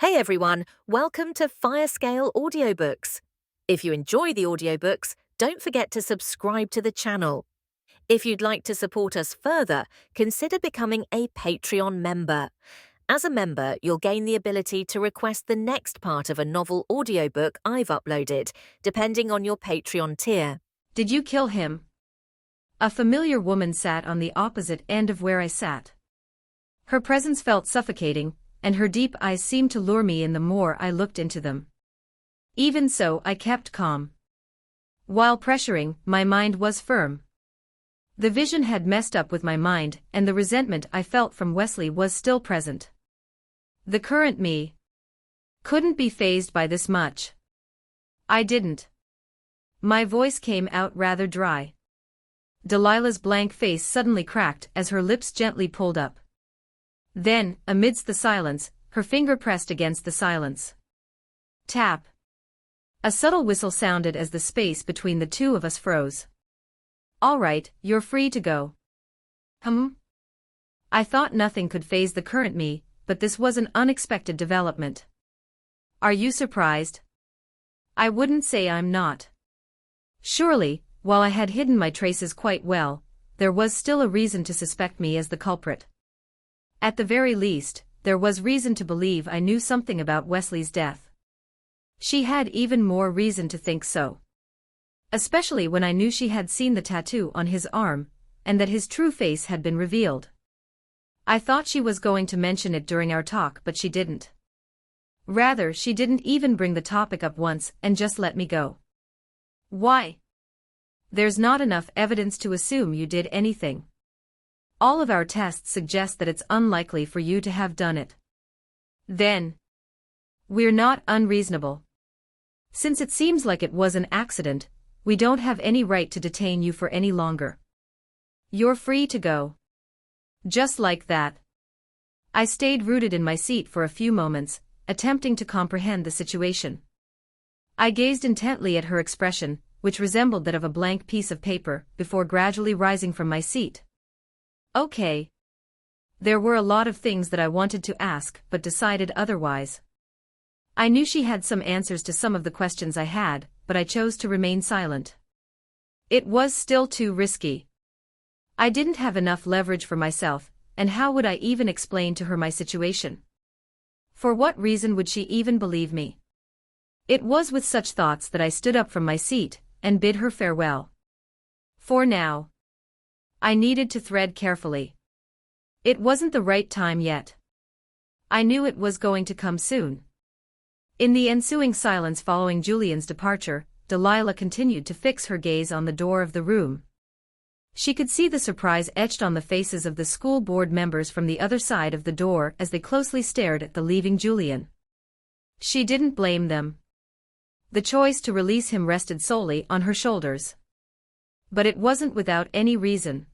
Hey everyone, welcome to Firescale Audiobooks. If you enjoy the audiobooks, don't forget to subscribe to the channel. If you'd like to support us further, consider becoming a Patreon member. As a member, you'll gain the ability to request the next part of a novel audiobook I've uploaded, depending on your Patreon tier. Did you kill him? A familiar woman sat on the opposite end of where I sat. Her presence felt suffocating, and her deep eyes seemed to lure me in the more I looked into them. Even so, I kept calm. While pressuring, my mind was firm. The vision had messed up with my mind, and the resentment I felt from Wesley was still present. The current me couldn't be fazed by this much. I didn't. My voice came out rather dry. Delilah's blank face suddenly cracked as her lips gently pulled up. Then, amidst the silence, her finger pressed against the silence. Tap. A subtle whistle sounded as the space between the two of us froze. All right, you're free to go. I thought nothing could faze the current me, but this was an unexpected development. Are you surprised? I wouldn't say I'm not. Surely, while I had hidden my traces quite well, there was still a reason to suspect me as the culprit. At the very least, there was reason to believe I knew something about Wesley's death. She had even more reason to think so. Especially when I knew she had seen the tattoo on his arm, and that his true face had been revealed. I thought she was going to mention it during our talk, but she didn't. Rather, she didn't even bring the topic up once and just let me go. Why? There's not enough evidence to assume you did anything. All of our tests suggest that it's unlikely for you to have done it. Then, we're not unreasonable. Since it seems like it was an accident, we don't have any right to detain you for any longer. You're free to go. Just like that. I stayed rooted in my seat for a few moments, attempting to comprehend the situation. I gazed intently at her expression, which resembled that of a blank piece of paper, before gradually rising from my seat. Okay. There were a lot of things that I wanted to ask, but decided otherwise. I knew she had some answers to some of the questions I had, but I chose to remain silent. It was still too risky. I didn't have enough leverage for myself, and how would I even explain to her my situation? For what reason would she even believe me? It was with such thoughts that I stood up from my seat, and bid her farewell. For now. I needed to tread carefully. It wasn't the right time yet. I knew it was going to come soon. In the ensuing silence following Julian's departure, Delilah continued to fix her gaze on the door of the room. She could see the surprise etched on the faces of the school board members from the other side of the door as they closely stared at the leaving Julian. She didn't blame them. The choice to release him rested solely on her shoulders. But it wasn't without any reason.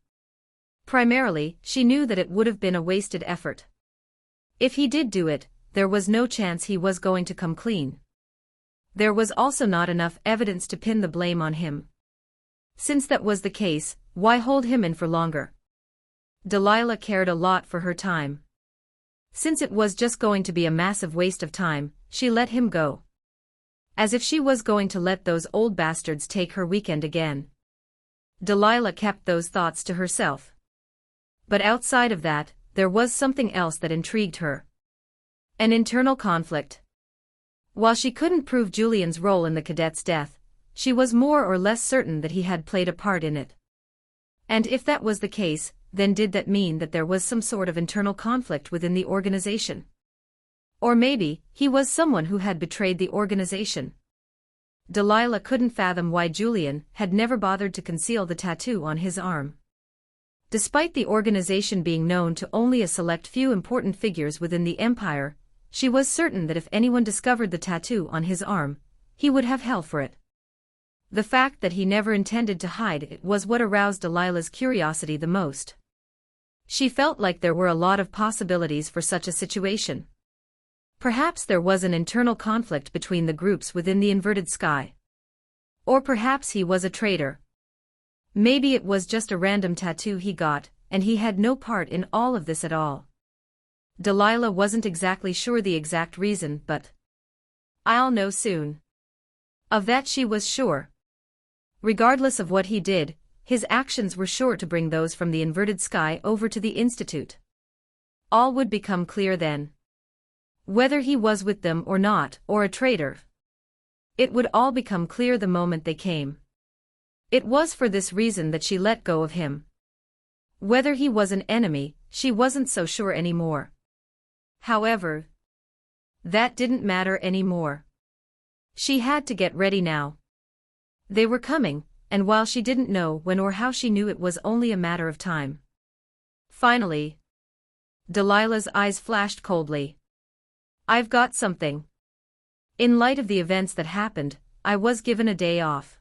Primarily, she knew that it would have been a wasted effort. If he did do it, there was no chance he was going to come clean. There was also not enough evidence to pin the blame on him. Since that was the case, why hold him in for longer? Delilah cared a lot for her time. Since it was just going to be a massive waste of time, she let him go. As if she was going to let those old bastards take her weekend again. Delilah kept those thoughts to herself. But outside of that, there was something else that intrigued her. An internal conflict. While she couldn't prove Julian's role in the cadet's death, she was more or less certain that he had played a part in it. And if that was the case, then did that mean that there was some sort of internal conflict within the organization? Or maybe, he was someone who had betrayed the organization. Delilah couldn't fathom why Julian had never bothered to conceal the tattoo on his arm. Despite the organization being known to only a select few important figures within the empire, she was certain that if anyone discovered the tattoo on his arm, he would have hell for it. The fact that he never intended to hide it was what aroused Delilah's curiosity the most. She felt like there were a lot of possibilities for such a situation. Perhaps there was an internal conflict between the groups within the inverted sky. Or perhaps he was a traitor. Maybe it was just a random tattoo he got, and he had no part in all of this at all. Delilah wasn't exactly sure the exact reason, but I'll know soon. Of that she was sure. Regardless of what he did, his actions were sure to bring those from the inverted sky over to the Institute. All would become clear then. Whether he was with them or not, or a traitor. It would all become clear the moment they came. It was for this reason that she let go of him. Whether he was an enemy, she wasn't so sure anymore. However, that didn't matter anymore. She had to get ready now. They were coming, and while she didn't know when or how, she knew it was only a matter of time. Finally, Delilah's eyes flashed coldly. I've got something. In light of the events that happened, I was given a day off.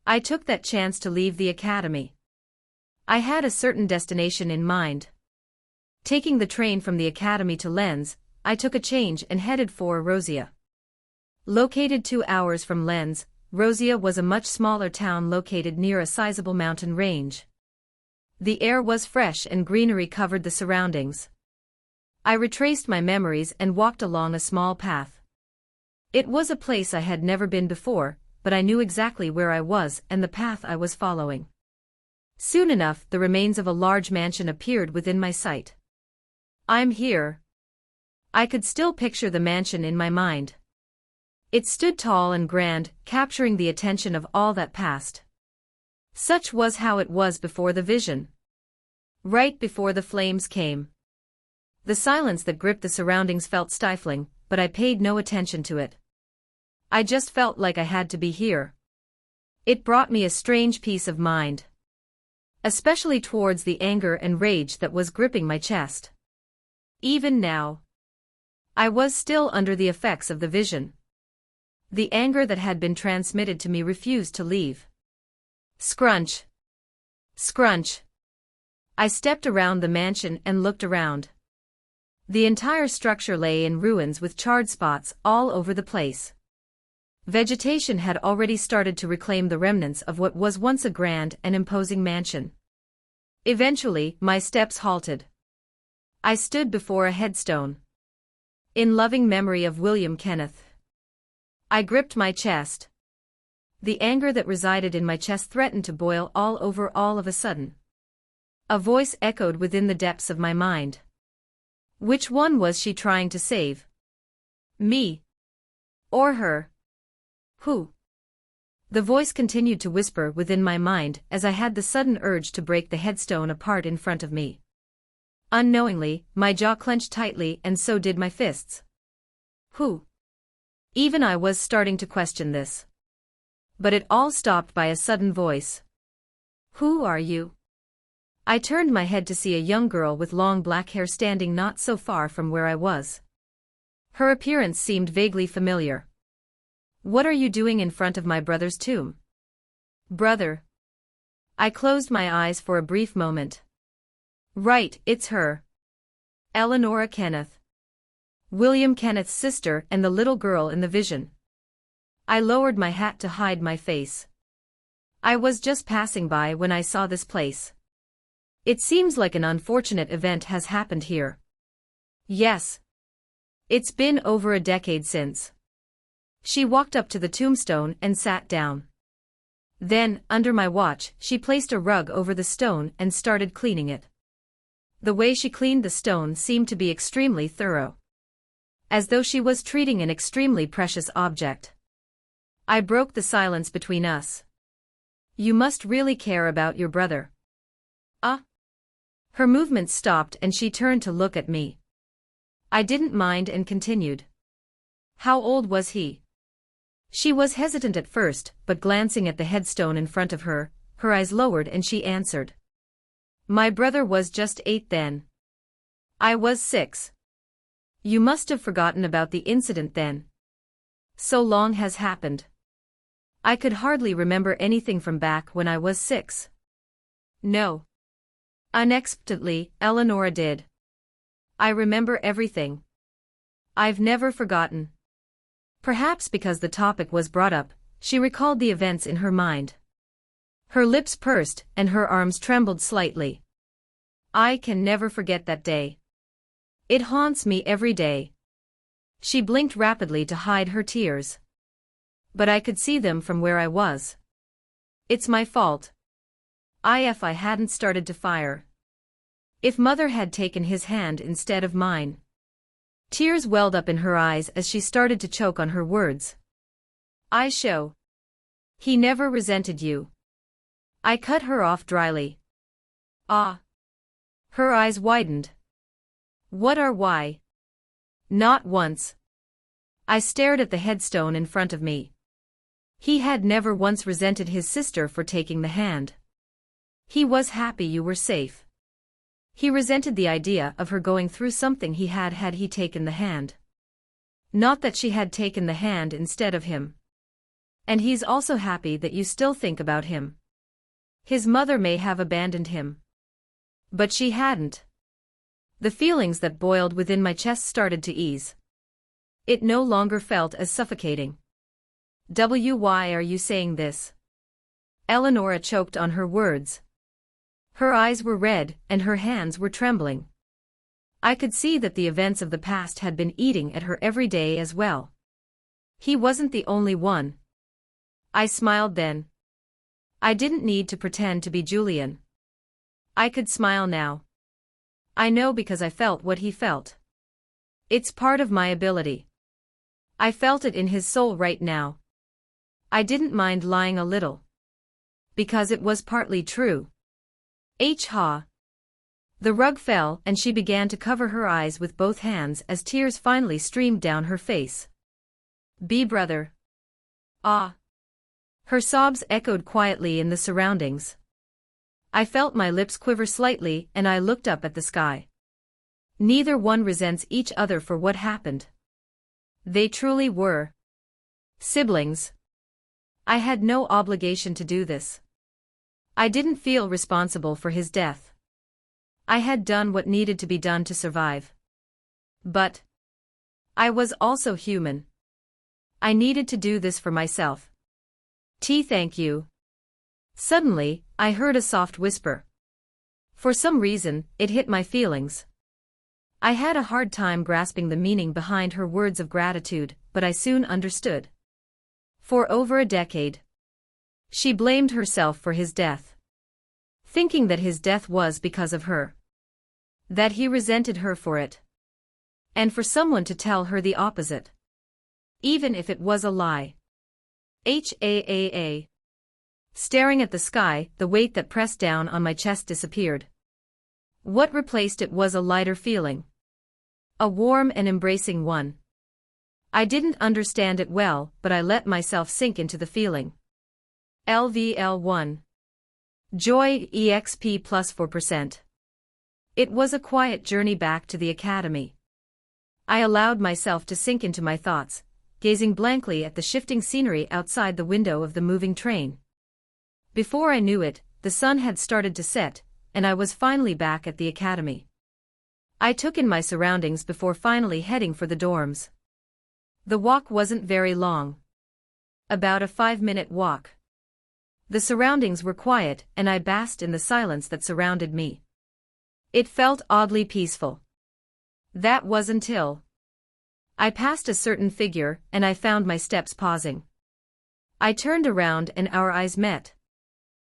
I took that chance to leave the academy. I had a certain destination in mind. Taking the train from the academy to Lens, I took a change and headed for Rosia. Located 2 hours from Lens, Rosia was a much smaller town located near a sizable mountain range. The air was fresh and greenery covered the surroundings. I retraced my memories and walked along a small path. It was a place I had never been before, but I knew exactly where I was and the path I was following. Soon enough, the remains of a large mansion appeared within my sight. I'm here. I could still picture the mansion in my mind. It stood tall and grand, capturing the attention of all that passed. Such was how it was before the vision. Right before the flames came. The silence that gripped the surroundings felt stifling, but I paid no attention to it. I just felt like I had to be here. It brought me a strange peace of mind. Especially towards the anger and rage that was gripping my chest. Even now, I was still under the effects of the vision. The anger that had been transmitted to me refused to leave. Scrunch. Scrunch. I stepped around the mansion and looked around. The entire structure lay in ruins with charred spots all over the place. Vegetation had already started to reclaim the remnants of what was once a grand and imposing mansion. Eventually, my steps halted. I stood before a headstone. In loving memory of William Kenneth. I gripped my chest. The anger that resided in my chest threatened to boil all over all of a sudden. A voice echoed within the depths of my mind. Which one was she trying to save? Me? Or her? Who? The voice continued to whisper within my mind as I had the sudden urge to break the headstone apart in front of me. Unknowingly, my jaw clenched tightly and so did my fists. Who? Even I was starting to question this. But it all stopped by a sudden voice. Who are you? I turned my head to see a young girl with long black hair standing not so far from where I was. Her appearance seemed vaguely familiar. What are you doing in front of my brother's tomb? Brother. I closed my eyes for a brief moment. Right, it's her. Eleanora Kenneth. William Kenneth's sister and the little girl in the vision. I lowered my hat to hide my face. I was just passing by when I saw this place. It seems like an unfortunate event has happened here. Yes. It's been over a decade since. She walked up to the tombstone and sat down. Then, under my watch, she placed a rug over the stone and started cleaning it. The way she cleaned the stone seemed to be extremely thorough. As though she was treating an extremely precious object. I broke the silence between us. You must really care about your brother. Her movements stopped and she turned to look at me. I didn't mind and continued. How old was he? She was hesitant at first, but glancing at the headstone in front of her, her eyes lowered and she answered. My brother was just 8 then. I was 6. You must have forgotten about the incident then. So long has happened. I could hardly remember anything from back when I was 6. No. Unexpectedly, Eleanora did. I remember everything. I've never forgotten. Perhaps because the topic was brought up, she recalled the events in her mind. Her lips pursed and her arms trembled slightly. I can never forget that day. It haunts me every day. She blinked rapidly to hide her tears. But I could see them from where I was. It's my fault. If I hadn't started to fire. If Mother had taken his hand instead of mine. Tears welled up in her eyes as she started to choke on her words. I show. He never resented you. I cut her off dryly. Ah. Her eyes widened. What or why? Not once. I stared at the headstone in front of me. He had never once resented his sister for taking the hand. He was happy you were safe. He resented the idea of her going through something had he taken the hand. Not that she had taken the hand instead of him. And he's also happy that you still think about him. His mother may have abandoned him. But she hadn't. The feelings that boiled within my chest started to ease. It no longer felt as suffocating. Why are you saying this? Eleonora choked on her words. Her eyes were red, and her hands were trembling. I could see that the events of the past had been eating at her every day as well. He wasn't the only one. I smiled then. I didn't need to pretend to be Julian. I could smile now. I know because I felt what he felt. It's part of my ability. I felt it in his soul right now. I didn't mind lying a little. Because it was partly true. Ha. The rug fell and she began to cover her eyes with both hands as tears finally streamed down her face. Brother. Ah. Her sobs echoed quietly in the surroundings. I felt my lips quiver slightly and I looked up at the sky. Neither one resents each other for what happened. They truly were siblings. I had no obligation to do this. I didn't feel responsible for his death. I had done what needed to be done to survive. But I was also human. I needed to do this for myself. Thank you. Suddenly, I heard a soft whisper. For some reason, it hit my feelings. I had a hard time grasping the meaning behind her words of gratitude, but I soon understood. For over a decade, she blamed herself for his death. Thinking that his death was because of her. That he resented her for it. And for someone to tell her the opposite. Even if it was a lie. Staring at the sky, the weight that pressed down on my chest disappeared. What replaced it was a lighter feeling. A warm and embracing one. I didn't understand it well, but I let myself sink into the feeling. LVL1. Joy EXP plus 4%. It was a quiet journey back to the academy. I allowed myself to sink into my thoughts, gazing blankly at the shifting scenery outside the window of the moving train. Before I knew it, the sun had started to set, and I was finally back at the academy. I took in my surroundings before finally heading for the dorms. The walk wasn't very long. About a 5-minute walk. The surroundings were quiet and I basked in the silence that surrounded me. It felt oddly peaceful. That was until I passed a certain figure and I found my steps pausing. I turned around and our eyes met.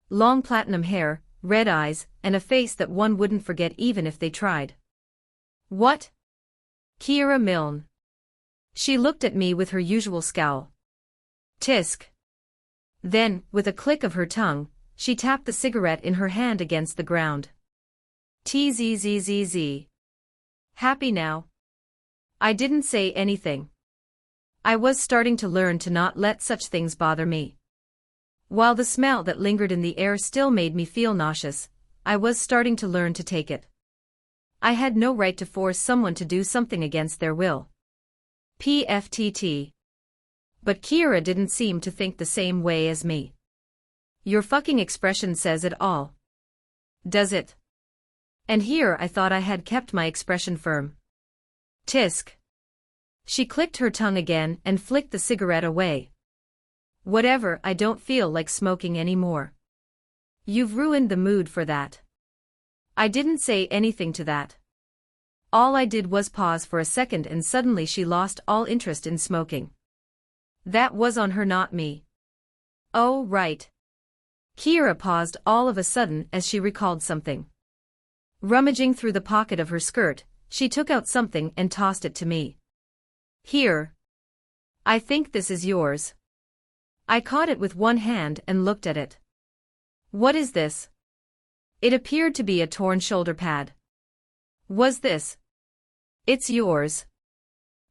Long platinum hair, red eyes, and a face that one wouldn't forget even if they tried. What? Kiera Milne. She looked at me with her usual scowl. Tisk. Then, with a click of her tongue, she tapped the cigarette in her hand against the ground. Tzzz. Happy now? I didn't say anything. I was starting to learn to not let such things bother me. While the smell that lingered in the air still made me feel nauseous, I was starting to learn to take it. I had no right to force someone to do something against their will. PFTT. But Kiera didn't seem to think the same way as me. Your fucking expression says it all. Does it? And here I thought I had kept my expression firm. Tisk. She clicked her tongue again and flicked the cigarette away. Whatever, I don't feel like smoking anymore. You've ruined the mood for that. I didn't say anything to that. All I did was pause for a second and suddenly she lost all interest in smoking. That was on her, not me. Oh, right. Kira paused all of a sudden as she recalled something. Rummaging through the pocket of her skirt, she took out something and tossed it to me. Here. I think this is yours. I caught it with one hand and looked at it. What is this? It appeared to be a torn shoulder pad. Was this? It's yours.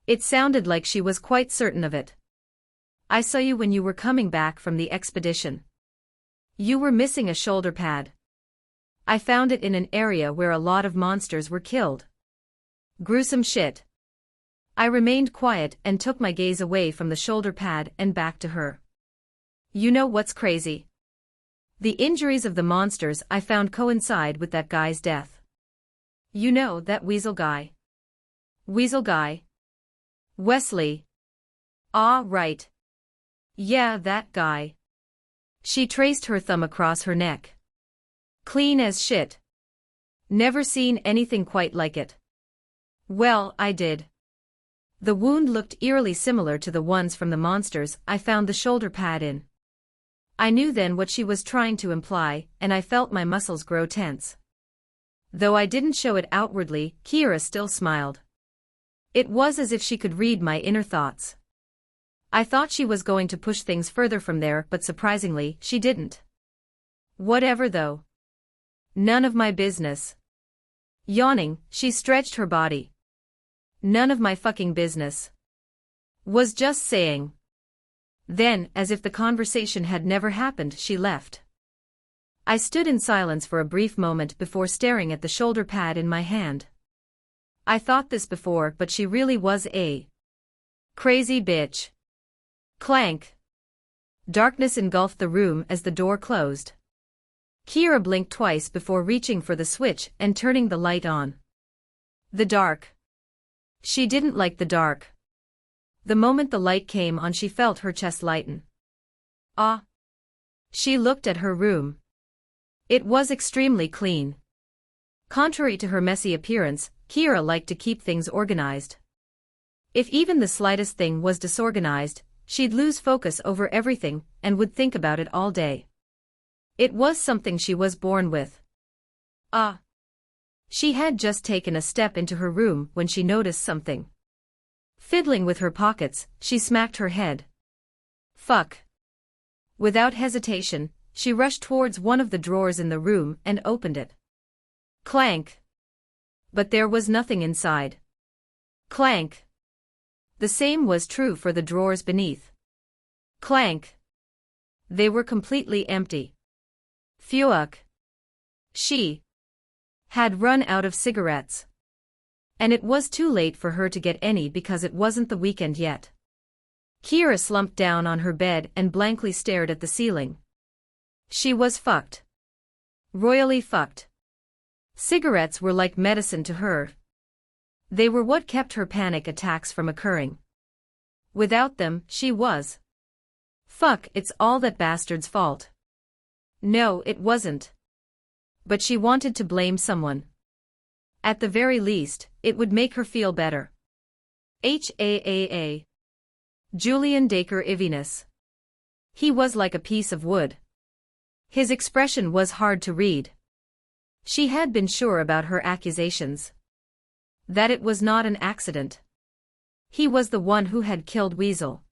It sounded like she was quite certain of it. I saw you when you were coming back from the expedition. You were missing a shoulder pad. I found it in an area where a lot of monsters were killed. Gruesome shit. I remained quiet and took my gaze away from the shoulder pad and back to her. You know what's crazy? The injuries of the monsters I found coincide with that guy's death. You know, that weasel guy. Weasel guy? Wesley. Ah, right. Yeah, that guy. She traced her thumb across her neck. Clean as shit. Never seen anything quite like it. Well, I did. The wound looked eerily similar to the ones from the monsters I found the shoulder pad in. I knew then what she was trying to imply, and I felt my muscles grow tense. Though I didn't show it outwardly, Kira still smiled. It was as if she could read my inner thoughts. I thought she was going to push things further from there, but surprisingly, she didn't. Whatever though. None of my business. Yawning, she stretched her body. None of my fucking business. Was just saying. Then, as if the conversation had never happened, she left. I stood in silence for a brief moment before staring at the shoulder pad in my hand. I thought this before, but she really was a crazy bitch. Clank. Darkness engulfed the room as the door closed. Kira blinked twice before reaching for the switch and turning the light on. The dark. She didn't like the dark. The moment the light came on, she felt her chest lighten. Ah. She looked at her room. It was extremely clean. Contrary to her messy appearance, Kira liked to keep things organized. If even the slightest thing was disorganized, she'd lose focus over everything and would think about it all day. It was something she was born with. Ah. She had just taken a step into her room when she noticed something. Fiddling with her pockets, she smacked her head. Fuck. Without hesitation, she rushed towards one of the drawers in the room and opened it. Clank. But there was nothing inside. Clank. The same was true for the drawers beneath. Clank. They were completely empty. Fuck. She had run out of cigarettes. And it was too late for her to get any because it wasn't the weekend yet. Kira slumped down on her bed and blankly stared at the ceiling. She was fucked. Royally fucked. Cigarettes were like medicine to her. They were what kept her panic attacks from occurring. Without them, she was. Fuck, it's all that bastard's fault. No, it wasn't. But she wanted to blame someone. At the very least, it would make her feel better. HAAA. Julian Dacre Ivinus. He was like a piece of wood. His expression was hard to read. She had been sure about her accusations. That it was not an accident. He was the one who had killed Weasel.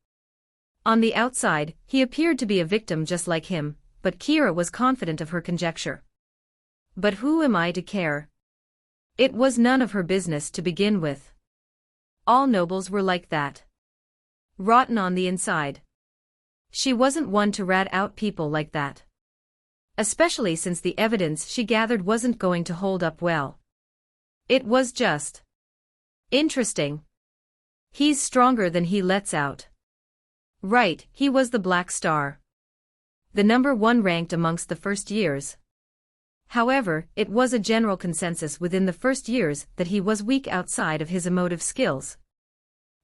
On the outside, he appeared to be a victim just like him, but Kira was confident of her conjecture. But who am I to care? It was none of her business to begin with. All nobles were like that. Rotten on the inside. She wasn't one to rat out people like that. Especially since the evidence she gathered wasn't going to hold up well. It was just interesting. He's stronger than he lets out. Right, he was the Black Star. The number one ranked amongst the first years. However, it was a general consensus within the first years that he was weak outside of his emotive skills.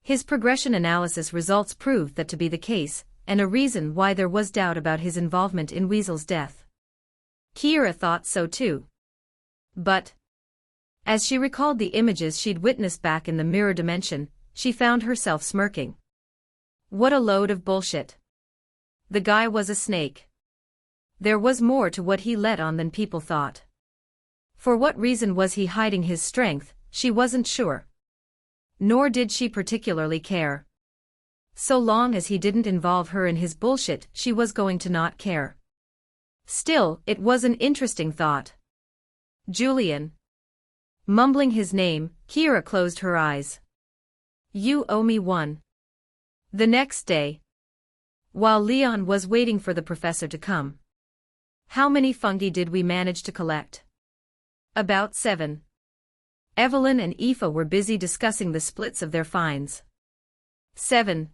His progression analysis results proved that to be the case, and a reason why there was doubt about his involvement in Weasel's death. Kira thought so too. But As she recalled the images she'd witnessed back in the mirror dimension, she found herself smirking. What a load of bullshit. The guy was a snake. There was more to what he let on than people thought. For what reason was he hiding his strength, she wasn't sure. Nor did she particularly care. So long as he didn't involve her in his bullshit, she was going to not care. Still, it was an interesting thought. Julian. Mumbling his name, Kira closed her eyes. You owe me one. The next day, while Leon was waiting for the professor to come. How many fungi did we manage to collect? About 7. Evelyn and Aoife were busy discussing the splits of their finds. 7.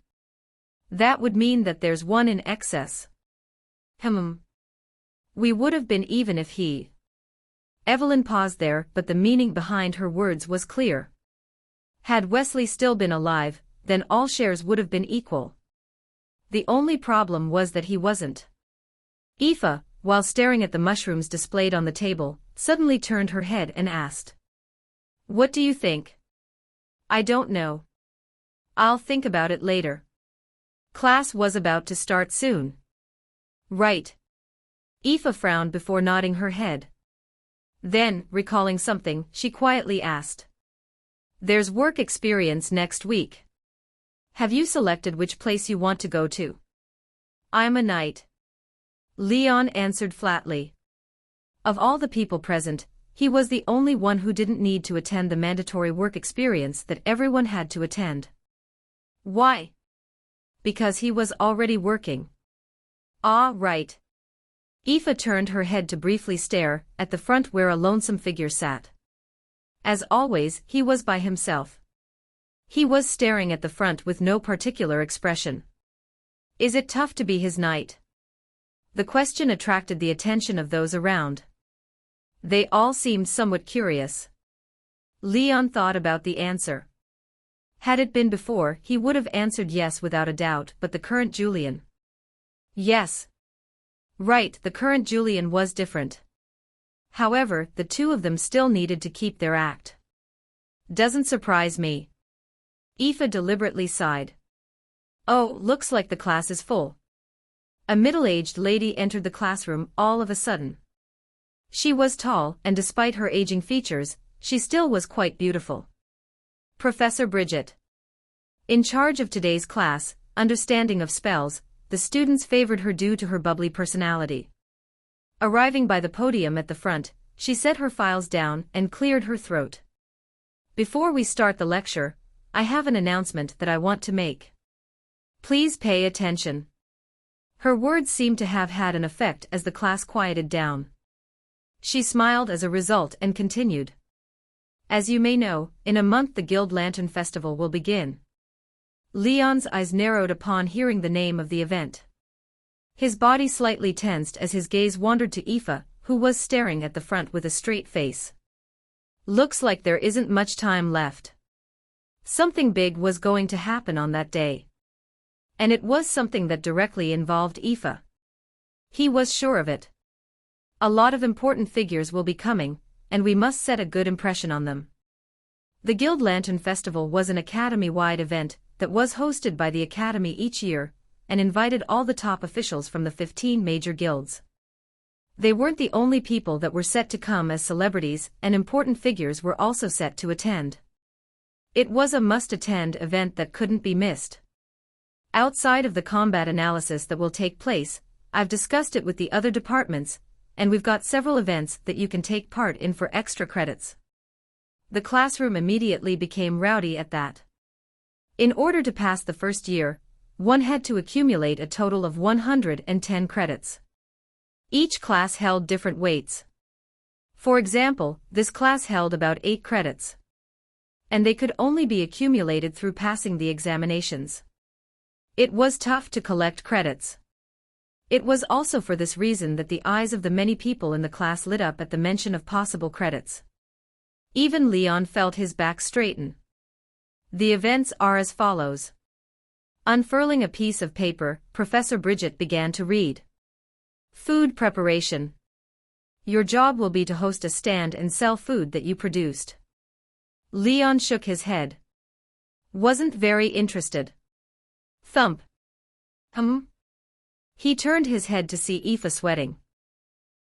That would mean that there's 1 in excess. We would have been even if he. Evelyn paused there, but the meaning behind her words was clear. Had Wesley still been alive, then all shares would have been equal. The only problem was that he wasn't. Aoife, while staring at the mushrooms displayed on the table, suddenly turned her head and asked. What do you think? I don't know. I'll think about it later. Class was about to start soon. Right. Aoife frowned before nodding her head. Then, recalling something, she quietly asked. There's work experience next week. Have you selected which place you want to go to? I'm a knight. Leon answered flatly. Of all the people present, he was the only one who didn't need to attend the mandatory work experience that everyone had to attend. Why? Because he was already working. Ah, right. Aoife turned her head to briefly stare at the front where a lonesome figure sat. As always, he was by himself. He was staring at the front with no particular expression. Is it tough to be his knight? The question attracted the attention of those around. They all seemed somewhat curious. Leon thought about the answer. Had it been before, he would have answered yes without a doubt, but the current Julian. Yes. Right, the current Julian was different. However, the two of them still needed to keep their act. Doesn't surprise me. Aoife deliberately sighed. Oh, looks like the class is full. A middle-aged lady entered the classroom all of a sudden. She was tall, and despite her aging features, she still was quite beautiful. Professor Bridget. In charge of today's class, understanding of spells, the students favored her due to her bubbly personality. Arriving by the podium at the front, she set her files down and cleared her throat. Before we start the lecture, I have an announcement that I want to make. Please pay attention. Her words seemed to have had an effect as the class quieted down. She smiled as a result and continued. As you may know, in a month the Guild Lantern Festival will begin. Leon's eyes narrowed upon hearing the name of the event. His body slightly tensed as his gaze wandered to Aoife, who was staring at the front with a straight face. Looks like there isn't much time left. Something big was going to happen on that day. And it was something that directly involved Aoife. He was sure of it. A lot of important figures will be coming, and we must set a good impression on them. The Guild Lantern Festival was an academy-wide event that was hosted by the academy each year, and invited all the top officials from the 15 major guilds. They weren't the only people that were set to come, as celebrities and important figures were also set to attend. It was a must-attend event that couldn't be missed. Outside of the combat analysis that will take place, I've discussed it with the other departments, and we've got several events that you can take part in for extra credits. The classroom immediately became rowdy at that. In order to pass the first year, one had to accumulate a total of 110 credits. Each class held different weights. For example, this class held about 8 credits. And they could only be accumulated through passing the examinations. It was tough to collect credits. It was also for this reason that the eyes of the many people in the class lit up at the mention of possible credits. Even Leon felt his back straighten. The events are as follows. Unfurling a piece of paper, Professor Bridget began to read. Food preparation. Your job will be to host a stand and sell food that you produced. Leon shook his head. Wasn't very interested. Thump. He turned his head to see Aoife sweating.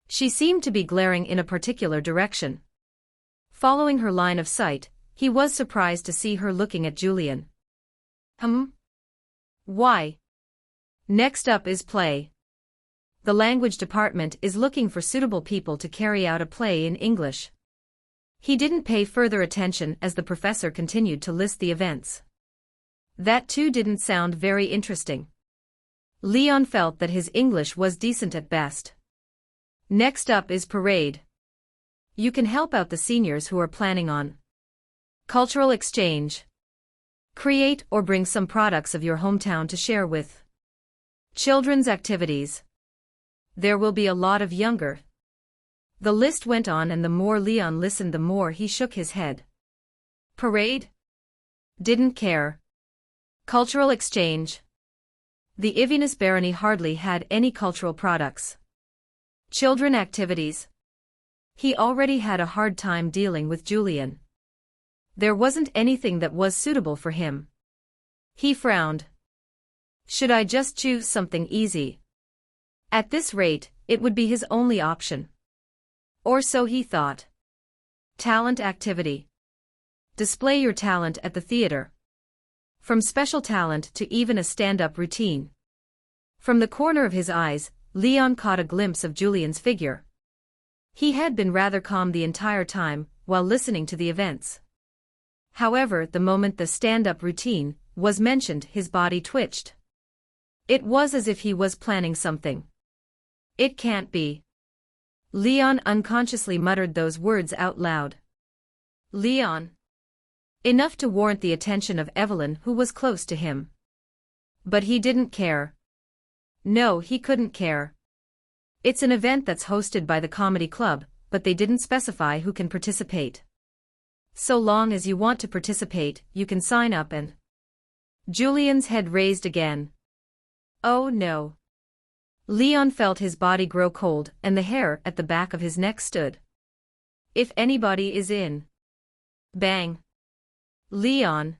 She seemed to be glaring in a particular direction. Following her line of sight, he was surprised to see her looking at Julian. Why? Next up is play. The language department is looking for suitable people to carry out a play in English. He didn't pay further attention as the professor continued to list the events. That too didn't sound very interesting. Leon felt that his English was decent at best. Next up is parade. You can help out the seniors who are planning on cultural exchange. Create or bring some products of your hometown to share with children's activities. There will be a lot of younger. The list went on, and the more Leon listened, the more he shook his head. Parade? Didn't care. Cultural exchange. The Ivinus barony hardly had any cultural products. Children activities. He already had a hard time dealing with Julian. There wasn't anything that was suitable for him. He frowned. Should I just choose something easy? At this rate, it would be his only option. Or so he thought. Talent activity. Display your talent at the theater. From special talent to even a stand-up routine. From the corner of his eyes, Leon caught a glimpse of Julian's figure. He had been rather calm the entire time, while listening to the events. However, the moment the stand-up routine was mentioned, his body twitched. It was as if he was planning something. It can't be. Leon unconsciously muttered those words out loud. Leon. Enough to warrant the attention of Evelyn, who was close to him. But he didn't care. No, he couldn't care. It's an event that's hosted by the comedy club, but they didn't specify who can participate. So long as you want to participate, you can sign up and... Julian's head raised again. Oh no. Leon felt his body grow cold, and the hair at the back of his neck stood. If anybody is in. Bang. Leon.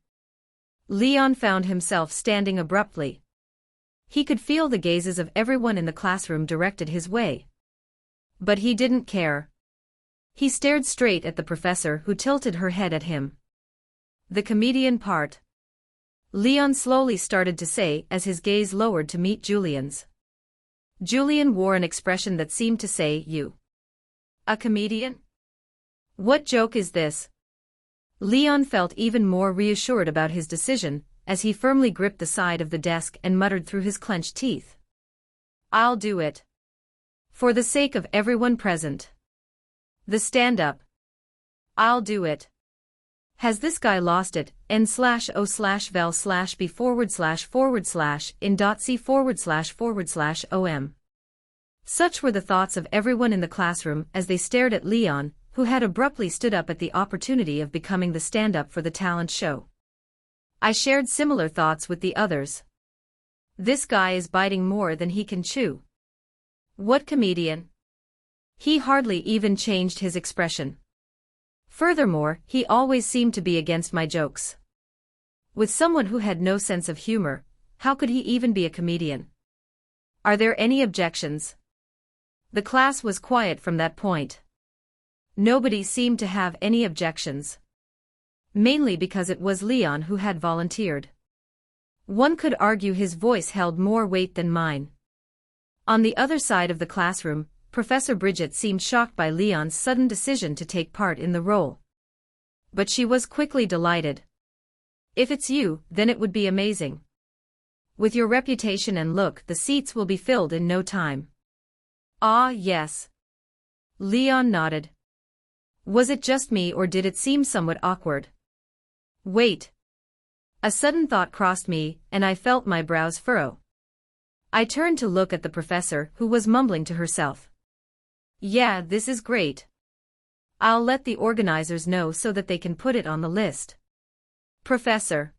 Leon found himself standing abruptly. He could feel the gazes of everyone in the classroom directed his way. But he didn't care. He stared straight at the professor, who tilted her head at him. The comedian part. Leon slowly started to say as his gaze lowered to meet Julian's. Julian wore an expression that seemed to say, "You? A comedian? What joke is this?" Leon felt even more reassured about his decision, as he firmly gripped the side of the desk and muttered through his clenched teeth. I'll do it. For the sake of everyone present. The stand-up. I'll do it. Has this guy lost it? n/o/vel/b/in.c/in.c/om. Such were the thoughts of everyone in the classroom as they stared at Leon, who had abruptly stood up at the opportunity of becoming the stand-up for the talent show. I shared similar thoughts with the others. This guy is biting more than he can chew. What comedian? He hardly even changed his expression. Furthermore, he always seemed to be against my jokes. With someone who had no sense of humor, how could he even be a comedian? Are there any objections? The class was quiet from that point. Nobody seemed to have any objections. Mainly because it was Leon who had volunteered. One could argue his voice held more weight than mine. On the other side of the classroom, Professor Bridget seemed shocked by Leon's sudden decision to take part in the role. But she was quickly delighted. If it's you, then it would be amazing. With your reputation and look, the seats will be filled in no time. Ah, yes. Leon nodded. Was it just me, or did it seem somewhat awkward? Wait. A sudden thought crossed me, and I felt my brows furrow. I turned to look at the professor, who was mumbling to herself. Yeah, this is great. I'll let the organizers know so that they can put it on the list. Professor.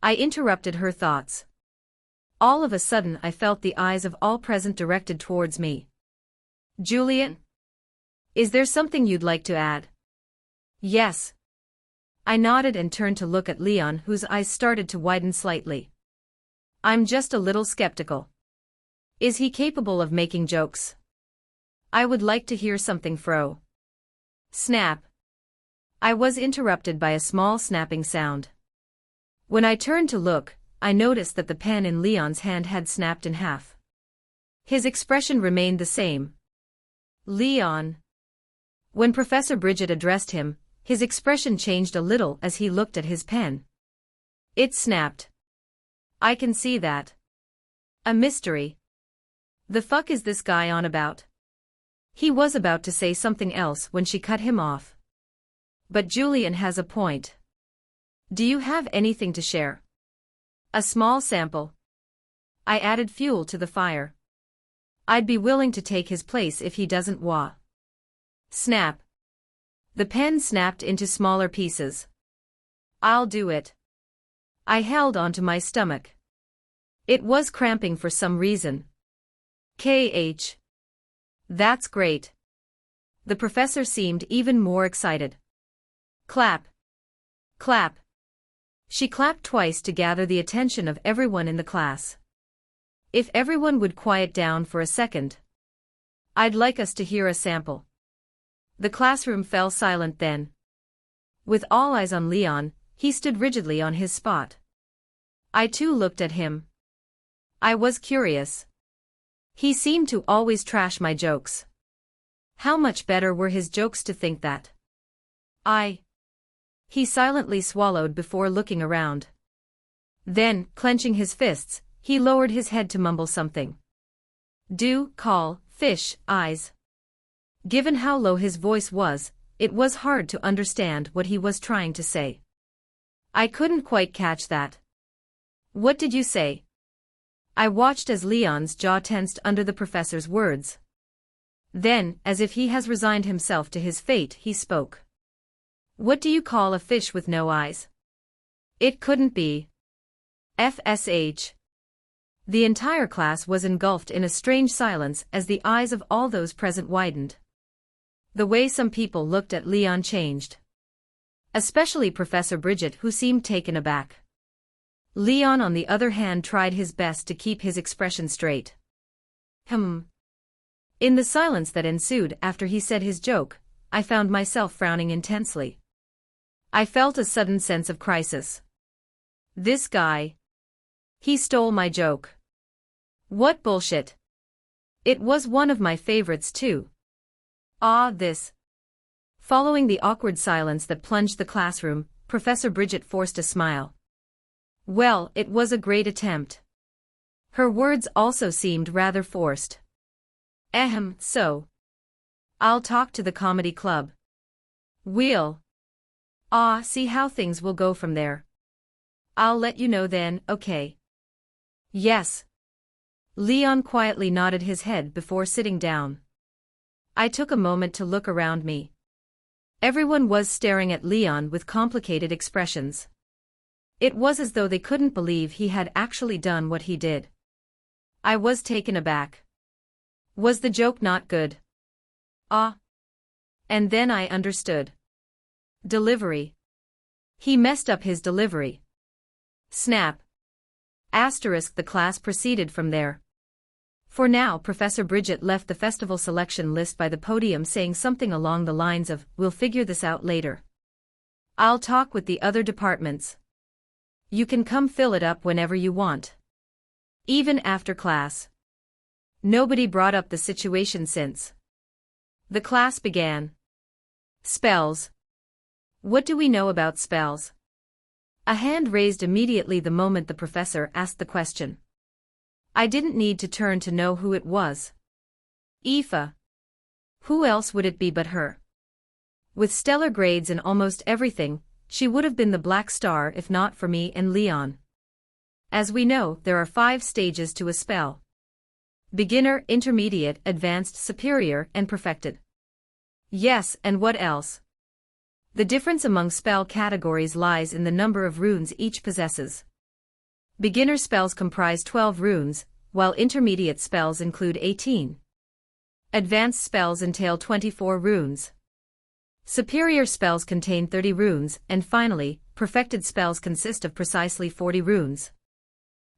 I interrupted her thoughts. All of a sudden I felt the eyes of all present directed towards me. Julian? Is there something you'd like to add? Yes. I nodded and turned to look at Leon, whose eyes started to widen slightly. I'm just a little skeptical. Is he capable of making jokes? I would like to hear something, Fro. Snap. I was interrupted by a small snapping sound. When I turned to look, I noticed that the pen in Leon's hand had snapped in half. His expression remained the same. Leon. When Professor Bridget addressed him, his expression changed a little as he looked at his pen. It snapped. I can see that. A mystery. The fuck is this guy on about? He was about to say something else when she cut him off. But Julian has a point. Do you have anything to share? A small sample. I added fuel to the fire. I'd be willing to take his place if he doesn't Snap. The pen snapped into smaller pieces. I'll do it. I held onto my stomach. It was cramping for some reason. KH. That's great. The professor seemed even more excited. Clap. Clap. She clapped twice to gather the attention of everyone in the class. If everyone would quiet down for a second. I'd like us to hear a sample. The classroom fell silent then. With all eyes on Leon, he stood rigidly on his spot. I too looked at him. I was curious. He seemed to always trash my jokes. How much better were his jokes to think that? He silently swallowed before looking around. Then, clenching his fists, he lowered his head to mumble something. Do call fish eyes. Given how low his voice was, it was hard to understand what he was trying to say. I couldn't quite catch that. What did you say? I watched as Leon's jaw tensed under the professor's words. Then, as if he has resigned himself to his fate, he spoke. What do you call a fish with no eyes? It couldn't be. FSH. The entire class was engulfed in a strange silence as the eyes of all those present widened. The way some people looked at Leon changed. Especially Professor Bridget, who seemed taken aback. Leon, on the other hand, tried his best to keep his expression straight. In the silence that ensued after he said his joke, I found myself frowning intensely. I felt a sudden sense of crisis. This guy. He stole my joke. What bullshit. It was one of my favorites too. This. Following the awkward silence that plunged the classroom, Professor Bridget forced a smile. Well, it was a great attempt. Her words also seemed rather forced. So. I'll talk to the comedy club. We'll. See how things will go from there. I'll let you know then, okay? Yes. Leon quietly nodded his head before sitting down. I took a moment to look around me. Everyone was staring at Leon with complicated expressions. It was as though they couldn't believe he had actually done what he did. I was taken aback. Was the joke not good? And then I understood. Delivery. He messed up his delivery. Snap. The class proceeded from there. For now, Professor Bridget left the festival selection list by the podium saying something along the lines of, "We'll figure this out later. I'll talk with the other departments. You can come fill it up whenever you want. Even after class." Nobody brought up the situation since. The class began. Spells. What do we know about spells? A hand raised immediately the moment the professor asked the question. I didn't need to turn to know who it was. Aoife. Who else would it be but her? With stellar grades in almost everything, she would have been the black star if not for me and Leon. As we know, there are 5 stages to a spell. Beginner, intermediate, advanced, superior, and perfected. Yes, and what else? The difference among spell categories lies in the number of runes each possesses. Beginner spells comprise 12 runes, while intermediate spells include 18. Advanced spells entail 24 runes. Superior spells contain 30 runes, and finally, perfected spells consist of precisely 40 runes.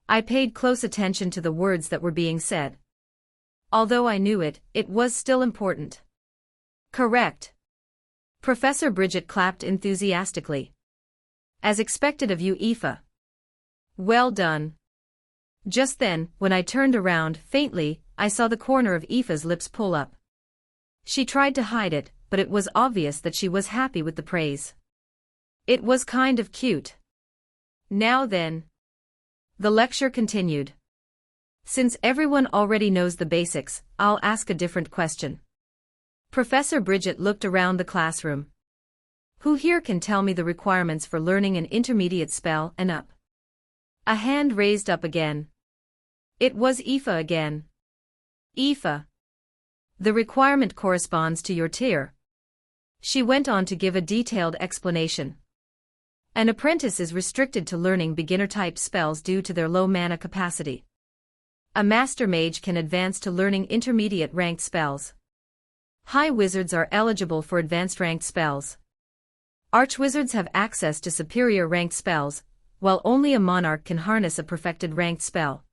I paid close attention to the words that were being said. Although I knew it, it was still important. Correct. Professor Bridget clapped enthusiastically. As expected of you, Aoife. Well done. Just then, when I turned around, faintly, I saw the corner of Aoife's lips pull up. She tried to hide it, but it was obvious that she was happy with the praise. It was kind of cute. Now then. The lecture continued. Since everyone already knows the basics, I'll ask a different question. Professor Bridget looked around the classroom. Who here can tell me the requirements for learning an intermediate spell and up? A hand raised up again. It was Aoife again. Aoife. The requirement corresponds to your tier. She went on to give a detailed explanation. An apprentice is restricted to learning beginner-type spells due to their low mana capacity. A master mage can advance to learning intermediate-ranked spells. High wizards are eligible for advanced-ranked spells. Archwizards have access to superior-ranked spells, while only a monarch can harness a perfected ranked spell.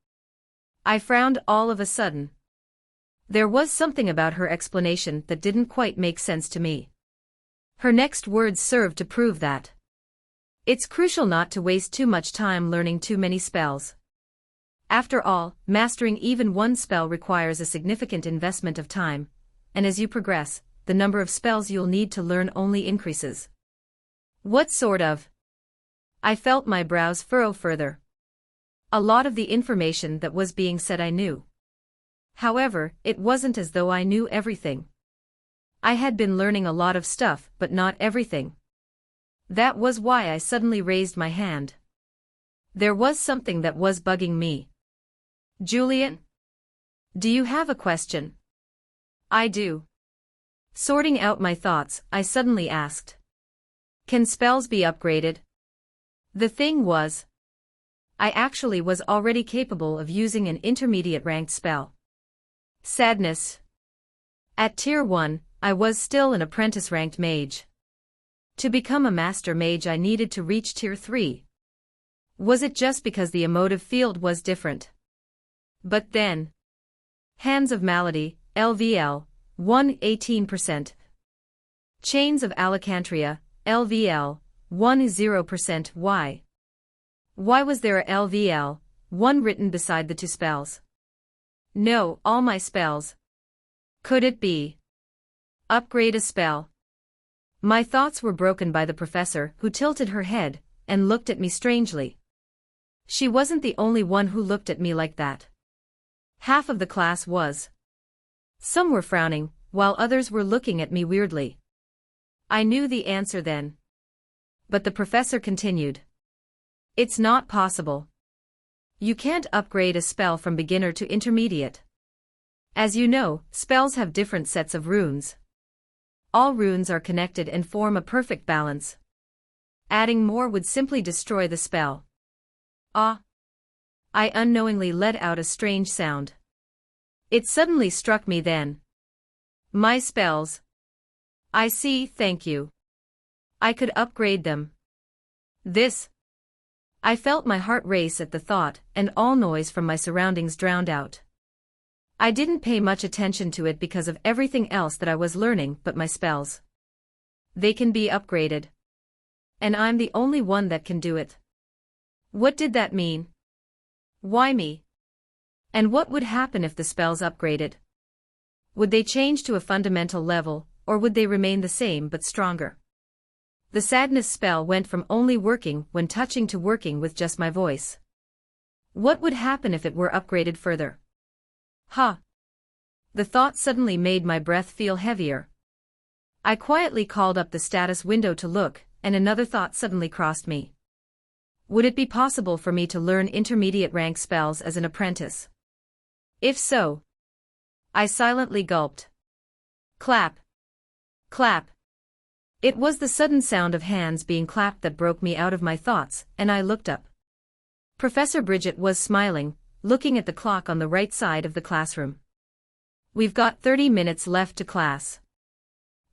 I frowned all of a sudden. There was something about her explanation that didn't quite make sense to me. Her next words served to prove that. It's crucial not to waste too much time learning too many spells. After all, mastering even one spell requires a significant investment of time, and as you progress, the number of spells you'll need to learn only increases. What sort of? I felt my brows furrow further. A lot of the information that was being said I knew. However, it wasn't as though I knew everything. I had been learning a lot of stuff, but not everything. That was why I suddenly raised my hand. There was something that was bugging me. Julian? Do you have a question? I do. Sorting out my thoughts, I suddenly asked. Can spells be upgraded? The thing was, I actually was already capable of using an intermediate ranked spell. Sadness. At Tier 1, I was still an apprentice-ranked mage. To become a master mage I needed to reach Tier 3. Was it just because the emotive field was different? But then. Hands of Malady, LVL, 118%. Chains of Alacantria, LVL, 10%. Why? Why was there a LVL, 1 written beside the two spells? No, all my spells. Could it be? Upgrade a spell. My thoughts were broken by the professor, who tilted her head and looked at me strangely. She wasn't the only one who looked at me like that. Half of the class was. Some were frowning, while others were looking at me weirdly. I knew the answer then. But the professor continued. It's not possible. You can't upgrade a spell from beginner to intermediate. As you know, spells have different sets of runes. All runes are connected and form a perfect balance. Adding more would simply destroy the spell. Ah! I unknowingly let out a strange sound. It suddenly struck me then. My spells. I see, thank you. I could upgrade them. This. I felt my heart race at the thought, and all noise from my surroundings drowned out. I didn't pay much attention to it because of everything else that I was learning, but my spells. They can be upgraded. And I'm the only one that can do it. What did that mean? Why me? And what would happen if the spells upgraded? Would they change to a fundamental level, or would they remain the same but stronger? The sadness spell went from only working when touching to working with just my voice. What would happen if it were upgraded further? Huh. The thought suddenly made my breath feel heavier. I quietly called up the status window to look, and another thought suddenly crossed me. Would it be possible for me to learn intermediate rank spells as an apprentice? If so. I silently gulped. Clap. Clap. It was the sudden sound of hands being clapped that broke me out of my thoughts, and I looked up. Professor Bridget was smiling, looking at the clock on the right side of the classroom. We've got 30 minutes left to class.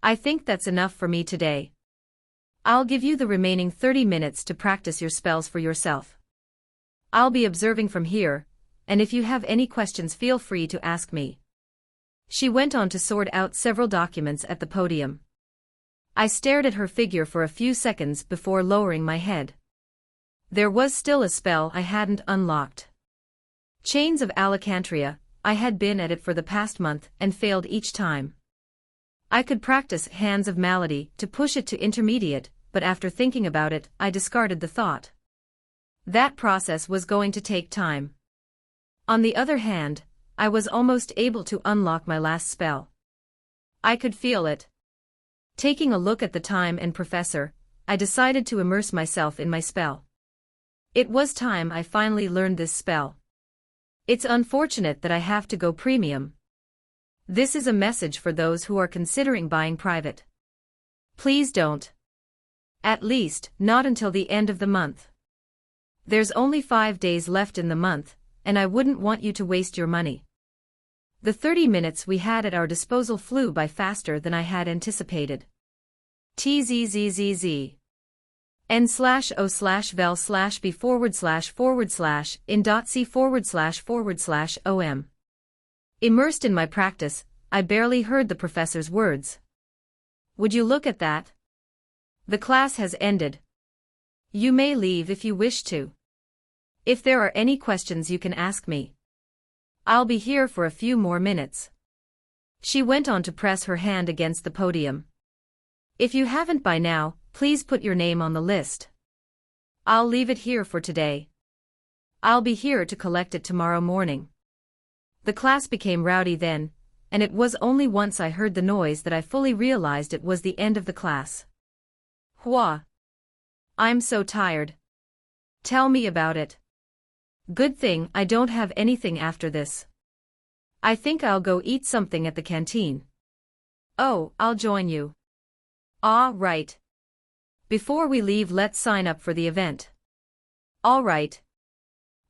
I think that's enough for me today. I'll give you the remaining 30 minutes to practice your spells for yourself. I'll be observing from here, and if you have any questions feel free to ask me. She went on to sort out several documents at the podium. I stared at her figure for a few seconds before lowering my head. There was still a spell I hadn't unlocked. Chains of Alacantria. I had been at it for the past month and failed each time. I could practice Hands of Malady to push it to intermediate, but after thinking about it, I discarded the thought. That process was going to take time. On the other hand, I was almost able to unlock my last spell. I could feel it. Taking a look at the time and professor, I decided to immerse myself in my spell. It was time I finally learned this spell. It's unfortunate that I have to go premium. This is a message for those who are considering buying private. Please don't. At least, not until the end of the month. There's only 5 days left in the month, and I wouldn't want you to waste your money. The 30 minutes we had at our disposal flew by faster than I had anticipated. TZZZZ. N/O/vel/b/in.c//om. Immersed in my practice, I barely heard the professor's words. Would you look at that? The class has ended. You may leave if you wish to. If there are any questions you can ask me. I'll be here for a few more minutes. She went on to press her hand against the podium. If you haven't by now, please put your name on the list. I'll leave it here for today. I'll be here to collect it tomorrow morning. The class became rowdy then, and it was only once I heard the noise that I fully realized it was the end of the class. Hua! I'm so tired. Tell me about it. Good thing I don't have anything after this. I think I'll go eat something at the canteen. Oh, I'll join you. Ah, right. Before we leave, let's sign up for the event. All right.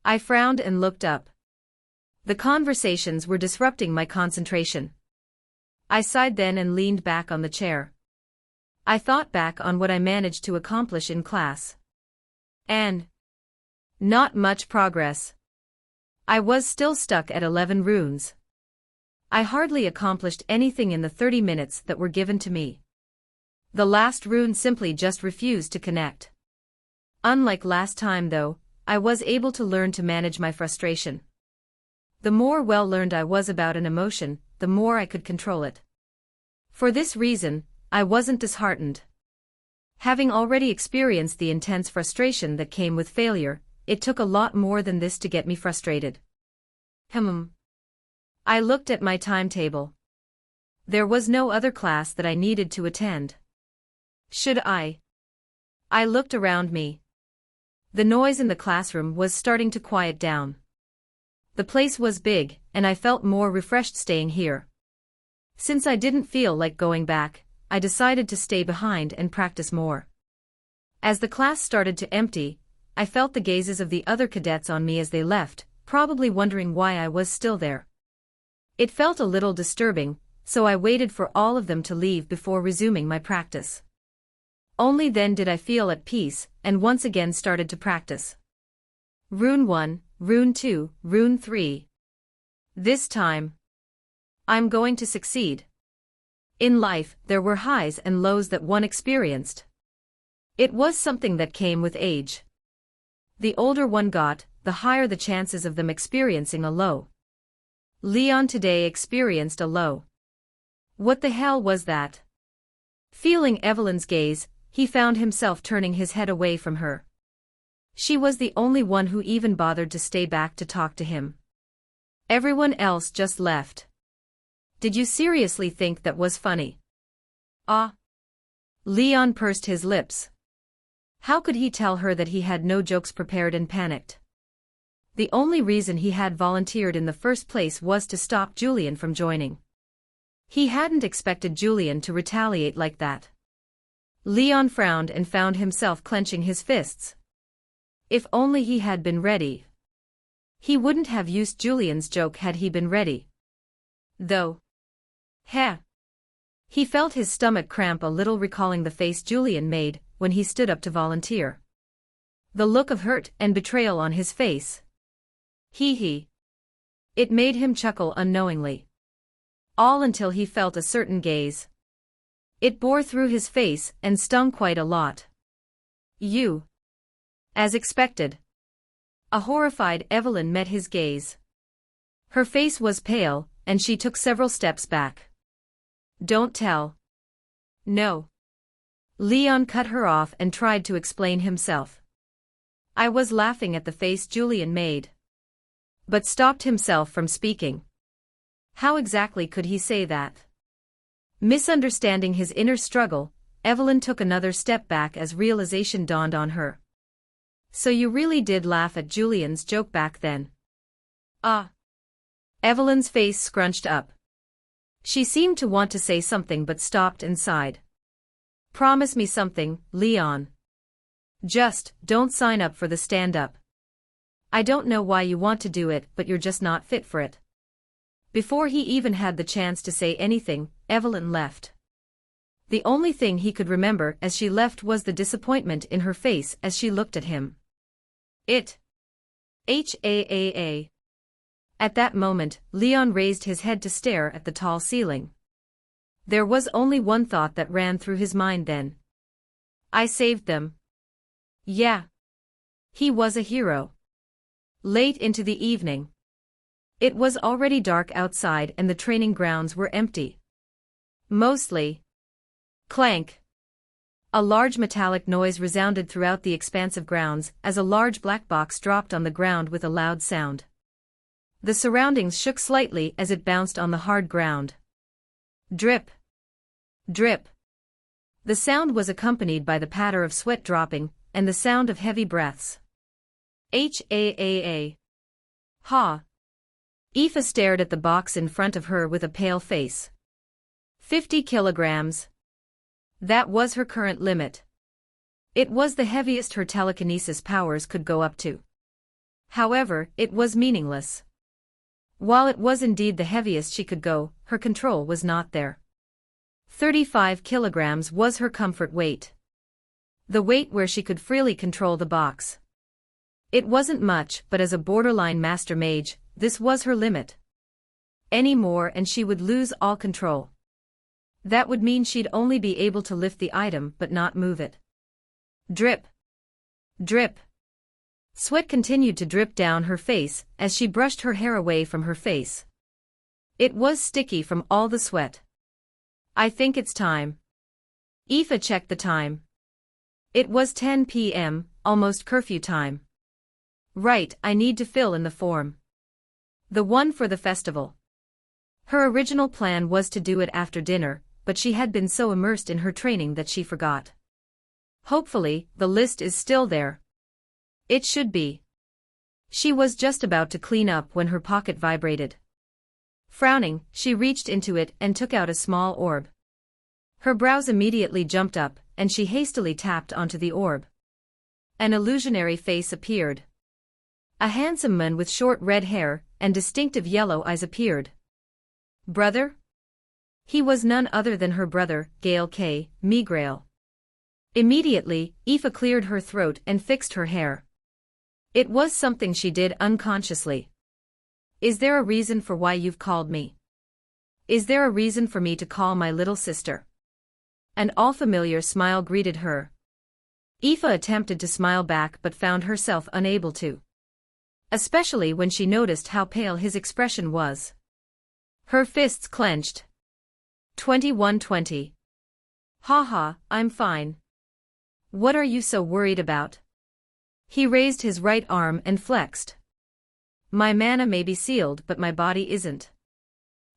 I frowned and looked up. The conversations were disrupting my concentration. I sighed then and leaned back on the chair. I thought back on what I managed to accomplish in class. And not much progress. I was still stuck at 11 runes. I hardly accomplished anything in the 30 minutes that were given to me. The last rune simply just refused to connect. Unlike last time though, I was able to learn to manage my frustration. The more well-learned I was about an emotion, the more I could control it. For this reason, I wasn't disheartened. Having already experienced the intense frustration that came with failure, it took a lot more than this to get me frustrated. I looked at my timetable. There was no other class that I needed to attend. Should I? I looked around me. The noise in the classroom was starting to quiet down. The place was big, and I felt more refreshed staying here. Since I didn't feel like going back, I decided to stay behind and practice more. As the class started to empty, I felt the gazes of the other cadets on me as they left, probably wondering why I was still there. It felt a little disturbing, so I waited for all of them to leave before resuming my practice. Only then did I feel at peace, and once again started to practice. Rune 1, Rune 2, Rune 3. This time, I'm going to succeed. In life, there were highs and lows that one experienced. It was something that came with age. The older one got, the higher the chances of them experiencing a low. Leon today experienced a low. What the hell was that? Feeling Evelyn's gaze, he found himself turning his head away from her. She was the only one who even bothered to stay back to talk to him. Everyone else just left. Did you seriously think that was funny? Ah. Leon pursed his lips. How could he tell her that he had no jokes prepared and panicked? The only reason he had volunteered in the first place was to stop Julian from joining. He hadn't expected Julian to retaliate like that. Leon frowned and found himself clenching his fists. If only he had been ready. He wouldn't have used Julian's joke had he been ready. Though. Heh. He felt his stomach cramp a little, recalling the face Julian made when he stood up to volunteer. The look of hurt and betrayal on his face. He. It made him chuckle unknowingly. All until he felt a certain gaze. It bore through his face and stung quite a lot. You. As expected. A horrified Evelyn met his gaze. Her face was pale, and she took several steps back. Don't tell. No. Leon cut her off and tried to explain himself. I was laughing at the face Julian made. But stopped himself from speaking. How exactly could he say that? Misunderstanding his inner struggle, Evelyn took another step back as realization dawned on her. So you really did laugh at Julian's joke back then? Ah. Evelyn's face scrunched up. She seemed to want to say something but stopped and sighed. Promise me something, Leon. Just, don't sign up for the stand-up. I don't know why you want to do it, but you're just not fit for it. Before he even had the chance to say anything, Evelyn left. The only thing he could remember as she left was the disappointment in her face as she looked at him. H-A-A-A. At that moment, Leon raised his head to stare at the tall ceiling. There was only one thought that ran through his mind then. I saved them. Yeah. He was a hero. Late into the evening. It was already dark outside and the training grounds were empty. Mostly. Clank. A large metallic noise resounded throughout the expanse of grounds as a large black box dropped on the ground with a loud sound. The surroundings shook slightly as it bounced on the hard ground. Drip. Drip. The sound was accompanied by the patter of sweat dropping and the sound of heavy breaths. H-A-A-A. Ha. Aoife stared at the box in front of her with a pale face. 50 kilograms. That was her current limit. It was the heaviest her telekinesis powers could go up to. However, it was meaningless. While it was indeed the heaviest she could go, her control was not there. 35 kilograms was her comfort weight. The weight where she could freely control the box. It wasn't much, but as a borderline master mage, this was her limit. Any more and she would lose all control. That would mean she'd only be able to lift the item but not move it. Drip. Drip. Sweat continued to drip down her face as she brushed her hair away from her face. It was sticky from all the sweat. I think it's time. Aoife checked the time. It was 10 p.m., almost curfew time. Right, I need to fill in the form. The one for the festival. Her original plan was to do it after dinner, but she had been so immersed in her training that she forgot. Hopefully, the list is still there. It should be. She was just about to clean up when her pocket vibrated. Frowning, she reached into it and took out a small orb. Her brows immediately jumped up, and she hastily tapped onto the orb. An illusionary face appeared. A handsome man with short red hair and distinctive yellow eyes appeared. Brother? He was none other than her brother, Gale K. Megrail. Immediately, Aoife cleared her throat and fixed her hair. It was something she did unconsciously. Is there a reason for why you've called me? Is there a reason for me to call my little sister? An all-familiar smile greeted her. Aoife attempted to smile back but found herself unable to. Especially when she noticed how pale his expression was. Her fists clenched. 2120. Haha, I'm fine. What are you so worried about? He raised his right arm and flexed. My mana may be sealed but my body isn't.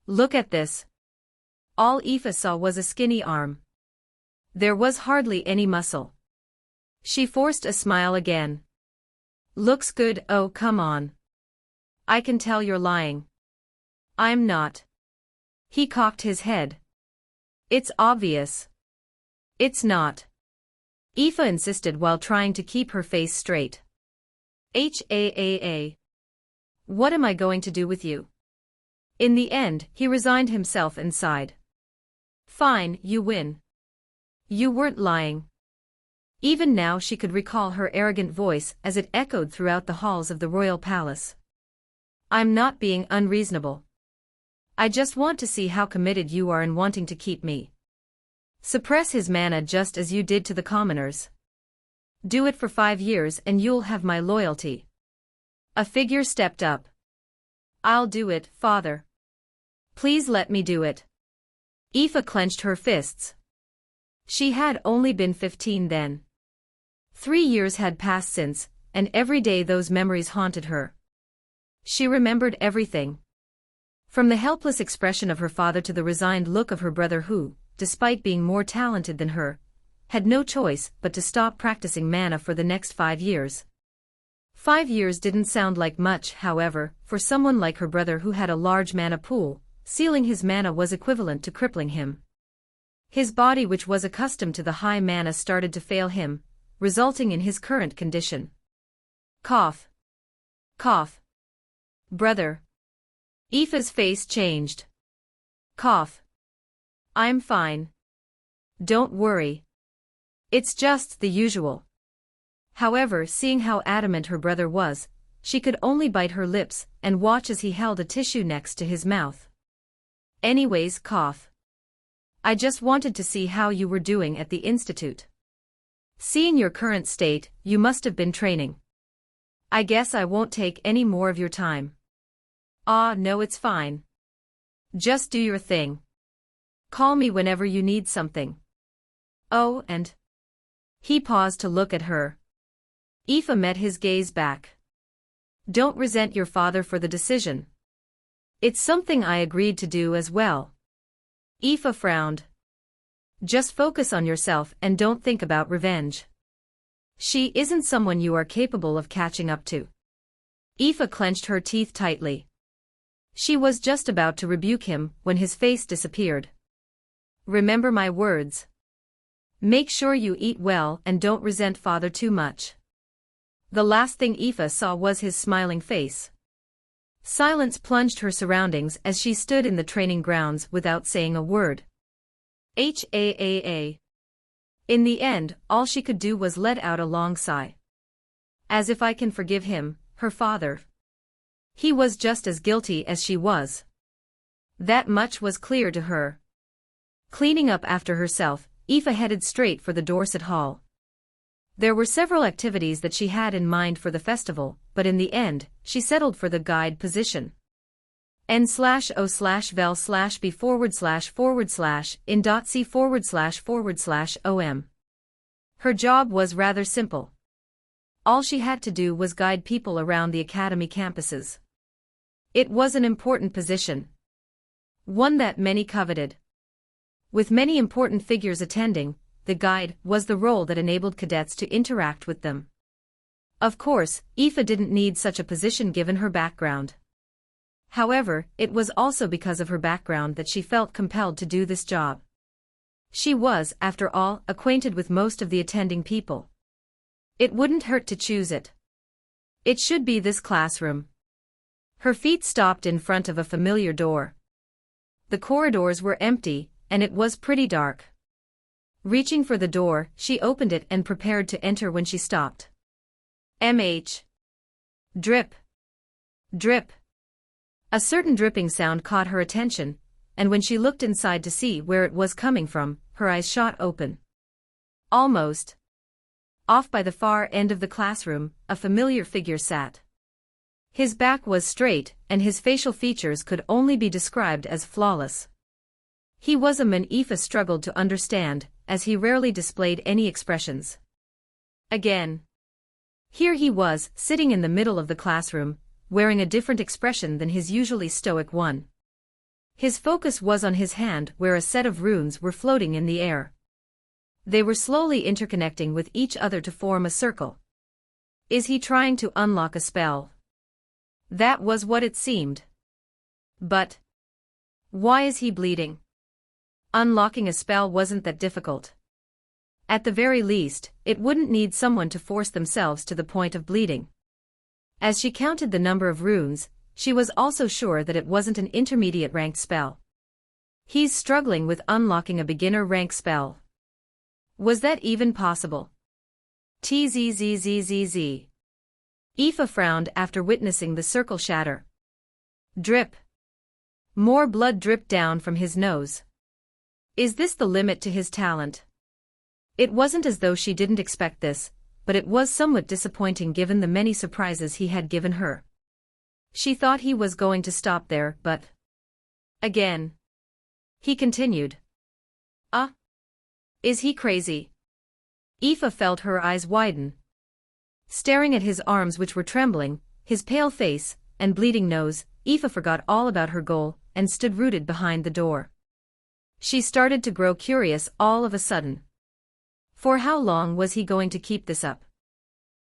Look at this. All Aoife saw was a skinny arm. There was hardly any muscle. She forced a smile again. Looks good, oh come on. I can tell you're lying. I'm not. He cocked his head. It's obvious. It's not. Aoife insisted while trying to keep her face straight. H-A-A-A. What am I going to do with you? In the end, he resigned himself and sighed. Fine, you win. You weren't lying. Even now she could recall her arrogant voice as it echoed throughout the halls of the royal palace. I'm not being unreasonable. I just want to see how committed you are in wanting to keep me. Suppress his mana just as you did to the commoners. Do it for 5 years and you'll have my loyalty. A figure stepped up. I'll do it, father. Please let me do it. Aoife clenched her fists. She had only been 15 then. 3 years had passed since, and every day those memories haunted her. She remembered everything. From the helpless expression of her father to the resigned look of her brother who, despite being more talented than her, had no choice but to stop practicing mana for the next 5 years. 5 years didn't sound like much, however, for someone like her brother who had a large mana pool. Sealing his mana was equivalent to crippling him. His body, which was accustomed to the high mana, started to fail him, resulting in his current condition. Cough. Cough. Brother. Aoife's face changed. Cough. I'm fine. Don't worry. It's just the usual. However, seeing how adamant her brother was, she could only bite her lips and watch as he held a tissue next to his mouth. Anyways, cough. I just wanted to see how you were doing at the institute. Seeing your current state, you must have been training. I guess I won't take any more of your time. No, it's fine. Just do your thing. Call me whenever you need something. Oh, and... He paused to look at her. Aoife met his gaze back. Don't resent your father for the decision. It's something I agreed to do as well. Aoife frowned. Just focus on yourself and don't think about revenge. She isn't someone you are capable of catching up to. Aoife clenched her teeth tightly. She was just about to rebuke him when his face disappeared. Remember my words. Make sure you eat well and don't resent father too much. The last thing Aoife saw was his smiling face. Silence plunged her surroundings as she stood in the training grounds without saying a word. In the end, all she could do was let out a long sigh. As if I can forgive him, her father. He was just as guilty as she was. That much was clear to her. Cleaning up after herself, Aoife headed straight for the Dorset Hall. There were several activities that she had in mind for the festival, but in the end, she settled for the guide position. N/O/vel/b/in.c//om. Her job was rather simple. All she had to do was guide people around the academy campuses. It was an important position. One that many coveted. With many important figures attending, the guide was the role that enabled cadets to interact with them. Of course, Aoife didn't need such a position given her background. However, it was also because of her background that she felt compelled to do this job. She was, after all, acquainted with most of the attending people. It wouldn't hurt to choose it. It should be this classroom. Her feet stopped in front of a familiar door. The corridors were empty, and it was pretty dark. Reaching for the door, she opened it and prepared to enter when she stopped. Drip. Drip. A certain dripping sound caught her attention, and when she looked inside to see where it was coming from, her eyes shot open. Almost. Off by the far end of the classroom, a familiar figure sat. His back was straight, and his facial features could only be described as flawless. He was a man Aoife struggled to understand, as he rarely displayed any expressions. Again. Here he was, sitting in the middle of the classroom, wearing a different expression than his usually stoic one. His focus was on his hand where a set of runes were floating in the air. They were slowly interconnecting with each other to form a circle. Is he trying to unlock a spell? That was what it seemed. But why is he bleeding? Unlocking a spell wasn't that difficult. At the very least, it wouldn't need someone to force themselves to the point of bleeding. As she counted the number of runes, she was also sure that it wasn't an intermediate ranked spell. He's struggling with unlocking a beginner rank spell. Was that even possible? Tzzzzzz. Aoife frowned after witnessing the circle shatter. Drip. More blood dripped down from his nose. Is this the limit to his talent? It wasn't as though she didn't expect this, but it was somewhat disappointing given the many surprises he had given her. She thought he was going to stop there, but... Again. He continued. Is he crazy? Aoife felt her eyes widen. Staring at his arms which were trembling, his pale face, and bleeding nose, Aoife forgot all about her goal, and stood rooted behind the door. She started to grow curious all of a sudden. For how long was he going to keep this up?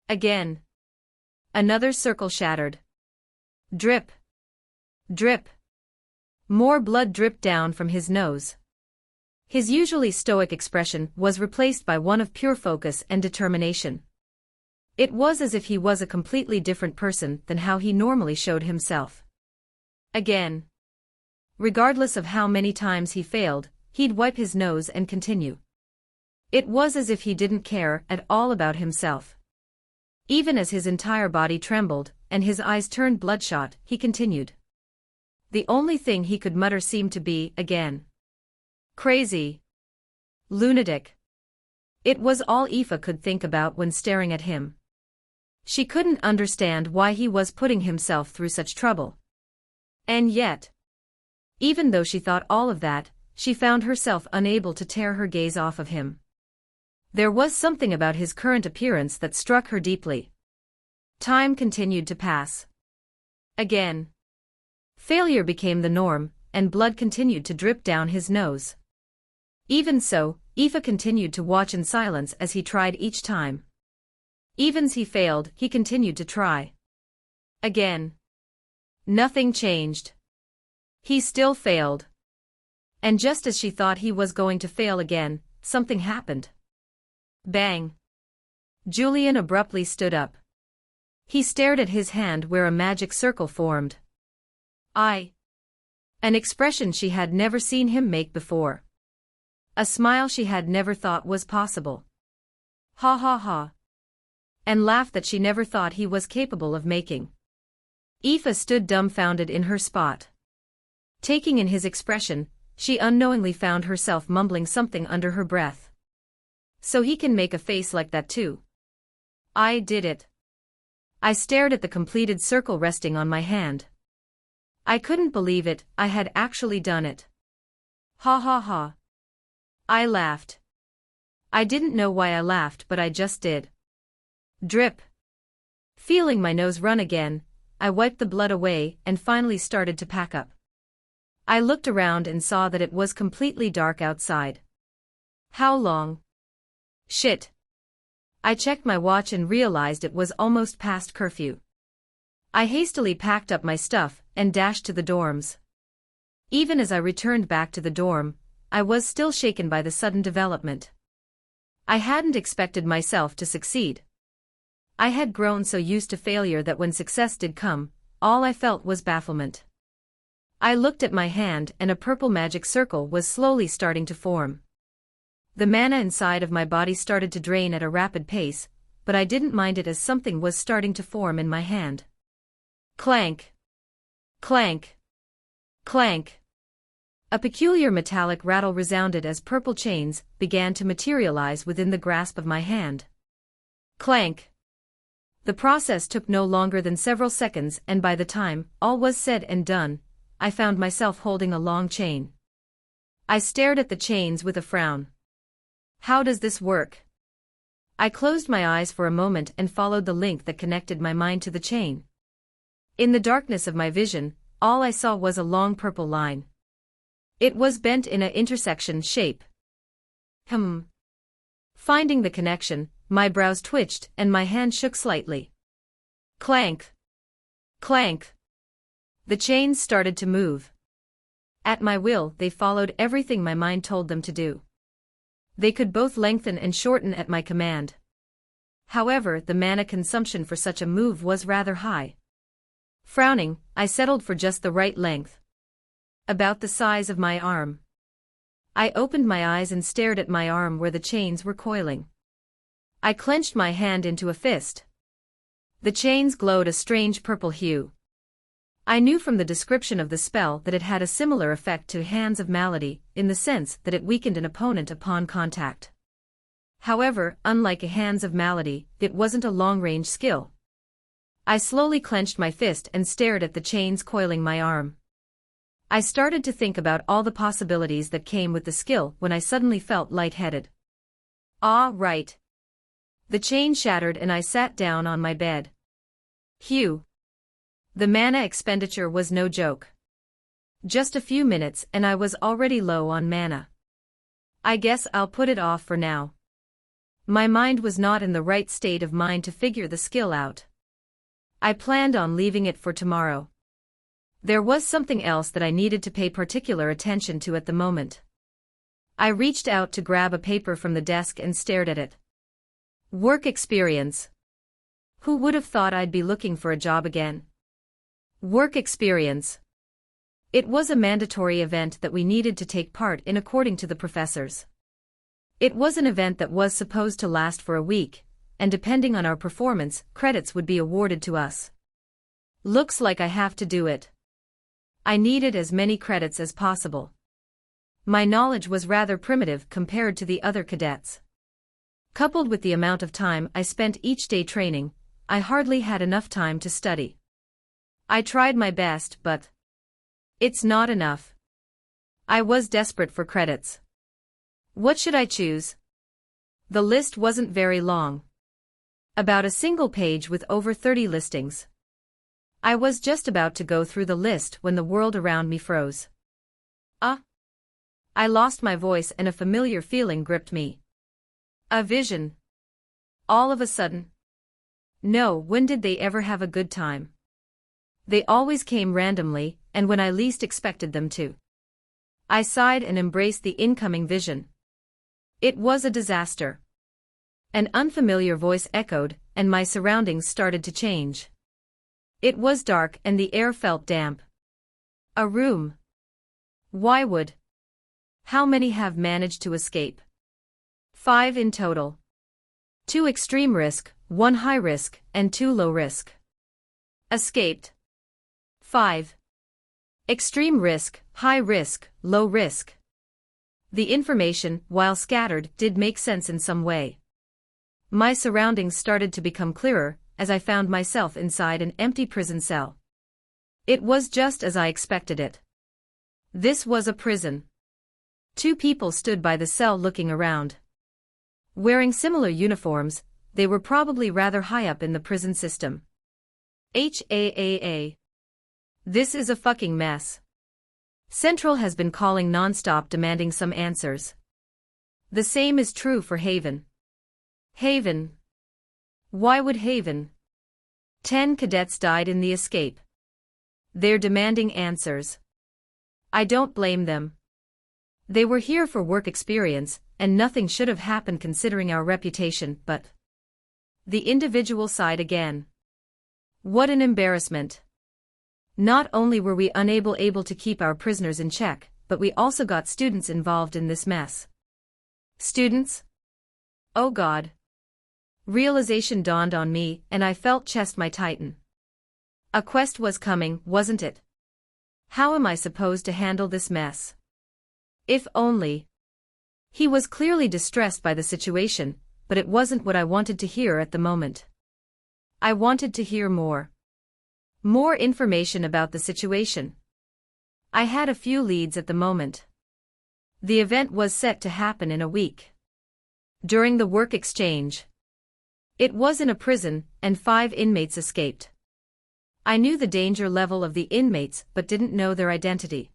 Again. Another circle shattered. Drip. Drip. More blood dripped down from his nose. His usually stoic expression was replaced by one of pure focus and determination. It was as if he was a completely different person than how he normally showed himself. Again. Regardless of how many times he failed, he'd wipe his nose and continue. It was as if he didn't care at all about himself. Even as his entire body trembled, and his eyes turned bloodshot, he continued. The only thing he could mutter seemed to be, again. Crazy. Lunatic. It was all Aoife could think about when staring at him. She couldn't understand why he was putting himself through such trouble. And yet, even though she thought all of that, she found herself unable to tear her gaze off of him. There was something about his current appearance that struck her deeply. Time continued to pass. Again. Failure became the norm, and blood continued to drip down his nose. Even so, Aoife continued to watch in silence as he tried each time. Even as he failed, he continued to try. Again. Nothing changed. He still failed. And just as she thought he was going to fail again, something happened. Bang. Julian abruptly stood up. He stared at his hand where a magic circle formed. An expression she had never seen him make before. A smile she had never thought was possible. Ha ha ha. And laughed that she never thought he was capable of making. Aoife stood dumbfounded in her spot. Taking in his expression, she unknowingly found herself mumbling something under her breath. So he can make a face like that too. I did it. I stared at the completed circle resting on my hand. I couldn't believe it, I had actually done it. Ha ha ha. I laughed. I didn't know why I laughed, but I just did. Drip. Feeling my nose run again, I wiped the blood away and finally started to pack up. I looked around and saw that it was completely dark outside. How long? Shit. I checked my watch and realized it was almost past curfew. I hastily packed up my stuff and dashed to the dorms. Even as I returned back to the dorm, I was still shaken by the sudden development. I hadn't expected myself to succeed. I had grown so used to failure that when success did come, all I felt was bafflement. I looked at my hand and a purple magic circle was slowly starting to form. The mana inside of my body started to drain at a rapid pace, but I didn't mind it as something was starting to form in my hand. Clank. Clank. Clank. A peculiar metallic rattle resounded as purple chains began to materialize within the grasp of my hand. Clank. The process took no longer than several seconds, and by the time all was said and done, I found myself holding a long chain. I stared at the chains with a frown. How does this work? I closed my eyes for a moment and followed the link that connected my mind to the chain. In the darkness of my vision, all I saw was a long purple line. It was bent in an intersection shape. Finding the connection, my brows twitched and my hand shook slightly. Clank. Clank. The chains started to move. At my will, they followed everything my mind told them to do. They could both lengthen and shorten at my command. However, the mana consumption for such a move was rather high. Frowning, I settled for just the right length. About the size of my arm. I opened my eyes and stared at my arm where the chains were coiling. I clenched my hand into a fist. The chains glowed a strange purple hue. I knew from the description of the spell that it had a similar effect to Hands of Malady, in the sense that it weakened an opponent upon contact. However, unlike a Hands of Malady, it wasn't a long-range skill. I slowly clenched my fist and stared at the chains coiling my arm. I started to think about all the possibilities that came with the skill when I suddenly felt lightheaded. Ah, right. The chain shattered and I sat down on my bed. Phew. The mana expenditure was no joke. Just a few minutes and I was already low on mana. I guess I'll put it off for now. My mind was not in the right state of mind to figure the skill out. I planned on leaving it for tomorrow. There was something else that I needed to pay particular attention to at the moment. I reached out to grab a paper from the desk and stared at it. Work experience. Who would have thought I'd be looking for a job again? Work experience. It was a mandatory event that we needed to take part in according to the professors. It was an event that was supposed to last for a week, and depending on our performance, credits would be awarded to us. Looks like I have to do it. I needed as many credits as possible. My knowledge was rather primitive compared to the other cadets. Coupled with the amount of time I spent each day training, I hardly had enough time to study. I tried my best, but it's not enough. I was desperate for credits. What should I choose? The list wasn't very long. About a single page with over 30 listings. I was just about to go through the list when the world around me froze. I lost my voice and a familiar feeling gripped me. A vision. All of a sudden. No, when did they ever have a good time? They always came randomly, and when I least expected them to. I sighed and embraced the incoming vision. It was a disaster. An unfamiliar voice echoed, and my surroundings started to change. It was dark and the air felt damp. A room. Why would? How many have managed to escape? 5 in total. 2 extreme risk, 1 high risk, and 2 low risk. Escaped. 5. Extreme risk, high risk, low risk. The information, while scattered, did make sense in some way. My surroundings started to become clearer, as I found myself inside an empty prison cell. It was just as I expected it. This was a prison. 2 people stood by the cell looking around. Wearing similar uniforms, they were probably rather high up in the prison system. HAAA. This is a fucking mess. Central has been calling non-stop demanding some answers. The same is true for Haven. Haven. Why would Haven? 10 cadets died in the escape. They're demanding answers. I don't blame them. They were here for work experience, and nothing should have happened considering our reputation, but the individual sighed again. What an embarrassment. Not only were we able to keep our prisoners in check, but we also got students involved in this mess. Students? Oh God. Realization dawned on me, and I felt chest my tighten. A quest was coming, wasn't it? How am I supposed to handle this mess? If only. He was clearly distressed by the situation, but it wasn't what I wanted to hear at the moment. I wanted to hear more. More information about the situation. I had a few leads at the moment. The event was set to happen in a week. During the work exchange. It was in a prison, and 5 inmates escaped. I knew the danger level of the inmates but didn't know their identity.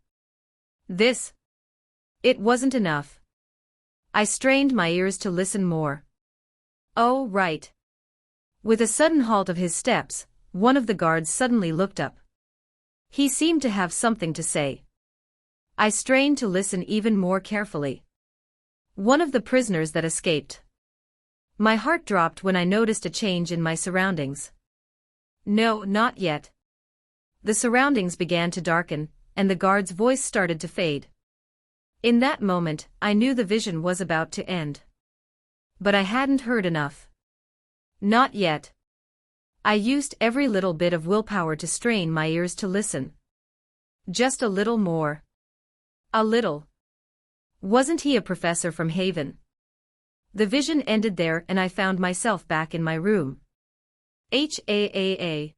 It wasn't enough. I strained my ears to listen more. Oh, right. With a sudden halt of his steps, one of the guards suddenly looked up. He seemed to have something to say. I strained to listen even more carefully. One of the prisoners that escaped. My heart dropped when I noticed a change in my surroundings. No, not yet. The surroundings began to darken, and the guard's voice started to fade. In that moment, I knew the vision was about to end. But I hadn't heard enough. Not yet. I used every little bit of willpower to strain my ears to listen. Just a little more. A little. Wasn't he a professor from Haven? The vision ended there and I found myself back in my room. Ha.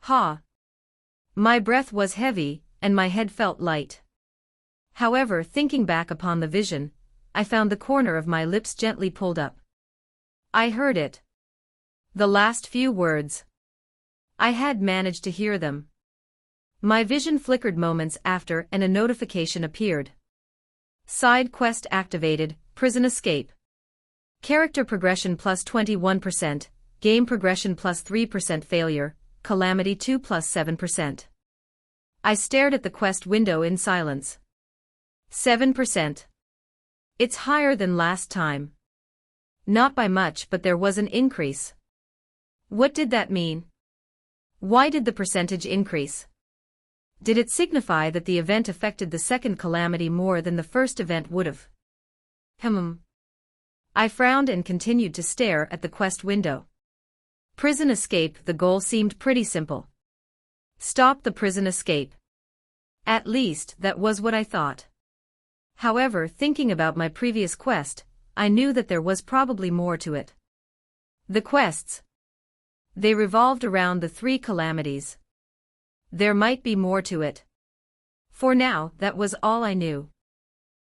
Ha. My breath was heavy, and my head felt light. However, thinking back upon the vision, I found the corner of my lips gently pulled up. I heard it. The last few words. I had managed to hear them. My vision flickered moments after and a notification appeared. Side quest activated, prison escape. Character progression plus 21%, game progression plus 3% failure, calamity 2 plus 7%. I stared at the quest window in silence. 7%. It's higher than last time. Not by much, but there was an increase. What did that mean? Why did the percentage increase? Did it signify that the event affected the second calamity more than the first event would have? I frowned and continued to stare at the quest window. Prison escape, the goal seemed pretty simple. Stop the prison escape. At least, that was what I thought. However, thinking about my previous quest, I knew that there was probably more to it. The quests. They revolved around the 3 calamities. There might be more to it. For now, that was all I knew.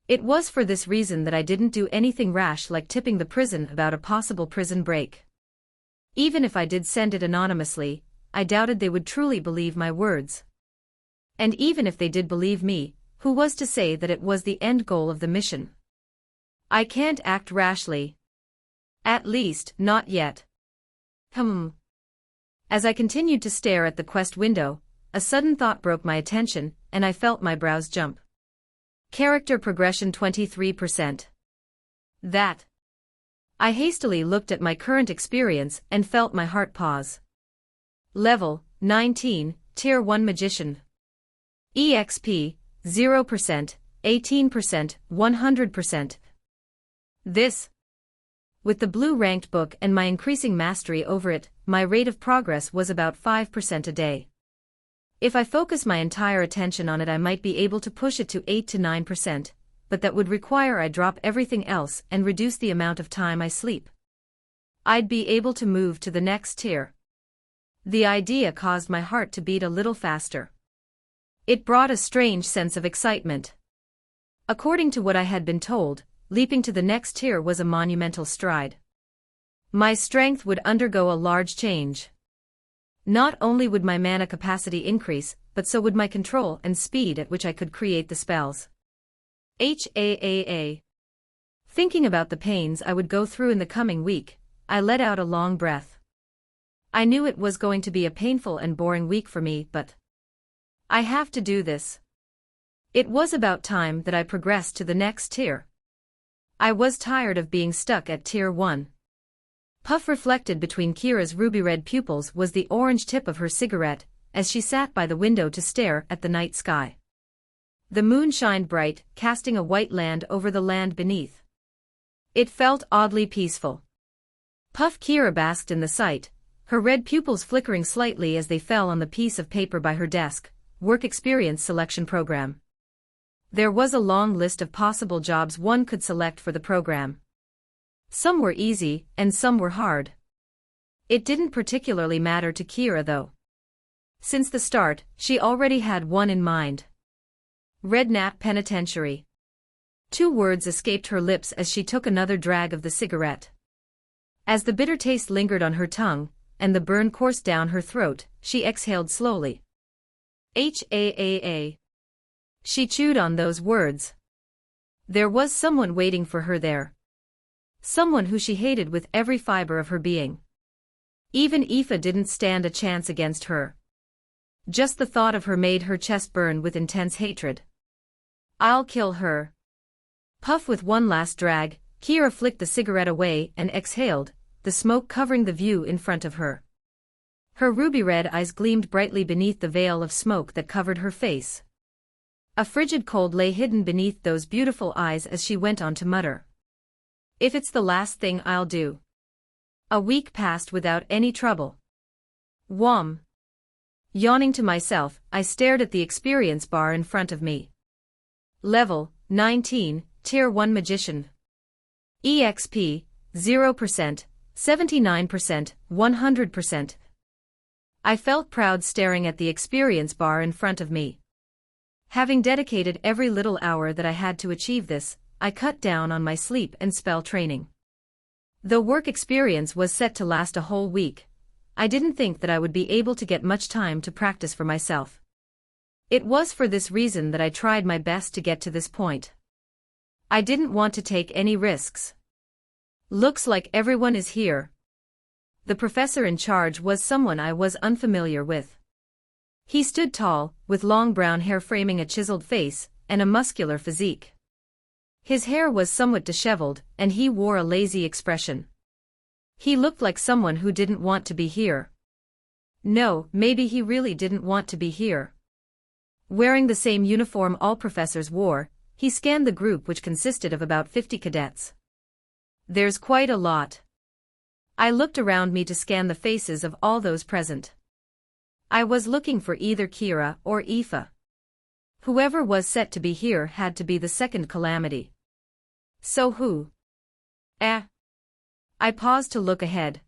It was for this reason that I didn't do anything rash like tipping the prison about a possible prison break. Even if I did send it anonymously, I doubted they would truly believe my words. And even if they did believe me, who was to say that it was the end goal of the mission? I can't act rashly. At least, not yet. As I continued to stare at the quest window, a sudden thought broke my attention, and I felt my brows jump. Character progression 23%. That. I hastily looked at my current experience and felt my heart pause. Level 19, Tier 1 Magician. EXP 0%, 18%, 100%. This. With the blue ranked book and my increasing mastery over it, my rate of progress was about 5% a day. If I focus my entire attention on it, I might be able to push it to 8 to 9%, but that would require I drop everything else and reduce the amount of time I sleep. I'd be able to move to the next tier. The idea caused my heart to beat a little faster. It brought a strange sense of excitement. According to what I had been told, leaping to the next tier was a monumental stride. My strength would undergo a large change. Not only would my mana capacity increase, but so would my control and speed at which I could create the spells. Thinking about the pains I would go through in the coming week, I let out a long breath. I knew it was going to be a painful and boring week for me, but I have to do this. It was about time that I progressed to the next tier. I was tired of being stuck at Tier 1. Puff reflected between Kira's ruby-red pupils was the orange tip of her cigarette, as she sat by the window to stare at the night sky. The moon shined bright, casting a white land over the land beneath. It felt oddly peaceful. Puff Kira basked in the sight, her red pupils flickering slightly as they fell on the piece of paper by her desk, Work Experience Selection Program. There was a long list of possible jobs one could select for the program. Some were easy, and some were hard. It didn't particularly matter to Kira though. Since the start, she already had one in mind. Redknapp Penitentiary. 2 words escaped her lips as she took another drag of the cigarette. As the bitter taste lingered on her tongue, and the burn coursed down her throat, she exhaled slowly. She chewed on those words. There was someone waiting for her there. Someone who she hated with every fiber of her being. Even Aoife didn't stand a chance against her. Just the thought of her made her chest burn with intense hatred. I'll kill her. Puff with one last drag, Kira flicked the cigarette away and exhaled, the smoke covering the view in front of her. Her ruby-red eyes gleamed brightly beneath the veil of smoke that covered her face. A frigid cold lay hidden beneath those beautiful eyes as she went on to mutter. If it's the last thing I'll do. A week passed without any trouble. Whom? Yawning to myself, I stared at the experience bar in front of me. Level 19, Tier 1 Magician. EXP 0%, 79%, 100%. I felt proud staring at the experience bar in front of me. Having dedicated every little hour that I had to achieve this, I cut down on my sleep and spell training. The work experience was set to last a whole week. I didn't think that I would be able to get much time to practice for myself. It was for this reason that I tried my best to get to this point. I didn't want to take any risks. Looks like everyone is here. The professor in charge was someone I was unfamiliar with. He stood tall, with long brown hair framing a chiseled face, and a muscular physique. His hair was somewhat disheveled, and he wore a lazy expression. He looked like someone who didn't want to be here. No, maybe he really didn't want to be here. Wearing the same uniform all professors wore, he scanned the group, which consisted of about 50 cadets. There's quite a lot. I looked around me to scan the faces of all those present. I was looking for either Kira or Aoife. Whoever was set to be here had to be the second calamity. So who? I paused to look ahead.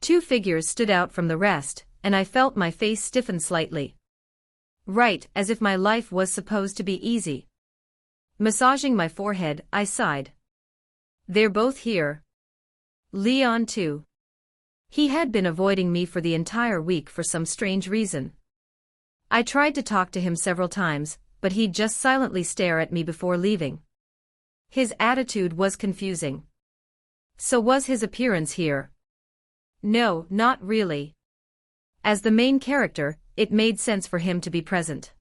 Two figures stood out from the rest, and I felt my face stiffen slightly. Right, as if my life was supposed to be easy. Massaging my forehead, I sighed. They're both here. Leon too. He had been avoiding me for the entire week for some strange reason. I tried to talk to him several times, but he'd just silently stare at me before leaving. His attitude was confusing. So was his appearance here? No, not really. As the main character, it made sense for him to be present.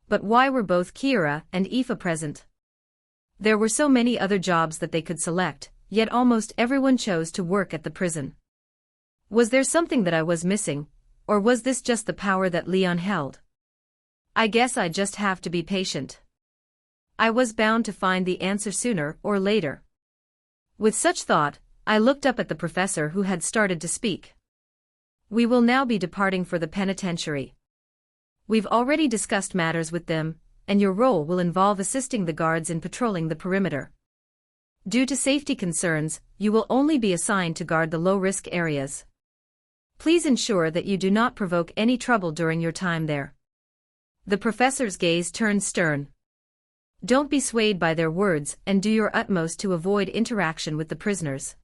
But why were both Kira and Aoife present? There were so many other jobs that they could select, yet almost everyone chose to work at the prison. Was there something that I was missing, or was this just the power that Leon held? I guess I just have to be patient. I was bound to find the answer sooner or later. With such thought, I looked up at the professor who had started to speak. We will now be departing for the penitentiary. We've already discussed matters with them, and your role will involve assisting the guards in patrolling the perimeter. Due to safety concerns, you will only be assigned to guard the low-risk areas. Please ensure that you do not provoke any trouble during your time there. The professor's gaze turned stern. Don't be swayed by their words and do your utmost to avoid interaction with the prisoners.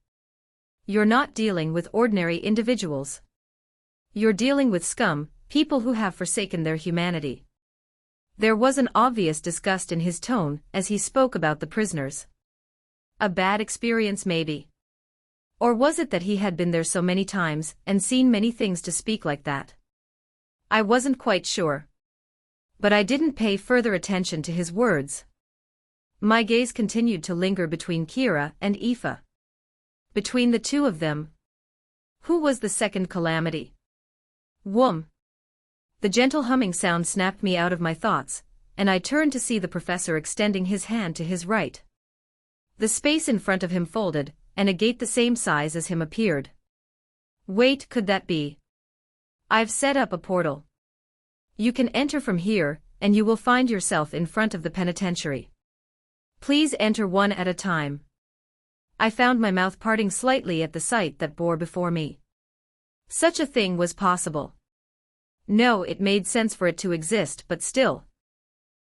You're not dealing with ordinary individuals. You're dealing with scum, people who have forsaken their humanity. There was an obvious disgust in his tone as he spoke about the prisoners. A bad experience maybe. Or was it that he had been there so many times and seen many things to speak like that? I wasn't quite sure. But I didn't pay further attention to his words. My gaze continued to linger between Kira and Aoife. Between the two of them. Who was the second calamity? Whom? The gentle humming sound snapped me out of my thoughts, and I turned to see the professor extending his hand to his right. The space in front of him folded, and a gate the same size as him appeared. Wait, could that be? I've set up a portal. You can enter from here, and you will find yourself in front of the penitentiary. Please enter one at a time. I found my mouth parting slightly at the sight that bore before me. Such a thing was possible. No, it made sense for it to exist, but still.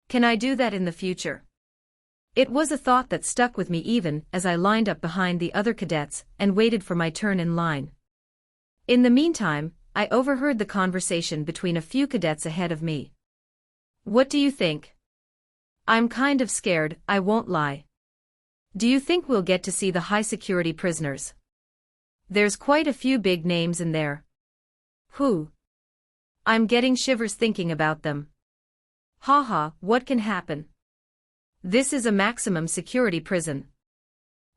Can I do that in the future? It was a thought that stuck with me even as I lined up behind the other cadets and waited for my turn in line. In the meantime, I overheard the conversation between a few cadets ahead of me. What do you think? I'm kind of scared, I won't lie. Do you think we'll get to see the high-security prisoners? There's quite a few big names in there. Who? I'm getting shivers thinking about them. Haha, what can happen? This is a maximum security prison.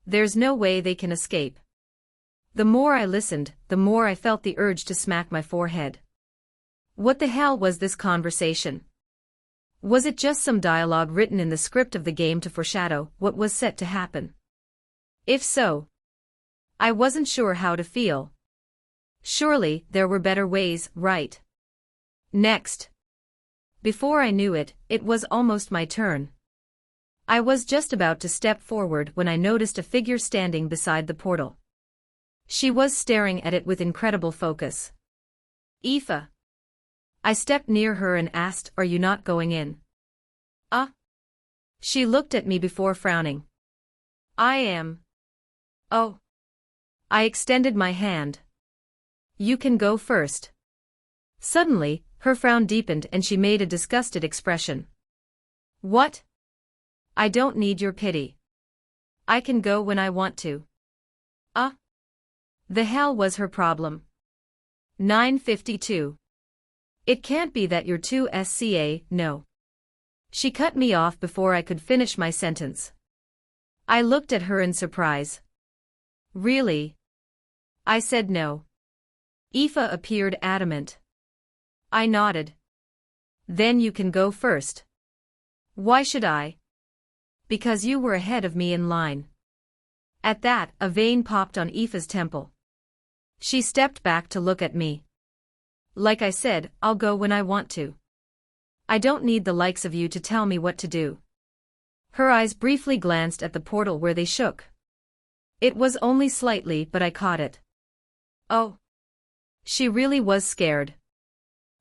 There's no way they can escape. The more I listened, the more I felt the urge to smack my forehead. What the hell was this conversation? Was it just some dialogue written in the script of the game to foreshadow what was set to happen? If so, I wasn't sure how to feel. Surely, there were better ways, right? Next. Before I knew it, it was almost my turn. I was just about to step forward when I noticed a figure standing beside the portal. She was staring at it with incredible focus. Aoife. I stepped near her and asked, "Are you not going in?" She looked at me before frowning. "I am." "Oh." I extended my hand. "You can go first." Suddenly, her frown deepened and she made a disgusted expression. "What? I don't need your pity. I can go when I want to." The hell was her problem? 9:52. It can't be that you're too SCA, no. She cut me off before I could finish my sentence. I looked at her in surprise. "Really?" I said no. Aoife appeared adamant. I nodded. "Then you can go first." "Why should I?" "Because you were ahead of me in line." At that, a vein popped on Aoife's temple. She stepped back to look at me. "Like I said, I'll go when I want to. I don't need the likes of you to tell me what to do." Her eyes briefly glanced at the portal where they shook. It was only slightly, but I caught it. Oh. She really was scared.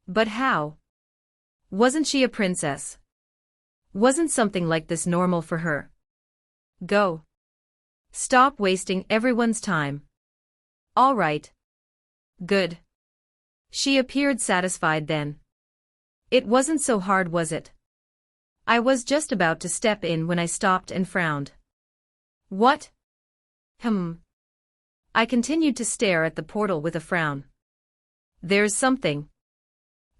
But how? Wasn't she a princess? Wasn't something like this normal for her? Go. Stop wasting everyone's time. All right. Good. She appeared satisfied then. It wasn't so hard, was it? I was just about to step in when I stopped and frowned. What? I continued to stare at the portal with a frown. There's something.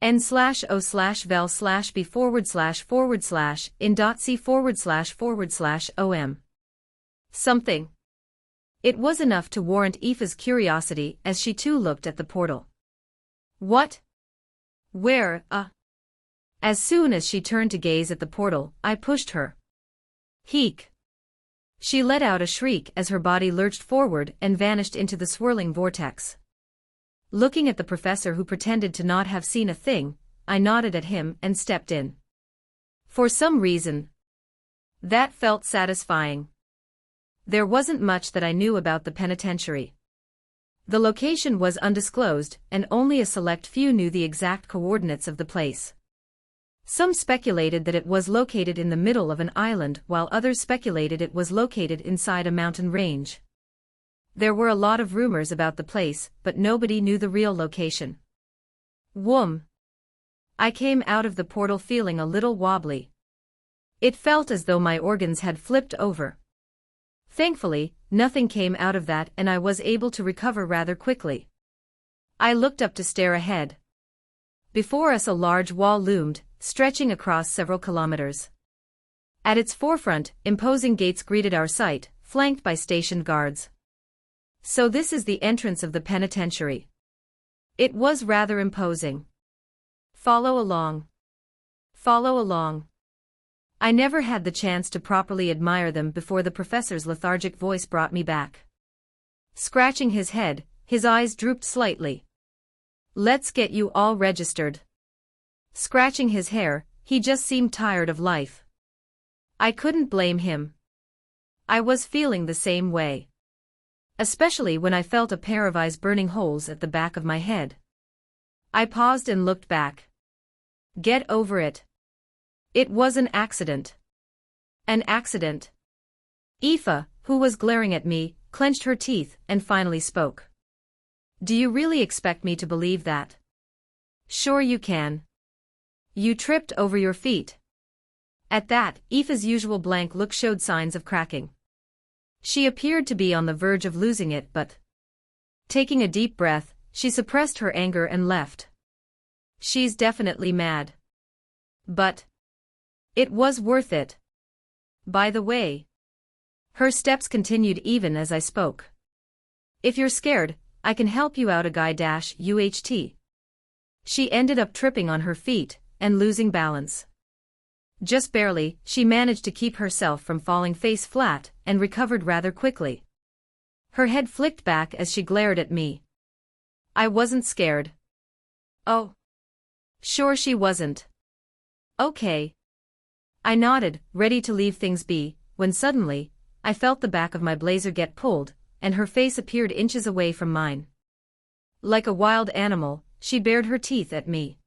n/o/vel/b/in.c//om. Something. It was enough to warrant Aoife's curiosity as she too looked at the portal. What? Where, As soon as she turned to gaze at the portal, I pushed her. Heek. She let out a shriek as her body lurched forward and vanished into the swirling vortex. Looking at the professor who pretended to not have seen a thing, I nodded at him and stepped in. For some reason, that felt satisfying. There wasn't much that I knew about the penitentiary. The location was undisclosed, and only a select few knew the exact coordinates of the place. Some speculated that it was located in the middle of an island, while others speculated it was located inside a mountain range. There were a lot of rumors about the place, but nobody knew the real location. I came out of the portal feeling a little wobbly. It felt as though my organs had flipped over. Thankfully, nothing came out of that and I was able to recover rather quickly. I looked up to stare ahead. Before us a large wall loomed, stretching across several kilometers. At its forefront, imposing gates greeted our sight, flanked by stationed guards. So this is the entrance of the penitentiary. It was rather imposing. Follow along. Follow along. I never had the chance to properly admire them before the professor's lethargic voice brought me back. Scratching his head, his eyes drooped slightly. Let's get you all registered. Scratching his hair, he just seemed tired of life. I couldn't blame him. I was feeling the same way. Especially when I felt a pair of eyes burning holes at the back of my head. I paused and looked back. Get over it. It was an accident. An accident. Aoife, who was glaring at me, clenched her teeth and finally spoke. Do you really expect me to believe that? Sure you can. You tripped over your feet. At that, Aoife's usual blank look showed signs of cracking. She appeared to be on the verge of losing it, but taking a deep breath, she suppressed her anger and left. She's definitely mad. But it was worth it. By the way. Her steps continued even as I spoke. If you're scared, I can help you out -UHT. She ended up tripping on her feet and losing balance. Just barely, she managed to keep herself from falling face flat and recovered rather quickly. Her head flicked back as she glared at me. I wasn't scared. Oh. Sure she wasn't. Okay. I nodded, ready to leave things be, when suddenly, I felt the back of my blazer get pulled, and her face appeared inches away from mine. Like a wild animal, she bared her teeth at me.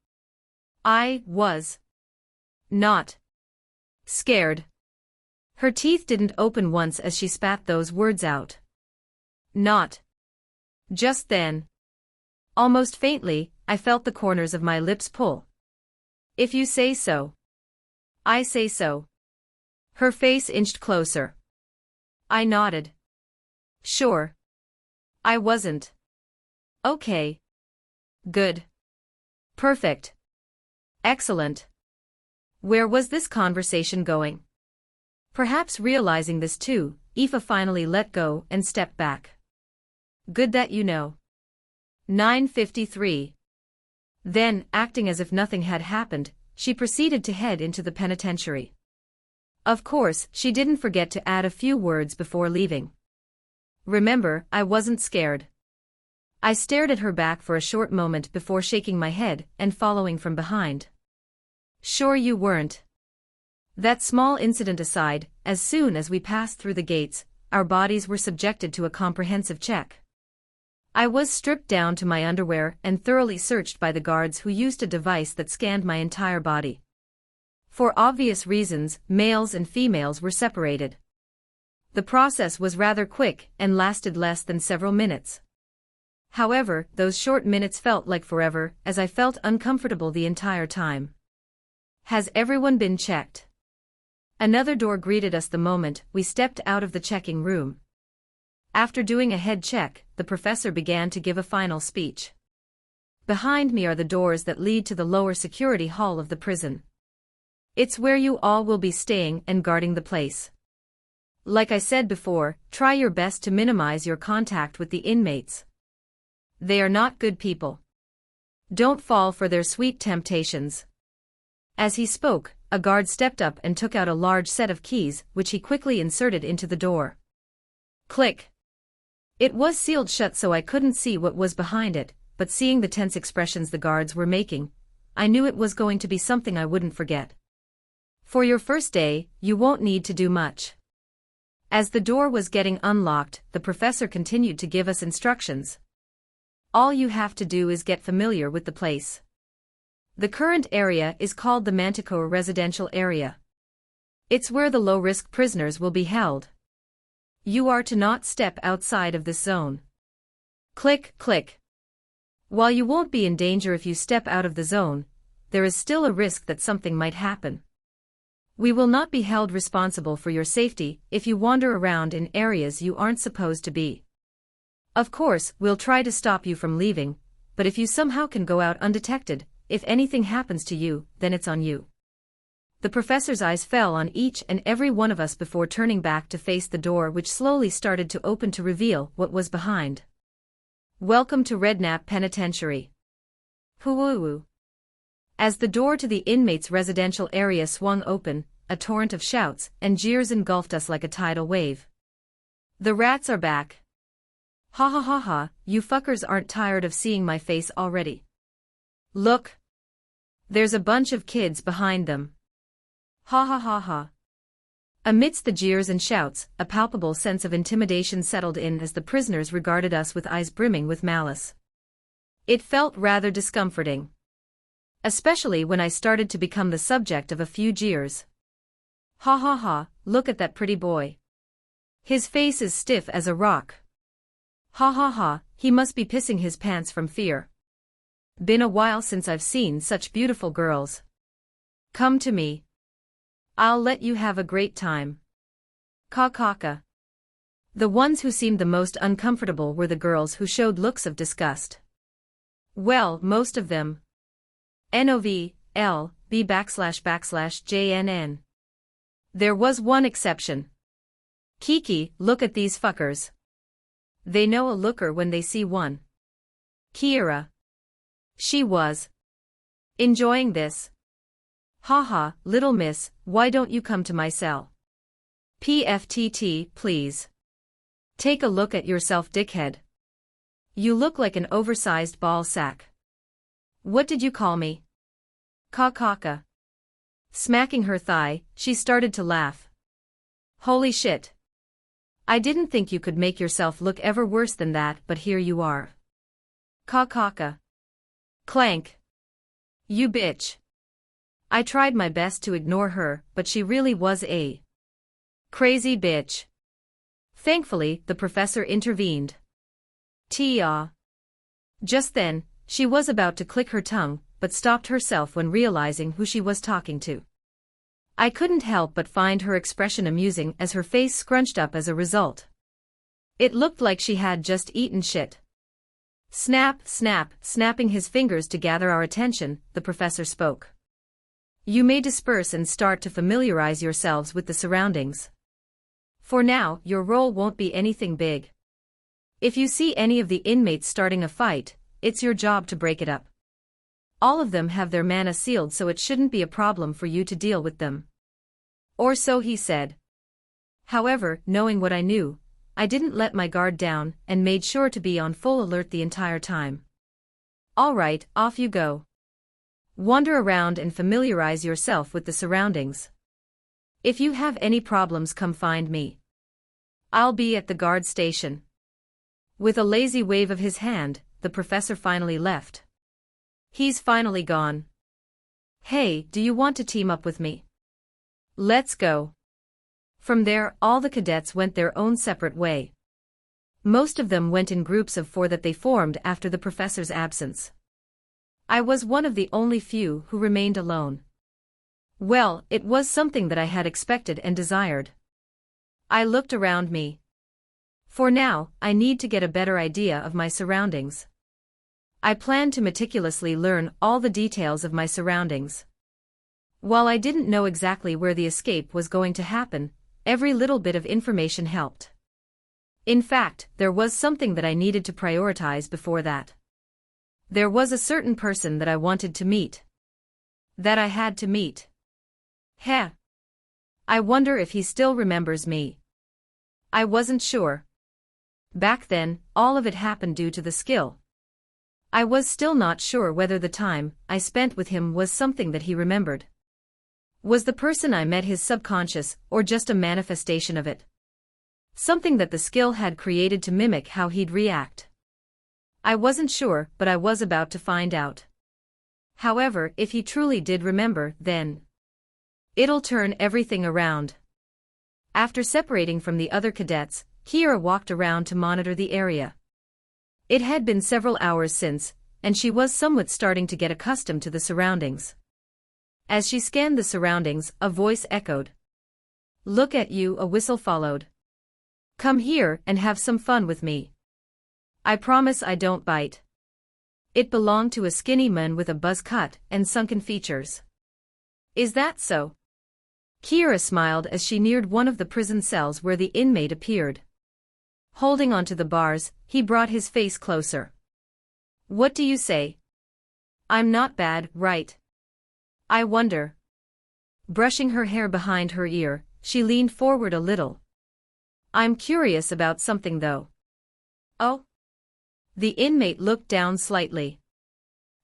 I was not scared. Her teeth didn't open once as she spat those words out. Not. Just then. Almost faintly, I felt the corners of my lips pull. If you say so. I say so. Her face inched closer. I nodded. Sure. I wasn't. Okay. Good. Perfect. Excellent. Where was this conversation going? Perhaps realizing this too, Aoife finally let go and stepped back. Good that you know. 9:53. Then, acting as if nothing had happened, she proceeded to head into the penitentiary. Of course, she didn't forget to add a few words before leaving. Remember, I wasn't scared. I stared at her back for a short moment before shaking my head and following from behind. Sure you weren't. That small incident aside, as soon as we passed through the gates, our bodies were subjected to a comprehensive check. I was stripped down to my underwear and thoroughly searched by the guards who used a device that scanned my entire body. For obvious reasons, males and females were separated. The process was rather quick and lasted less than several minutes. However, those short minutes felt like forever, as I felt uncomfortable the entire time. Has everyone been checked? Another door greeted us the moment we stepped out of the checking room. After doing a head check, the professor began to give a final speech. Behind me are the doors that lead to the lower security hall of the prison. It's where you all will be staying and guarding the place. Like I said before, try your best to minimize your contact with the inmates. They are not good people. Don't fall for their sweet temptations. As he spoke, a guard stepped up and took out a large set of keys, which he quickly inserted into the door. Click. It was sealed shut so I couldn't see what was behind it, but seeing the tense expressions the guards were making, I knew it was going to be something I wouldn't forget. For your first day, you won't need to do much. As the door was getting unlocked, the professor continued to give us instructions. All you have to do is get familiar with the place. The current area is called the Manticore Residential Area. It's where the low-risk prisoners will be held. You are to not step outside of this zone. Click, click. While you won't be in danger if you step out of the zone, there is still a risk that something might happen. We will not be held responsible for your safety if you wander around in areas you aren't supposed to be. Of course, we'll try to stop you from leaving, but if you somehow can go out undetected, if anything happens to you, then it's on you. The professor's eyes fell on each and every one of us before turning back to face the door, which slowly started to open to reveal what was behind. Welcome to Redknapp Penitentiary. Hoo-woo-woo. As the door to the inmates' residential area swung open, a torrent of shouts and jeers engulfed us like a tidal wave. The rats are back. Ha ha ha ha, you fuckers aren't tired of seeing my face already. Look. There's a bunch of kids behind them. Ha ha ha ha. Amidst the jeers and shouts, a palpable sense of intimidation settled in as the prisoners regarded us with eyes brimming with malice. It felt rather discomforting. Especially when I started to become the subject of a few jeers. Ha ha ha, look at that pretty boy. His face is stiff as a rock. Ha ha ha, he must be pissing his pants from fear. Been a while since I've seen such beautiful girls. Come to me. I'll let you have a great time. Ka-ka-ka. The ones who seemed the most uncomfortable were the girls who showed looks of disgust. Well, most of them. NOVLB //JNN. There was one exception. Kiki, look at these fuckers. They know a looker when they see one. Kiera. She was enjoying this. Haha, little miss, why don't you come to my cell? PFTT, please. Take a look at yourself, dickhead. You look like an oversized ball sack. What did you call me? Kakaka. Smacking her thigh, she started to laugh. Holy shit. I didn't think you could make yourself look ever worse than that, but here you are. Kakaka. Clank. You bitch. I tried my best to ignore her, but she really was a crazy bitch. Thankfully, the professor intervened. Tia. Just then, she was about to click her tongue, but stopped herself when realizing who she was talking to. I couldn't help but find her expression amusing as her face scrunched up as a result. It looked like she had just eaten shit. Snap, snap, snapping his fingers to gather our attention, the professor spoke. You may disperse and start to familiarize yourselves with the surroundings. For now, your role won't be anything big. If you see any of the inmates starting a fight, it's your job to break it up. All of them have their mana sealed, so it shouldn't be a problem for you to deal with them. Or so he said. However, knowing what I knew, I didn't let my guard down and made sure to be on full alert the entire time. All right, off you go. Wander around and familiarize yourself with the surroundings. If you have any problems, come find me. I'll be at the guard station. With a lazy wave of his hand, the professor finally left. He's finally gone. Hey, do you want to team up with me? Let's go. From there, all the cadets went their own separate way. Most of them went in groups of 4 that they formed after the professor's absence. I was one of the only few who remained alone. Well, it was something that I had expected and desired. I looked around me. For now, I need to get a better idea of my surroundings. I planned to meticulously learn all the details of my surroundings. While I didn't know exactly where the escape was going to happen, every little bit of information helped. In fact, there was something that I needed to prioritize before that. There was a certain person that I wanted to meet. That I had to meet. Heh. I wonder if he still remembers me. I wasn't sure. Back then, all of it happened due to the skill. I was still not sure whether the time I spent with him was something that he remembered. Was the person I met his subconscious or just a manifestation of it? Something that the skill had created to mimic how he'd react. I wasn't sure, but I was about to find out. However, if he truly did remember, then it'll turn everything around. After separating from the other cadets, Kira walked around to monitor the area. It had been several hours since, and she was somewhat starting to get accustomed to the surroundings. As she scanned the surroundings, a voice echoed. Look at you, a whistle followed. Come here and have some fun with me. I promise I don't bite. It belonged to a skinny man with a buzz cut and sunken features. Is that so? Kira smiled as she neared one of the prison cells where the inmate appeared. Holding onto the bars, he brought his face closer. What do you say? I'm not bad, right? I wonder. Brushing her hair behind her ear, she leaned forward a little. I'm curious about something though. Oh? The inmate looked down slightly.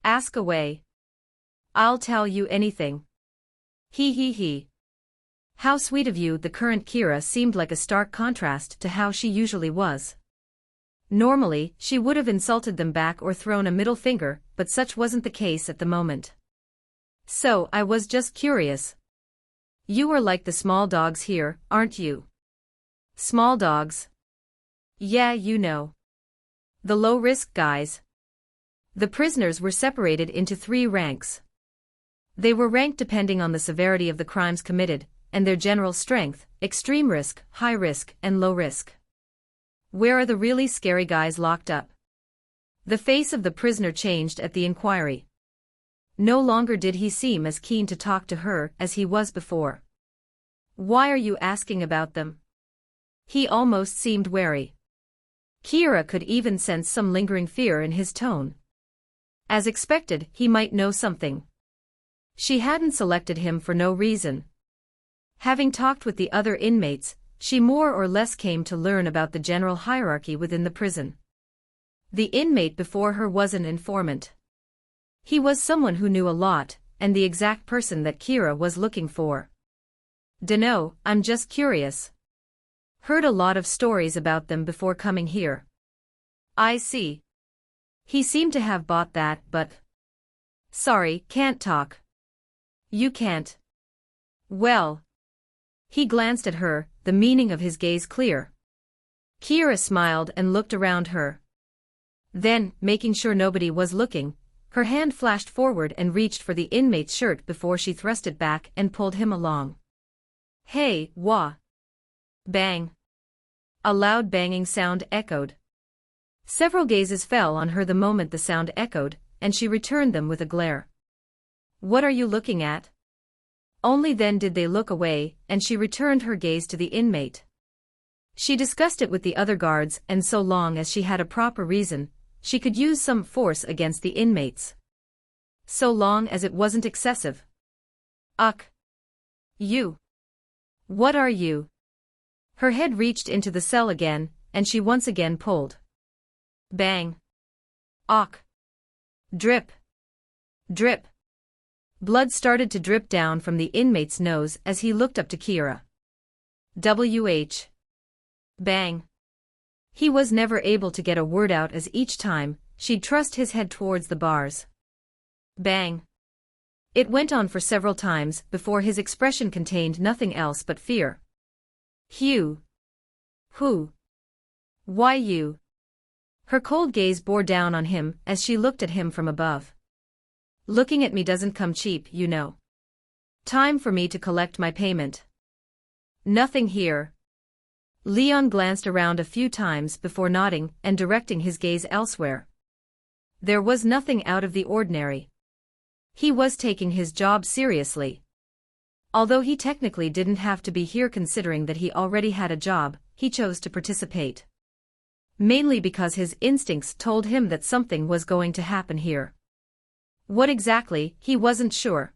Ask away. I'll tell you anything. He. How sweet of you. The current Kira seemed like a stark contrast to how she usually was. Normally, she would have insulted them back or thrown a middle finger, but such wasn't the case at the moment. So, I was just curious. You are like the small dogs here, aren't you? Small dogs? Yeah, you know. The low-risk guys. The prisoners were separated into 3 ranks. They were ranked depending on the severity of the crimes committed, and their general strength: extreme risk, high risk, and low risk. Where are the really scary guys locked up? The face of the prisoner changed at the inquiry. No longer did he seem as keen to talk to her as he was before. Why are you asking about them? He almost seemed wary. Kira could even sense some lingering fear in his tone. As expected, he might know something. She hadn't selected him for no reason. Having talked with the other inmates, she more or less came to learn about the general hierarchy within the prison. The inmate before her was an informant. He was someone who knew a lot, and the exact person that Kira was looking for. Dunno, I'm just curious. Heard a lot of stories about them before coming here. I see. He seemed to have bought that, but... Sorry, can't talk. You can't. Well. He glanced at her, the meaning of his gaze clear. Kira smiled and looked around her. Then, making sure nobody was looking, her hand flashed forward and reached for the inmate's shirt before she thrust it back and pulled him along. Hey, wah. Bang. A loud banging sound echoed. Several gazes fell on her the moment the sound echoed, and she returned them with a glare. What are you looking at? Only then did they look away, and she returned her gaze to the inmate. She discussed it with the other guards, and so long as she had a proper reason, she could use some force against the inmates. So long as it wasn't excessive. Ugh. You. What are you? Her head reached into the cell again, and she once again pulled. Bang. Ugh. Drip. Drip. Blood started to drip down from the inmate's nose as he looked up to Kira. WH. Bang. He was never able to get a word out as each time, she'd thrust his head towards the bars. Bang. It went on for several times before his expression contained nothing else but fear. Hugh. Who? Why you? Her cold gaze bore down on him as she looked at him from above. Looking at me doesn't come cheap, you know. Time for me to collect my payment. Nothing here. Leon glanced around a few times before nodding and directing his gaze elsewhere. There was nothing out of the ordinary. He was taking his job seriously. Although he technically didn't have to be here considering that he already had a job, he chose to participate. Mainly because his instincts told him that something was going to happen here. What exactly, he wasn't sure.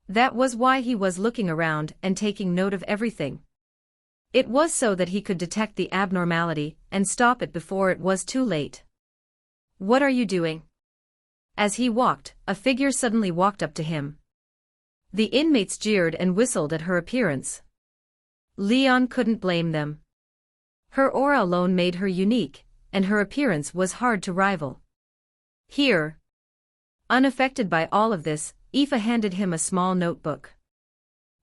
That was why he was looking around and taking note of everything. It was so that he could detect the abnormality and stop it before it was too late. What are you doing? As he walked, a figure suddenly walked up to him. The inmates jeered and whistled at her appearance. Leon couldn't blame them. Her aura alone made her unique, and her appearance was hard to rival. Here. Unaffected by all of this, Aoife handed him a small notebook.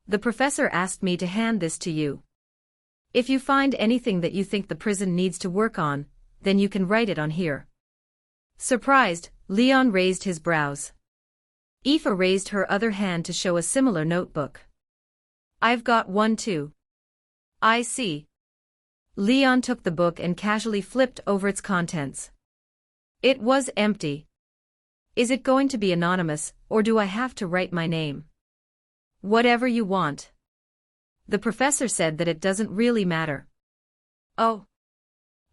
The professor asked me to hand this to you. If you find anything that you think the prison needs to work on, then you can write it on here. Surprised, Leon raised his brows. Aoife raised her other hand to show a similar notebook. I've got one too. I see. Leon took the book and casually flipped over its contents. It was empty. Is it going to be anonymous, or do I have to write my name? Whatever you want. The professor said that it doesn't really matter. Oh.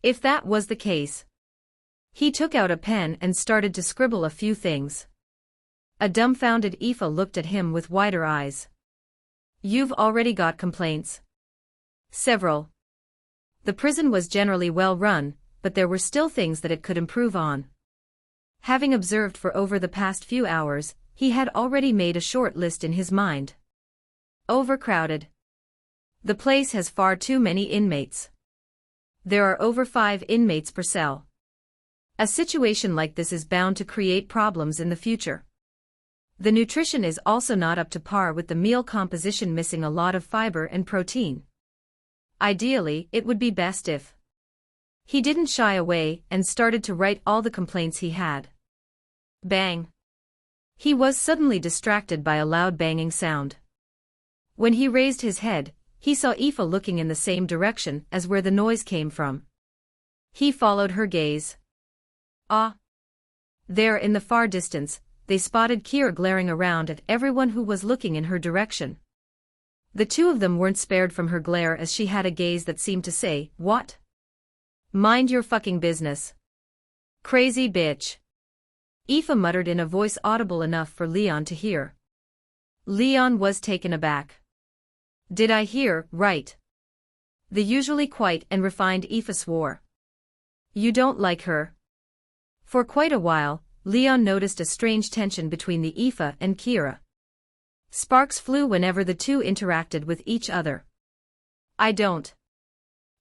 If that was the case. He took out a pen and started to scribble a few things. A dumbfounded Aoife looked at him with wider eyes. You've already got complaints. Several. The prison was generally well run, but there were still things that it could improve on. Having observed for over the past few hours, he had already made a short list in his mind. Overcrowded. The place has far too many inmates. There are over 5 inmates per cell. A situation like this is bound to create problems in the future. The nutrition is also not up to par with the meal composition, missing a lot of fiber and protein. Ideally, it would be best if. He didn't shy away and started to write all the complaints he had. Bang. He was suddenly distracted by a loud banging sound. When he raised his head, he saw Aoife looking in the same direction as where the noise came from. He followed her gaze. Ah. There in the far distance, they spotted Kira glaring around at everyone who was looking in her direction. The two of them weren't spared from her glare as she had a gaze that seemed to say, "What? Mind your fucking business. Crazy bitch." Aoife muttered in a voice audible enough for Leon to hear. Leon was taken aback. Did I hear right? The usually quiet and refined Aoife swore. You don't like her? For quite a while, Leon noticed a strange tension between the Aoife and Kira. Sparks flew whenever the two interacted with each other. I don't.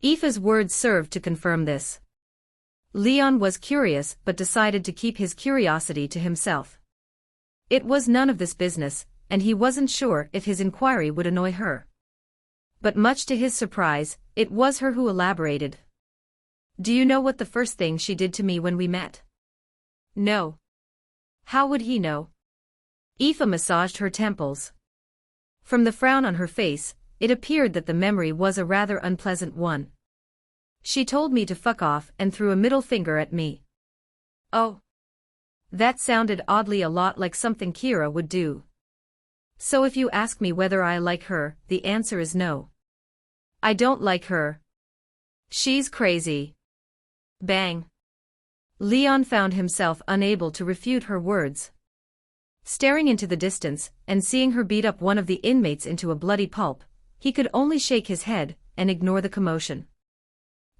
Aoife's words served to confirm this. Leon was curious but decided to keep his curiosity to himself. It was none of this business, and he wasn't sure if his inquiry would annoy her. But much to his surprise, it was her who elaborated. Do you know what the first thing she did to me when we met? No. How would he know? Aoife massaged her temples. From the frown on her face, it appeared that the memory was a rather unpleasant one. She told me to fuck off and threw a middle finger at me. Oh. That sounded oddly a lot like something Kira would do. So if you ask me whether I like her, the answer is no. I don't like her. She's crazy. Bang. Leon found himself unable to refute her words. Staring into the distance, and seeing her beat up one of the inmates into a bloody pulp, he could only shake his head and ignore the commotion.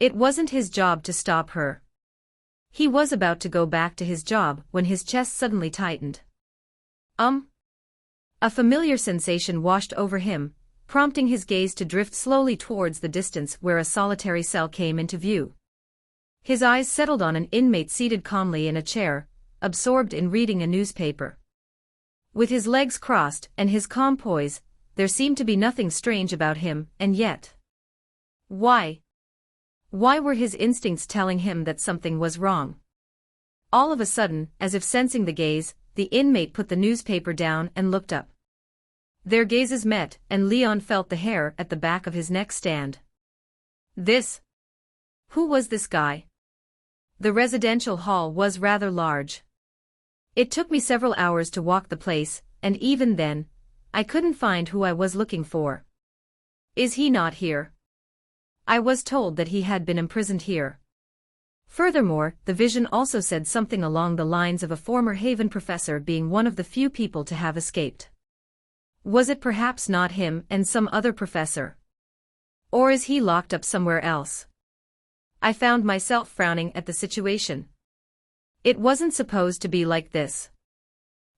It wasn't his job to stop her. He was about to go back to his job when his chest suddenly tightened. A familiar sensation washed over him, prompting his gaze to drift slowly towards the distance where a solitary cell came into view. His eyes settled on an inmate seated calmly in a chair, absorbed in reading a newspaper. With his legs crossed and his calm poise, there seemed to be nothing strange about him, and yet. Why? Why were his instincts telling him that something was wrong? All of a sudden, as if sensing the gaze, the inmate put the newspaper down and looked up. Their gazes met, and Leon felt the hair at the back of his neck stand. Who was this guy? The residential hall was rather large. It took me several hours to walk the place, and even then, I couldn't find who I was looking for. Is he not here? I was told that he had been imprisoned here. Furthermore, the vision also said something along the lines of a former Haven professor being one of the few people to have escaped. Was it perhaps not him and some other professor? Or is he locked up somewhere else? I found myself frowning at the situation. It wasn't supposed to be like this.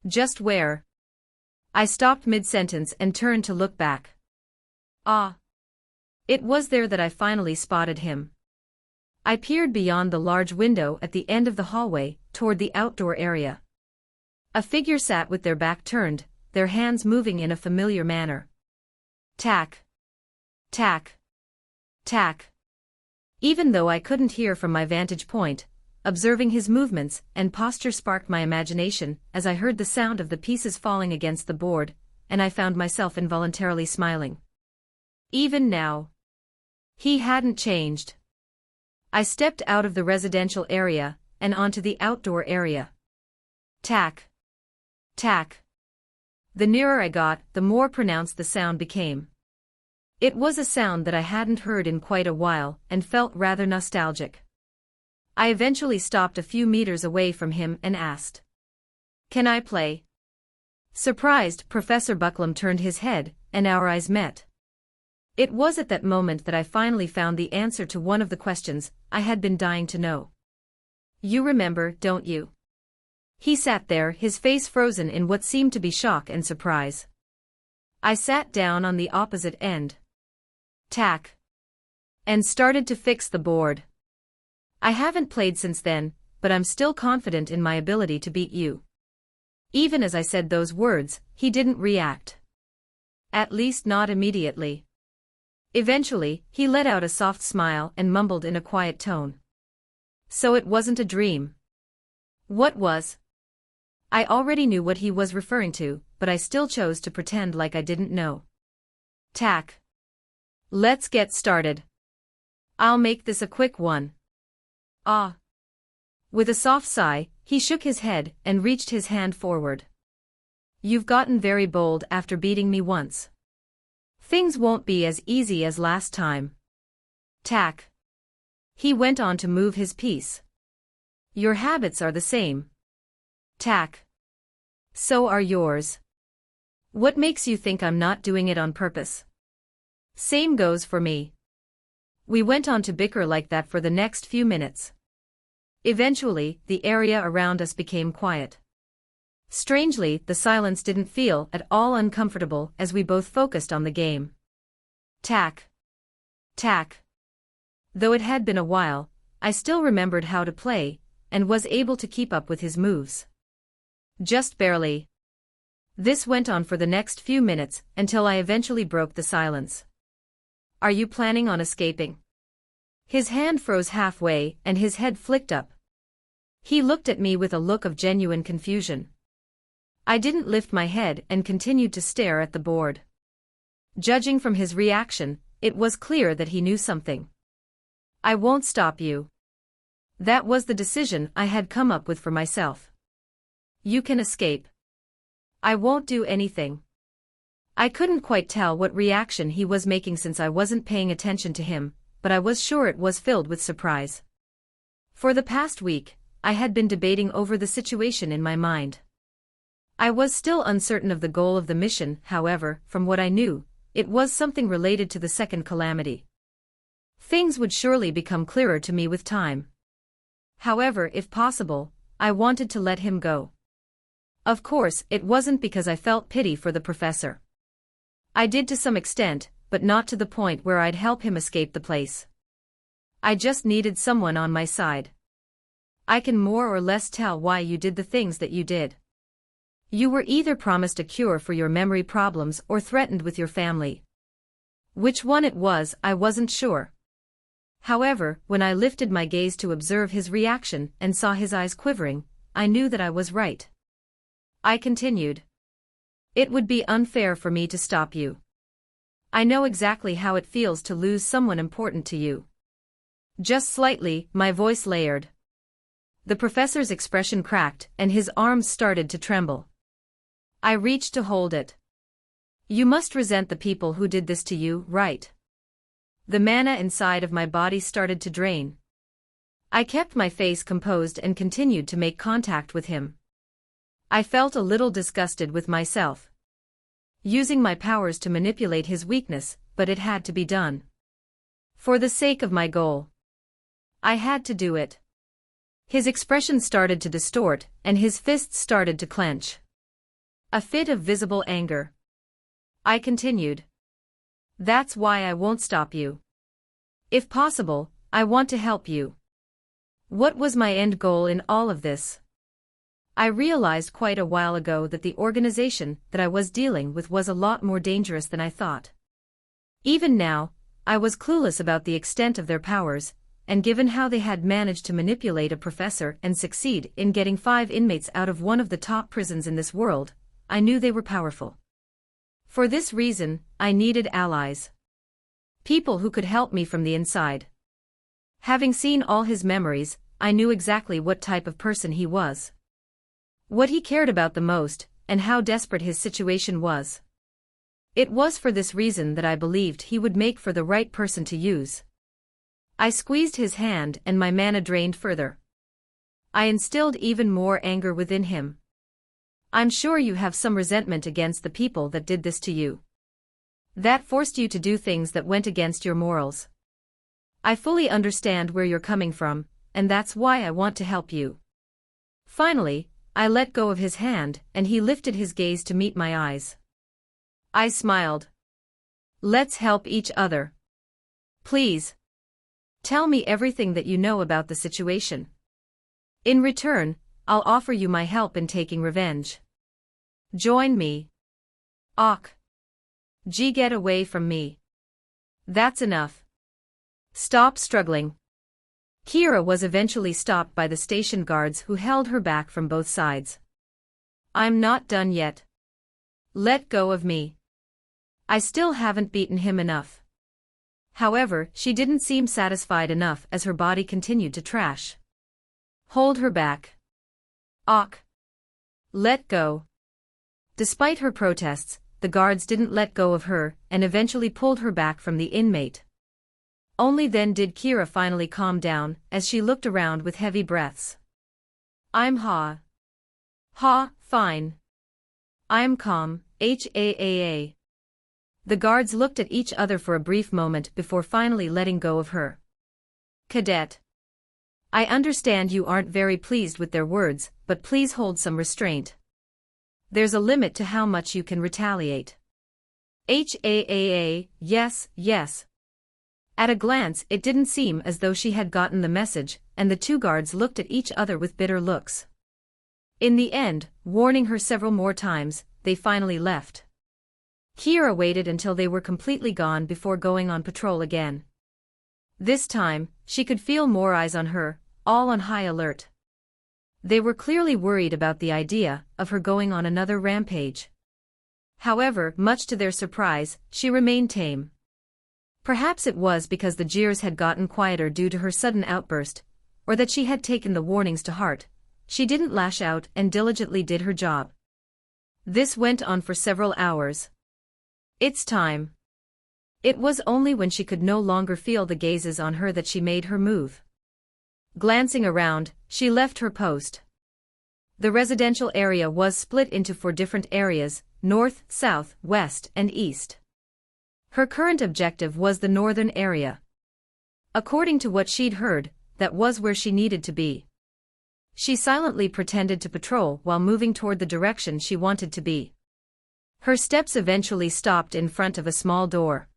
Just where? I stopped mid-sentence and turned to look back. It was there that I finally spotted him. I peered beyond the large window at the end of the hallway, toward the outdoor area. A figure sat with their back turned, their hands moving in a familiar manner. Tack. Tack. Tack. Even though I couldn't hear from my vantage point, observing his movements and posture sparked my imagination as I heard the sound of the pieces falling against the board, and I found myself involuntarily smiling. Even now. He hadn't changed. I stepped out of the residential area and onto the outdoor area. Tack. Tack. The nearer I got, the more pronounced the sound became. It was a sound that I hadn't heard in quite a while and felt rather nostalgic. I eventually stopped a few meters away from him and asked, "Can I play?" Surprised, Professor Bucklam turned his head, and our eyes met. It was at that moment that I finally found the answer to one of the questions I had been dying to know. You remember, don't you? He sat there, his face frozen in what seemed to be shock and surprise. I sat down on the opposite end. Tack. And started to fix the board. I haven't played since then, but I'm still confident in my ability to beat you. Even as I said those words, he didn't react. At least not immediately. Eventually, he let out a soft smile and mumbled in a quiet tone. So it wasn't a dream. What was? I already knew what he was referring to, but I still chose to pretend like I didn't know. Tack. Let's get started. I'll make this a quick one. With a soft sigh, he shook his head and reached his hand forward. You've gotten very bold after beating me once. Things won't be as easy as last time. Tack. He went on to move his piece. Your habits are the same. Tack. So are yours. What makes you think I'm not doing it on purpose? Same goes for me. We went on to bicker like that for the next few minutes. Eventually, the area around us became quiet. Strangely, the silence didn't feel at all uncomfortable as we both focused on the game. Tack. Tack. Though it had been a while, I still remembered how to play, and was able to keep up with his moves. Just barely. This went on for the next few minutes until I eventually broke the silence. Are you planning on escaping? His hand froze halfway and his head flicked up. He looked at me with a look of genuine confusion. I didn't lift my head and continued to stare at the board. Judging from his reaction, it was clear that he knew something. I won't stop you. That was the decision I had come up with for myself. You can escape. I won't do anything. I couldn't quite tell what reaction he was making since I wasn't paying attention to him, but I was sure it was filled with surprise. For the past week, I had been debating over the situation in my mind. I was still uncertain of the goal of the mission, however, from what I knew, it was something related to the second calamity. Things would surely become clearer to me with time. However, if possible, I wanted to let him go. Of course, it wasn't because I felt pity for the professor. I did to some extent, but not to the point where I'd help him escape the place. I just needed someone on my side. I can more or less tell why you did the things that you did. You were either promised a cure for your memory problems or threatened with your family. Which one it was, I wasn't sure. However, when I lifted my gaze to observe his reaction and saw his eyes quivering, I knew that I was right. I continued. It would be unfair for me to stop you. I know exactly how it feels to lose someone important to you. Just slightly, my voice layered. The professor's expression cracked and his arms started to tremble. I reached to hold it. You must resent the people who did this to you, right? The mana inside of my body started to drain. I kept my face composed and continued to make contact with him. I felt a little disgusted with myself. Using my powers to manipulate his weakness, but it had to be done. For the sake of my goal. I had to do it. His expression started to distort, and his fists started to clench. A fit of visible anger. I continued. That's why I won't stop you. If possible, I want to help you. What was my end goal in all of this? I realized quite a while ago that the organization that I was dealing with was a lot more dangerous than I thought. Even now, I was clueless about the extent of their powers, and given how they had managed to manipulate a professor and succeed in getting 5 inmates out of one of the top prisons in this world, I knew they were powerful. For this reason, I needed allies. People who could help me from the inside. Having seen all his memories, I knew exactly what type of person he was. What he cared about the most, and how desperate his situation was. It was for this reason that I believed he would make for the right person to use. I squeezed his hand and my mana drained further. I instilled even more anger within him. I'm sure you have some resentment against the people that did this to you. That forced you to do things that went against your morals. I fully understand where you're coming from, and that's why I want to help you. Finally, I let go of his hand and he lifted his gaze to meet my eyes. I smiled. Let's help each other. Please. Tell me everything that you know about the situation. In return, I'll offer you my help in taking revenge. Join me. Get away from me. That's enough. Stop struggling. Kira was eventually stopped by the station guards who held her back from both sides. I'm not done yet. Let go of me. I still haven't beaten him enough. However, she didn't seem satisfied enough as her body continued to trash. Hold her back. Let go. Despite her protests, the guards didn't let go of her and eventually pulled her back from the inmate. Only then did Kira finally calm down as she looked around with heavy breaths. I'm fine. I am calm, HAAA. The guards looked at each other for a brief moment before finally letting go of her. Cadet. I understand you aren't very pleased with their words, but please hold some restraint. There's a limit to how much you can retaliate. HAAA, yes, yes. At a glance it didn't seem as though she had gotten the message, and the two guards looked at each other with bitter looks. In the end, warning her several more times, they finally left. Kira waited until they were completely gone before going on patrol again. This time, she could feel more eyes on her, all on high alert. They were clearly worried about the idea of her going on another rampage. However, much to their surprise, she remained tame. Perhaps it was because the jeers had gotten quieter due to her sudden outburst, or that she had taken the warnings to heart. She didn't lash out and diligently did her job. This went on for several hours. It's time. It was only when she could no longer feel the gazes on her that she made her move. Glancing around, she left her post. The residential area was split into 4 different areas: north, south, west, and east. Her current objective was the northern area. According to what she'd heard, that was where she needed to be. She silently pretended to patrol while moving toward the direction she wanted to be. Her steps eventually stopped in front of a small door.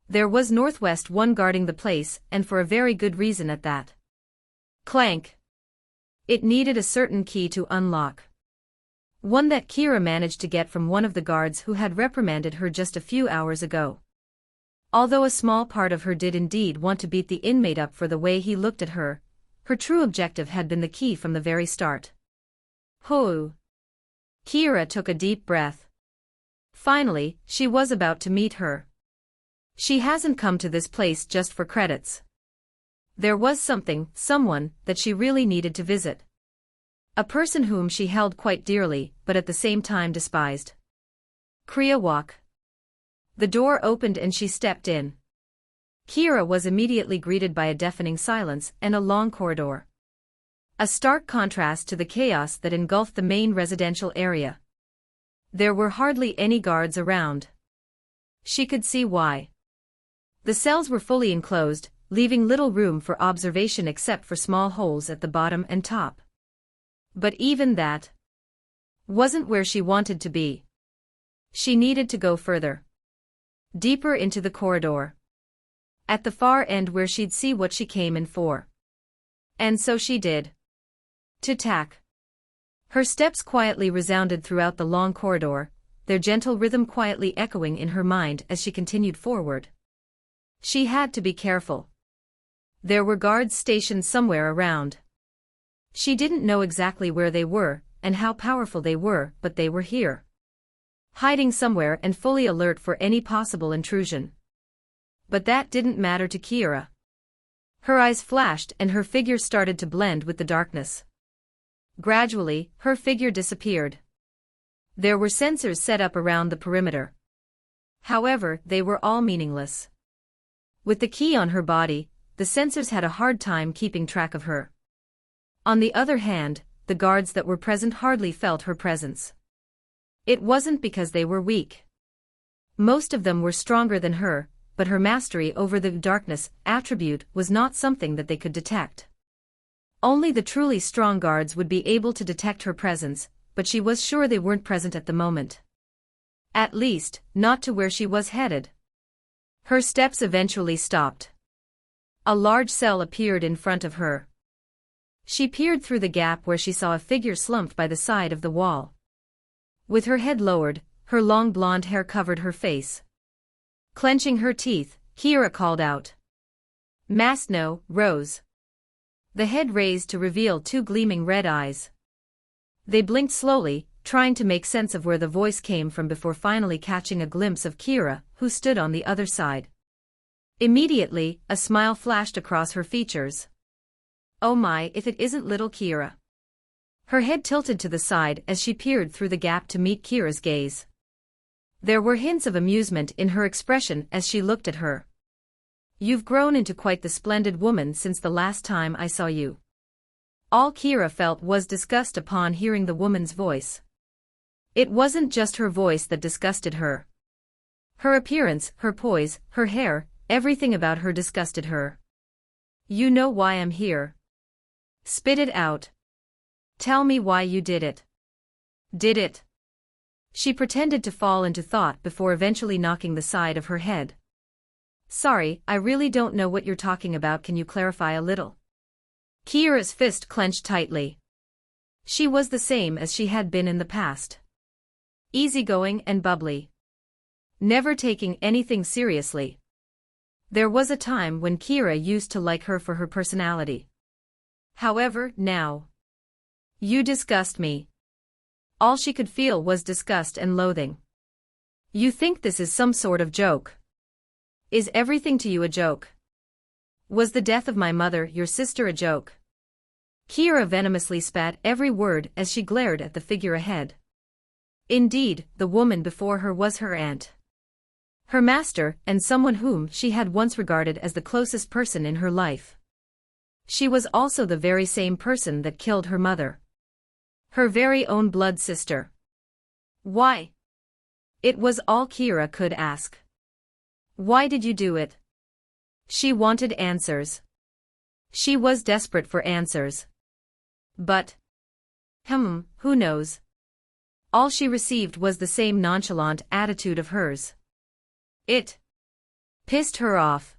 There was Northwest one guarding the place, and for a very good reason at that. Clank. It needed a certain key to unlock. One that Kira managed to get from one of the guards who had reprimanded her just a few hours ago. Although a small part of her did indeed want to beat the inmate up for the way he looked at her, her true objective had been the key from the very start. Hoo! Kira took a deep breath. Finally, she was about to meet her. She hasn't come to this place just for credits. There was someone, that she really needed to visit. A person whom she held quite dearly, but at the same time despised. Kriya walk. The door opened and she stepped in. Kira was immediately greeted by a deafening silence and a long corridor. A stark contrast to the chaos that engulfed the main residential area. There were hardly any guards around. She could see why. The cells were fully enclosed, leaving little room for observation except for small holes at the bottom and top. But even that wasn't where she wanted to be. She needed to go further. Deeper into the corridor. At the far end where she'd see what she came in for. And so she did. To tack. Her steps quietly resounded throughout the long corridor, their gentle rhythm quietly echoing in her mind as she continued forward. She had to be careful. There were guards stationed somewhere around. She didn't know exactly where they were, and how powerful they were, but they were here. Hiding somewhere and fully alert for any possible intrusion. But that didn't matter to Kira. Her eyes flashed and her figure started to blend with the darkness. Gradually, her figure disappeared. There were sensors set up around the perimeter. However, they were all meaningless. With the key on her body, the sensors had a hard time keeping track of her. On the other hand, the guards that were present hardly felt her presence. It wasn't because they were weak. Most of them were stronger than her, but her mastery over the darkness attribute was not something that they could detect. Only the truly strong guards would be able to detect her presence, but she was sure they weren't present at the moment. At least, not to where she was headed. Her steps eventually stopped. A large cell appeared in front of her. She peered through the gap where she saw a figure slumped by the side of the wall. With her head lowered, her long blonde hair covered her face. Clenching her teeth, Kira called out. Masno, Rose. The head raised to reveal 2 gleaming red eyes. They blinked slowly, trying to make sense of where the voice came from before finally catching a glimpse of Kira, who stood on the other side. Immediately, a smile flashed across her features. Oh my, if it isn't little Kira. Her head tilted to the side as she peered through the gap to meet Kira's gaze. There were hints of amusement in her expression as she looked at her. You've grown into quite the splendid woman since the last time I saw you. All Kira felt was disgust upon hearing the woman's voice. It wasn't just her voice that disgusted her. Her appearance, her poise, her hair, everything about her disgusted her. You know why I'm here. Spit it out. Tell me why you did it. Did it? She pretended to fall into thought before eventually knocking the side of her head. Sorry, I really don't know what you're talking about. Can you clarify a little? Kiera's fist clenched tightly. She was the same as she had been in the past. Easygoing and bubbly. Never taking anything seriously. There was a time when Kiera used to like her for her personality. However, now. You disgust me. All she could feel was disgust and loathing. You think this is some sort of joke? Is everything to you a joke? Was the death of my mother, your sister, a joke? Kiera venomously spat every word as she glared at the figure ahead. Indeed, the woman before her was her aunt. Her master, and someone whom she had once regarded as the closest person in her life. She was also the very same person that killed her mother. Her very own blood sister. Why? It was all Kiera could ask. Why did you do it? She wanted answers. She was desperate for answers. But, who knows? All she received was the same nonchalant attitude of hers. It pissed her off.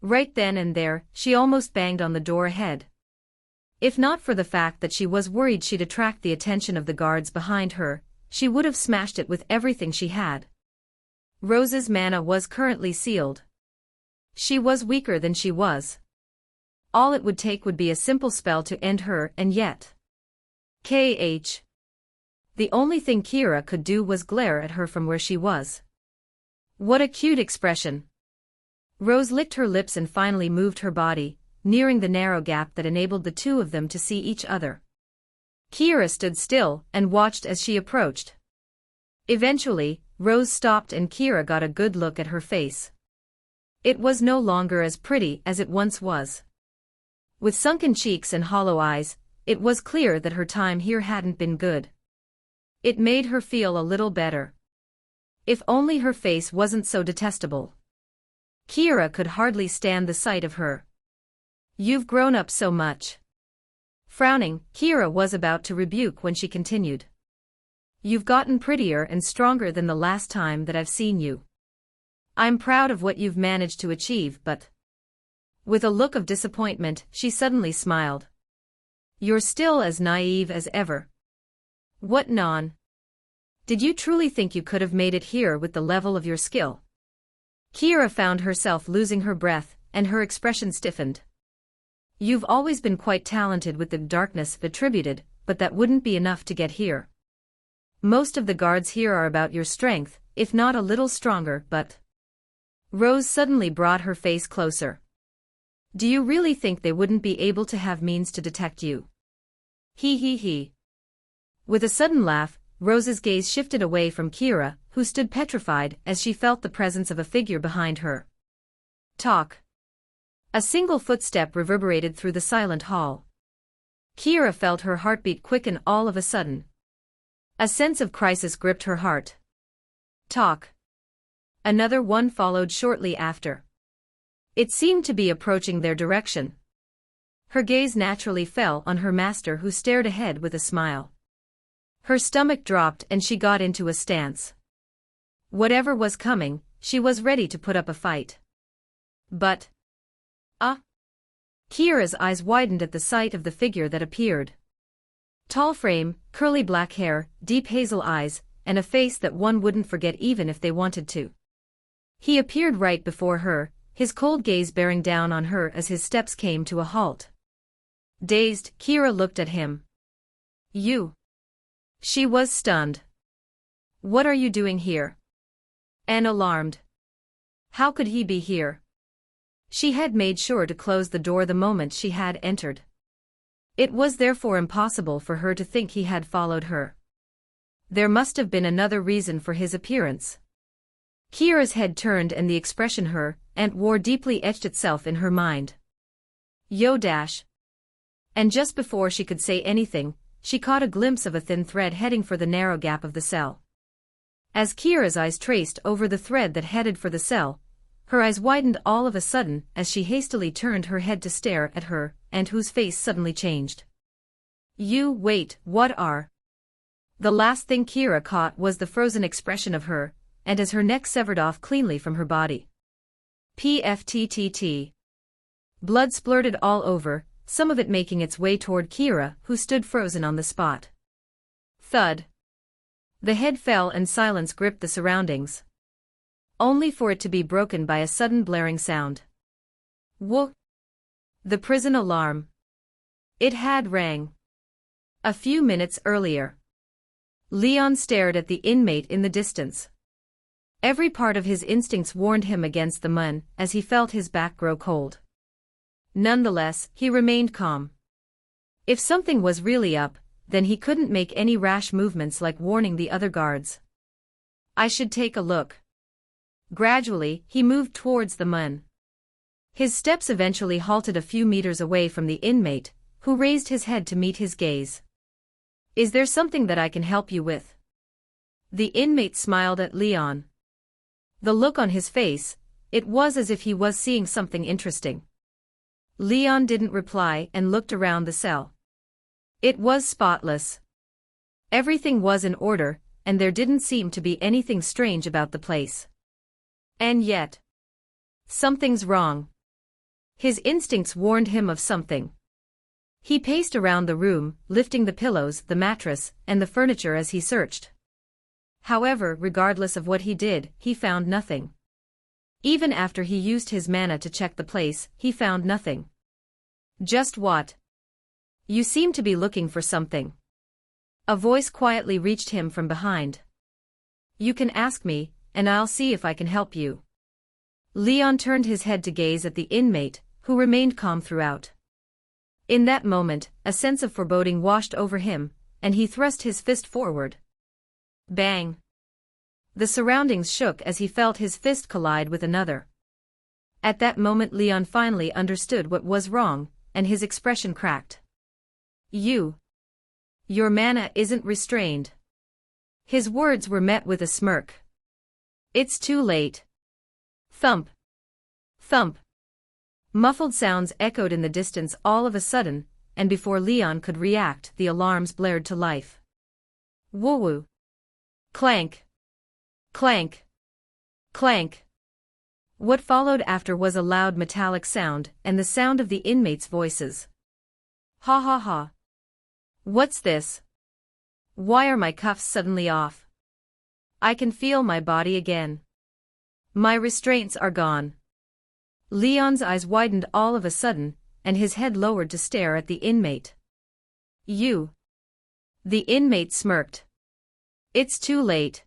Right then and there, she almost banged on the door ahead. If not for the fact that she was worried she'd attract the attention of the guards behind her, she would have smashed it with everything she had. Rose's mana was currently sealed. She was weaker than she was. All it would take would be a simple spell to end her, and yet. The only thing Kiera could do was glare at her from where she was. What a cute expression. Rose licked her lips and finally moved her body, nearing the narrow gap that enabled the two of them to see each other. Kiera stood still and watched as she approached. Eventually, Rose stopped and Kiera got a good look at her face. It was no longer as pretty as it once was. With sunken cheeks and hollow eyes, it was clear that her time here hadn't been good. It made her feel a little better. If only her face wasn't so detestable. Kiera could hardly stand the sight of her. You've grown up so much. Frowning, Kiera was about to rebuke when she continued. You've gotten prettier and stronger than the last time that I've seen you. I'm proud of what you've managed to achieve, but... With a look of disappointment, she suddenly smiled. You're still as naive as ever. What non? Did you truly think you could have made it here with the level of your skill? Kiera found herself losing her breath, and her expression stiffened. You've always been quite talented with the darkness attributed, but that wouldn't be enough to get here. Most of the guards here are about your strength, if not a little stronger, but... Rose suddenly brought her face closer. Do you really think they wouldn't be able to have means to detect you? He. With a sudden laugh, Rose's gaze shifted away from Kiera, who stood petrified as she felt the presence of a figure behind her. Talk. A single footstep reverberated through the silent hall. Kiera felt her heartbeat quicken all of a sudden. A sense of crisis gripped her heart. Talk. Another one followed shortly after. It seemed to be approaching their direction. Her gaze naturally fell on her master, who stared ahead with a smile. Her stomach dropped and she got into a stance. Whatever was coming, she was ready to put up a fight. But... Kiera's eyes widened at the sight of the figure that appeared. Tall frame, curly black hair, deep hazel eyes, and a face that one wouldn't forget even if they wanted to. He appeared right before her, his cold gaze bearing down on her as his steps came to a halt. Dazed, Kiera looked at him. You. She was stunned. What are you doing here? And alarmed. How could he be here? She had made sure to close the door the moment she had entered. It was therefore impossible for her to think he had followed her. There must have been another reason for his appearance. Kiera's head turned and the expression her aunt wore deeply etched itself in her mind. Yo dash. And just before she could say anything, she caught a glimpse of a thin thread heading for the narrow gap of the cell. As Kira's eyes traced over the thread that headed for the cell, her eyes widened all of a sudden as she hastily turned her head to stare at her, and whose face suddenly changed. Wait, what are? The last thing Kira caught was the frozen expression of her, and as her neck severed off cleanly from her body. Pfttt. Blood splurted all over, some of it making its way toward Kira, who stood frozen on the spot. Thud. The head fell and silence gripped the surroundings, only for it to be broken by a sudden blaring sound. Whoa! The prison alarm. It had rang. A few minutes earlier. Leon stared at the inmate in the distance. Every part of his instincts warned him against the mun as he felt his back grow cold. Nonetheless, he remained calm. If something was really up, then he couldn't make any rash movements like warning the other guards. I should take a look. Gradually, he moved towards the mun. His steps eventually halted a few meters away from the inmate, who raised his head to meet his gaze. Is there something that I can help you with? The inmate smiled at Leon. The look on his face, it was as if he was seeing something interesting. Leon didn't reply and looked around the cell. It was spotless. Everything was in order, and there didn't seem to be anything strange about the place. And yet, something's wrong. His instincts warned him of something. He paced around the room, lifting the pillows, the mattress, and the furniture as he searched. However, regardless of what he did, he found nothing. Even after he used his mana to check the place, he found nothing. Just what? You seem to be looking for something. A voice quietly reached him from behind. You can ask me, and I'll see if I can help you. Leon turned his head to gaze at the inmate, who remained calm throughout. In that moment, a sense of foreboding washed over him, and he thrust his fist forward. Bang! The surroundings shook as he felt his fist collide with another. At that moment Leon finally understood what was wrong, and his expression cracked. Your mana isn't restrained. His words were met with a smirk. It's too late. Thump. Thump. Muffled sounds echoed in the distance all of a sudden, and before Leon could react, the alarms blared to life. Woo-woo. Clank. Clank. Clank. What followed after was a loud metallic sound, and the sound of the inmates' voices. Ha ha ha. What's this? Why are my cuffs suddenly off? I can feel my body again. My restraints are gone. Leon's eyes widened all of a sudden, and his head lowered to stare at the inmate. You. The inmate smirked. It's too late.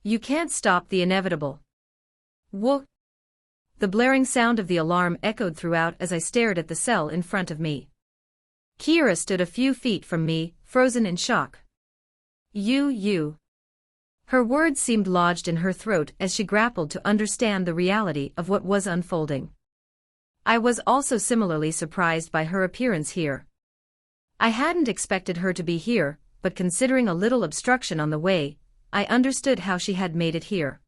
You can't stop the inevitable. Whoa. The blaring sound of the alarm echoed throughout as I stared at the cell in front of me. Kira stood a few feet from me, frozen in shock. You. Her words seemed lodged in her throat as she grappled to understand the reality of what was unfolding. I was also similarly surprised by her appearance here. I hadn't expected her to be here, but considering a little obstruction on the way, I understood how she had made it here.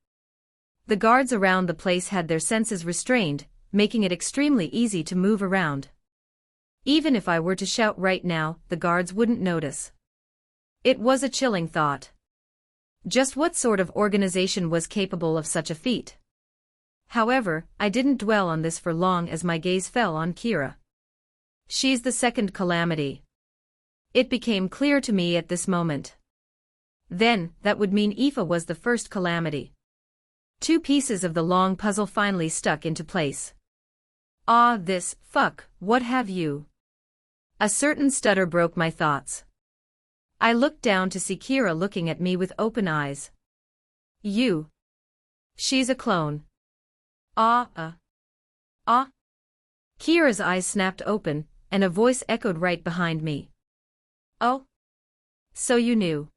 The guards around the place had their senses restrained, making it extremely easy to move around. Even if I were to shout right now, the guards wouldn't notice. It was a chilling thought. Just what sort of organization was capable of such a feat? However, I didn't dwell on this for long as my gaze fell on Kira. She's the second calamity. It became clear to me at this moment. Then, that would mean Aoife was the first calamity. Two pieces of the long puzzle finally stuck into place. What have you? A certain stutter broke my thoughts. I looked down to see Kira looking at me with open eyes. She's a clone. Kira's eyes snapped open, and a voice echoed right behind me. Oh? So you knew.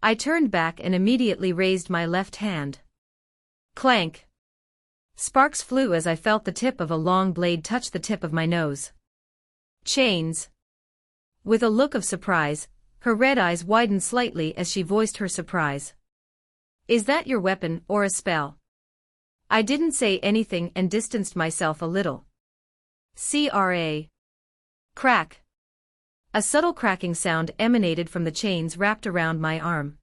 I turned back and immediately raised my left hand. Clank. Sparks flew as I felt the tip of a long blade touch the tip of my nose. Chains. With a look of surprise, her red eyes widened slightly as she voiced her surprise. Is that your weapon or a spell? I didn't say anything and distanced myself a little. CRA. Crack. A subtle cracking sound emanated from the chains wrapped around my arm.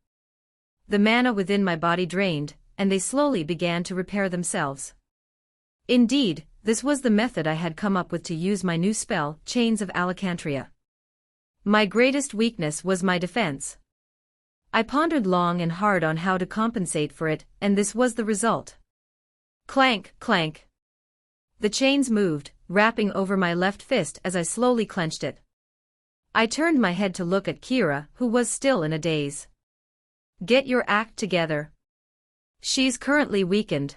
The mana within my body drained, and they slowly began to repair themselves. Indeed, this was the method I had come up with to use my new spell, Chains of Alakantria. My greatest weakness was my defense. I pondered long and hard on how to compensate for it, and this was the result. Clank, clank. The chains moved, wrapping over my left fist as I slowly clenched it. I turned my head to look at Kira, who was still in a daze. Get your act together. She's currently weakened.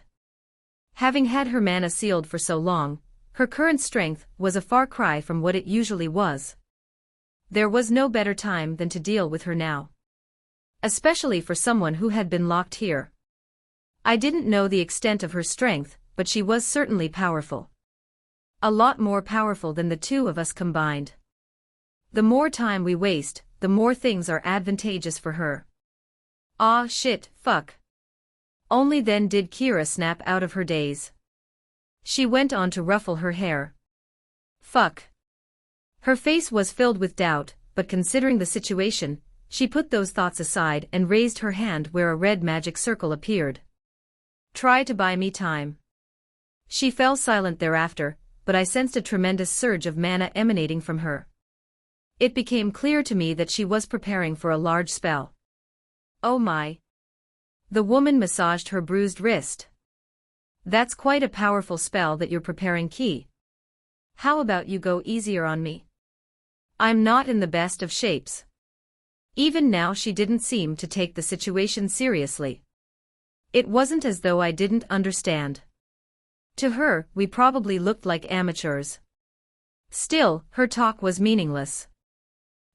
Having had her mana sealed for so long, her current strength was a far cry from what it usually was. There was no better time than to deal with her now. Especially for someone who had been locked here. I didn't know the extent of her strength, but she was certainly powerful. A lot more powerful than the two of us combined. The more time we waste, the more things are advantageous for her. Ah shit, fuck. Only then did Kira snap out of her daze. She went on to ruffle her hair. Fuck. Her face was filled with doubt, but considering the situation, she put those thoughts aside and raised her hand where a red magic circle appeared. Try to buy me time. She fell silent thereafter, but I sensed a tremendous surge of mana emanating from her. It became clear to me that she was preparing for a large spell. Oh my. The woman massaged her bruised wrist. That's quite a powerful spell that you're preparing, Key. How about you go easier on me? I'm not in the best of shapes. Even now she didn't seem to take the situation seriously. It wasn't as though I didn't understand. To her, we probably looked like amateurs. Still, her talk was meaningless.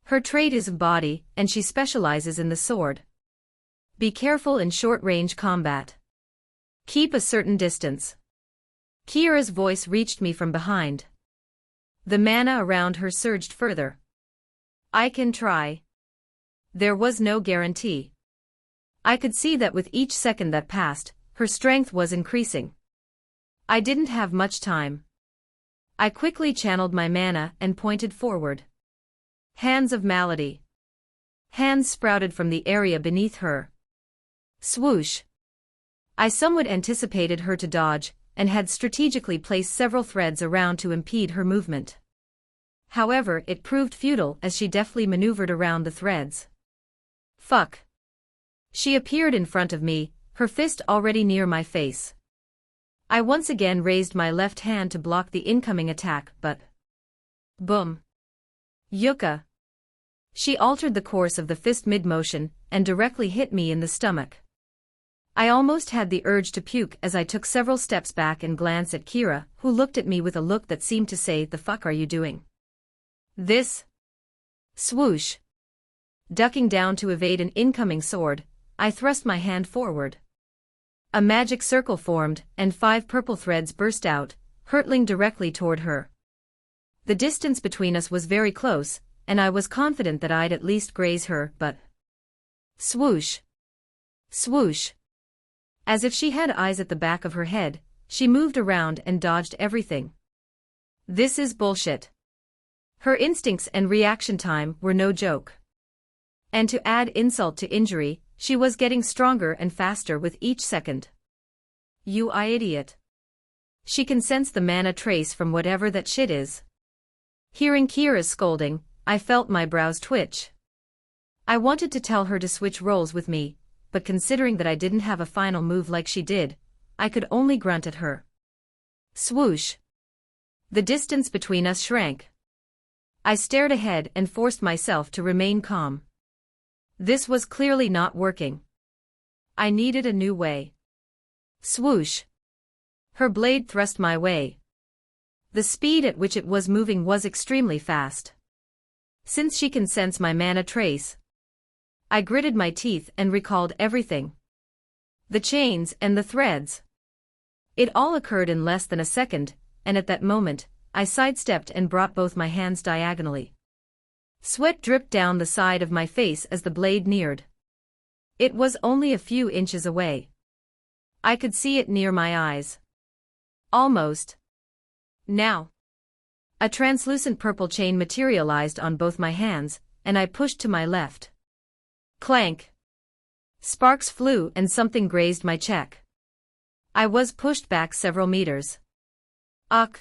Her trade is of body, and she specializes in the sword. Be careful in short-range combat. Keep a certain distance. Kira's voice reached me from behind. The mana around her surged further. I can try. There was no guarantee. I could see that with each second that passed, her strength was increasing. I didn't have much time. I quickly channeled my mana and pointed forward. Hands of Malady. Hands sprouted from the area beneath her. Swoosh. I somewhat anticipated her to dodge, and had strategically placed several threads around to impede her movement. However, it proved futile as she deftly maneuvered around the threads. Fuck. She appeared in front of me, her fist already near my face. I once again raised my left hand to block the incoming attack, but... Boom. Yucca. She altered the course of the fist mid-motion, and directly hit me in the stomach. I almost had the urge to puke as I took several steps back and glanced at Kira, who looked at me with a look that seemed to say, "The fuck are you doing?" This. Swoosh. Ducking down to evade an incoming sword, I thrust my hand forward. A magic circle formed, and 5 purple threads burst out, hurtling directly toward her. The distance between us was very close, and I was confident that I'd at least graze her, but... Swoosh. Swoosh. As if she had eyes at the back of her head, she moved around and dodged everything. This is bullshit. Her instincts and reaction time were no joke. And to add insult to injury, she was getting stronger and faster with each second. You idiot. She can sense the mana trace from whatever that shit is. Hearing Kira's scolding, I felt my brows twitch. I wanted to tell her to switch roles with me, but considering that I didn't have a final move like she did, I could only grunt at her. Swoosh. The distance between us shrank. I stared ahead and forced myself to remain calm. This was clearly not working. I needed a new way. Swoosh. Her blade thrust my way. The speed at which it was moving was extremely fast. Since she can sense my mana trace, I gritted my teeth and recalled everything. The chains and the threads. It all occurred in less than a second, and at that moment, I sidestepped and brought both my hands diagonally. Sweat dripped down the side of my face as the blade neared. It was only a few inches away. I could see it near my eyes. Almost. Now. A translucent purple chain materialized on both my hands, and I pushed to my left. Clank. Sparks flew and something grazed my cheek. I was pushed back several meters. Ugh.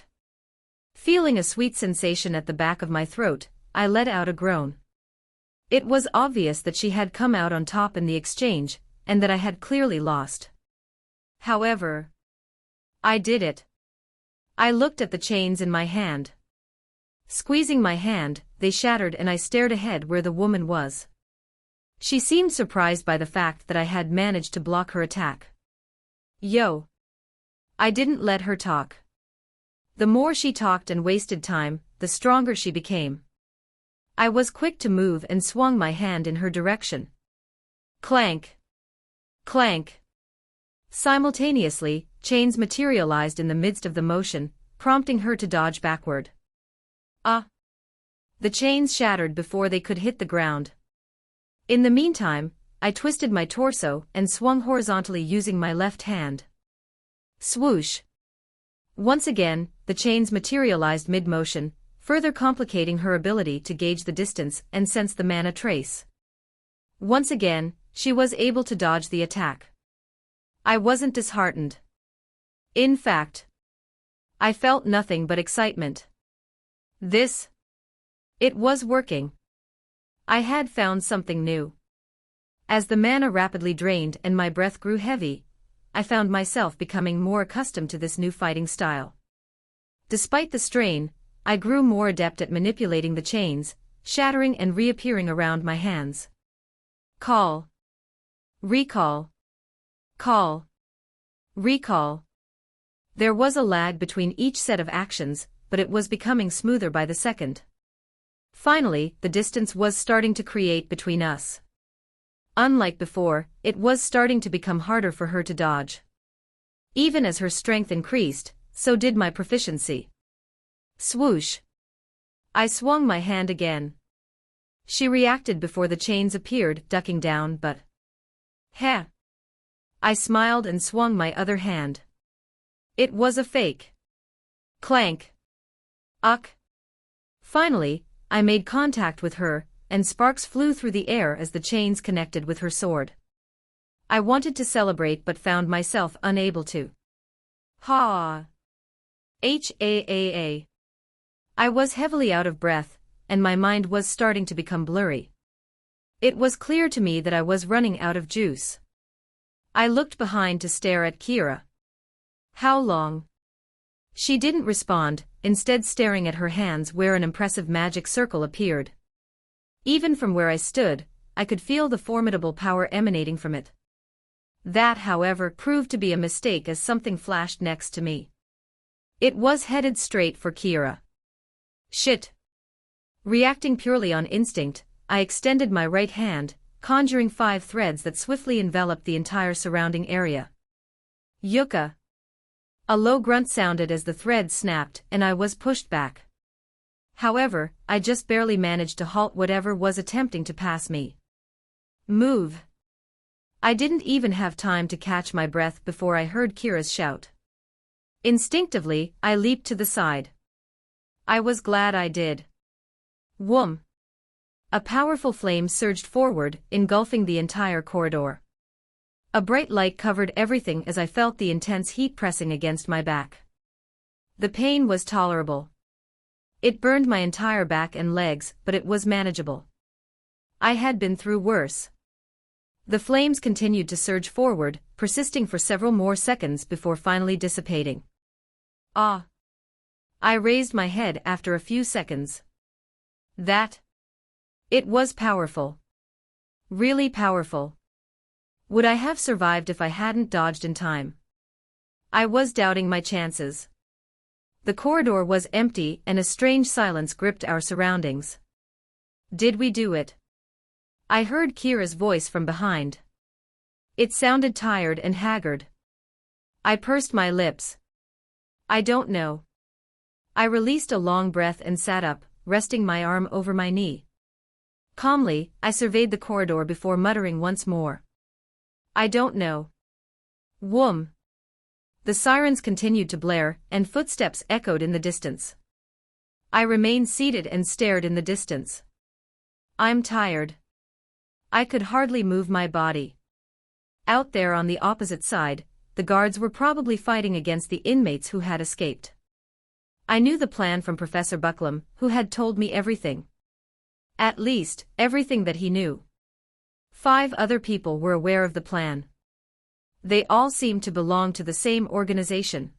Feeling a sweet sensation at the back of my throat, I let out a groan. It was obvious that she had come out on top in the exchange, and that I had clearly lost. However, I did it. I looked at the chains in my hand. Squeezing my hand, they shattered and I stared ahead where the woman was. She seemed surprised by the fact that I had managed to block her attack. Yo. I didn't let her talk. The more she talked and wasted time, the stronger she became. I was quick to move and swung my hand in her direction. Clank. Clank. Simultaneously, chains materialized in the midst of the motion, prompting her to dodge backward. The chains shattered before they could hit the ground. In the meantime, I twisted my torso and swung horizontally using my left hand. Swoosh. Once again, the chains materialized mid-motion, further complicating her ability to gauge the distance and sense the mana trace. Once again, she was able to dodge the attack. I wasn't disheartened. In fact, I felt nothing but excitement. It was working. I had found something new. As the mana rapidly drained and my breath grew heavy, I found myself becoming more accustomed to this new fighting style. Despite the strain, I grew more adept at manipulating the chains, shattering and reappearing around my hands. Call. Recall. Call. Recall. There was a lag between each set of actions, but it was becoming smoother by the second. Finally, the distance was starting to create between us. Unlike before, it was starting to become harder for her to dodge. Even as her strength increased, so did my proficiency. Swoosh. I swung my hand again. She reacted before the chains appeared, ducking down, but... Heh. I smiled and swung my other hand. It was a fake. Clank. Uck. Finally, I made contact with her, and sparks flew through the air as the chains connected with her sword. I wanted to celebrate but found myself unable to. Ha! H-A-A-A. I was heavily out of breath, and my mind was starting to become blurry. It was clear to me that I was running out of juice. I looked behind to stare at Kira. How long? She didn't respond, instead staring at her hands where an impressive magic circle appeared. Even from where I stood, I could feel the formidable power emanating from it. That, however, proved to be a mistake as something flashed next to me. It was headed straight for Kira. Shit. Reacting purely on instinct, I extended my right hand, conjuring 5 threads that swiftly enveloped the entire surrounding area. Yucca. A low grunt sounded as the thread snapped and I was pushed back. However, I just barely managed to halt whatever was attempting to pass me. Move. I didn't even have time to catch my breath before I heard Kira's shout. Instinctively, I leaped to the side. I was glad I did. Whoom. A powerful flame surged forward, engulfing the entire corridor. A bright light covered everything as I felt the intense heat pressing against my back. The pain was tolerable. It burned my entire back and legs, but it was manageable. I had been through worse. The flames continued to surge forward, persisting for several more seconds before finally dissipating. Ah! I raised my head after a few seconds. It was powerful. Really powerful. Would I have survived if I hadn't dodged in time? I was doubting my chances. The corridor was empty and a strange silence gripped our surroundings. Did we do it? I heard Kira's voice from behind. It sounded tired and haggard. I pursed my lips. I don't know. I released a long breath and sat up, resting my arm over my knee. Calmly, I surveyed the corridor before muttering once more. I don't know. Whoom. The sirens continued to blare, and footsteps echoed in the distance. I remained seated and stared in the distance. I'm tired. I could hardly move my body. Out there on the opposite side, the guards were probably fighting against the inmates who had escaped. I knew the plan from Professor Bucklam, who had told me everything. At least, everything that he knew. 5 other people were aware of the plan. They all seemed to belong to the same organization.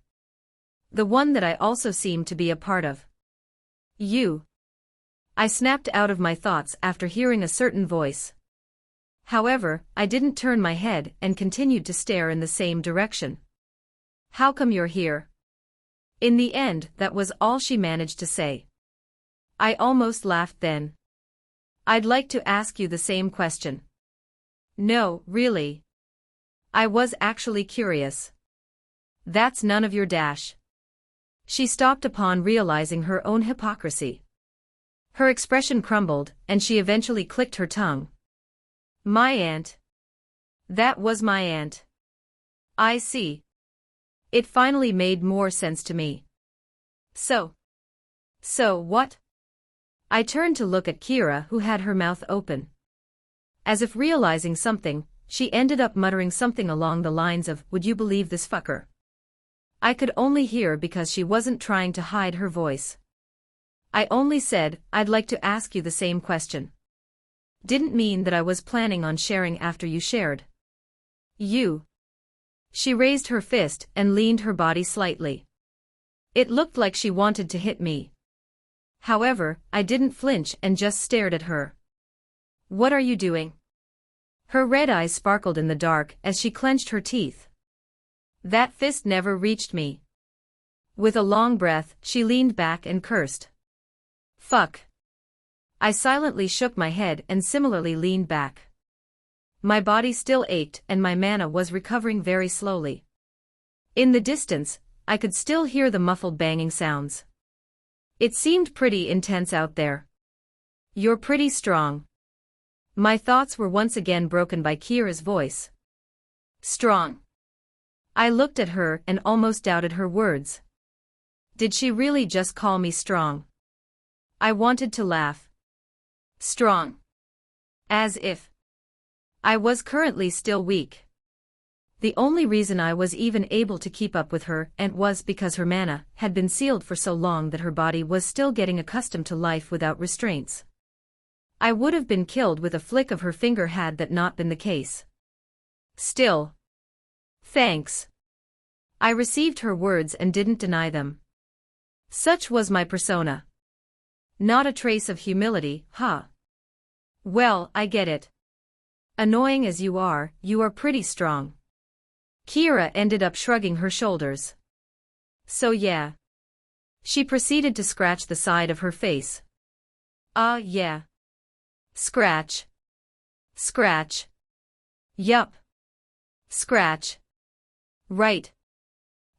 The one that I also seemed to be a part of. You. I snapped out of my thoughts after hearing a certain voice. However, I didn't turn my head and continued to stare in the same direction. How come you're here? In the end, that was all she managed to say. I almost laughed then. I'd like to ask you the same question. No, really. I was actually curious. That's none of your dash. She stopped upon realizing her own hypocrisy. Her expression crumbled, and she eventually clicked her tongue. My aunt. That was my aunt. I see. It finally made more sense to me. So what? I turned to look at Kira, who had her mouth open. As if realizing something, she ended up muttering something along the lines of, "Would you believe this fucker?" I could only hear because she wasn't trying to hide her voice. I only said, "I'd like to ask you the same question." Didn't mean that I was planning on sharing after you shared. You. She raised her fist and leaned her body slightly. It looked like she wanted to hit me. However, I didn't flinch and just stared at her. What are you doing? Her red eyes sparkled in the dark as she clenched her teeth. That fist never reached me. With a long breath, she leaned back and cursed. Fuck. I silently shook my head and similarly leaned back. My body still ached and my mana was recovering very slowly. In the distance, I could still hear the muffled banging sounds. It seemed pretty intense out there. You're pretty strong. My thoughts were once again broken by Kira's voice. Strong. I looked at her and almost doubted her words. Did she really just call me strong? I wanted to laugh. Strong. As if I was currently still weak. The only reason I was even able to keep up with her and was because her mana had been sealed for so long that her body was still getting accustomed to life without restraints. I would have been killed with a flick of her finger had that not been the case. Still. Thanks. I received her words and didn't deny them. Such was my persona. Not a trace of humility, huh? Well, I get it. Annoying as you are pretty strong. Kira ended up shrugging her shoulders. So yeah. She proceeded to scratch the side of her face. Yeah. Scratch. Scratch. Yup. Scratch. Right.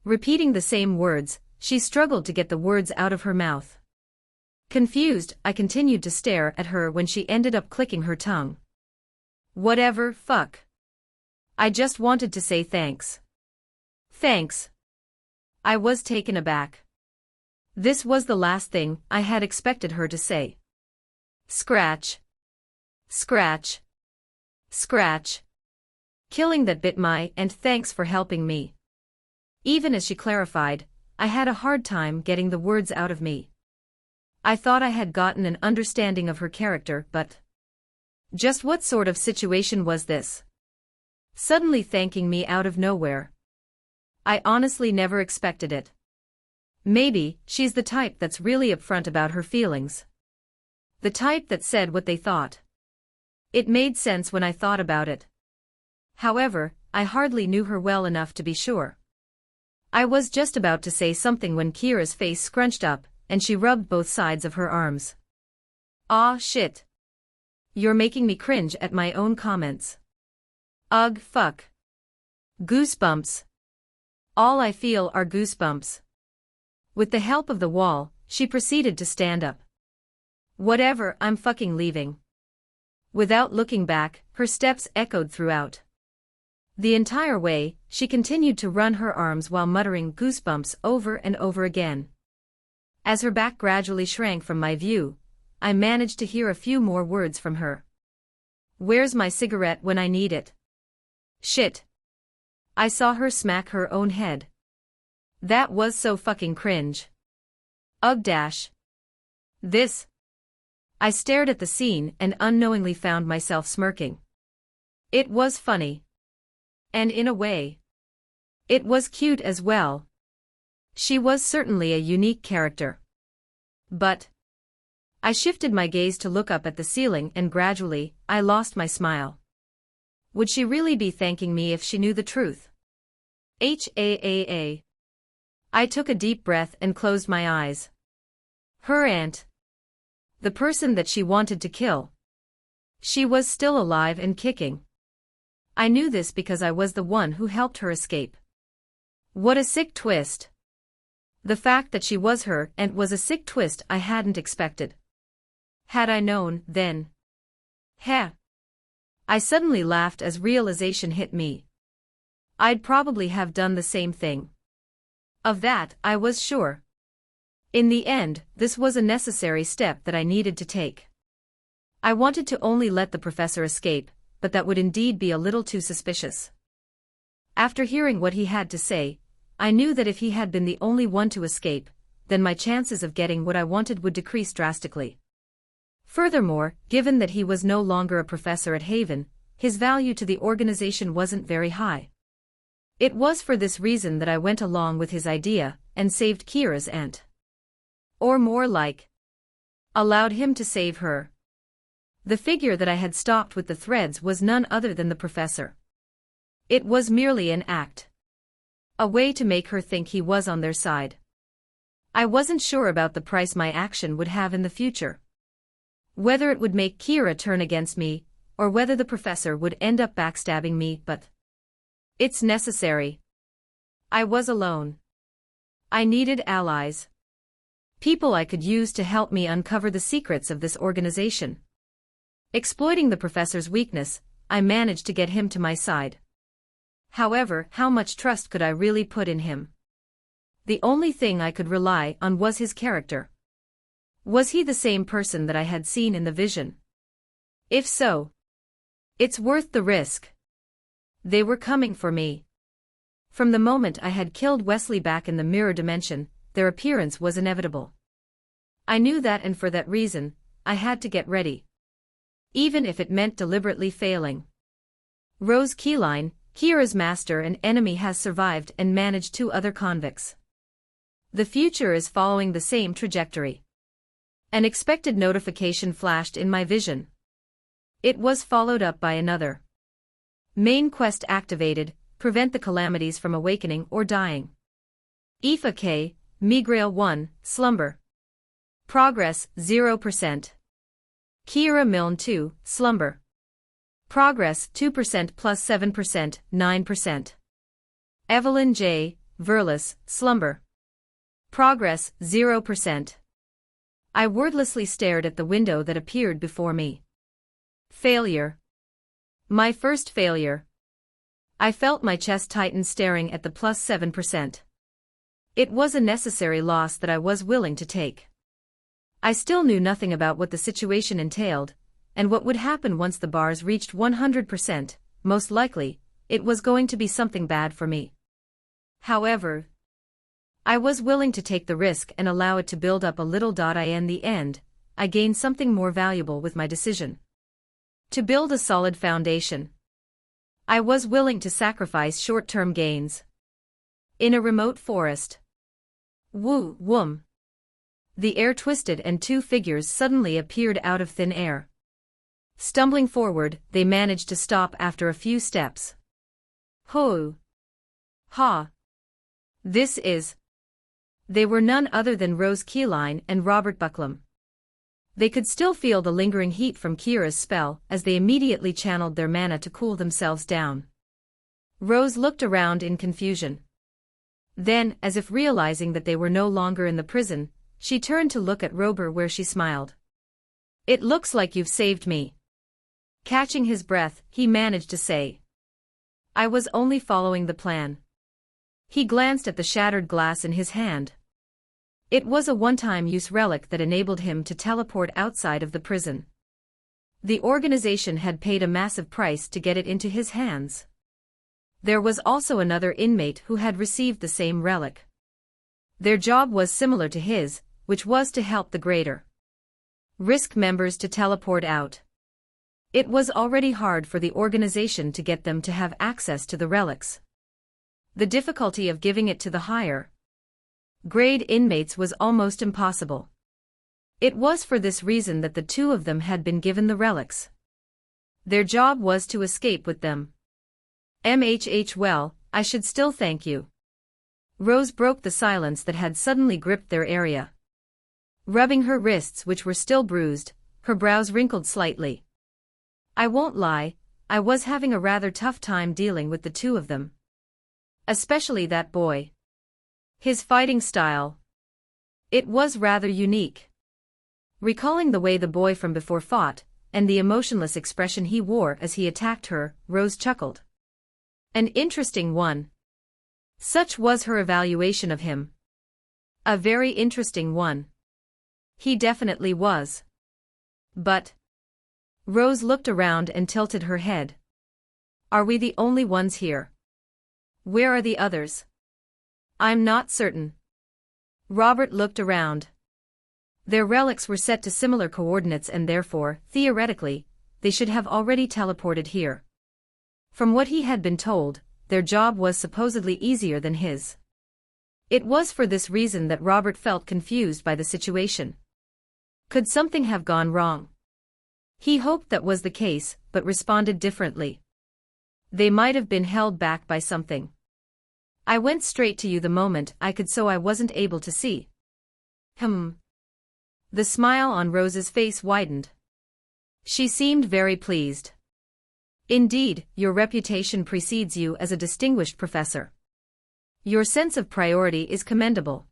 Repeating the same words, she struggled to get the words out of her mouth. Confused, I continued to stare at her when she ended up clicking her tongue. Whatever, fuck. I just wanted to say thanks. Thanks. I was taken aback. This was the last thing I had expected her to say. Scratch. Scratch. Scratch. Killing that bit my and thanks for helping me. Even as she clarified, I had a hard time getting the words out of me. I thought I had gotten an understanding of her character, but just what sort of situation was this? Suddenly thanking me out of nowhere. I honestly never expected it. Maybe she's the type that's really upfront about her feelings. The type that said what they thought. It made sense when I thought about it. However, I hardly knew her well enough to be sure. I was just about to say something when Kira's face scrunched up, and she rubbed both sides of her arms. Aw, shit. You're making me cringe at my own comments. Ugh, fuck. Goosebumps. All I feel are goosebumps. With the help of the wall, she proceeded to stand up. Whatever, I'm fucking leaving. Without looking back, her steps echoed throughout. The entire way, she continued to run her arms while muttering goosebumps over and over again. As her back gradually shrank from my view, I managed to hear a few more words from her. "Where's my cigarette when I need it?" "Shit." I saw her smack her own head. That was so fucking cringe. Ugh dash. This. I stared at the scene and unknowingly found myself smirking. It was funny. And in a way, it was cute as well. She was certainly a unique character. But I shifted my gaze to look up at the ceiling and gradually, I lost my smile. Would she really be thanking me if she knew the truth? I took a deep breath and closed my eyes. Her aunt. The person that she wanted to kill. She was still alive and kicking. I knew this because I was the one who helped her escape. What a sick twist. The fact that she was her aunt was a sick twist I hadn't expected. Had I known, then. Heh. I suddenly laughed as realization hit me. I'd probably have done the same thing. Of that, I was sure. In the end, this was a necessary step that I needed to take. I wanted to only let the professor escape, but that would indeed be a little too suspicious. After hearing what he had to say, I knew that if he had been the only one to escape, then my chances of getting what I wanted would decrease drastically. Furthermore, given that he was no longer a professor at Haven, his value to the organization wasn't very high. It was for this reason that I went along with his idea and saved Kira's aunt. Or more like, allowed him to save her. The figure that I had stopped with the threads was none other than the professor. It was merely an act. A way to make her think he was on their side. I wasn't sure about the price my action would have in the future. Whether it would make Kira turn against me, or whether the professor would end up backstabbing me, but it's necessary. I was alone. I needed allies. People I could use to help me uncover the secrets of this organization. Exploiting the professor's weakness, I managed to get him to my side. However, how much trust could I really put in him? The only thing I could rely on was his character. Was he the same person that I had seen in the vision? If so, it's worth the risk. They were coming for me. From the moment I had killed Wesley back in the mirror dimension, their appearance was inevitable. I knew that, and for that reason, I had to get ready. Even if it meant deliberately failing. Rose Keyline, Kira's master and enemy, has survived and managed 2 other convicts. The future is following the same trajectory. An expected notification flashed in my vision. It was followed up by another. Main quest activated, prevent the calamities from awakening or dying. Aoife K, Migrail 1, slumber. Progress, 0%. Kira Milne 2, slumber. Progress, 2% plus 7%, 9%. Evelyn J, Verlis, slumber. Progress, 0%. I wordlessly stared at the window that appeared before me. Failure. My first failure. I felt my chest tighten staring at the plus 7%. It was a necessary loss that I was willing to take. I still knew nothing about what the situation entailed, and what would happen once the bars reached 100%, most likely, it was going to be something bad for me. However, I was willing to take the risk and allow it to build up a little. In the end, I gained something more valuable with my decision. To build a solid foundation, I was willing to sacrifice short-term gains. In a remote forest. Woom. The air twisted and 2 figures suddenly appeared out of thin air. Stumbling forward, they managed to stop after a few steps. Ho! Ha! This is... They were none other than Rose Keyline and Robert Bucklam. They could still feel the lingering heat from Kira's spell as they immediately channeled their mana to cool themselves down. Rose looked around in confusion. Then, as if realizing that they were no longer in the prison, she turned to look at Rober, where she smiled. "It looks like you've saved me." Catching his breath, he managed to say, "I was only following the plan." He glanced at the shattered glass in his hand. It was a one-time use relic that enabled him to teleport outside of the prison. The organization had paid a massive price to get it into his hands. There was also another inmate who had received the same relic. Their job was similar to his, which was to help the greater risk members to teleport out. It was already hard for the organization to get them to have access to the relics. The difficulty of giving it to the higher grade inmates was almost impossible. It was for this reason that the two of them had been given the relics. Their job was to escape with them. Well, I should still thank you. Rose broke the silence that had suddenly gripped their area. Rubbing her wrists, which were still bruised, her brows wrinkled slightly. I won't lie, I was having a rather tough time dealing with the two of them. Especially that boy. His fighting style. It was rather unique. Recalling the way the boy from before fought, and the emotionless expression he wore as he attacked her, Rose chuckled. An interesting one. Such was her evaluation of him. A very interesting one. He definitely was. But Rose looked around and tilted her head. Are we the only ones here? Where are the others? I'm not certain. Robert looked around. Their relics were set to similar coordinates and therefore, theoretically, they should have already teleported here. From what he had been told, their job was supposedly easier than his. It was for this reason that Robert felt confused by the situation. Could something have gone wrong? He hoped that was the case, but responded differently. They might have been held back by something. I went straight to you the moment I could, so I wasn't able to see. The smile on Rose's face widened. She seemed very pleased. Indeed, your reputation precedes you as a distinguished professor. Your sense of priority is commendable.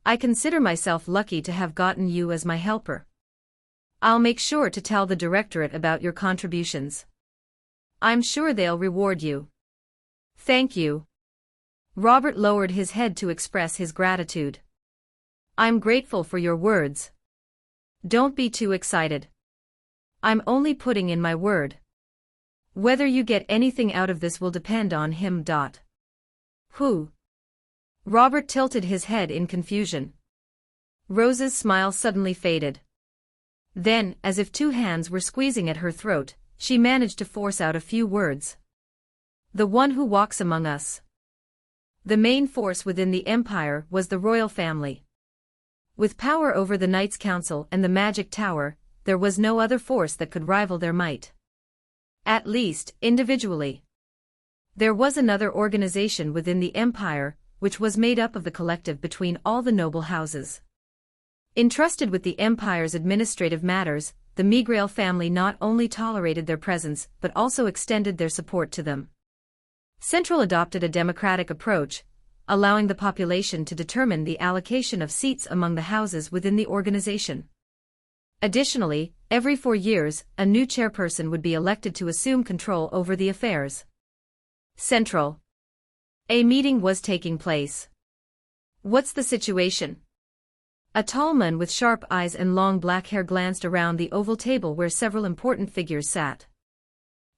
I consider myself lucky to have gotten you as my helper. I'll make sure to tell the directorate about your contributions. I'm sure they'll reward you. Thank you. Robert lowered his head to express his gratitude. I'm grateful for your words. Don't be too excited. I'm only putting in my word. Whether you get anything out of this will depend on him. Who? Robert tilted his head in confusion. Rose's smile suddenly faded. Then, as if two hands were squeezing at her throat, she managed to force out a few words. The one who walks among us. The main force within the Empire was the royal family. With power over the Knights' Council and the Magic Tower, there was no other force that could rival their might. At least, individually. There was another organization within the Empire, which was made up of the collective between all the noble houses. Entrusted with the Empire's administrative matters, the Megrail family not only tolerated their presence but also extended their support to them. Central adopted a democratic approach, allowing the population to determine the allocation of seats among the houses within the organization. Additionally, every 4 years, a new chairperson would be elected to assume control over the affairs. Central. A meeting was taking place. What's the situation? A tall man with sharp eyes and long black hair glanced around the oval table where several important figures sat.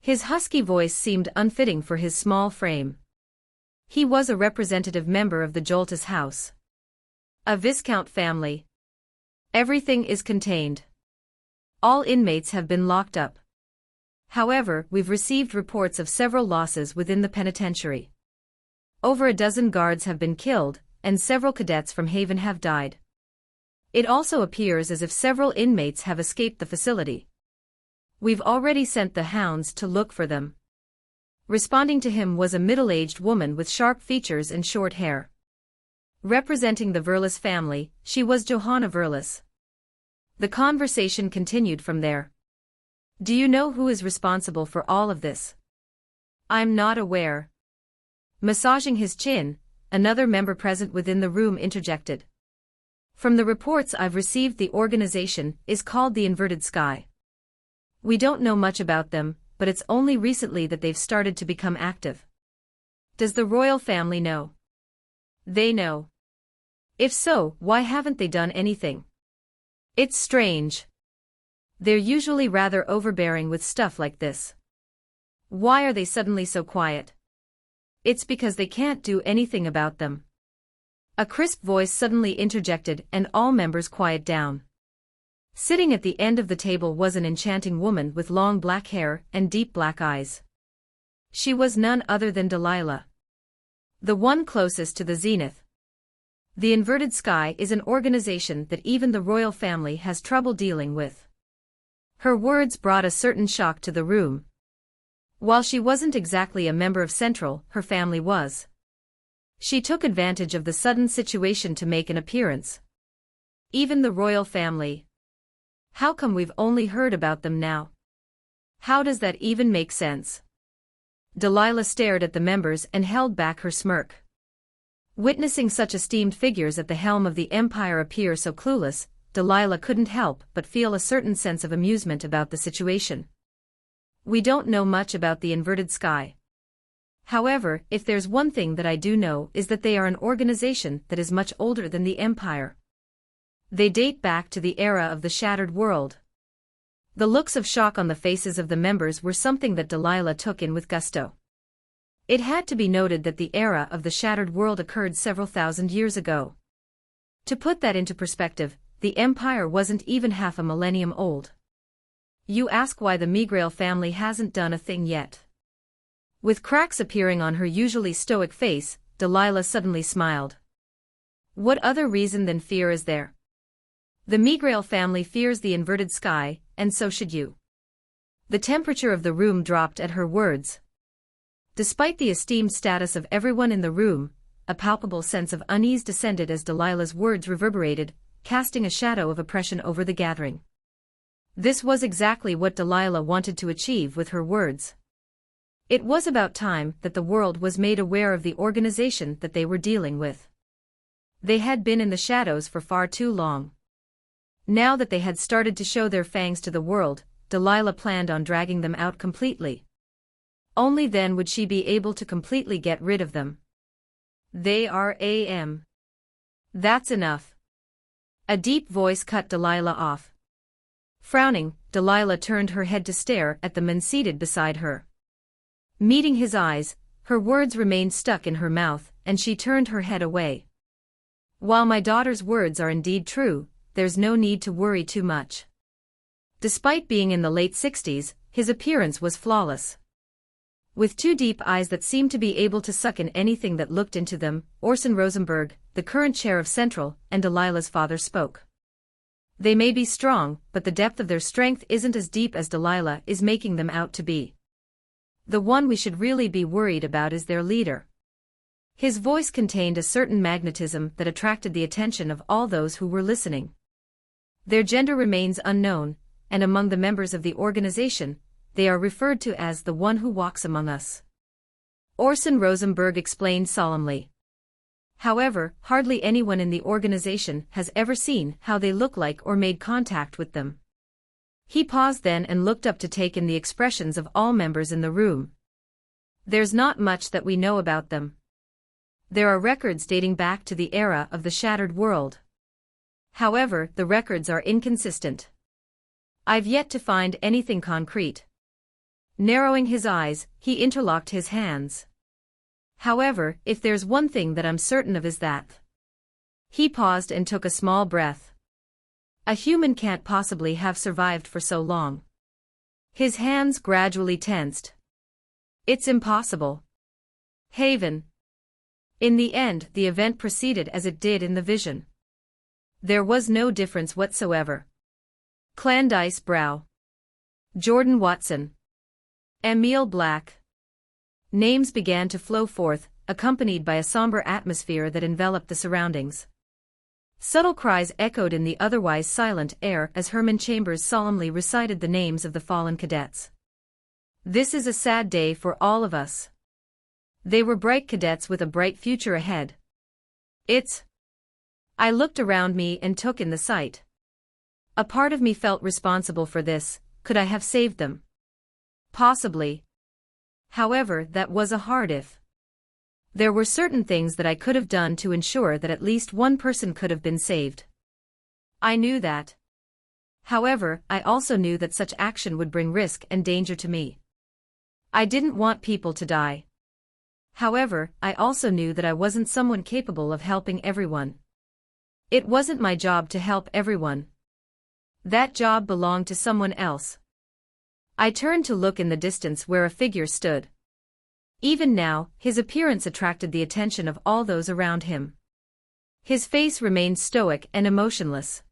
His husky voice seemed unfitting for his small frame. He was a representative member of the Joltis house. A Viscount family. Everything is contained. All inmates have been locked up. However, we've received reports of several losses within the penitentiary. Over a dozen guards have been killed, and several cadets from Haven have died. It also appears as if several inmates have escaped the facility. We've already sent the hounds to look for them. Responding to him was a middle-aged woman with sharp features and short hair. Representing the Verlis family, she was Johanna Verlis. The conversation continued from there. Do you know who is responsible for all of this? I'm not aware. Massaging his chin, another member present within the room interjected. From the reports I've received, the organization is called the Inverted Sky. We don't know much about them, but it's only recently that they've started to become active. Does the royal family know? They know. If so, why haven't they done anything? It's strange. They're usually rather overbearing with stuff like this. Why are they suddenly so quiet? It's because they can't do anything about them. A crisp voice suddenly interjected and all members quiet down. Sitting at the end of the table was an enchanting woman with long black hair and deep black eyes. She was none other than Delilah, the one closest to the zenith. The Inverted Sky is an organization that even the royal family has trouble dealing with. Her words brought a certain shock to the room. While she wasn't exactly a member of Central, her family was. She took advantage of the sudden situation to make an appearance. Even the royal family. How come we've only heard about them now? How does that even make sense? Delilah stared at the members and held back her smirk. Witnessing such esteemed figures at the helm of the empire appear so clueless, Delilah couldn't help but feel a certain sense of amusement about the situation. We don't know much about the Inverted Sky. However, if there's one thing that I do know is that they are an organization that is much older than the empire. They date back to the era of the Shattered World. The looks of shock on the faces of the members were something that Delilah took in with gusto. It had to be noted that the era of the Shattered World occurred several thousand years ago. To put that into perspective, the empire wasn't even half a millennium old. You ask why the Megrail family hasn't done a thing yet. With cracks appearing on her usually stoic face, Delilah suddenly smiled. What other reason than fear is there? The Megrail family fears the Inverted Sky, and so should you. The temperature of the room dropped at her words. Despite the esteemed status of everyone in the room, a palpable sense of unease descended as Delilah's words reverberated, casting a shadow of oppression over the gathering. This was exactly what Delilah wanted to achieve with her words. It was about time that the world was made aware of the organization that they were dealing with. They had been in the shadows for far too long. Now that they had started to show their fangs to the world, Delilah planned on dragging them out completely. Only then would she be able to completely get rid of them. They are A.M. That's enough. A deep voice cut Delilah off. Frowning, Delilah turned her head to stare at the man seated beside her. Meeting his eyes, her words remained stuck in her mouth, and she turned her head away. While my daughter's words are indeed true, there's no need to worry too much. Despite being in the late 60s, his appearance was flawless. With two deep eyes that seemed to be able to suck in anything that looked into them, Orson Rosenberg, the current chair of Central, and Delilah's father spoke. They may be strong, but the depth of their strength isn't as deep as Delilah is making them out to be. The one we should really be worried about is their leader. His voice contained a certain magnetism that attracted the attention of all those who were listening. Their gender remains unknown, and among the members of the organization, they are referred to as the one who walks among us. Orson Rosenberg explained solemnly. However, hardly anyone in the organization has ever seen how they look like or made contact with them. He paused then and looked up to take in the expressions of all members in the room. There's not much that we know about them. There are records dating back to the era of the Shattered World. However, the records are inconsistent. I've yet to find anything concrete. Narrowing his eyes, he interlocked his hands. However, if there's one thing that I'm certain of is that. He paused and took a small breath. A human can't possibly have survived for so long. His hands gradually tensed. It's impossible. Haven. In the end, the event proceeded as it did in the vision. There was no difference whatsoever. Clandice Brow. Jordan Watson. Emil Black. Names began to flow forth, accompanied by a somber atmosphere that enveloped the surroundings. Subtle cries echoed in the otherwise silent air as Herman Chambers solemnly recited the names of the fallen cadets. This is a sad day for all of us. They were bright cadets with a bright future ahead. I looked around me and took in the sight. A part of me felt responsible for this, could I have saved them? Possibly. However, that was a hard if. There were certain things that I could have done to ensure that at least one person could have been saved. I knew that. However, I also knew that such action would bring risk and danger to me. I didn't want people to die. However, I also knew that I wasn't someone capable of helping everyone. It wasn't my job to help everyone. That job belonged to someone else. I turned to look in the distance where a figure stood. Even now, his appearance attracted the attention of all those around him. His face remained stoic and emotionless.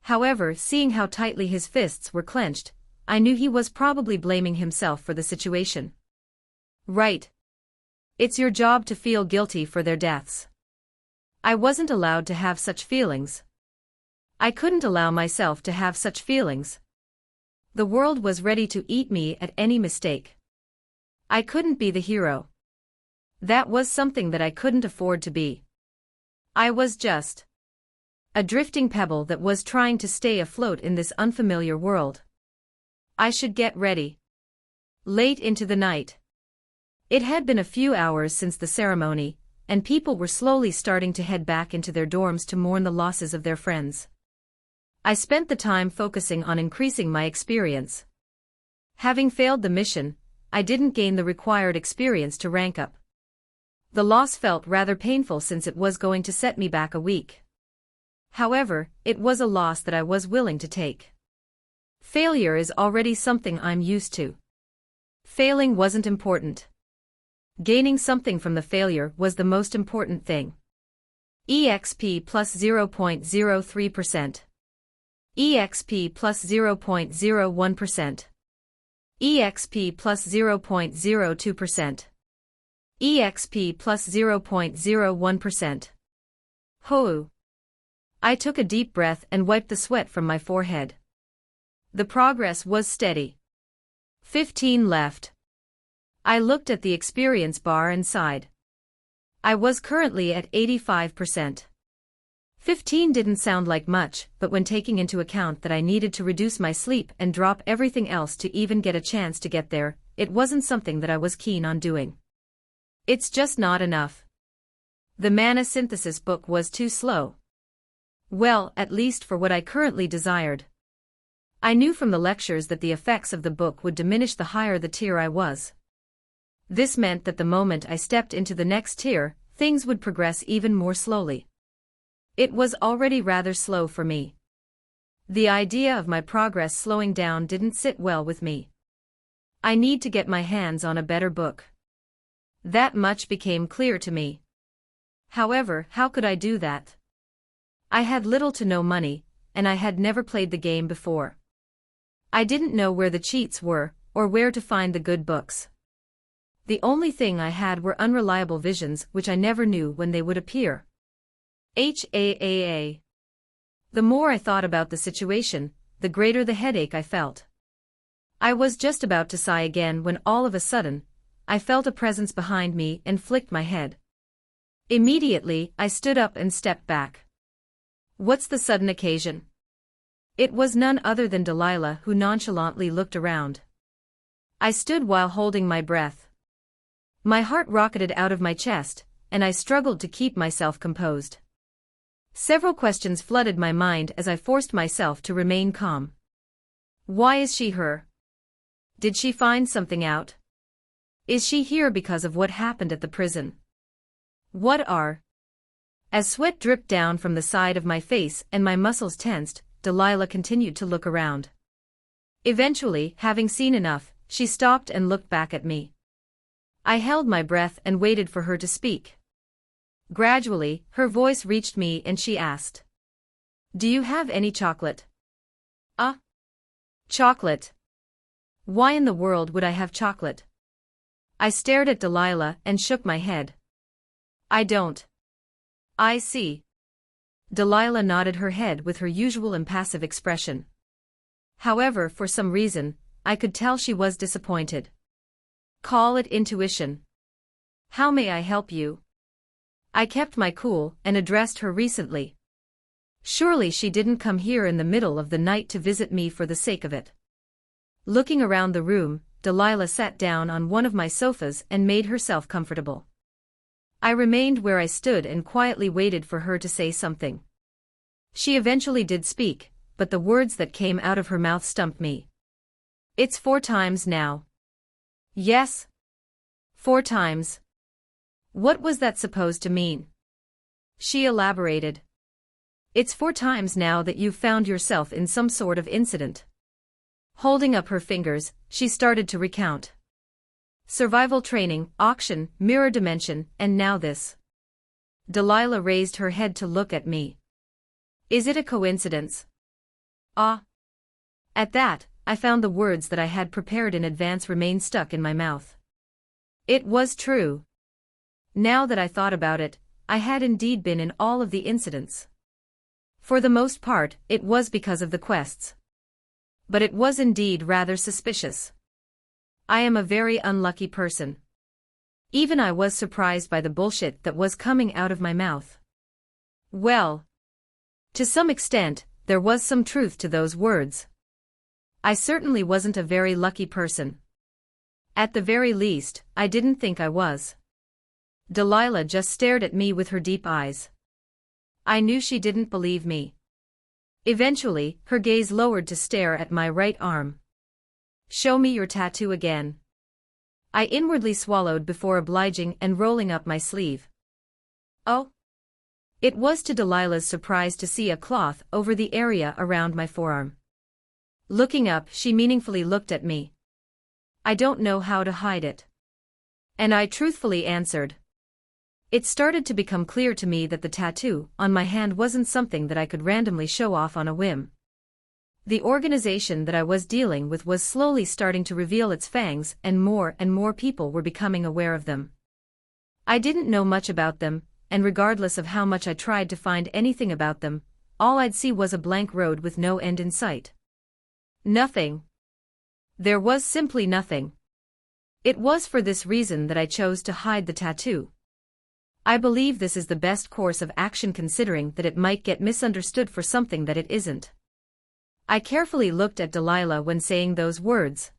However, seeing how tightly his fists were clenched, I knew he was probably blaming himself for the situation. Right. It's your job to feel guilty for their deaths. I wasn't allowed to have such feelings. I couldn't allow myself to have such feelings. The world was ready to eat me at any mistake. I couldn't be the hero. That was something that I couldn't afford to be. I was just a drifting pebble that was trying to stay afloat in this unfamiliar world. I should get ready. Late into the night. It had been a few hours since the ceremony, and people were slowly starting to head back into their dorms to mourn the losses of their friends. I spent the time focusing on increasing my experience. Having failed the mission, I didn't gain the required experience to rank up. The loss felt rather painful since it was going to set me back a week. However, it was a loss that I was willing to take. Failure is already something I'm used to. Failing wasn't important. Gaining something from the failure was the most important thing. EXP plus 0.03%. EXP plus 0.01%. EXP plus 0.02%. EXP plus 0.01%. Hoo! I took a deep breath and wiped the sweat from my forehead. The progress was steady. 15 left. I looked at the experience bar and sighed. I was currently at 85%. 15 didn't sound like much, but when taking into account that I needed to reduce my sleep and drop everything else to even get a chance to get there, it wasn't something that I was keen on doing. It's just not enough. The mana synthesis book was too slow. Well, at least for what I currently desired. I knew from the lectures that the effects of the book would diminish the higher the tier I was. This meant that the moment I stepped into the next tier, things would progress even more slowly. It was already rather slow for me. The idea of my progress slowing down didn't sit well with me. I need to get my hands on a better book. That much became clear to me. However, how could I do that? I had little to no money, and I had never played the game before. I didn't know where the cheats were, or where to find the good books. The only thing I had were unreliable visions which I never knew when they would appear. The more I thought about the situation, the greater the headache I felt. I was just about to sigh again when all of a sudden, I felt a presence behind me and flicked my head. Immediately, I stood up and stepped back. What's the sudden occasion? It was none other than Delilah, who nonchalantly looked around. I stood while holding my breath. My heart rocketed out of my chest, and I struggled to keep myself composed. Several questions flooded my mind as I forced myself to remain calm. Why is she here? Did she find something out? Is she here because of what happened at the prison? As sweat dripped down from the side of my face and my muscles tensed, Delilah continued to look around. Eventually, having seen enough, she stopped and looked back at me. I held my breath and waited for her to speak. Gradually, her voice reached me and she asked, "Do you have any chocolate?" Chocolate? Why in the world would I have chocolate? I stared at Delilah and shook my head. I don't. I see. Delilah nodded her head with her usual impassive expression. However, for some reason, I could tell she was disappointed. Call it intuition. How may I help you? I kept my cool and addressed her recently. Surely she didn't come here in the middle of the night to visit me for the sake of it. Looking around the room, Delilah sat down on one of my sofas and made herself comfortable. I remained where I stood and quietly waited for her to say something. She eventually did speak, but the words that came out of her mouth stumped me. "It's 4 times now." "Yes. 4 times. What was that supposed to mean?" She elaborated. "It's 4 times now that you've found yourself in some sort of incident." Holding up her fingers, she started to recount. Survival training, auction, mirror dimension, and now this. Delilah raised her head to look at me. "Is it a coincidence?" "Ah." At that, I found the words that I had prepared in advance remain stuck in my mouth. It was true. Now that I thought about it, I had indeed been in all of the incidents. For the most part, it was because of the quests. But it was indeed rather suspicious. I am a very unlucky person. Even I was surprised by the bullshit that was coming out of my mouth. Well, to some extent, there was some truth to those words. I certainly wasn't a very lucky person. At the very least, I didn't think I was. Delilah just stared at me with her deep eyes. I knew she didn't believe me. Eventually, her gaze lowered to stare at my right arm. "Show me your tattoo again." I inwardly swallowed before obliging and rolling up my sleeve. "Oh?" It was to Delilah's surprise to see a cloth over the area around my forearm. Looking up, she meaningfully looked at me. "I don't know how to hide it." And I truthfully answered. It started to become clear to me that the tattoo on my hand wasn't something that I could randomly show off on a whim. The organization that I was dealing with was slowly starting to reveal its fangs, and more people were becoming aware of them. I didn't know much about them, and regardless of how much I tried to find anything about them, all I'd see was a blank road with no end in sight. Nothing. There was simply nothing. It was for this reason that I chose to hide the tattoo. I believe this is the best course of action considering that it might get misunderstood for something that it isn't. I carefully looked at Delilah when saying those words.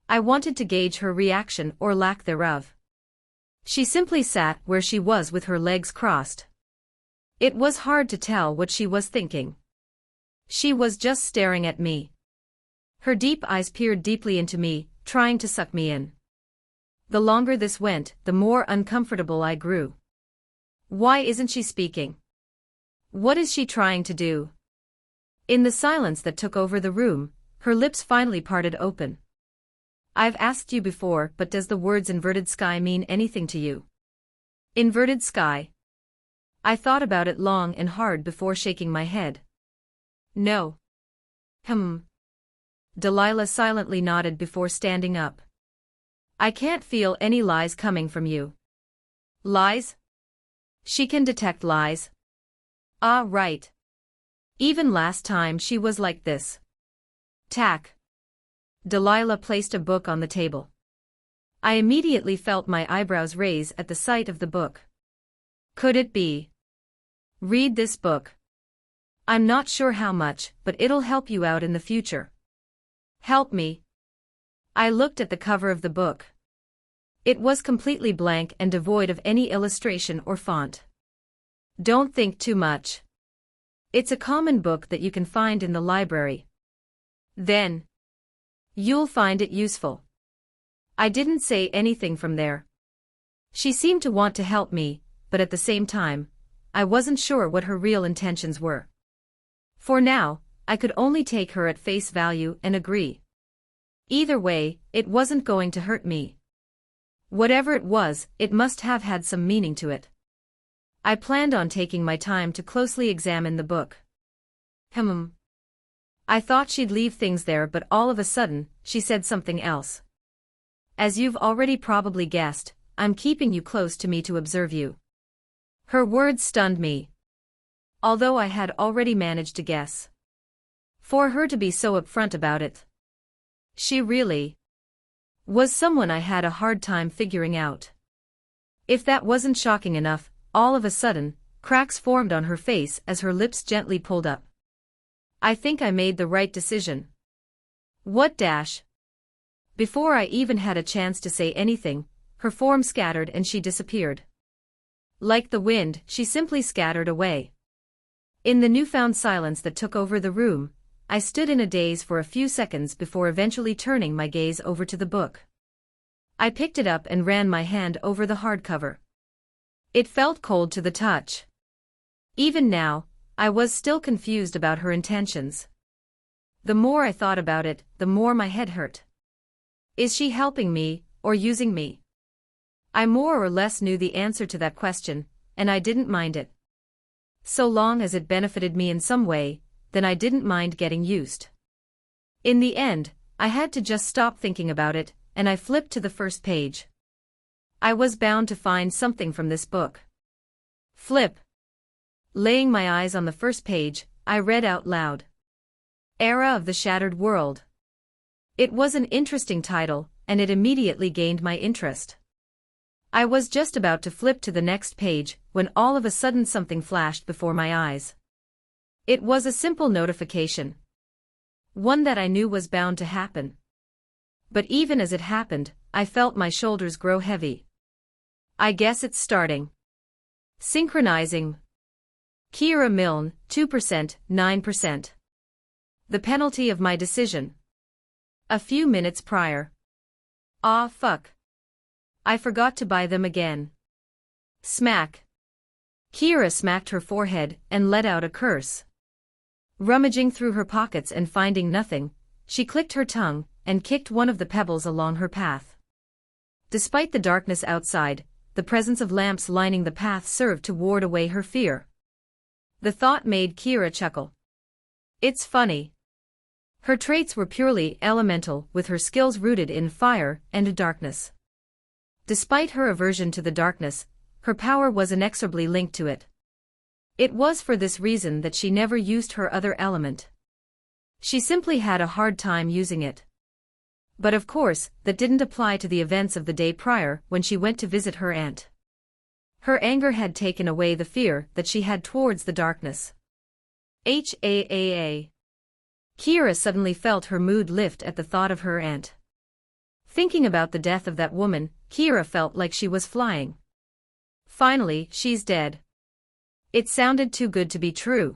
I wanted to gauge her reaction or lack thereof. She simply sat where she was with her legs crossed. It was hard to tell what she was thinking. She was just staring at me. Her deep eyes peered deeply into me, trying to suck me in. The longer this went, the more uncomfortable I grew. Why isn't she speaking? What is she trying to do? In the silence that took over the room, her lips finally parted open. "I've asked you before, but does the words inverted sky mean anything to you?" Inverted sky? I thought about it long and hard before shaking my head. No. Delilah silently nodded before standing up. "I can't feel any lies coming from you." "Lies?" "She can detect lies." "Ah, right. Even last time she was like this." Tack. Delilah placed a book on the table. I immediately felt my eyebrows raise at the sight of the book. Could it be? "Read this book. I'm not sure how much, but it'll help you out in the future." "Help me?" I looked at the cover of the book. It was completely blank and devoid of any illustration or font. "Don't think too much. It's a common book that you can find in the library. Then you'll find it useful." I didn't say anything from there. She seemed to want to help me, but at the same time, I wasn't sure what her real intentions were. For now, I could only take her at face value and agree. Either way, it wasn't going to hurt me. Whatever it was, it must have had some meaning to it. I planned on taking my time to closely examine the book. I thought she'd leave things there, but all of a sudden, she said something else. "As you've already probably guessed, I'm keeping you close to me to observe you." Her words stunned me. Although I had already managed to guess. For her to be so upfront about it. She really was someone I had a hard time figuring out. If that wasn't shocking enough, all of a sudden, cracks formed on her face as her lips gently pulled up. "I think I made the right decision." What dash? Before I even had a chance to say anything, her form scattered and she disappeared. Like the wind, she simply scattered away. In the newfound silence that took over the room, I stood in a daze for a few seconds before eventually turning my gaze over to the book. I picked it up and ran my hand over the hardcover. It felt cold to the touch. Even now, I was still confused about her intentions. The more I thought about it, the more my head hurt. Is she helping me, or using me? I more or less knew the answer to that question, and I didn't mind it. So long as it benefited me in some way, then I didn't mind getting used. In the end, I had to just stop thinking about it, and I flipped to the first page. I was bound to find something from this book. Flip. Laying my eyes on the first page, I read out loud. Era of the Shattered World. It was an interesting title, and it immediately gained my interest. I was just about to flip to the next page when all of a sudden something flashed before my eyes. It was a simple notification. One that I knew was bound to happen. But even as it happened, I felt my shoulders grow heavy. I guess it's starting. Synchronizing. Kira Milne, 2%, 9%. The penalty of my decision. A few minutes prior. Ah, fuck. I forgot to buy them again. Smack. Kira smacked her forehead and let out a curse. Rummaging through her pockets and finding nothing, she clicked her tongue and kicked one of the pebbles along her path. Despite the darkness outside, the presence of lamps lining the path served to ward away her fear. The thought made Kira chuckle. It's funny. Her traits were purely elemental, with her skills rooted in fire and darkness. Despite her aversion to the darkness, her power was inexorably linked to it. It was for this reason that she never used her other element. She simply had a hard time using it. But of course, that didn't apply to the events of the day prior when she went to visit her aunt. Her anger had taken away the fear that she had towards the darkness. HAAA. Kira suddenly felt her mood lift at the thought of her aunt. Thinking about the death of that woman, Kira felt like she was flying. Finally, she's dead. It sounded too good to be true.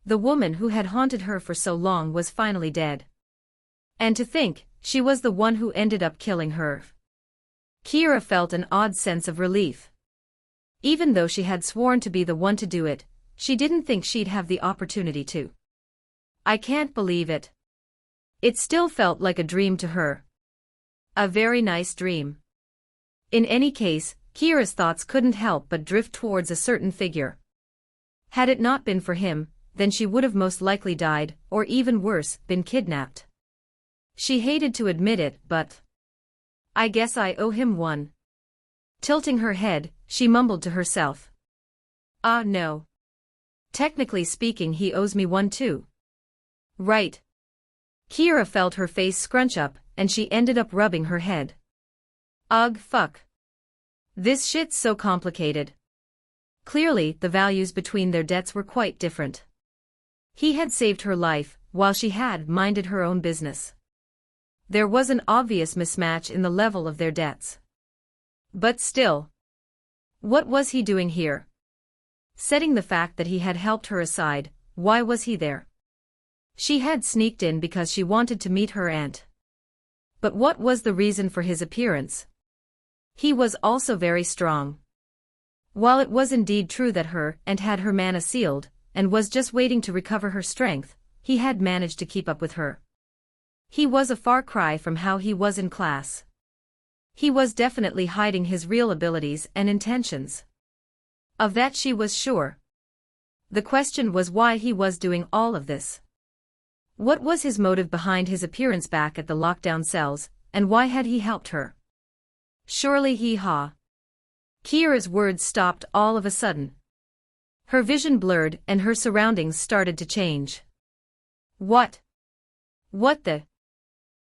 The woman who had haunted her for so long was finally dead. And to think, she was the one who ended up killing her. Kira felt an odd sense of relief. Even though she had sworn to be the one to do it, she didn't think she'd have the opportunity to. I can't believe it. It still felt like a dream to her. A very nice dream. In any case, Kira's thoughts couldn't help but drift towards a certain figure. Had it not been for him, then she would have most likely died, or even worse, been kidnapped. She hated to admit it, but I guess I owe him one. Tilting her head, she mumbled to herself. Ah, no. Technically speaking, he owes me one too. Right. Kira felt her face scrunch up, and she ended up rubbing her head. Ugh, fuck. This shit's so complicated. Clearly, the values between their debts were quite different. He had saved her life, while she had minded her own business. There was an obvious mismatch in the level of their debts. But still. What was he doing here? Setting the fact that he had helped her aside, why was he there? She had sneaked in because she wanted to meet her aunt. But what was the reason for his appearance? He was also very strong. While it was indeed true that her aunt had her mana sealed, and was just waiting to recover her strength, he had managed to keep up with her. He was a far cry from how he was in class. He was definitely hiding his real abilities and intentions. Of that she was sure. The question was why he was doing all of this. What was his motive behind his appearance back at the lockdown cells, and why had he helped her? Surely he-ha. Kira's words stopped all of a sudden. Her vision blurred and her surroundings started to change. What? What the?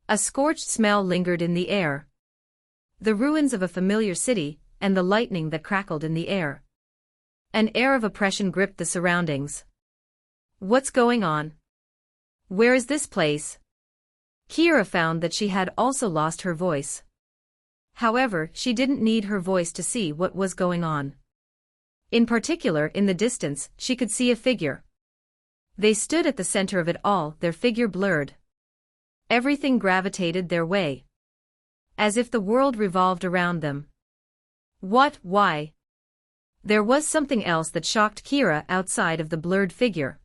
A scorched smell lingered in the air. The ruins of a familiar city, and the lightning that crackled in the air. An air of oppression gripped the surroundings. What's going on? Where is this place? Kira found that she had also lost her voice. However, she didn't need her voice to see what was going on. In particular, in the distance, she could see a figure. They stood at the center of it all, their figure blurred. Everything gravitated their way. As if the world revolved around them. What? Why? There was something else that shocked Kira outside of the blurred figure.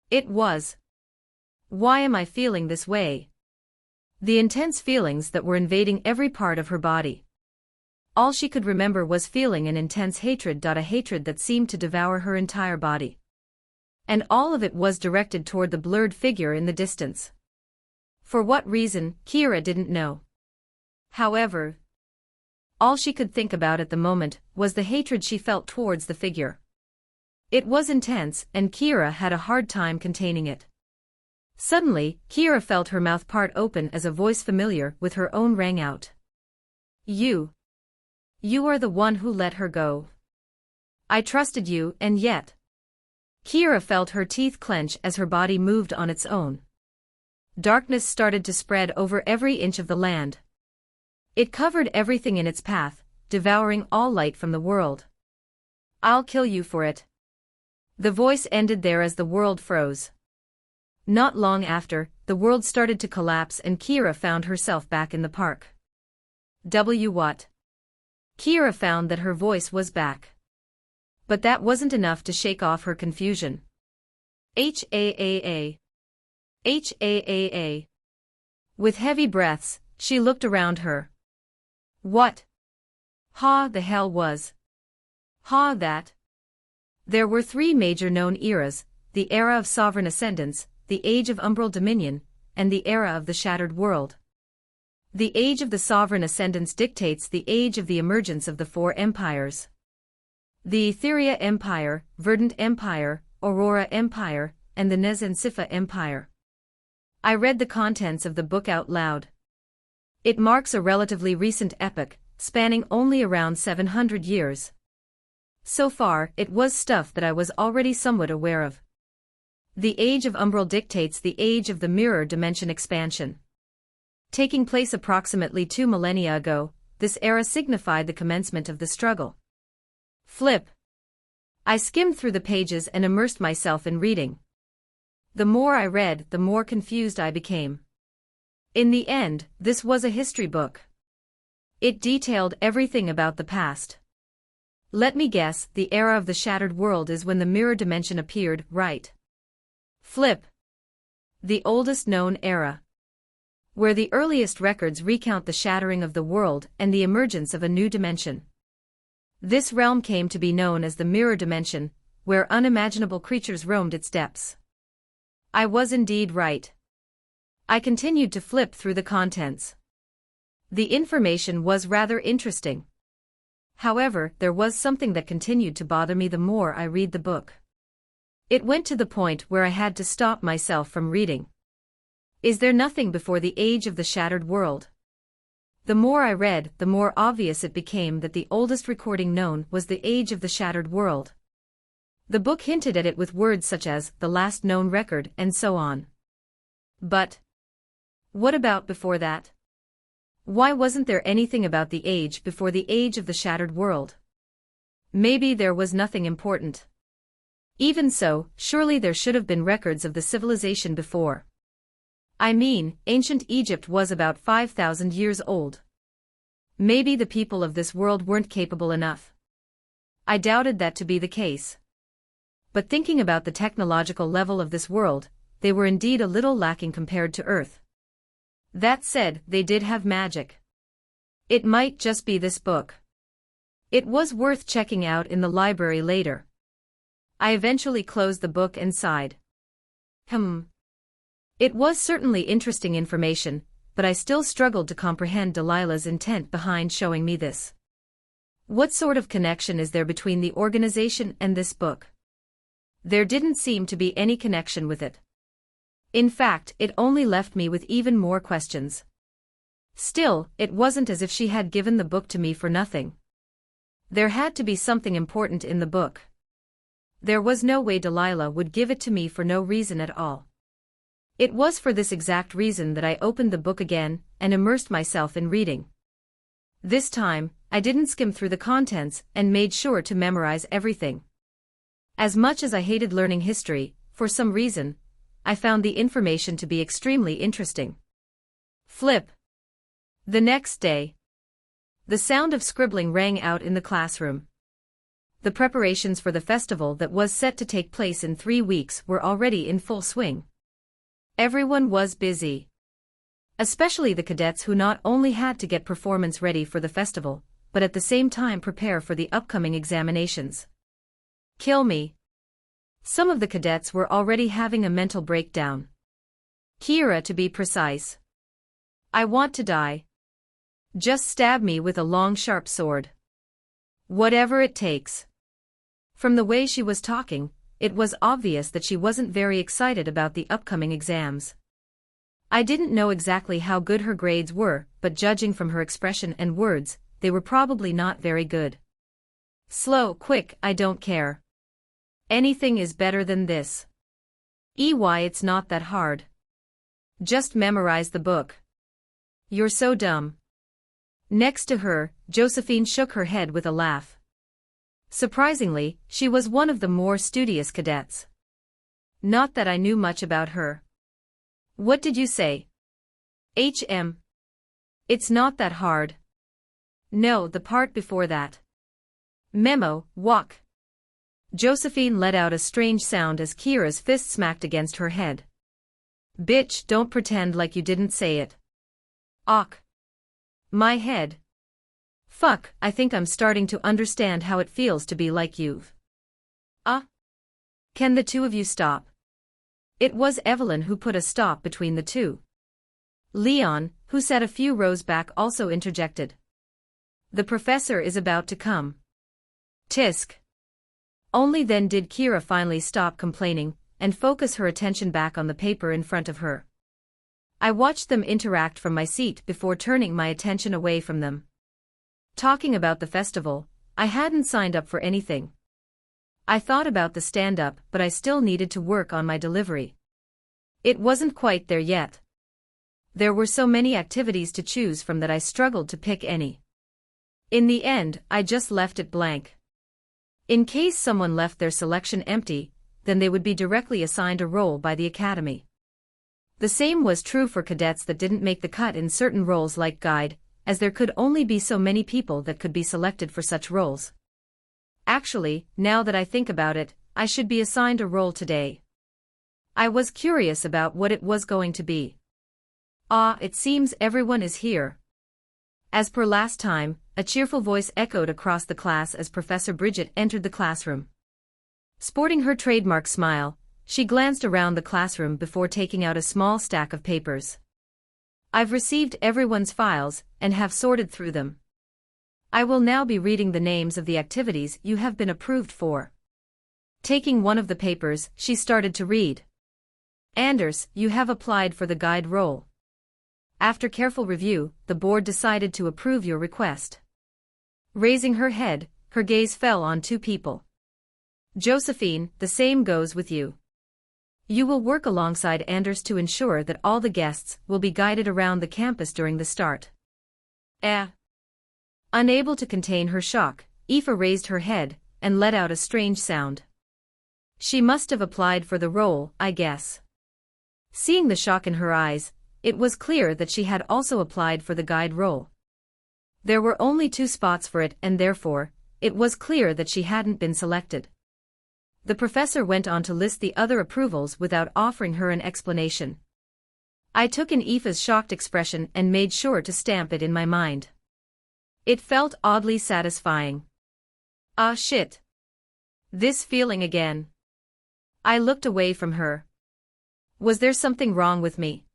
It was. Why am I feeling this way? The intense feelings that were invading every part of her body. All she could remember was feeling an intense hatred. A hatred that seemed to devour her entire body. And all of it was directed toward the blurred figure in the distance. For what reason, Kira didn't know. However, all she could think about at the moment was the hatred she felt towards the figure. It was intense, and Kira had a hard time containing it. Suddenly, Kira felt her mouth part open as a voice familiar with her own rang out. You are the one who let her go. I trusted you, and yet. Kira felt her teeth clench as her body moved on its own. Darkness started to spread over every inch of the land. It covered everything in its path, devouring all light from the world. I'll kill you for it. The voice ended there as the world froze. Not long after, the world started to collapse and Kira found herself back in the park. What? Kira found that her voice was back. But that wasn't enough to shake off her confusion. H-A-A-A. H-A-A-A. With heavy breaths, she looked around her. What? The hell was? That? There were three major known eras, the era of sovereign ascendance, the age of umbral dominion, and the era of the shattered world. The age of the sovereign ascendance dictates the age of the emergence of the four empires. The Etheria Empire, Verdant Empire, Aurora Empire, and the Nez and Sifa Empire. I read the contents of the book out loud. It marks a relatively recent epoch, spanning only around 700 years. So far, it was stuff that I was already somewhat aware of. The age of umbral dictates the age of the mirror dimension expansion. Taking place approximately 2 millennia ago, this era signified the commencement of the struggle. Flip. I skimmed through the pages and immersed myself in reading. The more I read, the more confused I became. In the end, this was a history book. It detailed everything about the past. Let me guess, the era of the shattered world is when the mirror dimension appeared, right? Flip. The oldest known era. Where the earliest records recount the shattering of the world and the emergence of a new dimension. This realm came to be known as the mirror dimension, where unimaginable creatures roamed its depths. I was indeed right. I continued to flip through the contents. The information was rather interesting. However, there was something that continued to bother me the more I read the book. It went to the point where I had to stop myself from reading. Is there nothing before the age of the shattered world? The more I read, the more obvious it became that the oldest recording known was the age of the shattered world. The book hinted at it with words such as the last known record and so on. But what about before that? Why wasn't there anything about the age before the age of the shattered world? Maybe there was nothing important. Even so, surely there should have been records of the civilization before. I mean, ancient Egypt was about 5,000 years old. Maybe the people of this world weren't capable enough. I doubted that to be the case. But thinking about the technological level of this world, they were indeed a little lacking compared to Earth. That said, they did have magic. It might just be this book. It was worth checking out in the library later. I eventually closed the book and sighed. It was certainly interesting information, but I still struggled to comprehend Delilah's intent behind showing me this. What sort of connection is there between the organization and this book? There didn't seem to be any connection with it. In fact, it only left me with even more questions. Still, it wasn't as if she had given the book to me for nothing. There had to be something important in the book. There was no way Delilah would give it to me for no reason at all. It was for this exact reason that I opened the book again and immersed myself in reading. This time, I didn't skim through the contents and made sure to memorize everything. As much as I hated learning history, for some reason, I found the information to be extremely interesting. Flip. The next day, the sound of scribbling rang out in the classroom. The preparations for the festival that was set to take place in 3 weeks were already in full swing. Everyone was busy. Especially the cadets who not only had to get performance ready for the festival, but at the same time prepare for the upcoming examinations. Kill me. Some of the cadets were already having a mental breakdown. Kira, to be precise. I want to die. Just stab me with a long sharp sword. Whatever it takes. From the way she was talking, it was obvious that she wasn't very excited about the upcoming exams. I didn't know exactly how good her grades were, but judging from her expression and words, they were probably not very good. Slow, quick, I don't care. Anything is better than this. It's not that hard. Just memorize the book. You're so dumb. Next to her, Josephine shook her head with a laugh. Surprisingly, she was one of the more studious cadets. Not that I knew much about her. What did you say? It's not that hard. No, the part before that. Memo, walk. Josephine let out a strange sound as Kira's fist smacked against her head. Bitch, don't pretend like you didn't say it. Awk. My head. Fuck, I think I'm starting to understand how it feels to be like you. Can the two of you stop? It was Evelyn who put a stop between the two. Leon, who sat a few rows back, also interjected. The professor is about to come. Tisk. Only then did Kira finally stop complaining and focus her attention back on the paper in front of her. I watched them interact from my seat before turning my attention away from them. Talking about the festival, I hadn't signed up for anything. I thought about the stand-up, but I still needed to work on my delivery. It wasn't quite there yet. There were so many activities to choose from that I struggled to pick any. In the end, I just left it blank. In case someone left their selection empty, then they would be directly assigned a role by the academy. The same was true for cadets that didn't make the cut in certain roles like guide, as there could only be so many people that could be selected for such roles. Actually, now that I think about it, I should be assigned a role today. I was curious about what it was going to be. It seems everyone is here. As per last time, a cheerful voice echoed across the class as Professor Bridget entered the classroom. Sporting her trademark smile, she glanced around the classroom before taking out a small stack of papers. I've received everyone's files and have sorted through them. I will now be reading the names of the activities you have been approved for. Taking one of the papers, she started to read. Anders, you have applied for the guide role. After careful review, the board decided to approve your request. Raising her head, her gaze fell on two people. Josephine, the same goes with you. You will work alongside Anders to ensure that all the guests will be guided around the campus during the start. Unable to contain her shock, Aoife raised her head and let out a strange sound. She must have applied for the role, I guess. Seeing the shock in her eyes, it was clear that she had also applied for the guide role. There were only 2 spots for it, and therefore, it was clear that she hadn't been selected. The professor went on to list the other approvals without offering her an explanation. I took in Aoife's shocked expression and made sure to stamp it in my mind. It felt oddly satisfying. Shit. This feeling again. I looked away from her. Was there something wrong with me?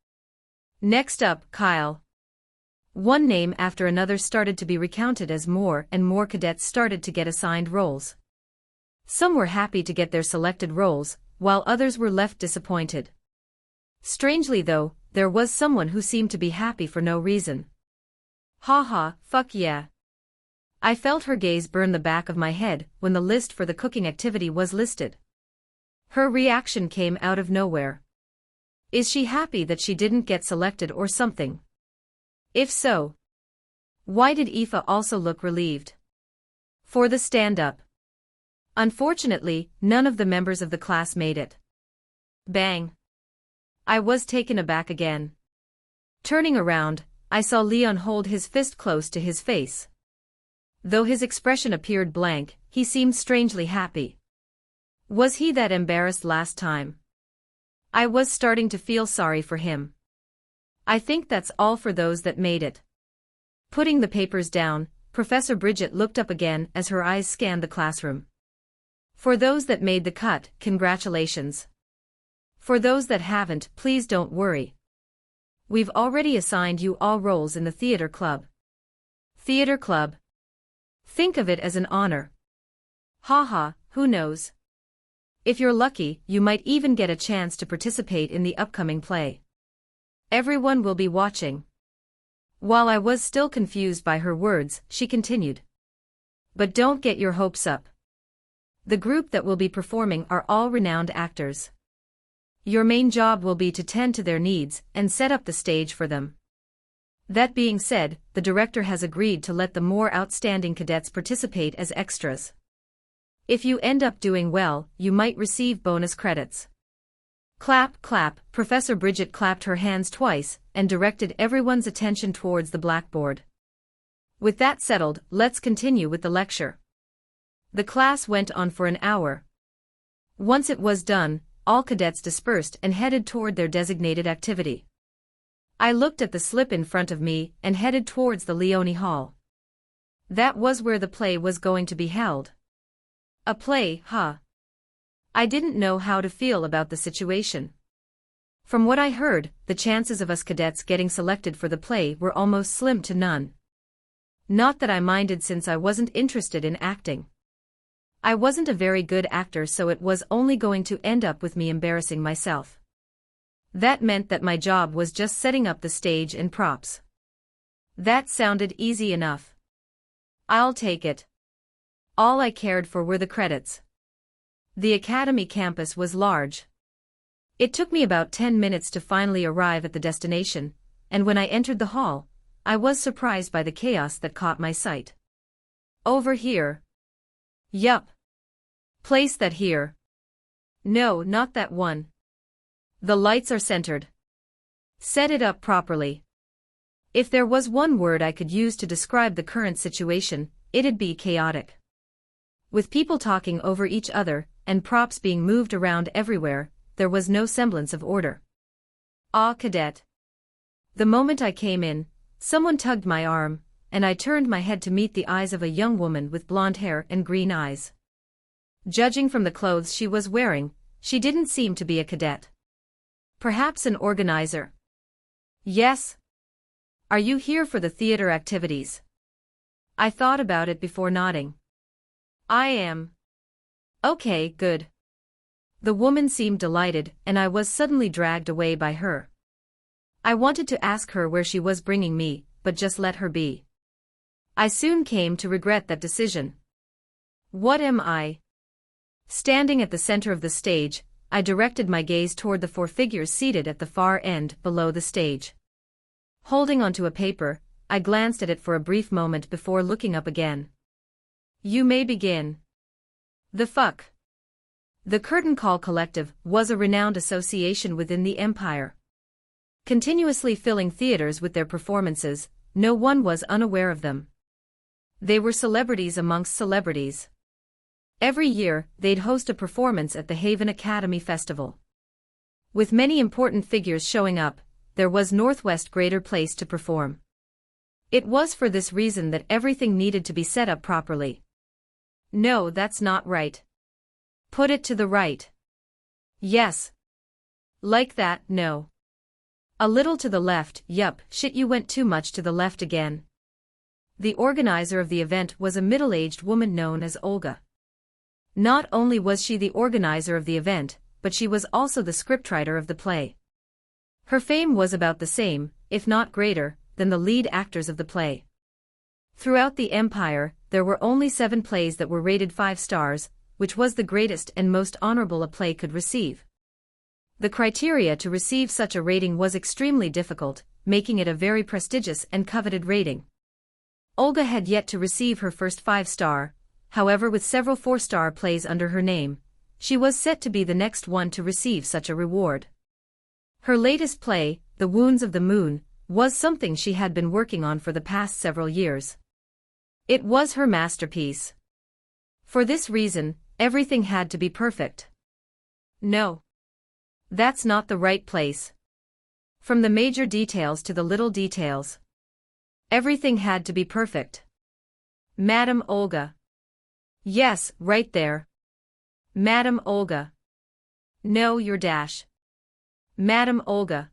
Next up, Kyle. One name after another started to be recounted as more and more cadets started to get assigned roles. Some were happy to get their selected roles, while others were left disappointed. Strangely though, there was someone who seemed to be happy for no reason. Haha, fuck yeah. I felt her gaze burn the back of my head when the list for the cooking activity was listed. Her reaction came out of nowhere. Is she happy that she didn't get selected or something? If so, why did Aoife also look relieved? For the stand-up. Unfortunately, none of the members of the class made it. Bang. I was taken aback again. Turning around, I saw Leon hold his fist close to his face. Though his expression appeared blank, he seemed strangely happy. Was he that embarrassed last time? I was starting to feel sorry for him. I think that's all for those that made it. Putting the papers down, Professor Bridget looked up again as her eyes scanned the classroom. For those that made the cut, congratulations. For those that haven't, please don't worry. We've already assigned you all roles in the theater club. Theater club. Think of it as an honor. Haha, who knows? If you're lucky, you might even get a chance to participate in the upcoming play. Everyone will be watching. While I was still confused by her words, she continued. But don't get your hopes up. The group that will be performing are all renowned actors. Your main job will be to tend to their needs and set up the stage for them. That being said, the director has agreed to let the more outstanding cadets participate as extras. If you end up doing well, you might receive bonus credits. Clap, clap. Professor Bridget clapped her hands twice and directed everyone's attention towards the blackboard. With that settled, let's continue with the lecture. The class went on for an hour. Once it was done, all cadets dispersed and headed toward their designated activity. I looked at the slip in front of me and headed towards the Leone Hall. That was where the play was going to be held. A play, huh? I didn't know how to feel about the situation. From what I heard, the chances of us cadets getting selected for the play were almost slim to none. Not that I minded since I wasn't interested in acting. I wasn't a very good actor, so it was only going to end up with me embarrassing myself. That meant that my job was just setting up the stage and props. That sounded easy enough. I'll take it. All I cared for were the credits. The academy campus was large. It took me about 10 minutes to finally arrive at the destination, and when I entered the hall, I was surprised by the chaos that caught my sight. Over here. Yup. Place that here. No, not that one. The lights are centered. Set it up properly. If there was one word I could use to describe the current situation, it'd be chaotic. With people talking over each other, and props being moved around everywhere, there was no semblance of order. Ah, cadet. The moment I came in, someone tugged my arm, and I turned my head to meet the eyes of a young woman with blonde hair and green eyes. Judging from the clothes she was wearing, she didn't seem to be a cadet. Perhaps an organizer. Yes. Are you here for the theater activities? I thought about it before nodding. I am. Okay, good. The woman seemed delighted, and I was suddenly dragged away by her. I wanted to ask her where she was bringing me, but just let her be. I soon came to regret that decision. What am I? Standing at the center of the stage, I directed my gaze toward the 4 figures seated at the far end below the stage. Holding onto a paper, I glanced at it for a brief moment before looking up again. You may begin. The fuck. The Curtain Call Collective was a renowned association within the empire. Continuously filling theaters with their performances, no one was unaware of them. They were celebrities amongst celebrities. Every year, they'd host a performance at the Haven Academy Festival. With many important figures showing up, there was Northwest greater place to perform. It was for this reason that everything needed to be set up properly. No, that's not right. Put it to the right. Yes. Like that, no. A little to the left, yup, shit, you went too much to the left again. The organizer of the event was a middle-aged woman known as Olga. Not only was she the organizer of the event, but she was also the scriptwriter of the play. Her fame was about the same, if not greater, than the lead actors of the play. Throughout the empire, there were only 7 plays that were rated 5 stars, which was the greatest and most honorable a play could receive. The criteria to receive such a rating was extremely difficult, making it a very prestigious and coveted rating. Olga had yet to receive her first 5-star, however, with several 4-star plays under her name, she was set to be the next one to receive such a reward. Her latest play, The Wounds of the Moon, was something she had been working on for the past several years. It was her masterpiece. For this reason, everything had to be perfect. No. That's not the right place. From the major details to the little details. Everything had to be perfect. Madam Olga. Yes, right there. Madam Olga. No, your dash. Madam Olga.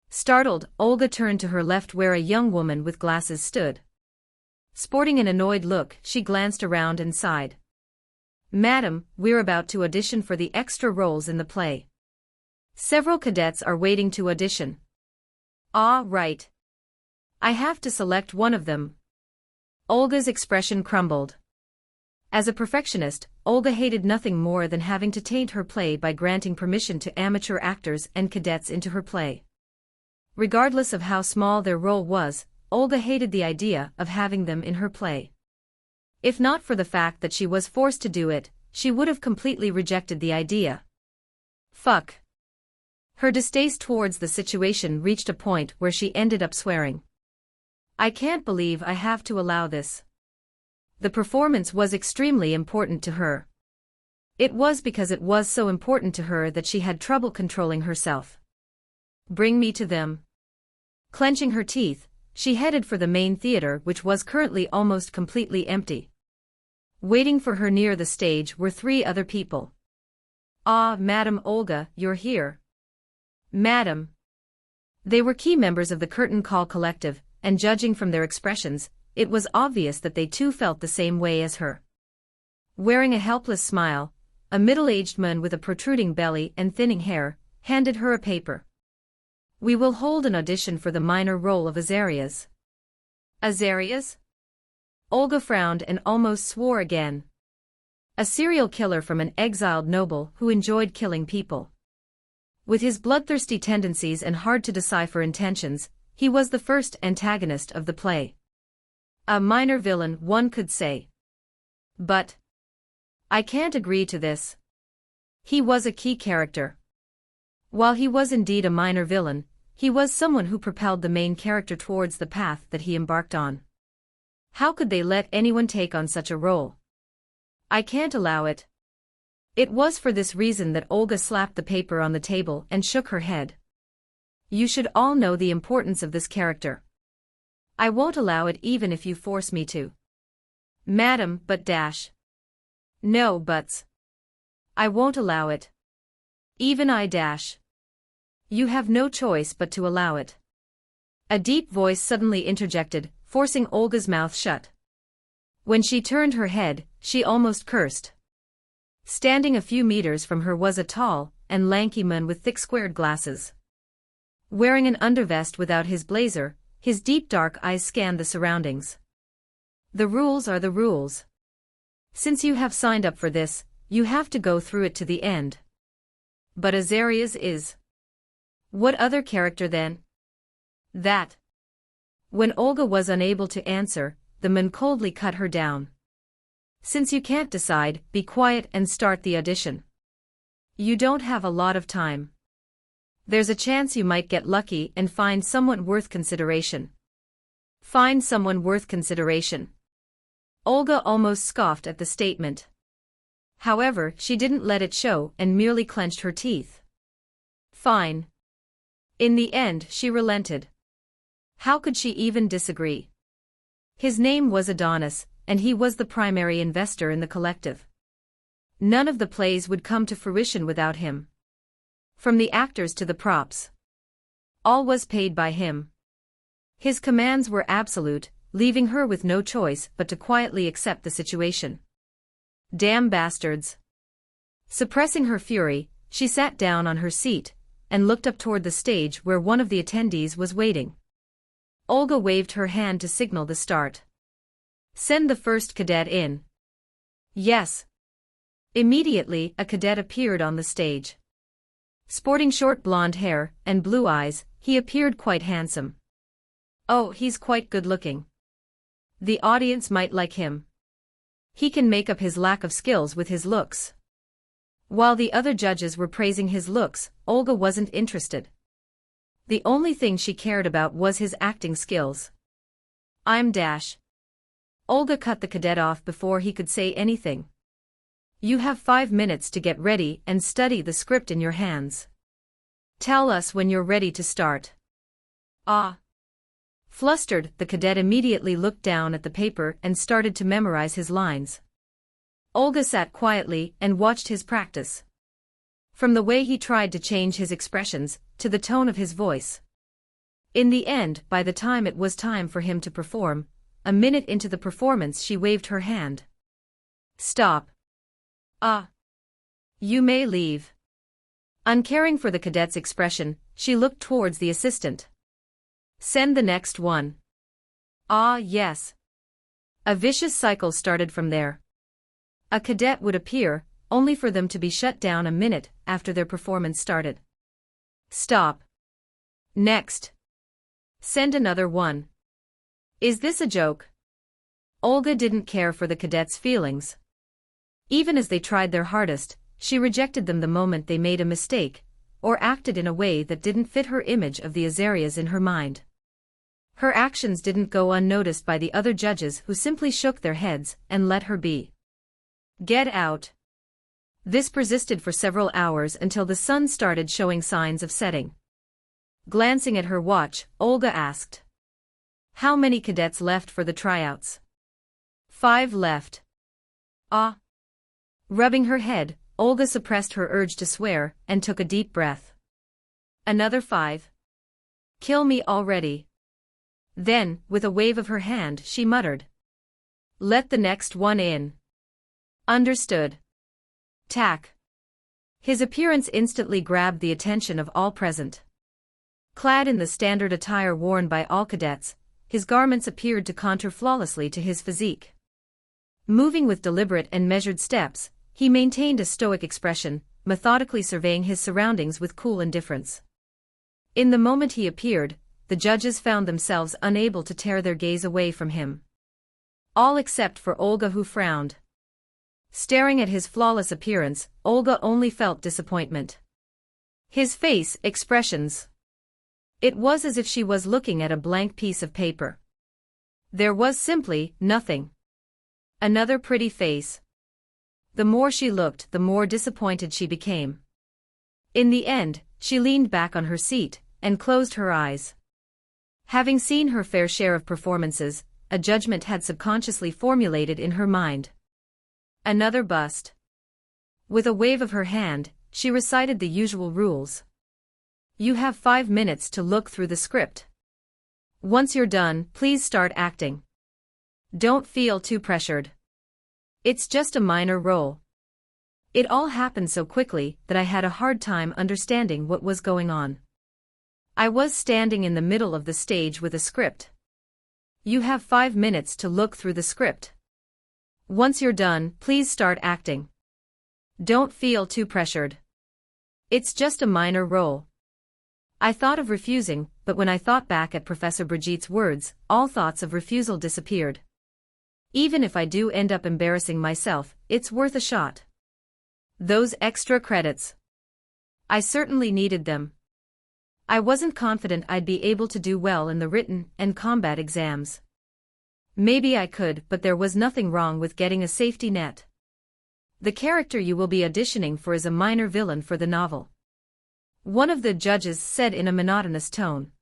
Startled, Olga turned to her left where a young woman with glasses stood. Sporting an annoyed look, she glanced around and sighed. Madam, we're about to audition for the extra roles in the play. Several cadets are waiting to audition. Ah, right. I have to select one of them. Olga's expression crumbled. As a perfectionist, Olga hated nothing more than having to taint her play by granting permission to amateur actors and cadets into her play. Regardless of how small their role was, Olga hated the idea of having them in her play. If not for the fact that she was forced to do it, she would have completely rejected the idea. Fuck. Her distaste towards the situation reached a point where she ended up swearing. I can't believe I have to allow this. The performance was extremely important to her. It was because it was so important to her that she had trouble controlling herself. Bring me to them. Clenching her teeth, she headed for the main theater, which was currently almost completely empty. Waiting for her near the stage were 3 other people. Ah, Madam Olga, you're here. Madam. They were key members of the Curtain Call Collective, and judging from their expressions, it was obvious that they too felt the same way as her. Wearing a helpless smile, a middle-aged man with a protruding belly and thinning hair handed her a paper. We will hold an audition for the minor role of Azarias. Azarias? Olga frowned and almost swore again. A serial killer from an exiled noble who enjoyed killing people. With his bloodthirsty tendencies and hard-to-decipher intentions, he was the first antagonist of the play. A minor villain, one could say. But I can't agree to this. He was a key character. While he was indeed a minor villain, he was someone who propelled the main character towards the path that he embarked on. How could they let anyone take on such a role? I can't allow it. It was for this reason that Olga slapped the paper on the table and shook her head. You should all know the importance of this character. I won't allow it even if you force me to. Madam, but dash. No buts. I won't allow it. Even I dash. You have no choice but to allow it. A deep voice suddenly interjected, forcing Olga's mouth shut. When she turned her head, she almost cursed. Standing a few meters from her was a tall and lanky man with thick squared glasses. Wearing an undervest without his blazer, his deep dark eyes scanned the surroundings. The rules are the rules. Since you have signed up for this, you have to go through it to the end. But Azarias is. What other character then? That. When Olga was unable to answer, the man coldly cut her down. Since you can't decide, be quiet and start the audition. You don't have a lot of time. There's a chance you might get lucky and find someone worth consideration. Find someone worth consideration. Olga almost scoffed at the statement. However, she didn't let it show and merely clenched her teeth. Fine. In the end, she relented. How could she even disagree? His name was Adonis, and he was the primary investor in the collective. None of the plays would come to fruition without him. From the actors to the props. All was paid by him. His commands were absolute, leaving her with no choice but to quietly accept the situation. Damn bastards. Suppressing her fury, she sat down on her seat and looked up toward the stage where one of the attendees was waiting. Olga waved her hand to signal the start. Send the first cadet in. Yes. Immediately, a cadet appeared on the stage. Sporting short blonde hair and blue eyes, he appeared quite handsome. Oh, he's quite good-looking. The audience might like him. He can make up his lack of skills with his looks. While the other judges were praising his looks, Olga wasn't interested. The only thing she cared about was his acting skills. I'm Dash. Olga cut the cadet off before he could say anything. You have 5 minutes to get ready and study the script in your hands. Tell us when you're ready to start. Ah. Flustered, the cadet immediately looked down at the paper and started to memorize his lines. Olga sat quietly and watched his practice. From the way he tried to change his expressions, to the tone of his voice. In the end, by the time it was time for him to perform, a minute into the performance she waved her hand. Stop. Ah. You may leave. Uncaring for the cadet's expression, she looked towards the assistant. Send the next one. Ah, yes. A vicious cycle started from there. A cadet would appear, only for them to be shut down a minute after their performance started. Stop. Next. Send another one. Is this a joke? Olga didn't care for the cadets' feelings. Even as they tried their hardest, she rejected them the moment they made a mistake, or acted in a way that didn't fit her image of the Azarias in her mind. Her actions didn't go unnoticed by the other judges who simply shook their heads and let her be. Get out. This persisted for several hours until the sun started showing signs of setting. Glancing at her watch, Olga asked. How many cadets left for the tryouts? 5 left. Ah. Rubbing her head, Olga suppressed her urge to swear and took a deep breath. Another 5. Kill me already. Then, with a wave of her hand, she muttered. Let the next one in. Understood. Tack. His appearance instantly grabbed the attention of all present. Clad in the standard attire worn by all cadets, his garments appeared to contour flawlessly to his physique. Moving with deliberate and measured steps, he maintained a stoic expression, methodically surveying his surroundings with cool indifference. In the moment he appeared, the judges found themselves unable to tear their gaze away from him. All except for Olga, who frowned. Staring at his flawless appearance, Olga only felt disappointment. His face, expressions. It was as if she was looking at a blank piece of paper. There was simply nothing. Another pretty face. The more she looked, the more disappointed she became. In the end, she leaned back on her seat and closed her eyes. Having seen her fair share of performances, a judgment had subconsciously formulated in her mind. Another bust. With a wave of her hand, she recited the usual rules. You have 5 minutes to look through the script. Once you're done, please start acting. Don't feel too pressured. It's just a minor role. It all happened so quickly that I had a hard time understanding what was going on. I was standing in the middle of the stage with a script. You have 5 minutes to look through the script. Once you're done, please start acting. Don't feel too pressured. It's just a minor role. I thought of refusing, but when I thought back at Professor Brigitte's words, all thoughts of refusal disappeared. Even if I do end up embarrassing myself, it's worth a shot. Those extra credits. I certainly needed them. I wasn't confident I'd be able to do well in the written and combat exams. Maybe I could, but there was nothing wrong with getting a safety net. The character you will be auditioning for is a minor villain for the novel. One of the judges said in a monotonous tone.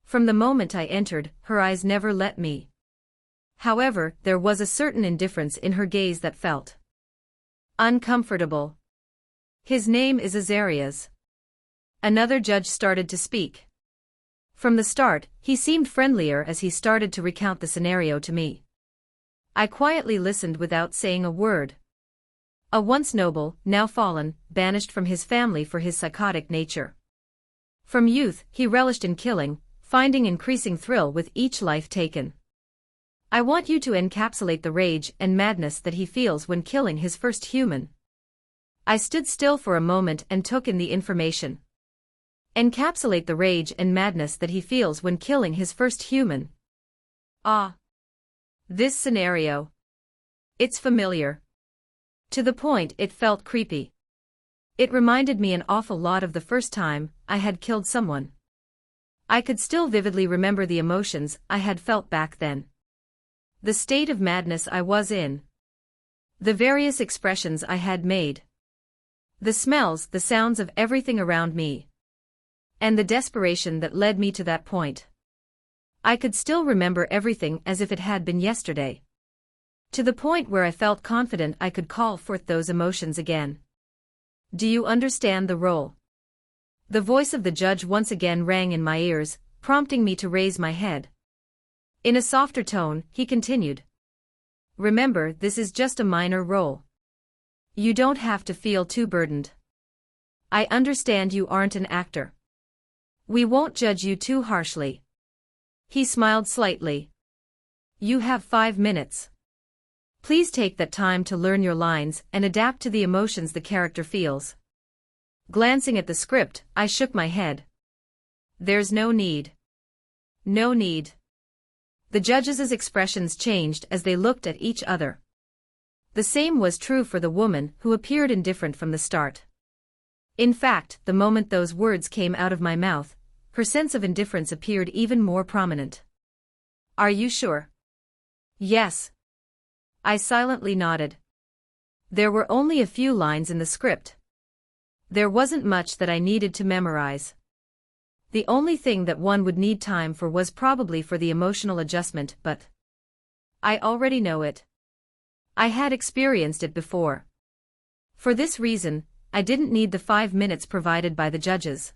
From the moment I entered, her eyes never let me. However, there was a certain indifference in her gaze that felt uncomfortable. His name is Azarias. Another judge started to speak. From the start, he seemed friendlier as he started to recount the scenario to me. I quietly listened without saying a word. A once noble, now fallen, banished from his family for his psychotic nature. From youth, he relished in killing, finding increasing thrill with each life taken. I want you to encapsulate the rage and madness that he feels when killing his first human. I stood still for a moment and took in the information. Encapsulate the rage and madness that he feels when killing his first human. Ah. This scenario. It's familiar. To the point it felt creepy. It reminded me an awful lot of the first time I had killed someone. I could still vividly remember the emotions I had felt back then. The state of madness I was in. The various expressions I had made. The smells, the sounds of everything around me. And the desperation that led me to that point. I could still remember everything as if it had been yesterday. To the point where I felt confident I could call forth those emotions again. Do you understand the role? The voice of the judge once again rang in my ears, prompting me to raise my head. In a softer tone, he continued. Remember, this is just a minor role. You don't have to feel too burdened. I understand you aren't an actor. We won't judge you too harshly. He smiled slightly. You have 5 minutes. Please take that time to learn your lines and adapt to the emotions the character feels. Glancing at the script, I shook my head. There's no need. No need. The judges' expressions changed as they looked at each other. The same was true for the woman who appeared indifferent from the start. In fact, the moment those words came out of my mouth, her sense of indifference appeared even more prominent. Are you sure? Yes. I silently nodded. There were only a few lines in the script. There wasn't much that I needed to memorize. The only thing that one would need time for was probably for the emotional adjustment, but I already know it. I had experienced it before. For this reason, I didn't need the 5 minutes provided by the judges.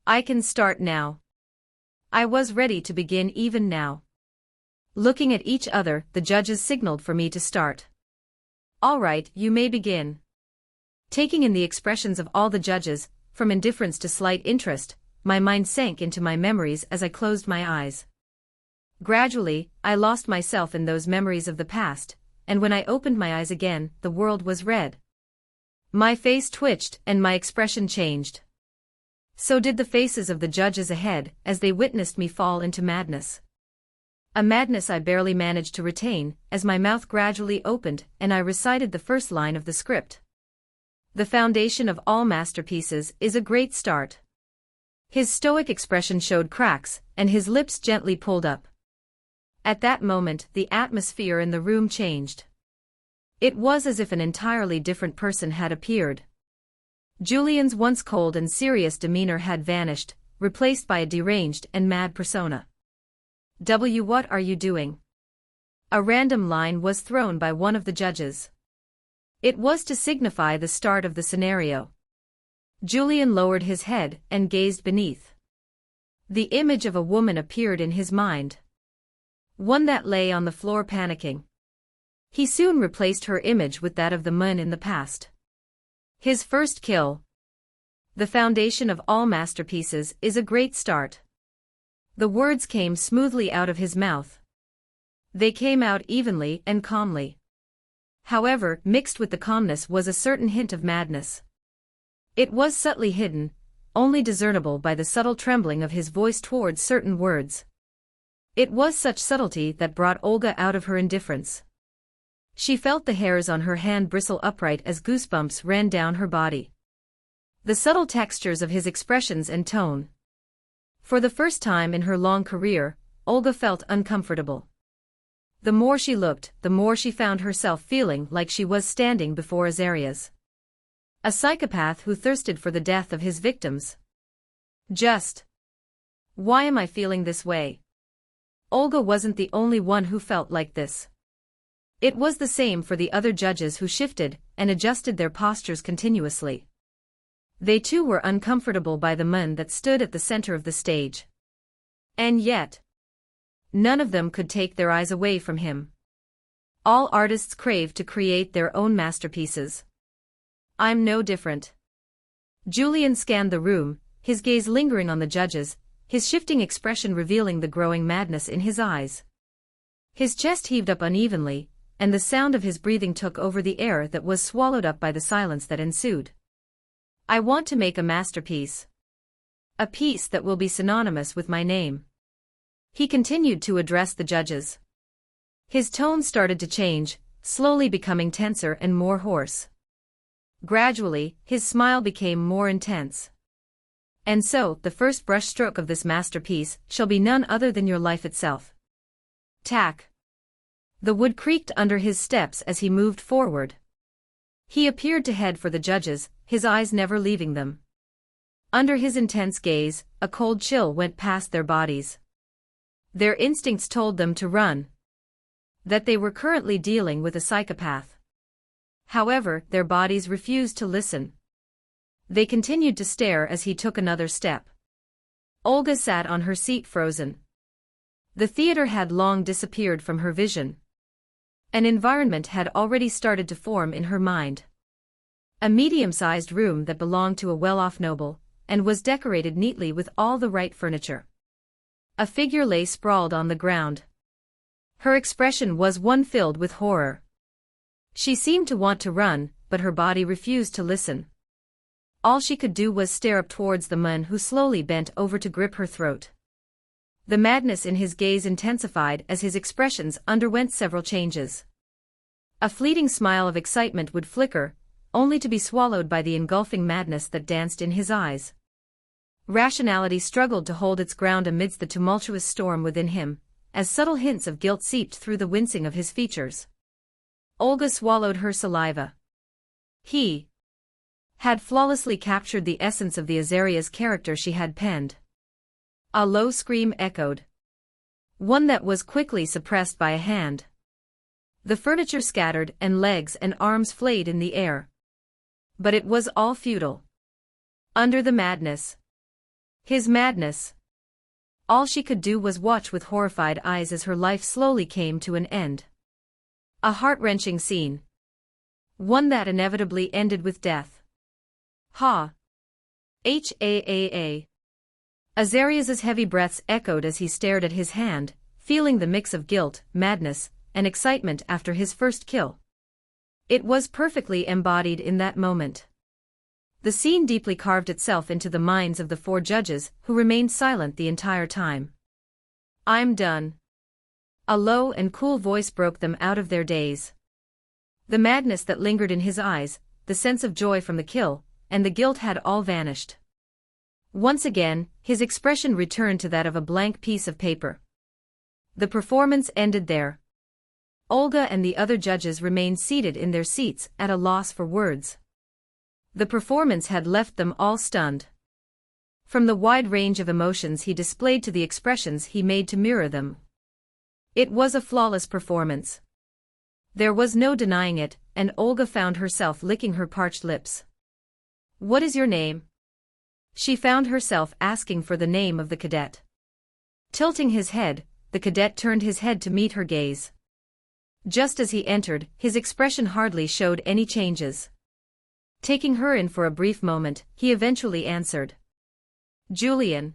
I can start now. I was ready to begin even now. Looking at each other, the judges signaled for me to start. All right, you may begin. Taking in the expressions of all the judges, from indifference to slight interest, my mind sank into my memories as I closed my eyes. Gradually, I lost myself in those memories of the past, and when I opened my eyes again, the world was red. My face twitched and my expression changed. So did the faces of the judges ahead as they witnessed me fall into madness. A madness I barely managed to retain as my mouth gradually opened and I recited the first line of the script. The foundation of all masterpieces is a great start. His stoic expression showed cracks, and his lips gently pulled up. At that moment, the atmosphere in the room changed. It was as if an entirely different person had appeared. Julian's once cold and serious demeanor had vanished, replaced by a deranged and mad persona. What are you doing? A random line was thrown by one of the judges. It was to signify the start of the scenario. Julian lowered his head and gazed beneath. The image of a woman appeared in his mind. One that lay on the floor panicking. He soon replaced her image with that of the man in the past. His first kill. The foundation of all masterpieces is a great start. The words came smoothly out of his mouth. They came out evenly and calmly. However, mixed with the calmness was a certain hint of madness. It was subtly hidden, only discernible by the subtle trembling of his voice towards certain words. It was such subtlety that brought Olga out of her indifference. She felt the hairs on her hand bristle upright as goosebumps ran down her body. The subtle textures of his expressions and tone. For the first time in her long career, Olga felt uncomfortable. The more she looked, the more she found herself feeling like she was standing before Azarias. A psychopath who thirsted for the death of his victims. Why am I feeling this way? Olga wasn't the only one who felt like this. It was the same for the other judges who shifted and adjusted their postures continuously. They too were uncomfortable by the man that stood at the center of the stage. And yet, none of them could take their eyes away from him. All artists crave to create their own masterpieces. I'm no different. Julian scanned the room, his gaze lingering on the judges, his shifting expression revealing the growing madness in his eyes. His chest heaved up unevenly, and the sound of his breathing took over the air that was swallowed up by the silence that ensued. I want to make a masterpiece. A piece that will be synonymous with my name. He continued to address the judges. His tone started to change, slowly becoming tenser and more hoarse. Gradually, his smile became more intense. And so, the first brushstroke of this masterpiece shall be none other than your life itself. Tack. The wood creaked under his steps as he moved forward. He appeared to head for the judges, his eyes never leaving them. Under his intense gaze, a cold chill went past their bodies. Their instincts told them to run. That they were currently dealing with a psychopath. However, their bodies refused to listen. They continued to stare as he took another step. Olga sat on her seat frozen. The theater had long disappeared from her vision. An environment had already started to form in her mind. A medium-sized room that belonged to a well-off noble, and was decorated neatly with all the right furniture. A figure lay sprawled on the ground. Her expression was one filled with horror. She seemed to want to run, but her body refused to listen. All she could do was stare up towards the man who slowly bent over to grip her throat. The madness in his gaze intensified as his expressions underwent several changes. A fleeting smile of excitement would flicker, only to be swallowed by the engulfing madness that danced in his eyes. Rationality struggled to hold its ground amidst the tumultuous storm within him, as subtle hints of guilt seeped through the wincing of his features. Olga swallowed her saliva. He had flawlessly captured the essence of the Azaria's character she had penned. A low scream echoed. One that was quickly suppressed by a hand. The furniture scattered and legs and arms flayed in the air. But it was all futile. Under the madness. His madness. All she could do was watch with horrified eyes as her life slowly came to an end. A heart-wrenching scene. One that inevitably ended with death. Ha! H-A-A-A. Azarias's heavy breaths echoed as he stared at his hand, feeling the mix of guilt, madness, and excitement after his first kill. It was perfectly embodied in that moment. The scene deeply carved itself into the minds of the four judges, who remained silent the entire time. I'm done. A low and cool voice broke them out of their daze. The madness that lingered in his eyes, the sense of joy from the kill, and the guilt had all vanished. Once again, his expression returned to that of a blank piece of paper. The performance ended there. Olga and the other judges remained seated in their seats at a loss for words. The performance had left them all stunned. From the wide range of emotions he displayed to the expressions he made to mirror them. It was a flawless performance. There was no denying it, and Olga found herself licking her parched lips. What is your name? She found herself asking for the name of the cadet. Tilting his head, the cadet turned his head to meet her gaze. Just as he entered, his expression hardly showed any changes. Taking her in for a brief moment, he eventually answered. Julian.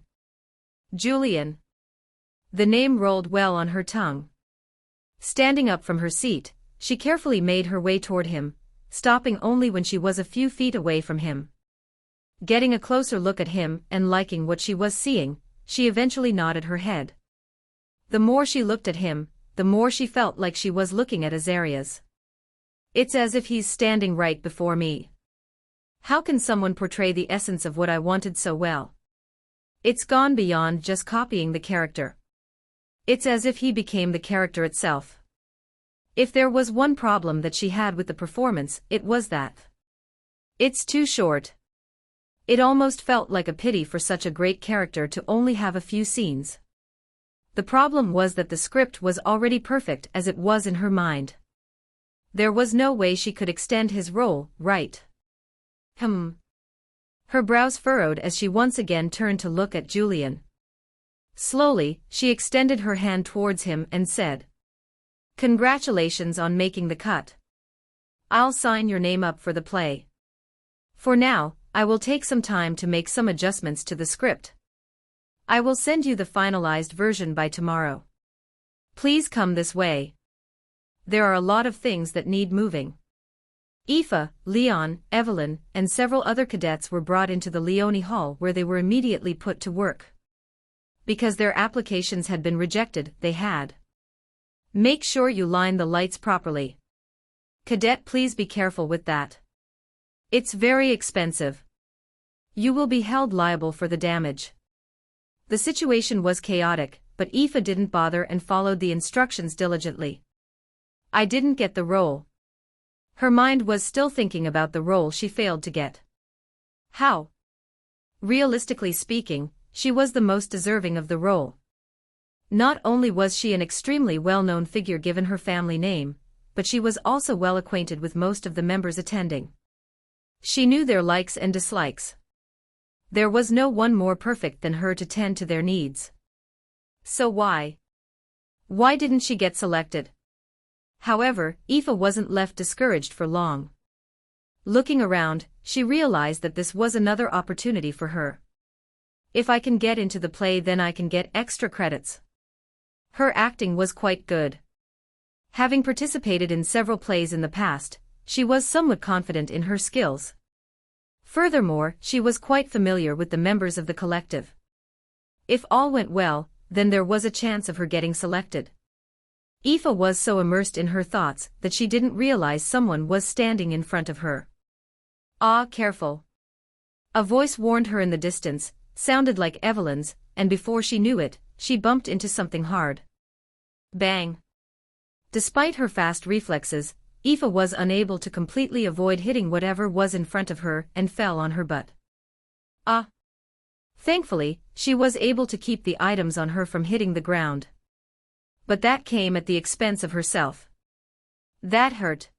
Julian. The name rolled well on her tongue. Standing up from her seat, she carefully made her way toward him, stopping only when she was a few feet away from him. Getting a closer look at him and liking what she was seeing, she eventually nodded her head. The more she looked at him, the more she felt like she was looking at Azarias. It's as if he's standing right before me. How can someone portray the essence of what I wanted so well? It's gone beyond just copying the character. It's as if he became the character itself. If there was one problem that she had with the performance, it was that. It's too short. It almost felt like a pity for such a great character to only have a few scenes. The problem was that the script was already perfect as it was in her mind. There was no way she could extend his role, right? Her brows furrowed as she once again turned to look at Julian. Slowly, she extended her hand towards him and said, Congratulations on making the cut. I'll sign your name up for the play. For now, I will take some time to make some adjustments to the script. I will send you the finalized version by tomorrow. Please come this way. there are a lot of things that need moving. Aoife, Leon, Evelyn, and several other cadets were brought into the Leone Hall where they were immediately put to work. Because their applications had been rejected, they had. Make sure you line the lights properly. Cadet, please be careful with that. It's very expensive. You will be held liable for the damage. The situation was chaotic, but Aoife didn't bother and followed the instructions diligently. I didn't get the role. Her mind was still thinking about the role she failed to get. How? Realistically speaking, she was the most deserving of the role. Not only was she an extremely well-known figure given her family name, but she was also well acquainted with most of the members attending. She knew their likes and dislikes. There was no one more perfect than her to tend to their needs. So why? Why didn't she get selected? However, Aoife wasn't left discouraged for long. Looking around, she realized that this was another opportunity for her. If I can get into the play, then I can get extra credits. Her acting was quite good. Having participated in several plays in the past, she was somewhat confident in her skills. Furthermore, she was quite familiar with the members of the collective. If all went well, then there was a chance of her getting selected. Aoife was so immersed in her thoughts that she didn't realize someone was standing in front of her. Ah, careful. A voice warned her in the distance, sounded like Evelyn's, and before she knew it, she bumped into something hard. Bang! Despite her fast reflexes, Aoife was unable to completely avoid hitting whatever was in front of her and fell on her butt. Ah! Thankfully, she was able to keep the items on her from hitting the ground. But that came at the expense of herself. That hurt.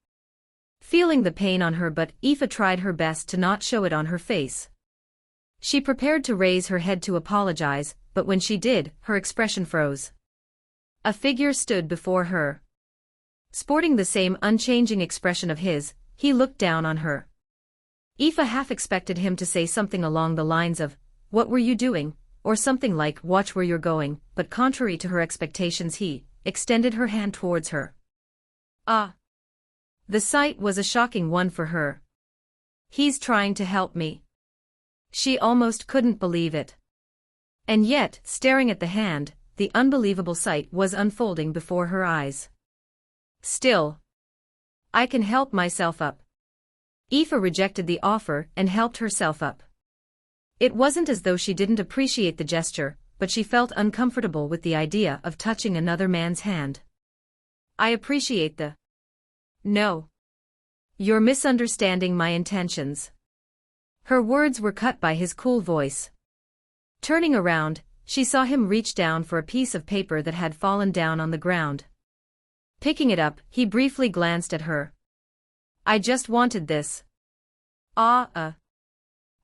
Feeling the pain on her butt, Aoife tried her best to not show it on her face. She prepared to raise her head to apologize, but when she did, her expression froze. A figure stood before her. Sporting the same unchanging expression of his, he looked down on her. Aoife half expected him to say something along the lines of, "What were you doing?" or something like, "Watch where you're going," but contrary to her expectations, he extended her hand towards her. Ah! The sight was a shocking one for her. He's trying to help me. She almost couldn't believe it. And yet, staring at the hand, the unbelievable sight was unfolding before her eyes. Still, I can help myself up. Aoife rejected the offer and helped herself up. It wasn't as though she didn't appreciate the gesture, but she felt uncomfortable with the idea of touching another man's hand. I appreciate the... No. You're misunderstanding my intentions. Her words were cut by his cool voice. Turning around, she saw him reach down for a piece of paper that had fallen down on the ground. Picking it up, he briefly glanced at her. I just wanted this.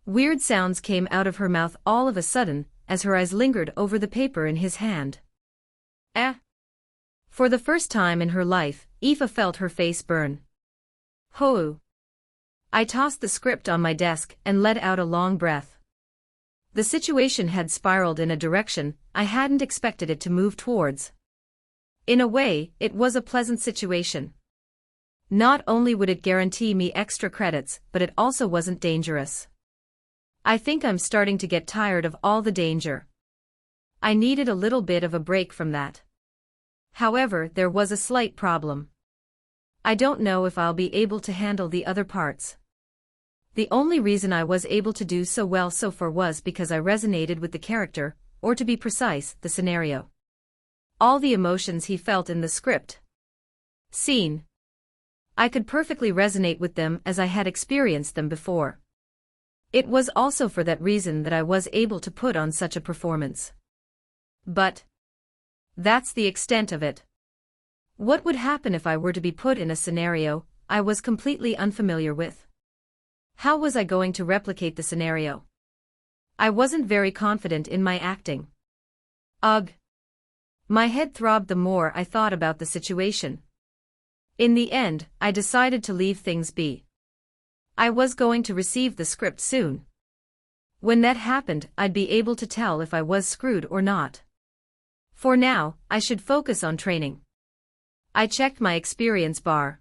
Weird sounds came out of her mouth all of a sudden, as her eyes lingered over the paper in his hand. For the first time in her life, Aoife felt her face burn. Hoo! I tossed the script on my desk and let out a long breath. The situation had spiraled in a direction I hadn't expected it to move towards. In a way, it was a pleasant situation. Not only would it guarantee me extra credits, but it also wasn't dangerous. I think I'm starting to get tired of all the danger. I needed a little bit of a break from that. However, there was a slight problem. I don't know if I'll be able to handle the other parts. The only reason I was able to do so well so far was because I resonated with the character, or to be precise, the scenario. All the emotions he felt in the script. Scene. I could perfectly resonate with them as I had experienced them before. It was also for that reason that I was able to put on such a performance. But that's the extent of it. What would happen if I were to be put in a scenario I was completely unfamiliar with? How was I going to replicate the scenario? I wasn't very confident in my acting. Ugh. My head throbbed the more I thought about the situation. In the end, I decided to leave things be. I was going to receive the script soon. When that happened, I'd be able to tell if I was screwed or not. For now, I should focus on training. I checked my experience bar.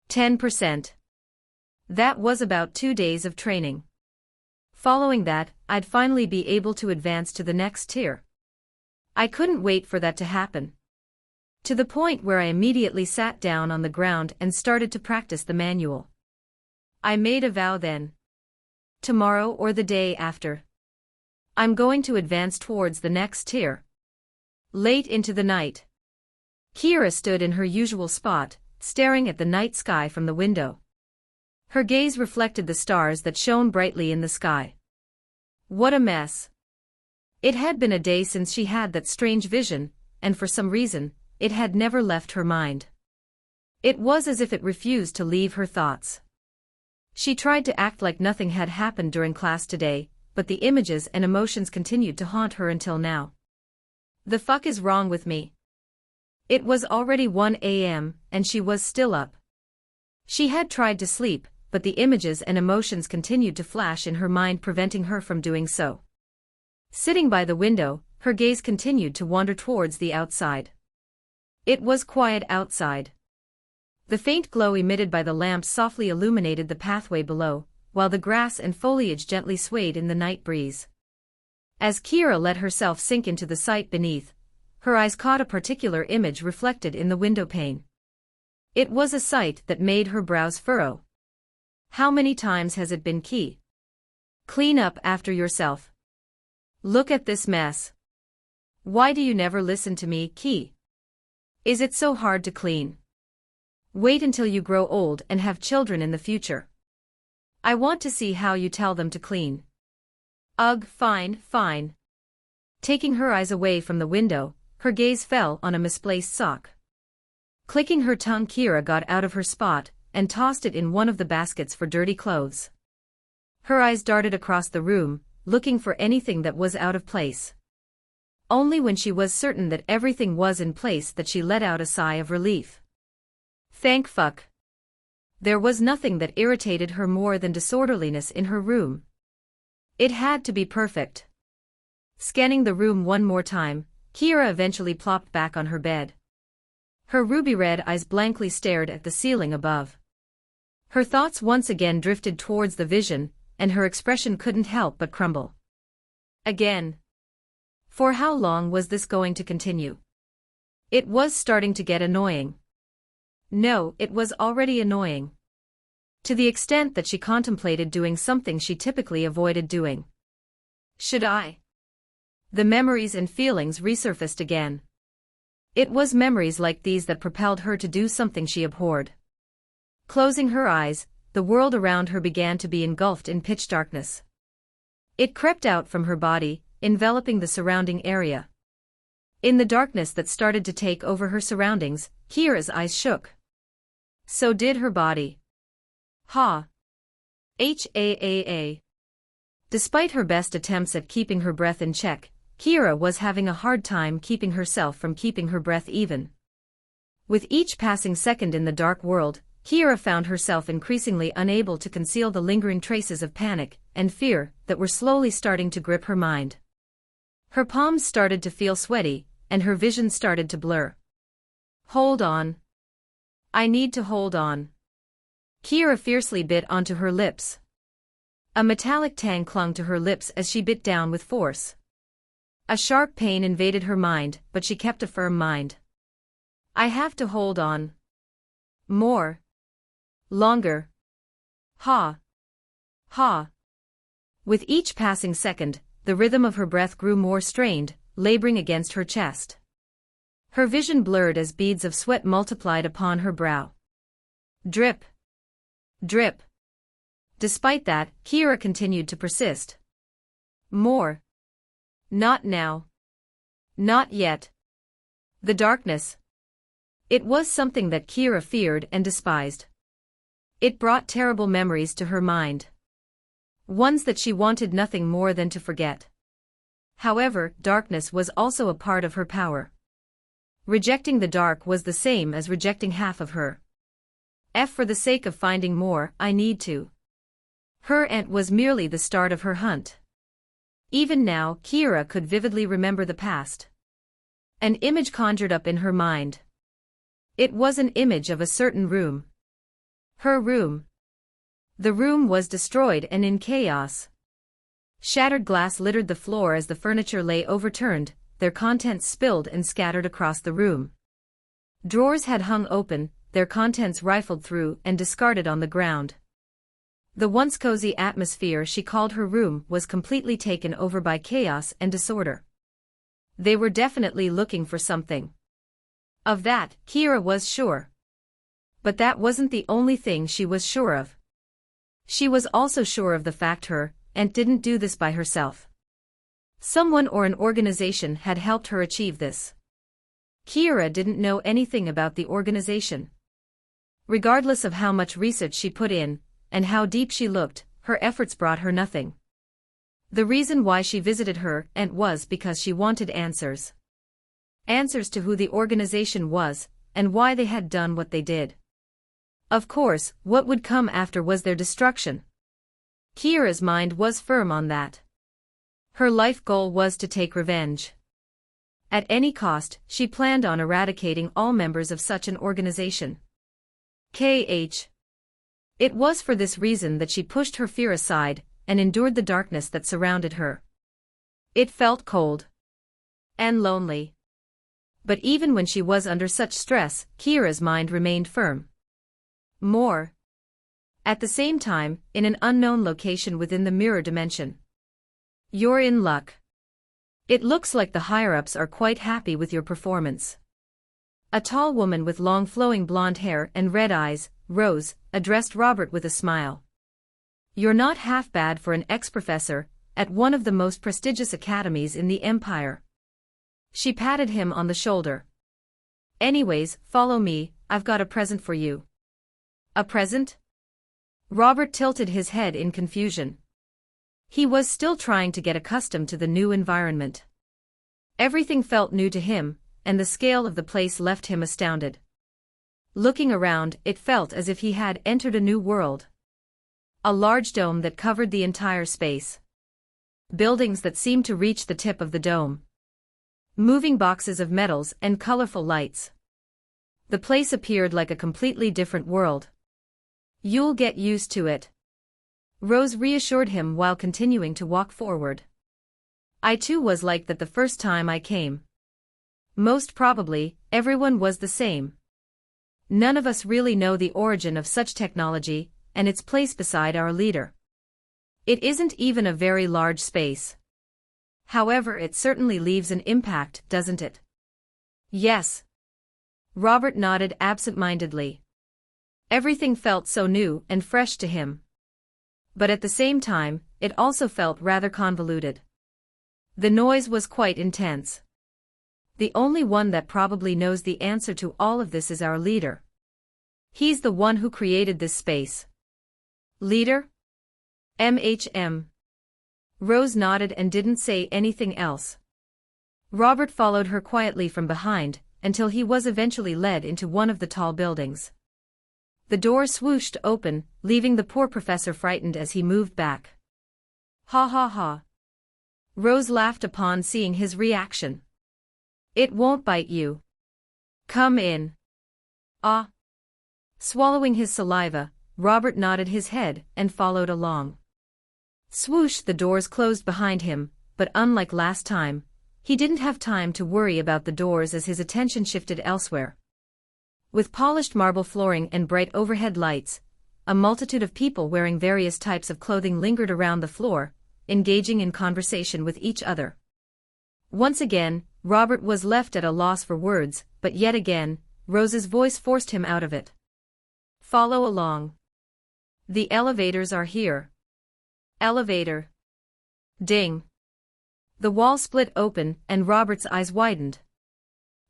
10%. That was about 2 days of training. Following that, I'd finally be able to advance to the next tier. I couldn't wait for that to happen. To the point where I immediately sat down on the ground and started to practice the manual. I made a vow then. Tomorrow or the day after, I'm going to advance towards the next tier. Late into the night, Kira stood in her usual spot, staring at the night sky from the window. Her gaze reflected the stars that shone brightly in the sky. What a mess. It had been a day since she had that strange vision, and for some reason, it had never left her mind. It was as if it refused to leave her thoughts. She tried to act like nothing had happened during class today, but the images and emotions continued to haunt her until now. The fuck is wrong with me? It was already 1 a.m., and she was still up. She had tried to sleep, but the images and emotions continued to flash in her mind, preventing her from doing so. Sitting by the window, her gaze continued to wander towards the outside. It was quiet outside. The faint glow emitted by the lamps softly illuminated the pathway below, while the grass and foliage gently swayed in the night breeze. As Kira let herself sink into the sight beneath, her eyes caught a particular image reflected in the window pane. It was a sight that made her brows furrow. How many times has it been, Key? Clean up after yourself. Look at this mess. Why do you never listen to me, Key? Is it so hard to clean? Wait until you grow old and have children in the future. I want to see how you tell them to clean. Ugh, fine, fine. Taking her eyes away from the window, her gaze fell on a misplaced sock. Clicking her tongue, Kira got out of her spot and tossed it in one of the baskets for dirty clothes. Her eyes darted across the room, looking for anything that was out of place. Only when she was certain that everything was in place that she let out a sigh of relief. Thank fuck. There was nothing that irritated her more than disorderliness in her room. It had to be perfect. Scanning the room one more time, Kira eventually plopped back on her bed. Her ruby-red eyes blankly stared at the ceiling above. Her thoughts once again drifted towards the vision, and her expression couldn't help but crumble. Again. For how long was this going to continue? It was starting to get annoying. No, it was already annoying. To the extent that she contemplated doing something she typically avoided doing. Should I? The memories and feelings resurfaced again. It was memories like these that propelled her to do something she abhorred. Closing her eyes, the world around her began to be engulfed in pitch darkness. It crept out from her body, enveloping the surrounding area. In the darkness that started to take over her surroundings, Kira's eyes shook. So did her body. Ha! H-A-A-A. Despite her best attempts at keeping her breath in check, Kira was having a hard time keeping herself from keeping her breath even. With each passing second in the dark world, Kira found herself increasingly unable to conceal the lingering traces of panic and fear that were slowly starting to grip her mind. Her palms started to feel sweaty, and her vision started to blur. Hold on. I need to hold on. Kira fiercely bit onto her lips. A metallic tang clung to her lips as she bit down with force. A sharp pain invaded her mind, but she kept a firm mind. I have to hold on. More. Longer. Ha. Ha. With each passing second, the rhythm of her breath grew more strained, laboring against her chest. Her vision blurred as beads of sweat multiplied upon her brow. Drip. Drip. Despite that, Kira continued to persist. More. Not now. Not yet. The darkness. It was something that Kira feared and despised. It brought terrible memories to her mind. Ones that she wanted nothing more than to forget. However, darkness was also a part of her power. Rejecting the dark was the same as rejecting half of her. For the sake of finding more, I need to. Her aunt was merely the start of her hunt. Even now, Kira could vividly remember the past. An image conjured up in her mind. It was an image of a certain room. Her room. The room was destroyed and in chaos. Shattered glass littered the floor as the furniture lay overturned, their contents spilled and scattered across the room. Drawers had hung open, their contents rifled through and discarded on the ground. The once cozy atmosphere she called her room was completely taken over by chaos and disorder. They were definitely looking for something. Of that, Kira was sure. But that wasn't the only thing she was sure of. She was also sure of the fact her aunt didn't do this by herself. Someone or an organization had helped her achieve this. Kira didn't know anything about the organization. Regardless of how much research she put in, and how deep she looked, her efforts brought her nothing. The reason why she visited her aunt was because she wanted answers. Answers to who the organization was, and why they had done what they did. Of course, what would come after was their destruction. Kira's mind was firm on that. Her life goal was to take revenge. At any cost, she planned on eradicating all members of such an organization. It was for this reason that she pushed her fear aside, and endured the darkness that surrounded her. It felt cold. And lonely. But even when she was under such stress, Kira's mind remained firm. More. At the same time, in an unknown location within the mirror dimension. You're in luck. It looks like the higher-ups are quite happy with your performance. A tall woman with long flowing blonde hair and red eyes, Rose, addressed Robert with a smile. You're not half bad for an ex-professor, at one of the most prestigious academies in the Empire. She patted him on the shoulder. Anyways, follow me, I've got a present for you. A present? Robert tilted his head in confusion. He was still trying to get accustomed to the new environment. Everything felt new to him, and the scale of the place left him astounded. Looking around, it felt as if he had entered a new world. A large dome that covered the entire space. Buildings that seemed to reach the tip of the dome. Moving boxes of metals and colorful lights. The place appeared like a completely different world. You'll get used to it. Rose reassured him while continuing to walk forward. I too was like that the first time I came. Most probably, everyone was the same. None of us really know the origin of such technology, and its place beside our leader. It isn't even a very large space. However, it certainly leaves an impact, doesn't it? Yes. Robert nodded absent-mindedly. Everything felt so new and fresh to him. But at the same time, it also felt rather convoluted. The noise was quite intense. The only one that probably knows the answer to all of this is our leader. He's the one who created this space. Leader? Rose nodded and didn't say anything else. Robert followed her quietly from behind, until he was eventually led into one of the tall buildings. The door swooshed open, leaving the poor professor frightened as he moved back. Ha ha ha. Rose laughed upon seeing his reaction. It won't bite you. Come in. Ah. Swallowing his saliva, Robert nodded his head and followed along. Swoosh, the doors closed behind him, but unlike last time, he didn't have time to worry about the doors as his attention shifted elsewhere. With polished marble flooring and bright overhead lights, a multitude of people wearing various types of clothing lingered around the floor, engaging in conversation with each other. Once again, Robert was left at a loss for words, but yet again, Rose's voice forced him out of it. Follow along. The elevators are here. Elevator. Ding. The wall split open and Robert's eyes widened.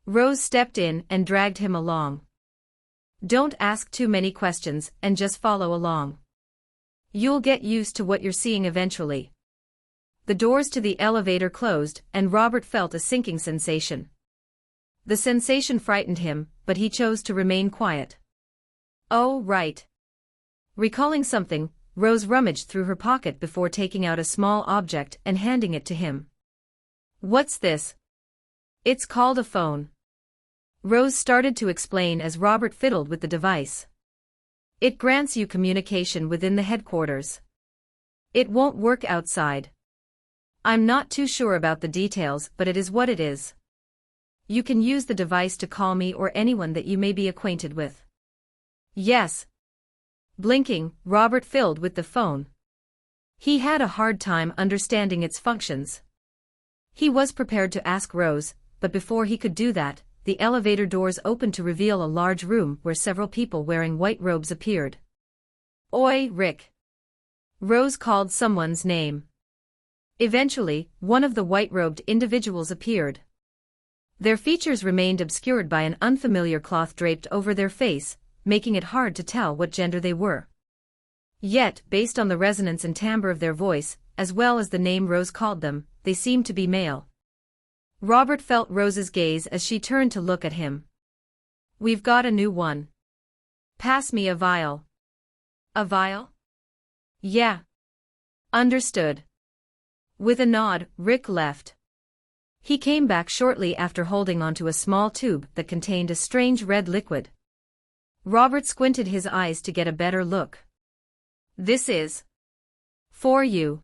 Rose stepped in and dragged him along. Don't ask too many questions and just follow along. You'll get used to what you're seeing eventually. The doors to the elevator closed and Robert felt a sinking sensation. The sensation frightened him, but he chose to remain quiet. Oh, right. Recalling something, Rose rummaged through her pocket before taking out a small object and handing it to him. What's this? It's called a phone. Rose started to explain as Robert fiddled with the device. It grants you communication within the headquarters. It won't work outside. I'm not too sure about the details, but it is what it is. You can use the device to call me or anyone that you may be acquainted with. Yes. Blinking, Robert fiddled with the phone. He had a hard time understanding its functions. He was prepared to ask Rose, but before he could do that, the elevator doors opened to reveal a large room where several people wearing white robes appeared. Oi, Rick. Rose called someone's name. Eventually, one of the white-robed individuals appeared. Their features remained obscured by an unfamiliar cloth draped over their face, making it hard to tell what gender they were. Yet, based on the resonance and timbre of their voice, as well as the name Rose called them, they seemed to be male. Robert felt Rose's gaze as she turned to look at him. We've got a new one. Pass me a vial. A vial? Yeah. Understood. With a nod, Rick left. He came back shortly after holding onto a small tube that contained a strange red liquid. Robert squinted his eyes to get a better look. This is for you.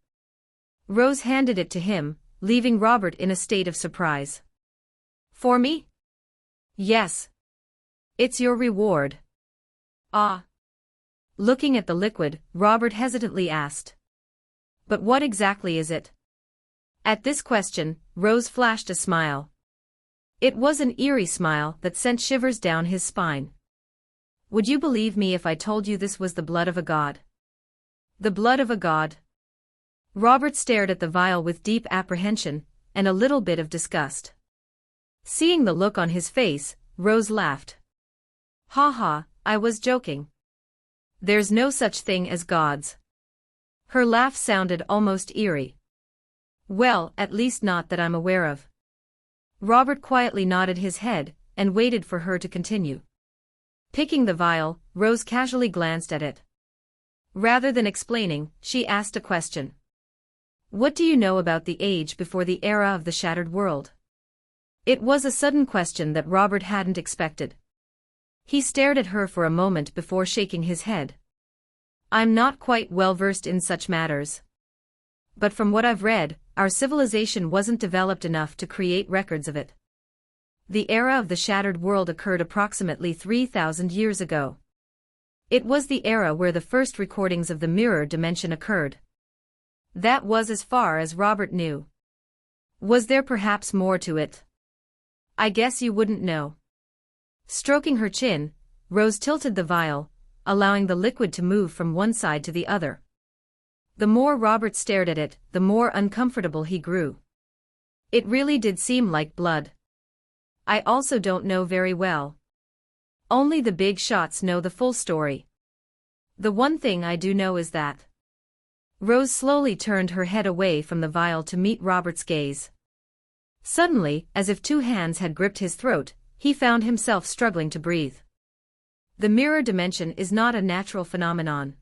Rose handed it to him, leaving Robert in a state of surprise. For me? Yes. It's your reward. Ah. Looking at the liquid, Robert hesitantly asked. But what exactly is it? At this question, Rose flashed a smile. It was an eerie smile that sent shivers down his spine. Would you believe me if I told you this was the blood of a god? The blood of a god. Robert stared at the vial with deep apprehension, and a little bit of disgust. Seeing the look on his face, Rose laughed. Ha ha, I was joking. There's no such thing as gods. Her laugh sounded almost eerie. Well, at least not that I'm aware of. Robert quietly nodded his head, and waited for her to continue. Picking the vial, Rose casually glanced at it. Rather than explaining, she asked a question. What do you know about the age before the era of the Shattered World? It was a sudden question that Robert hadn't expected. He stared at her for a moment before shaking his head. I'm not quite well versed in such matters. But from what I've read, our civilization wasn't developed enough to create records of it. The era of the Shattered World occurred approximately 3,000 years ago. It was the era where the first recordings of the mirror dimension occurred. That was as far as Robert knew. Was there perhaps more to it? I guess you wouldn't know. Stroking her chin, Rose tilted the vial, allowing the liquid to move from one side to the other. The more Robert stared at it, the more uncomfortable he grew. It really did seem like blood. I also don't know very well. Only the big shots know the full story. The one thing I do know is that. Rose slowly turned her head away from the vial to meet Robert's gaze. Suddenly, as if two hands had gripped his throat, he found himself struggling to breathe. The mirror dimension is not a natural phenomenon.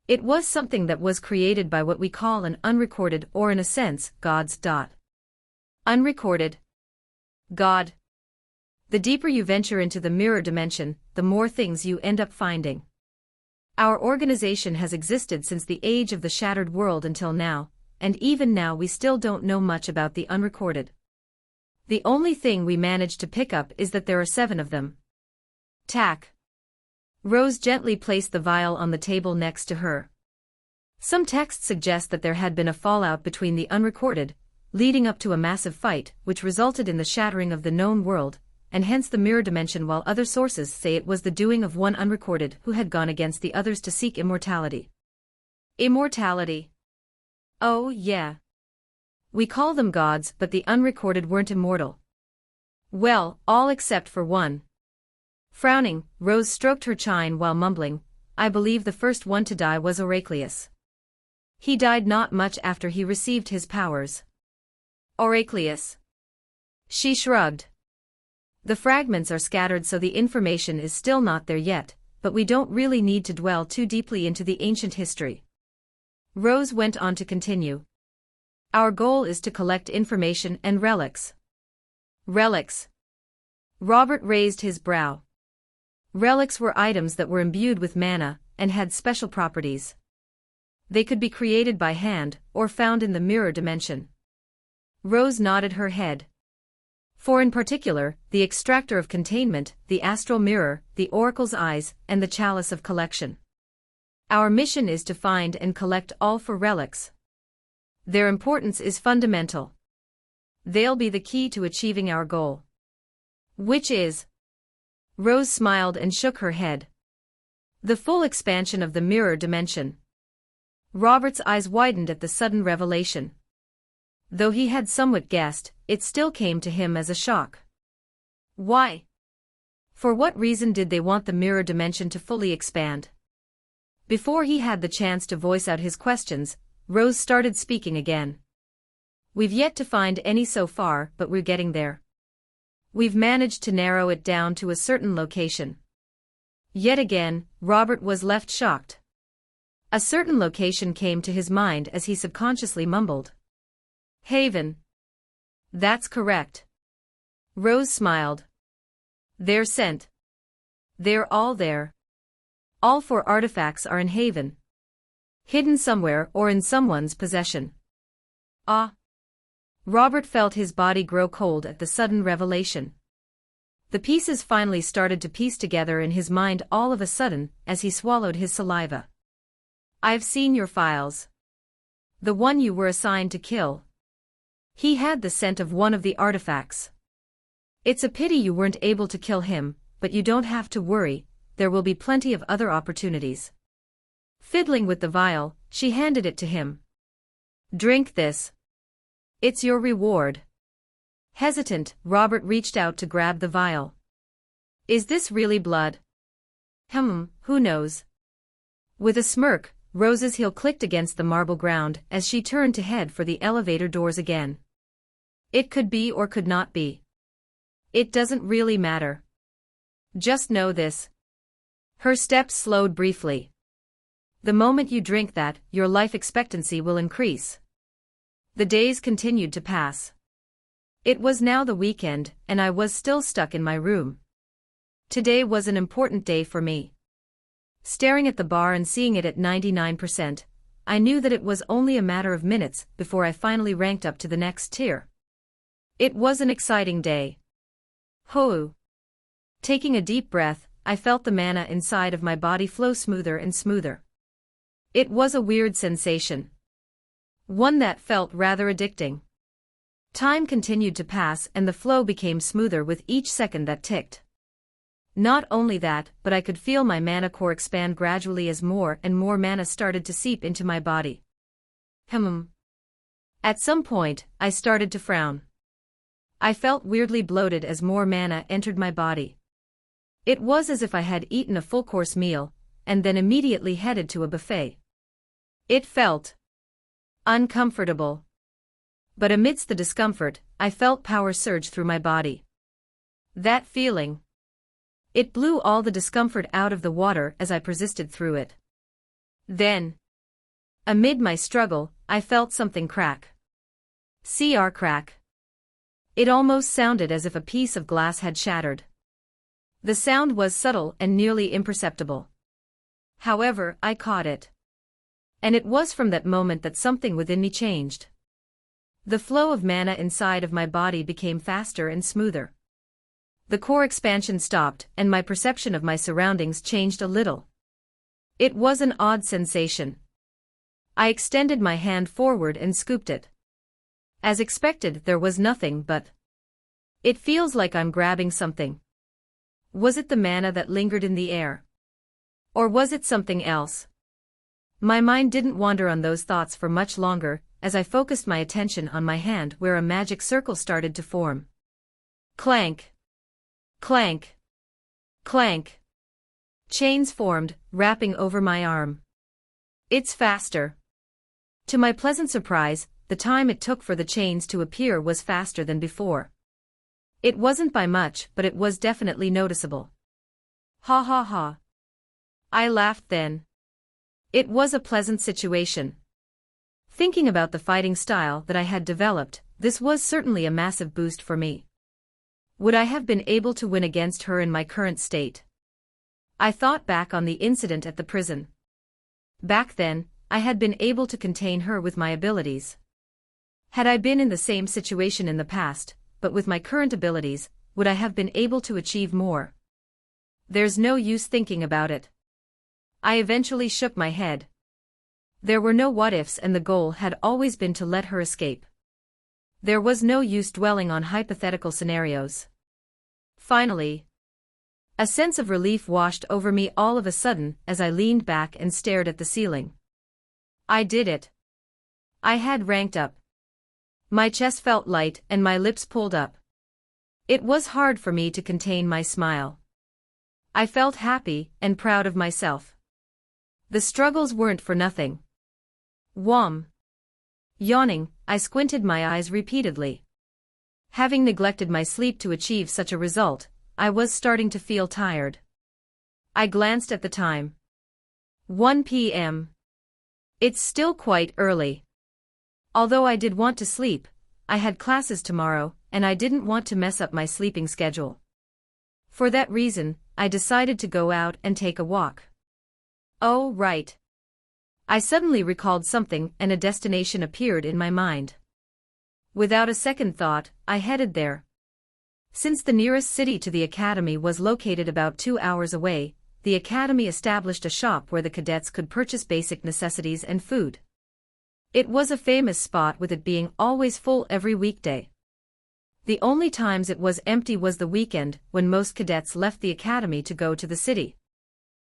It was something that was created by what we call an unrecorded or in a sense, God's dot. Unrecorded. God. The deeper you venture into the mirror dimension, the more things you end up finding. Our organization has existed since the age of the Shattered World until now, and even now we still don't know much about the unrecorded. The only thing we managed to pick up is that there are 7 of them. Tack. Rose gently placed the vial on the table next to her. Some texts suggest that there had been a fallout between the unrecorded, leading up to a massive fight, which resulted in the shattering of the known world, and hence the mirror dimension, while other sources say it was the doing of one unrecorded who had gone against the others to seek immortality. Immortality. Oh, yeah. We call them gods, but the unrecorded weren't immortal. Well, all except for one. Frowning, Rose stroked her chin while mumbling, I believe the first one to die was Oracleus. He died not much after he received his powers. Oracleus. She shrugged. The fragments are scattered, so the information is still not there yet, but we don't really need to dwell too deeply into the ancient history. Rose went on to continue. Our goal is to collect information and relics. Relics. Robert raised his brow. Relics were items that were imbued with mana, and had special properties. They could be created by hand, or found in the mirror dimension. Rose nodded her head. For in particular, the extractor of containment, the astral mirror, the oracle's eyes, and the chalice of collection. Our mission is to find and collect all four relics. Their importance is fundamental. They'll be the key to achieving our goal. Which is? Rose smiled and shook her head. The full expansion of the mirror dimension. Robert's eyes widened at the sudden revelation. Though he had somewhat guessed, it still came to him as a shock. Why? For what reason did they want the mirror dimension to fully expand? Before he had the chance to voice out his questions, Rose started speaking again. We've yet to find any so far, but we're getting there. We've managed to narrow it down to a certain location. Yet again, Robert was left shocked. A certain location came to his mind as he subconsciously mumbled. Haven. That's correct. Rose smiled. They're sent. They're all there. All four artifacts are in Haven. Hidden somewhere or in someone's possession. Ah. Robert felt his body grow cold at the sudden revelation. The pieces finally started to piece together in his mind all of a sudden as he swallowed his saliva. I've seen your files. The one you were assigned to kill. He had the scent of one of the artifacts. It's a pity you weren't able to kill him, but you don't have to worry, there will be plenty of other opportunities. Fiddling with the vial, she handed it to him. Drink this. It's your reward. Hesitant, Robert reached out to grab the vial. Is this really blood? Who knows? With a smirk, Rose's heel clicked against the marble ground as she turned to head for the elevator doors again. It could be or could not be. It doesn't really matter. Just know this. Her steps slowed briefly. The moment you drink that, your life expectancy will increase. The days continued to pass. It was now the weekend, and I was still stuck in my room. Today was an important day for me. Staring at the bar and seeing it at 99%, I knew that it was only a matter of minutes before I finally ranked up to the next tier. It was an exciting day. Hoo! Taking a deep breath, I felt the mana inside of my body flow smoother and smoother. It was a weird sensation. One that felt rather addicting. Time continued to pass and the flow became smoother with each second that ticked. Not only that, but I could feel my mana core expand gradually as more and more mana started to seep into my body. At some point, I started to frown. I felt weirdly bloated as more mana entered my body. It was as if I had eaten a full-course meal, and then immediately headed to a buffet. It felt uncomfortable. But amidst the discomfort, I felt power surge through my body. That feeling. It blew all the discomfort out of the water as I persisted through it. Then, amid my struggle, I felt something crack. Crack. It almost sounded as if a piece of glass had shattered. The sound was subtle and nearly imperceptible. However, I caught it. And it was from that moment that something within me changed. The flow of mana inside of my body became faster and smoother. The core expansion stopped, and my perception of my surroundings changed a little. It was an odd sensation. I extended my hand forward and scooped it. As expected, there was nothing but. It feels like I'm grabbing something. Was it the mana that lingered in the air? Or was it something else? My mind didn't wander on those thoughts for much longer, as I focused my attention on my hand where a magic circle started to form. Clank. Clank. Clank. Chains formed, wrapping over my arm. It's faster. To my pleasant surprise, the time it took for the chains to appear was faster than before. It wasn't by much, but it was definitely noticeable. Ha ha ha. I laughed then. It was a pleasant situation. Thinking about the fighting style that I had developed, this was certainly a massive boost for me. Would I have been able to win against her in my current state? I thought back on the incident at the prison. Back then, I had been able to contain her with my abilities. Had I been in the same situation in the past, but with my current abilities, would I have been able to achieve more? There's no use thinking about it. I eventually shook my head. There were no what-ifs and the goal had always been to let her escape. There was no use dwelling on hypothetical scenarios. Finally, a sense of relief washed over me all of a sudden as I leaned back and stared at the ceiling. I did it. I had ranked up. My chest felt light and my lips pulled up. It was hard for me to contain my smile. I felt happy and proud of myself. The struggles weren't for nothing. Whom. Yawning, I squinted my eyes repeatedly. Having neglected my sleep to achieve such a result, I was starting to feel tired. I glanced at the time. 1 p.m. It's still quite early. Although I did want to sleep, I had classes tomorrow, and I didn't want to mess up my sleeping schedule. For that reason, I decided to go out and take a walk. Oh, right. I suddenly recalled something and a destination appeared in my mind. Without a second thought, I headed there. Since the nearest city to the academy was located about 2 hours away, the academy established a shop where the cadets could purchase basic necessities and food. It was a famous spot with it being always full every weekday. The only times it was empty was the weekend, when most cadets left the academy to go to the city.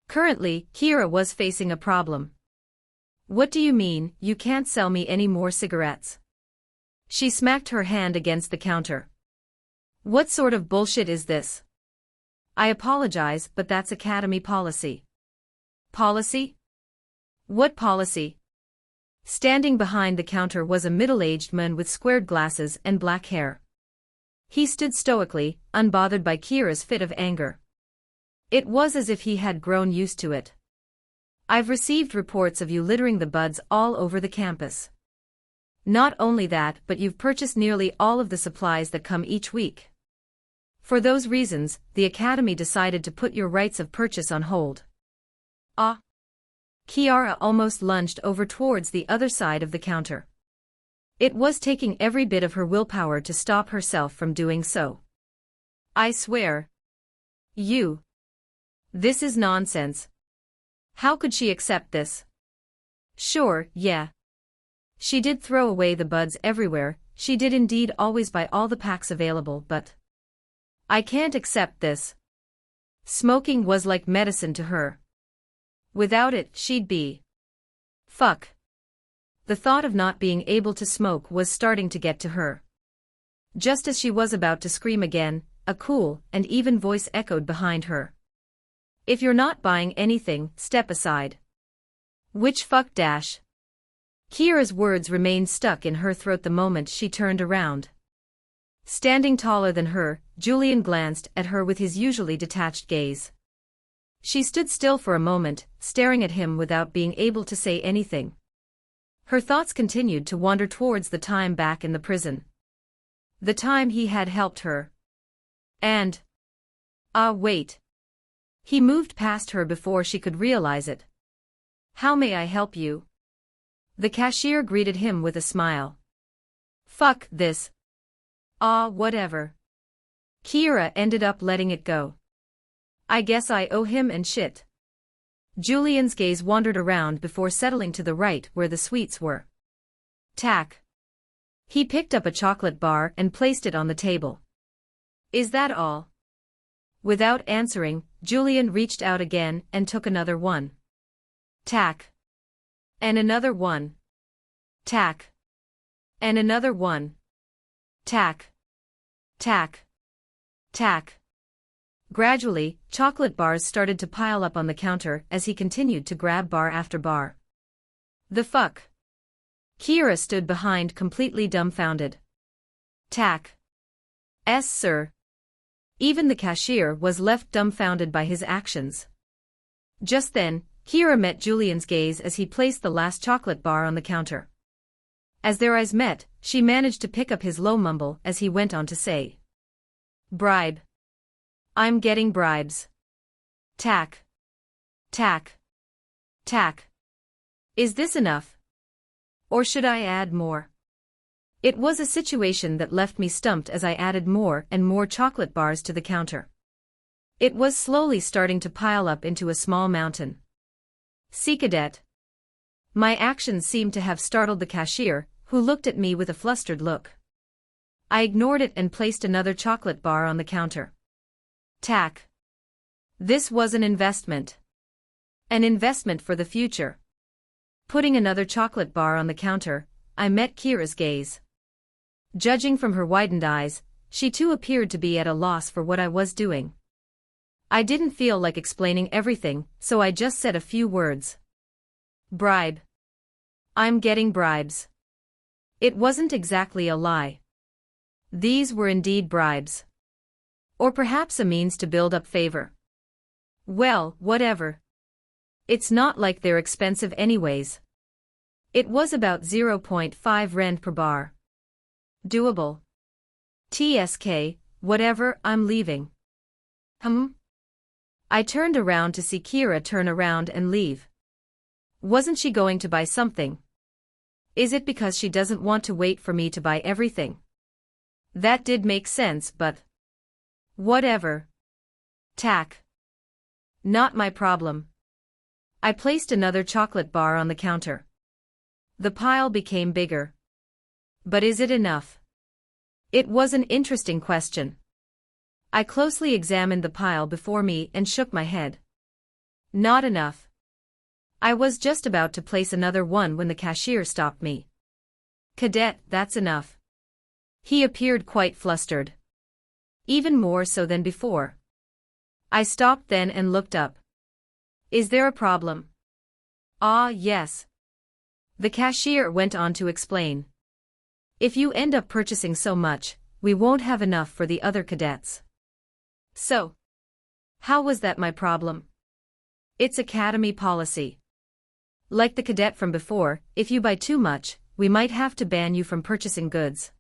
Currently, Kira was facing a problem. What do you mean, you can't sell me any more cigarettes? She smacked her hand against the counter. What sort of bullshit is this? I apologize, but that's academy policy. Policy? What policy? Standing behind the counter was a middle-aged man with squared glasses and black hair. He stood stoically, unbothered by Kira's fit of anger. It was as if he had grown used to it. I've received reports of you littering the buds all over the campus. Not only that, but you've purchased nearly all of the supplies that come each week. For those reasons, the academy decided to put your rights of purchase on hold. Ah! Kiara almost lunged over towards the other side of the counter. It was taking every bit of her willpower to stop herself from doing so. I swear. You. This is nonsense. How could she accept this? Sure, yeah. She did throw away the buds everywhere, she did indeed always buy all the packs available, but I can't accept this. Smoking was like medicine to her. Without it, she'd be fuck. The thought of not being able to smoke was starting to get to her. Just as she was about to scream again, a cool and even voice echoed behind her. If you're not buying anything, step aside. Which fuck dash? Kira's words remained stuck in her throat the moment she turned around. Standing taller than her, Julian glanced at her with his usually detached gaze. She stood still for a moment, staring at him without being able to say anything. Her thoughts continued to wander towards the time back in the prison. The time he had helped her. And... wait. He moved past her before she could realize it. How may I help you? The cashier greeted him with a smile. Fuck this. Whatever. Kira ended up letting it go. I guess I owe him and shit. Julian's gaze wandered around before settling to the right where the sweets were. Tack. He picked up a chocolate bar and placed it on the table. Is that all? Without answering, Julian reached out again and took another one. Tack. And another one. Tack. And another one. Tack. Tack. Tack. Gradually, chocolate bars started to pile up on the counter as he continued to grab bar after bar. The fuck? Kira stood behind completely dumbfounded. Tack. Sir. Even the cashier was left dumbfounded by his actions. Just then, Kira met Julian's gaze as he placed the last chocolate bar on the counter. As their eyes met, she managed to pick up his low mumble as he went on to say. Bribe. I'm getting bribes. Tack. Tack. Tack. Is this enough? Or should I add more? It was a situation that left me stumped as I added more and more chocolate bars to the counter. It was slowly starting to pile up into a small mountain. See, cadet. My actions seemed to have startled the cashier, who looked at me with a flustered look. I ignored it and placed another chocolate bar on the counter. Tack. This was an investment. An investment for the future. Putting another chocolate bar on the counter, I met Kira's gaze. Judging from her widened eyes, she too appeared to be at a loss for what I was doing. I didn't feel like explaining everything, so I just said a few words. Bribe. I'm getting bribes. It wasn't exactly a lie. These were indeed bribes. Or perhaps a means to build up favor. Well, whatever. It's not like they're expensive anyways. It was about 0.5 rand per bar. Doable. TSK, whatever, I'm leaving. I turned around to see Kira turn around and leave. Wasn't she going to buy something? Is it because she doesn't want to wait for me to buy everything? That did make sense, but... whatever. Tack. Not my problem. I placed another chocolate bar on the counter. The pile became bigger. But is it enough? It was an interesting question. I closely examined the pile before me and shook my head. Not enough. I was just about to place another one when the cashier stopped me. Cadet, that's enough. He appeared quite flustered. Even more so than before. I stopped then and looked up. Is there a problem? Ah, yes. The cashier went on to explain. If you end up purchasing so much, we won't have enough for the other cadets. So, how was that my problem? It's academy policy. Like the cadet from before, if you buy too much, we might have to ban you from purchasing goods.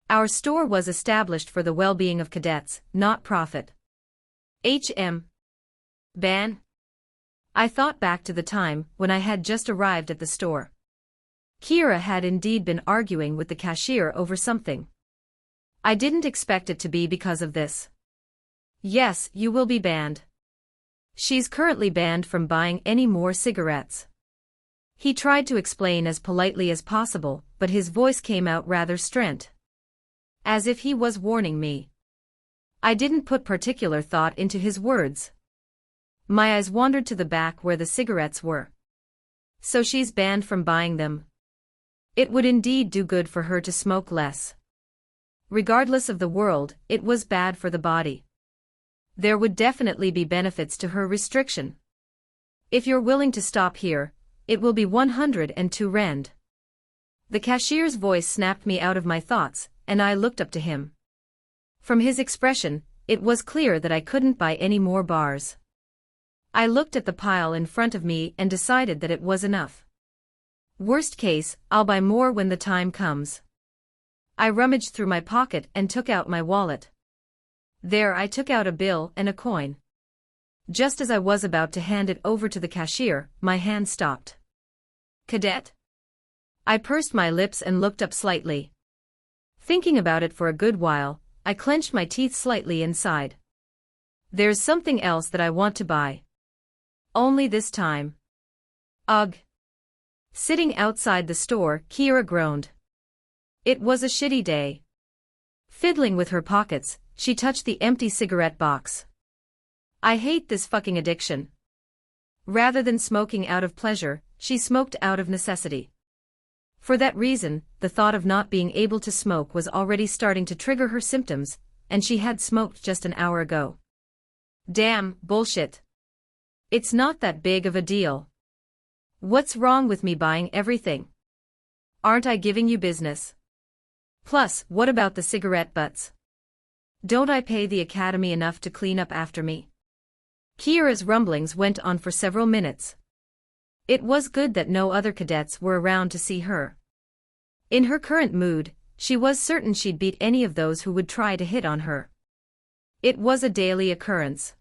Our store was established for the well-being of cadets, not profit. Ban? I thought back to the time when I had just arrived at the store. Kira had indeed been arguing with the cashier over something. I didn't expect it to be because of this. Yes, you will be banned. She's currently banned from buying any more cigarettes. He tried to explain as politely as possible, but his voice came out rather strident. As if he was warning me. I didn't put particular thought into his words. My eyes wandered to the back where the cigarettes were. So she's banned from buying them. It would indeed do good for her to smoke less. Regardless of the world, it was bad for the body. There would definitely be benefits to her restriction. If you're willing to stop here, it will be 102 rand. The cashier's voice snapped me out of my thoughts, and I looked up to him. From his expression, it was clear that I couldn't buy any more bars. I looked at the pile in front of me and decided that it was enough. Worst case, I'll buy more when the time comes. I rummaged through my pocket and took out my wallet. There I took out a bill and a coin. Just as I was about to hand it over to the cashier, my hand stopped. Cadet? I pursed my lips and looked up slightly. Thinking about it for a good while, I clenched my teeth slightly inside. There's something else that I want to buy. Only this time. Ugh. Sitting outside the store, Kira groaned. It was a shitty day. Fiddling with her pockets, she touched the empty cigarette box. I hate this fucking addiction. Rather than smoking out of pleasure, she smoked out of necessity. For that reason, the thought of not being able to smoke was already starting to trigger her symptoms, and she had smoked just an hour ago. Damn, bullshit. It's not that big of a deal. What's wrong with me buying everything? Aren't I giving you business? Plus, what about the cigarette butts? Don't I pay the academy enough to clean up after me? Kira's rumblings went on for several minutes. It was good that no other cadets were around to see her. In her current mood, she was certain she'd beat any of those who would try to hit on her. It was a daily occurrence.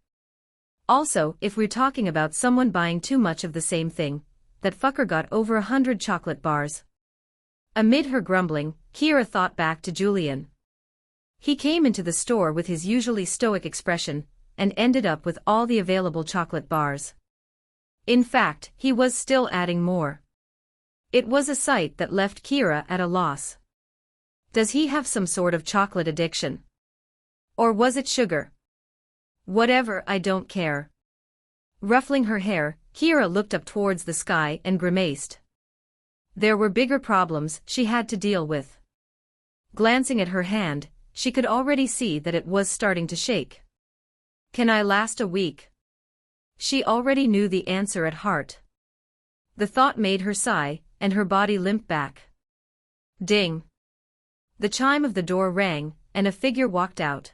Also, if we're talking about someone buying too much of the same thing, that fucker got over 100 chocolate bars. Amid her grumbling, Kira thought back to Julian. He came into the store with his usually stoic expression, and ended up with all the available chocolate bars. In fact, he was still adding more. It was a sight that left Kira at a loss. Does he have some sort of chocolate addiction? Or was it sugar? Whatever, I don't care. Ruffling her hair, Kira looked up towards the sky and grimaced. There were bigger problems she had to deal with. Glancing at her hand, she could already see that it was starting to shake. Can I last a week? She already knew the answer at heart. The thought made her sigh, and her body limped back. Ding! The chime of the door rang, and a figure walked out.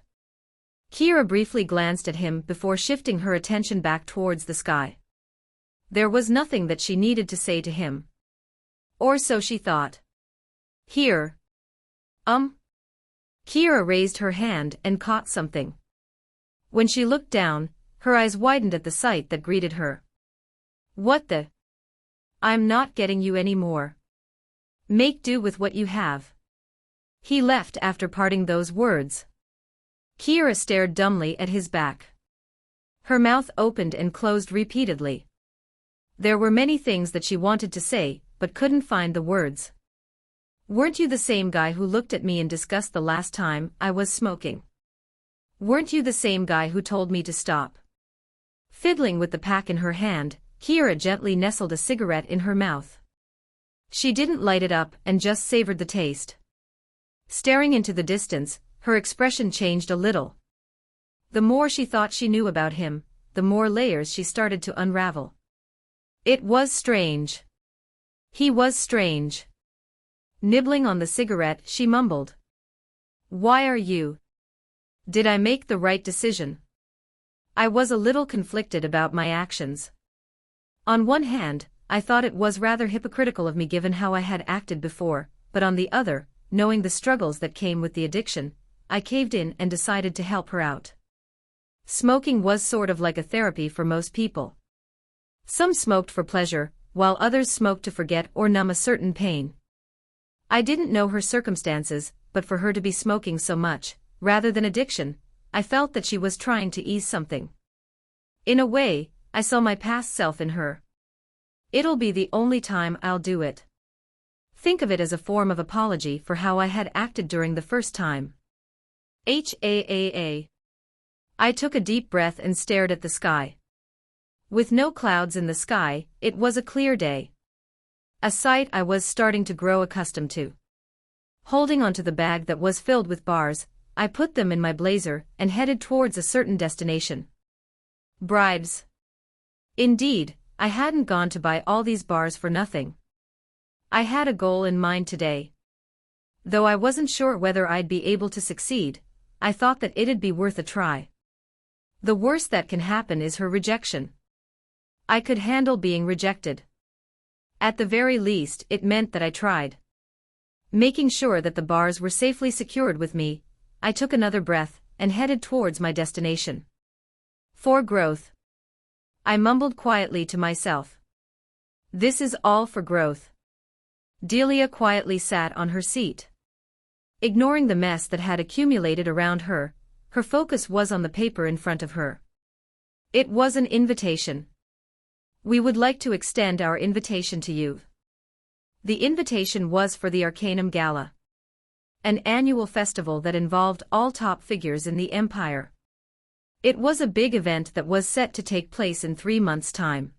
Kira briefly glanced at him before shifting her attention back towards the sky. There was nothing that she needed to say to him. Or so she thought. Here. Kira raised her hand and caught something. When she looked down, her eyes widened at the sight that greeted her. What the? I'm not getting you any more. Make do with what you have. He left after parting those words. Kira stared dumbly at his back. Her mouth opened and closed repeatedly. There were many things that she wanted to say, but couldn't find the words. Weren't you the same guy who looked at me in disgust the last time I was smoking? Weren't you the same guy who told me to stop? Fiddling with the pack in her hand, Kira gently nestled a cigarette in her mouth. She didn't light it up and just savored the taste. Staring into the distance, her expression changed a little. The more she thought she knew about him, the more layers she started to unravel. It was strange. He was strange. Nibbling on the cigarette, she mumbled. Why are you? Did I make the right decision? I was a little conflicted about my actions. On one hand, I thought it was rather hypocritical of me given how I had acted before, but on the other, knowing the struggles that came with the addiction, I caved in and decided to help her out. Smoking was sort of like a therapy for most people. Some smoked for pleasure, while others smoked to forget or numb a certain pain. I didn't know her circumstances, but for her to be smoking so much, rather than addiction, I felt that she was trying to ease something. In a way, I saw my past self in her. It'll be the only time I'll do it. Think of it as a form of apology for how I had acted during the first time. I took a deep breath and stared at the sky. With no clouds in the sky, it was a clear day. A sight I was starting to grow accustomed to. Holding onto the bag that was filled with bars, I put them in my blazer and headed towards a certain destination. Bribes. Indeed, I hadn't gone to buy all these bars for nothing. I had a goal in mind today. Though I wasn't sure whether I'd be able to succeed, I thought that it'd be worth a try. The worst that can happen is her rejection. I could handle being rejected. At the very least, it meant that I tried. Making sure that the bars were safely secured with me, I took another breath and headed towards my destination. For growth. I mumbled quietly to myself. This is all for growth. Delia quietly sat on her seat. Ignoring the mess that had accumulated around her, her focus was on the paper in front of her. It was an invitation. We would like to extend our invitation to you. The invitation was for the Arcanum Gala. An annual festival that involved all top figures in the Empire. It was a big event that was set to take place in 3 months' time.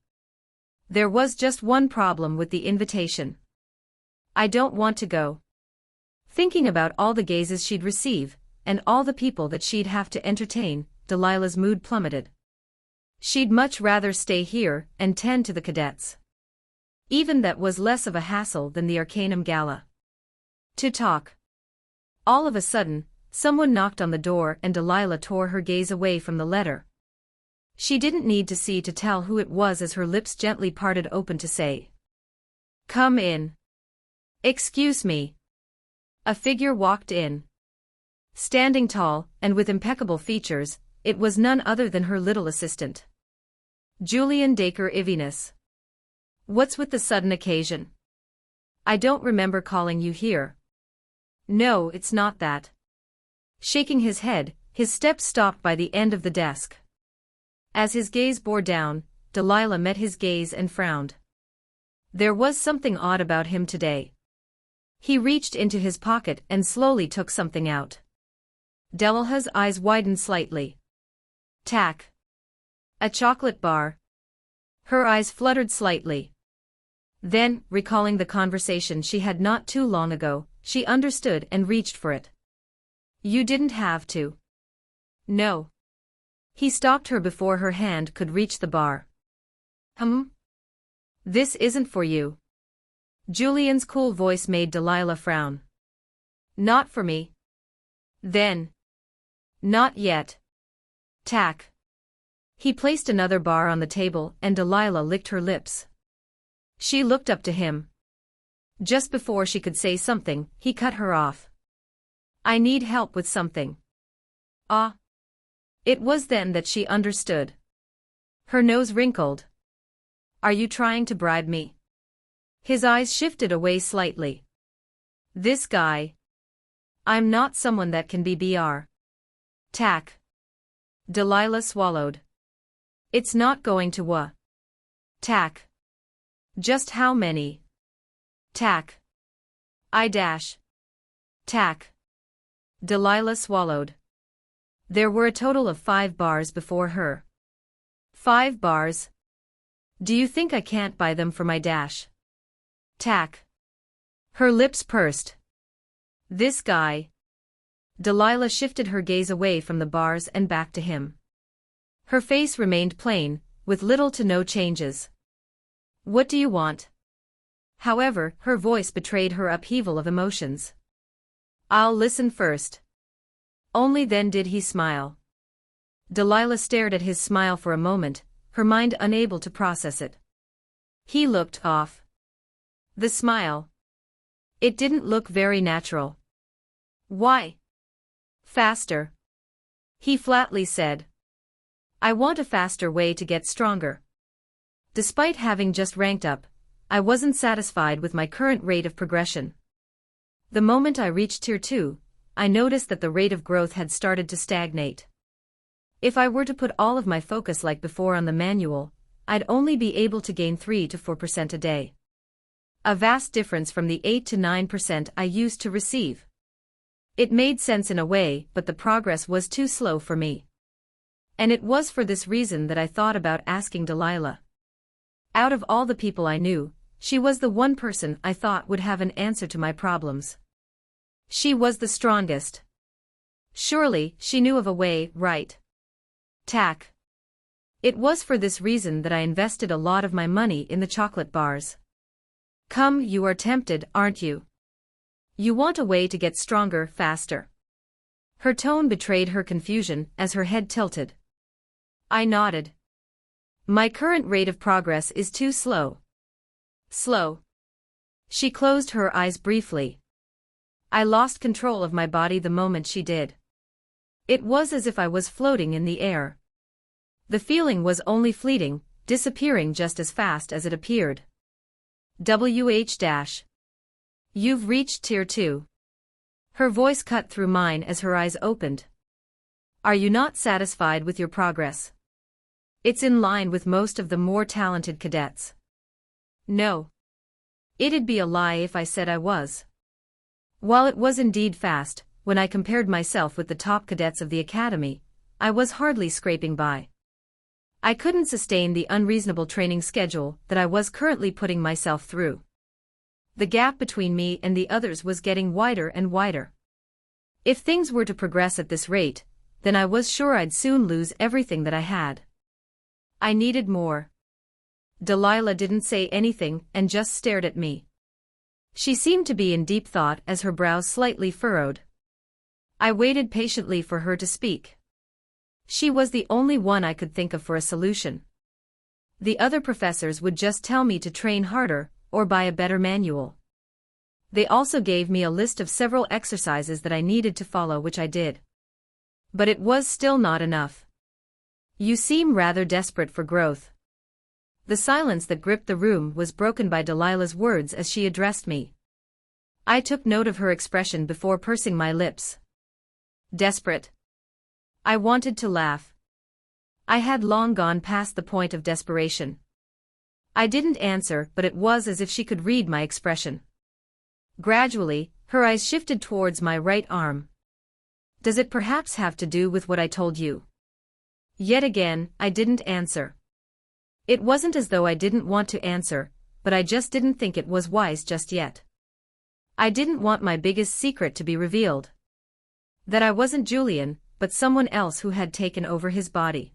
There was just one problem with the invitation. I don't want to go. Thinking about all the gazes she'd receive, and all the people that she'd have to entertain, Delilah's mood plummeted. She'd much rather stay here and tend to the cadets. Even that was less of a hassle than the Arcanum Gala. To talk. All of a sudden, someone knocked on the door and Delilah tore her gaze away from the letter. She didn't need to see to tell who it was as her lips gently parted open to say, "Come in." "Excuse me." A figure walked in. Standing tall, and with impeccable features, it was none other than her little assistant. Julian Dacre Ivinus. What's with the sudden occasion? I don't remember calling you here. No, it's not that. Shaking his head, his steps stopped by the end of the desk. As his gaze bore down, Delilah met his gaze and frowned. There was something odd about him today. He reached into his pocket and slowly took something out. Delilah's eyes widened slightly. Tack. A chocolate bar. Her eyes fluttered slightly. Then, recalling the conversation she had not too long ago, she understood and reached for it. You didn't have to. No. He stopped her before her hand could reach the bar. This isn't for you. Julian's cool voice made Delilah frown. Not for me. Then. Not yet. Tack. He placed another bar on the table and Delilah licked her lips. She looked up to him. Just before she could say something, he cut her off. I need help with something. Ah. It was then that she understood. Her nose wrinkled. Are you trying to bribe me? His eyes shifted away slightly. This guy. I'm not someone that can be br. Tack. Delilah swallowed. It's not going to Tack. Just how many? Tack. Tack. Delilah swallowed. There were a total of 5 bars before her. 5 bars? Do you think I can't buy them for my Tack. Her lips pursed. This guy. Delilah shifted her gaze away from the bars and back to him. Her face remained plain, with little to no changes. What do you want? However, her voice betrayed her upheaval of emotions. I'll listen first. Only then did he smile. Delilah stared at his smile for a moment, her mind unable to process it. He looked off. The smile. It didn't look very natural. Why? Faster. He flatly said. I want a faster way to get stronger. Despite having just ranked up, I wasn't satisfied with my current rate of progression. The moment I reached Tier 2, I noticed that the rate of growth had started to stagnate. If I were to put all of my focus like before on the manual, I'd only be able to gain 3 to 4% a day. A vast difference from the 8 to 9% I used to receive. It made sense in a way, but the progress was too slow for me. And it was for this reason that I thought about asking Delilah. Out of all the people I knew, she was the one person I thought would have an answer to my problems. She was the strongest. Surely, she knew of a way, right? Tack. It was for this reason that I invested a lot of my money in the chocolate bars. Come, you are tempted, aren't you? You want a way to get stronger, faster. Her tone betrayed her confusion as her head tilted. I nodded. My current rate of progress is too slow. Slow. She closed her eyes briefly. I lost control of my body the moment she did. It was as if I was floating in the air. The feeling was only fleeting, disappearing just as fast as it appeared. You've reached Tier 2. Her voice cut through mine as her eyes opened. Are you not satisfied with your progress? It's in line with most of the more talented cadets. No. It'd be a lie if I said I was. While it was indeed fast, when I compared myself with the top cadets of the academy, I was hardly scraping by. I couldn't sustain the unreasonable training schedule that I was currently putting myself through. The gap between me and the others was getting wider and wider. If things were to progress at this rate, then I was sure I'd soon lose everything that I had. I needed more. Delilah didn't say anything and just stared at me. She seemed to be in deep thought as her brows slightly furrowed. I waited patiently for her to speak. She was the only one I could think of for a solution. The other professors would just tell me to train harder, or buy a better manual. They also gave me a list of several exercises that I needed to follow, which I did. But it was still not enough. You seem rather desperate for growth. The silence that gripped the room was broken by Delilah's words as she addressed me. I took note of her expression before pursing my lips. Desperate. I wanted to laugh. I had long gone past the point of desperation. I didn't answer, but it was as if she could read my expression. Gradually, her eyes shifted towards my right arm. Does it perhaps have to do with what I told you? Yet again, I didn't answer. It wasn't as though I didn't want to answer, but I just didn't think it was wise just yet. I didn't want my biggest secret to be revealed. That I wasn't Julian, but someone else who had taken over his body.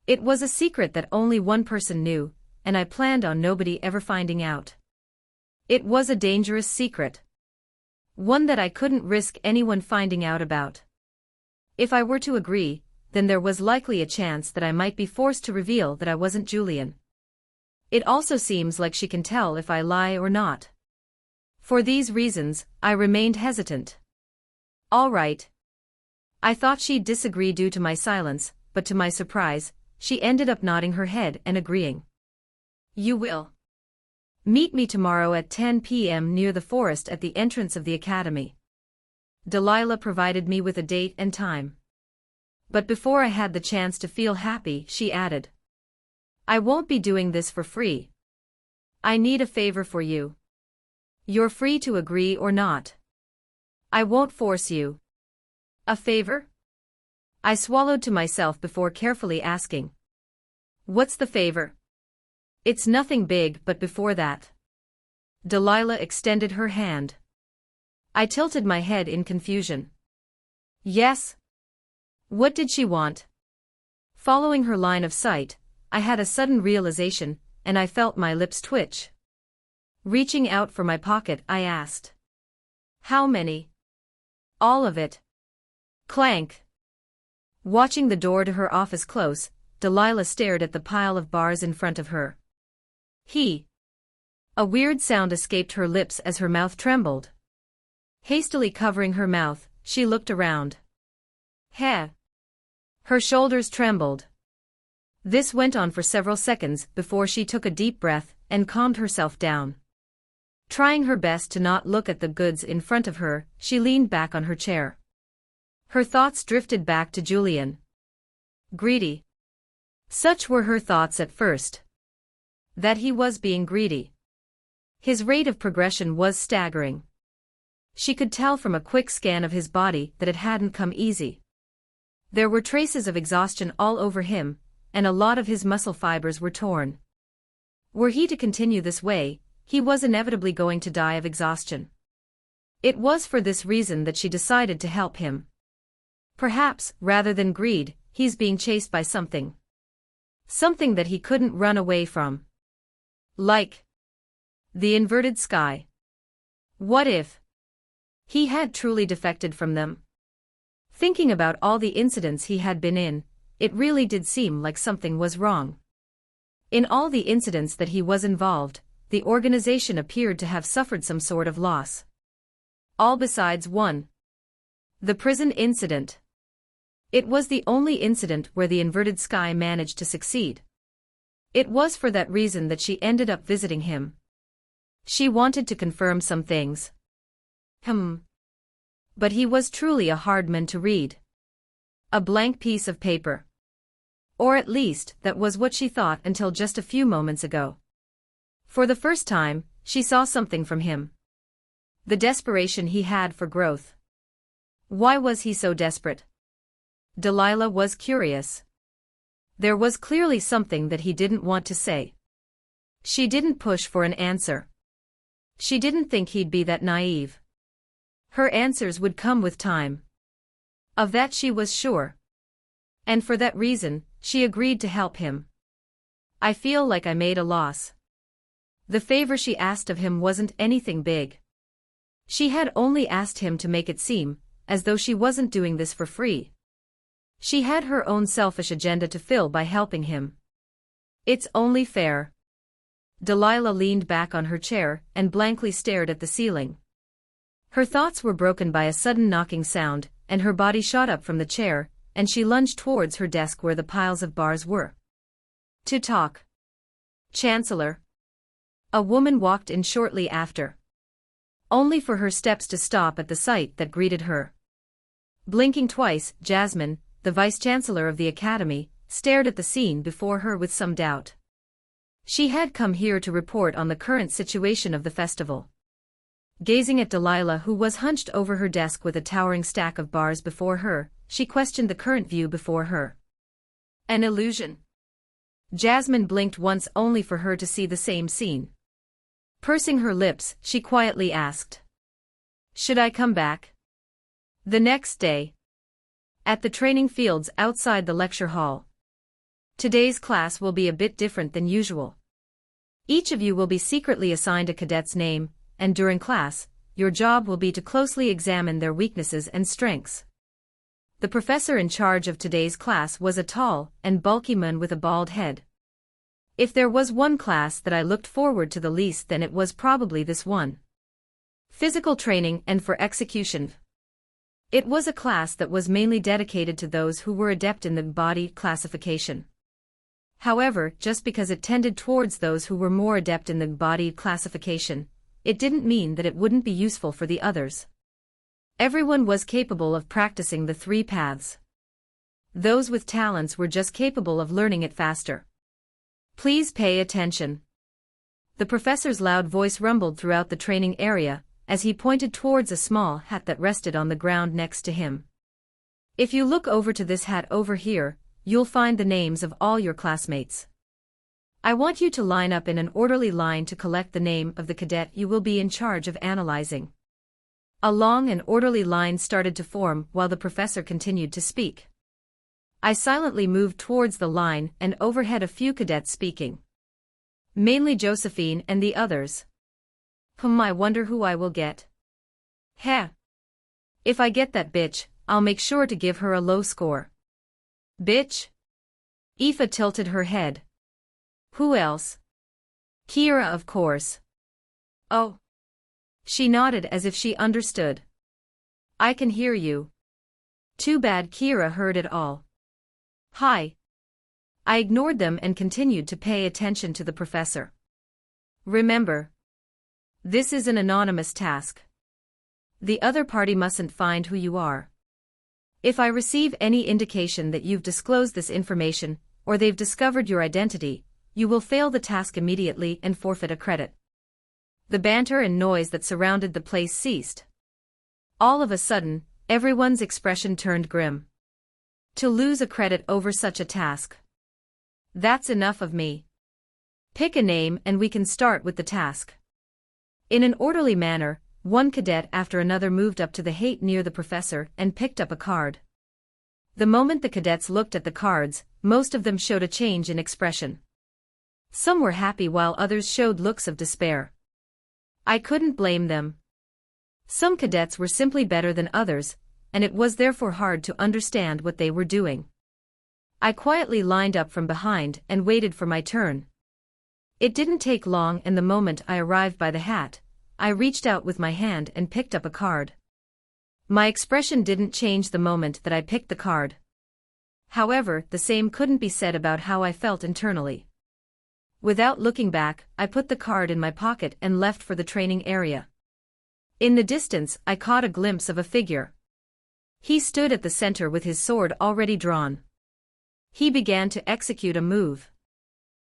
It was a secret that only one person knew, and I planned on nobody ever finding out. It was a dangerous secret. One that I couldn't risk anyone finding out about. If I were to agree, then there was likely a chance that I might be forced to reveal that I wasn't Julian. It also seems like she can tell if I lie or not. For these reasons, I remained hesitant. All right. I thought she'd disagree due to my silence, but to my surprise, she ended up nodding her head and agreeing. You will meet me tomorrow at 10 p.m. near the forest at the entrance of the academy. Delilah provided me with a date and time. But before I had the chance to feel happy, she added, I won't be doing this for free. I need a favor for you. You're free to agree or not. I won't force you. A favor? I swallowed to myself before carefully asking. What's the favor? It's nothing big, but before that. Delilah extended her hand. I tilted my head in confusion. Yes. What did she want? Following her line of sight, I had a sudden realization, and I felt my lips twitch. Reaching out for my pocket, I asked. How many? All of it. Clank. Watching the door to her office close, Delilah stared at the pile of bars in front of her. A weird sound escaped her lips as her mouth trembled. Hastily covering her mouth, she looked around. Heh. Her shoulders trembled. This went on for several seconds before she took a deep breath and calmed herself down. Trying her best to not look at the goods in front of her, she leaned back on her chair. Her thoughts drifted back to Julian. Greedy. Such were her thoughts at first. That he was being greedy. His rate of progression was staggering. She could tell from a quick scan of his body that it hadn't come easy. There were traces of exhaustion all over him, and a lot of his muscle fibers were torn. Were he to continue this way, he was inevitably going to die of exhaustion. It was for this reason that she decided to help him. Perhaps, rather than greed, he's being chased by something. Something that he couldn't run away from. Like the inverted sky. What if he had truly defected from them? Thinking about all the incidents he had been in, it really did seem like something was wrong. In all the incidents that he was involved, the organization appeared to have suffered some sort of loss. All besides one. The prison incident. It was the only incident where the inverted sky managed to succeed. It was for that reason that she ended up visiting him. She wanted to confirm some things. But he was truly a hard man to read. A blank piece of paper. Or at least, that was what she thought until just a few moments ago. For the first time, she saw something from him. The desperation he had for growth. Why was he so desperate? Delilah was curious. There was clearly something that he didn't want to say. She didn't push for an answer. She didn't think he'd be that naive. Her answers would come with time. Of that she was sure. And for that reason, she agreed to help him. I feel like I made a loss. The favor she asked of him wasn't anything big. She had only asked him to make it seem as though she wasn't doing this for free. She had her own selfish agenda to fill by helping him. It's only fair. Delilah leaned back on her chair and blankly stared at the ceiling. Her thoughts were broken by a sudden knocking sound, and her body shot up from the chair, and she lunged towards her desk where the piles of bars were. To talk. Chancellor. A woman walked in shortly after. Only for her steps to stop at the sight that greeted her. Blinking twice, Jasmine, the Vice-Chancellor of the Academy, stared at the scene before her with some doubt. She had come here to report on the current situation of the festival. Gazing at Delilah, who was hunched over her desk with a towering stack of bars before her, she questioned the current view before her. An illusion. Jasmine blinked once only for her to see the same scene. Pursing her lips, she quietly asked, "Should I come back?" The next day. At the training fields outside the lecture hall. Today's class will be a bit different than usual. Each of you will be secretly assigned a cadet's name, and during class, your job will be to closely examine their weaknesses and strengths. The professor in charge of today's class was a tall and bulky man with a bald head. If there was one class that I looked forward to the least, then it was probably this one. Physical training and for execution. It was a class that was mainly dedicated to those who were adept in the body classification. However, just because it tended towards those who were more adept in the body classification, it didn't mean that it wouldn't be useful for the others. Everyone was capable of practicing the 3 paths. Those with talents were just capable of learning it faster. Please pay attention. The professor's loud voice rumbled throughout the training area, as he pointed towards a small hat that rested on the ground next to him. If you look over to this hat over here, you'll find the names of all your classmates. I want you to line up in an orderly line to collect the name of the cadet you will be in charge of analyzing. A long and orderly line started to form while the professor continued to speak. I silently moved towards the line and overheard a few cadets speaking. Mainly Josephine and the others. I wonder who I will get. Heh. If I get that bitch, I'll make sure to give her a low score. Bitch? Aoife tilted her head. Who else? Kira, of course. Oh. She nodded as if she understood. I can hear you. Too bad Kira heard it all. Hi. I ignored them and continued to pay attention to the professor. Remember, this is an anonymous task. The other party mustn't find who you are. If I receive any indication that you've disclosed this information, or they've discovered your identity, you will fail the task immediately and forfeit a credit. The banter and noise that surrounded the place ceased. All of a sudden, everyone's expression turned grim. To lose a credit over such a task. That's enough of me. Pick a name and we can start with the task. In an orderly manner, one cadet after another moved up to the gate near the professor and picked up a card. The moment the cadets looked at the cards, most of them showed a change in expression. Some were happy while others showed looks of despair. I couldn't blame them. Some cadets were simply better than others, and it was therefore hard to understand what they were doing. I quietly lined up from behind and waited for my turn. It didn't take long, and the moment I arrived by the hat, I reached out with my hand and picked up a card. My expression didn't change the moment that I picked the card. However, the same couldn't be said about how I felt internally. Without looking back, I put the card in my pocket and left for the training area. In the distance, I caught a glimpse of a figure. He stood at the center with his sword already drawn. He began to execute a move.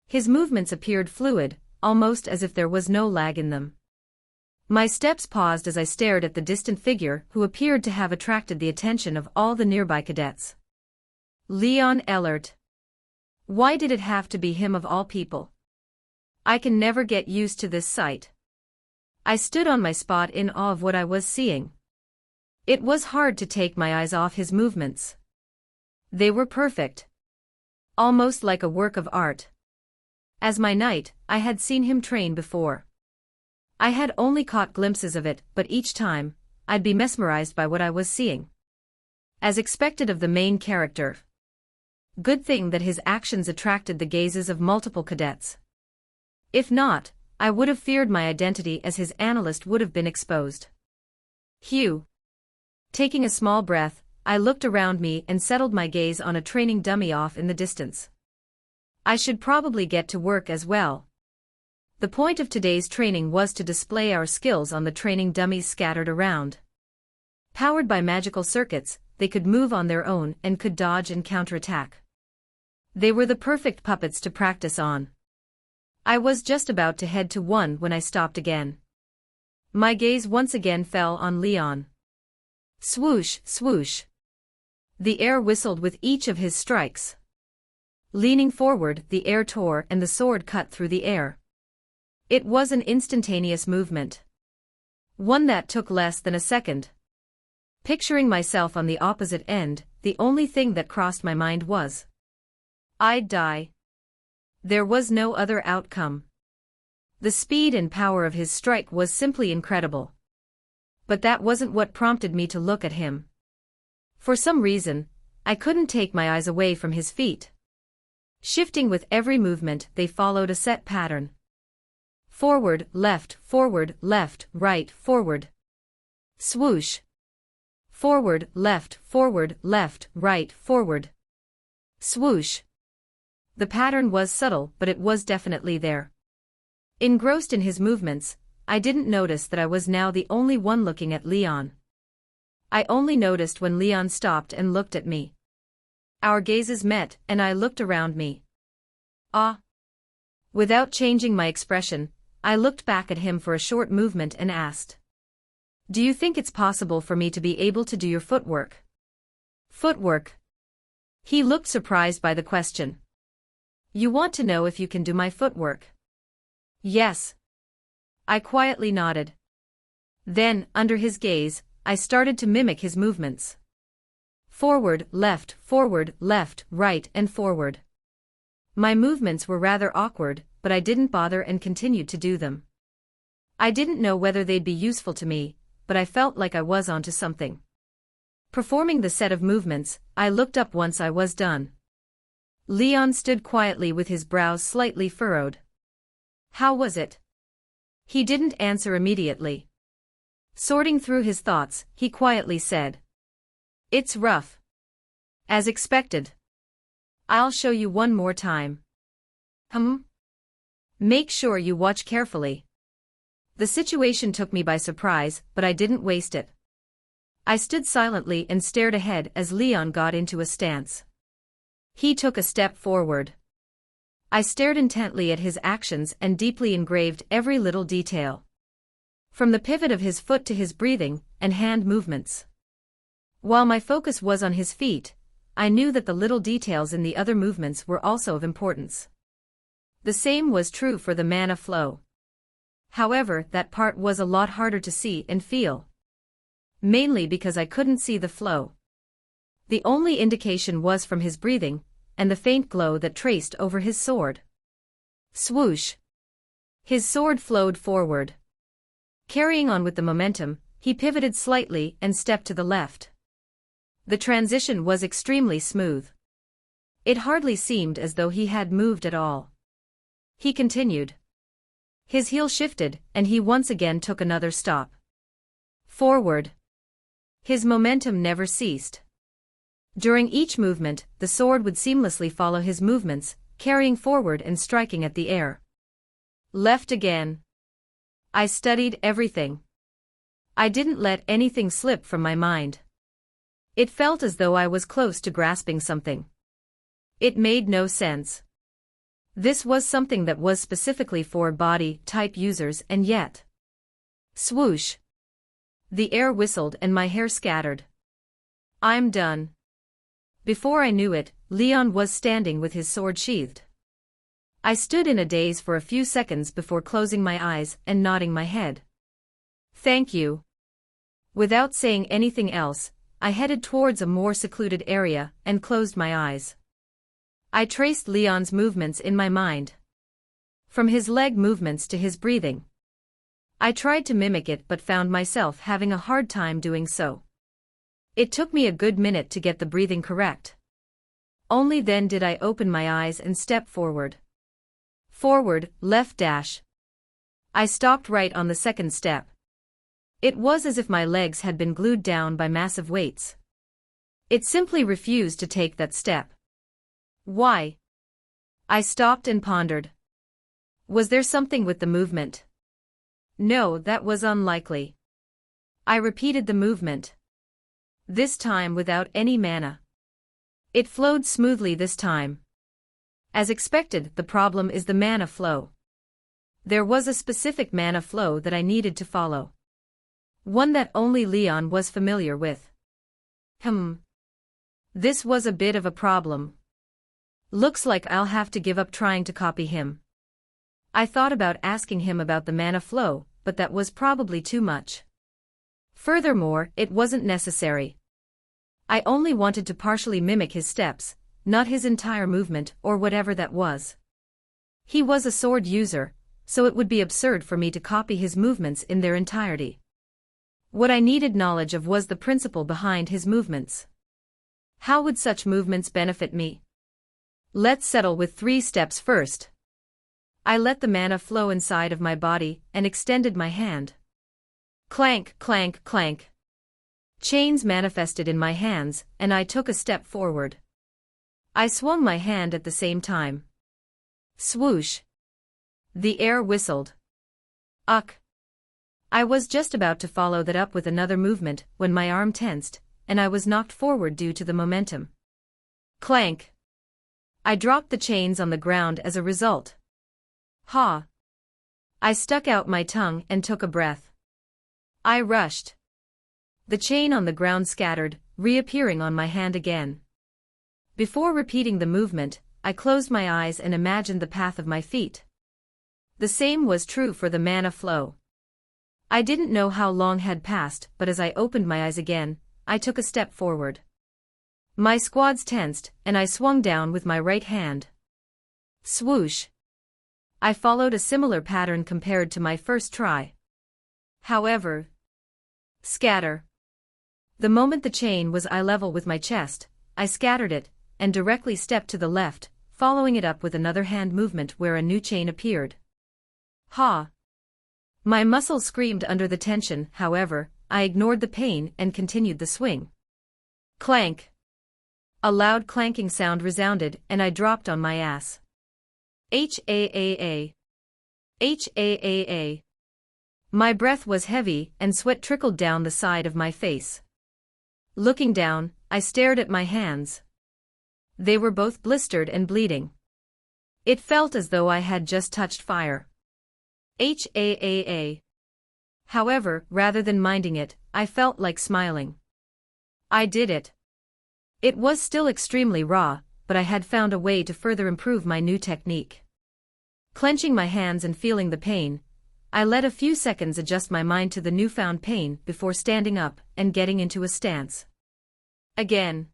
His movements appeared fluid, almost as if there was no lag in them. My steps paused as I stared at the distant figure who appeared to have attracted the attention of all the nearby cadets. Leon Ellert. Why did it have to be him of all people? I can never get used to this sight. I stood on my spot in awe of what I was seeing. It was hard to take my eyes off his movements. They were perfect. Almost like a work of art. As my knight, I had seen him train before. I had only caught glimpses of it, but each time, I'd be mesmerized by what I was seeing. As expected of the main character. Good thing that his actions attracted the gazes of multiple cadets. If not, I would have feared my identity as his analyst would have been exposed. Hugh. Taking a small breath, I looked around me and settled my gaze on a training dummy off in the distance. I should probably get to work as well. The point of today's training was to display our skills on the training dummies scattered around. Powered by magical circuits, they could move on their own and could dodge and counterattack. They were the perfect puppets to practice on. I was just about to head to one when I stopped again. My gaze once again fell on Leon. Swoosh, swoosh. The air whistled with each of his strikes. Leaning forward, the air tore and the sword cut through the air. It was an instantaneous movement. One that took less than a second. Picturing myself on the opposite end, the only thing that crossed my mind was, I'd die. There was no other outcome. The speed and power of his strike was simply incredible. But that wasn't what prompted me to look at him. For some reason, I couldn't take my eyes away from his feet. Shifting with every movement, they followed a set pattern. Forward, left, right, forward. Swoosh. Forward, left, right, forward. Swoosh. The pattern was subtle, but it was definitely there. Engrossed in his movements, I didn't notice that I was now the only one looking at Leon. I only noticed when Leon stopped and looked at me. Our gazes met, and I looked around me. Ah! Without changing my expression, I looked back at him for a short movement and asked, Do you think it's possible for me to be able to do your footwork? Footwork? He looked surprised by the question. You want to know if you can do my footwork? Yes. I quietly nodded. Then, under his gaze, I started to mimic his movements. Forward, left, right, and forward. My movements were rather awkward, but I didn't bother and continued to do them. I didn't know whether they'd be useful to me, but I felt like I was onto something. Performing the set of movements, I looked up once I was done. Leon stood quietly with his brows slightly furrowed. How was it? He didn't answer immediately. Sorting through his thoughts, he quietly said, It's rough. As expected. I'll show you one more time. Make sure you watch carefully. The situation took me by surprise, but I didn't waste it. I stood silently and stared ahead as Leon got into a stance. He took a step forward. I stared intently at his actions and deeply engraved every little detail. From the pivot of his foot to his breathing and hand movements. While my focus was on his feet, I knew that the little details in the other movements were also of importance. The same was true for the mana flow. However, that part was a lot harder to see and feel. Mainly because I couldn't see the flow. The only indication was from his breathing, and the faint glow that traced over his sword. Swoosh! His sword flowed forward. Carrying on with the momentum, he pivoted slightly and stepped to the left. The transition was extremely smooth. It hardly seemed as though he had moved at all. He continued. His heel shifted, and he once again took another stop. Forward. His momentum never ceased. During each movement, the sword would seamlessly follow his movements, carrying forward and striking at the air. Left again. I studied everything. I didn't let anything slip from my mind. It felt as though I was close to grasping something. It made no sense. This was something that was specifically for body-type users, and yet. Swoosh. The air whistled and my hair scattered. I'm done. Before I knew it, Leon was standing with his sword sheathed. I stood in a daze for a few seconds before closing my eyes and nodding my head. Thank you. Without saying anything else, I headed towards a more secluded area and closed my eyes. I traced Leon's movements in my mind. From his leg movements to his breathing. I tried to mimic it but found myself having a hard time doing so. It took me a good minute to get the breathing correct. Only then did I open my eyes and step forward. Forward, left dash. I stopped right on the second step. It was as if my legs had been glued down by massive weights. It simply refused to take that step. Why? I stopped and pondered. Was there something with the movement? No, that was unlikely. I repeated the movement. This time without any mana. It flowed smoothly this time. As expected, the problem is the mana flow. There was a specific mana flow that I needed to follow. One that only Leon was familiar with. This was a bit of a problem. Looks like I'll have to give up trying to copy him. I thought about asking him about the mana flow, but that was probably too much. Furthermore, it wasn't necessary. I only wanted to partially mimic his steps, not his entire movement or whatever that was. He was a sword user, so it would be absurd for me to copy his movements in their entirety. What I needed knowledge of was the principle behind his movements. How would such movements benefit me? Let's settle with 3 steps first. I let the mana flow inside of my body and extended my hand. Clank, clank, clank. Chains manifested in my hands, and I took a step forward. I swung my hand at the same time. Swoosh. The air whistled. Uck. I was just about to follow that up with another movement when my arm tensed, and I was knocked forward due to the momentum. Clank. I dropped the chains on the ground as a result. Ha. I stuck out my tongue and took a breath. I rushed. The chain on the ground scattered, reappearing on my hand again. Before repeating the movement, I closed my eyes and imagined the path of my feet. The same was true for the mana flow. I didn't know how long had passed, but as I opened my eyes again, I took a step forward. My squads tensed, and I swung down with my right hand. Swoosh. I followed a similar pattern compared to my first try. However, scatter. The moment the chain was eye level with my chest, I scattered it, and directly stepped to the left, following it up with another hand movement where a new chain appeared. Ha! My muscles screamed under the tension, however, I ignored the pain and continued the swing. Clank! A loud clanking sound resounded and I dropped on my ass. H-A-A-A. H-A-A-A. My breath was heavy and sweat trickled down the side of my face. Looking down, I stared at my hands. They were both blistered and bleeding. It felt as though I had just touched fire. H-A-A-A. However, rather than minding it, I felt like smiling. I did it. It was still extremely raw, but I had found a way to further improve my new technique. Clenching my hands and feeling the pain, I let a few seconds adjust my mind to the newfound pain before standing up and getting into a stance. Again.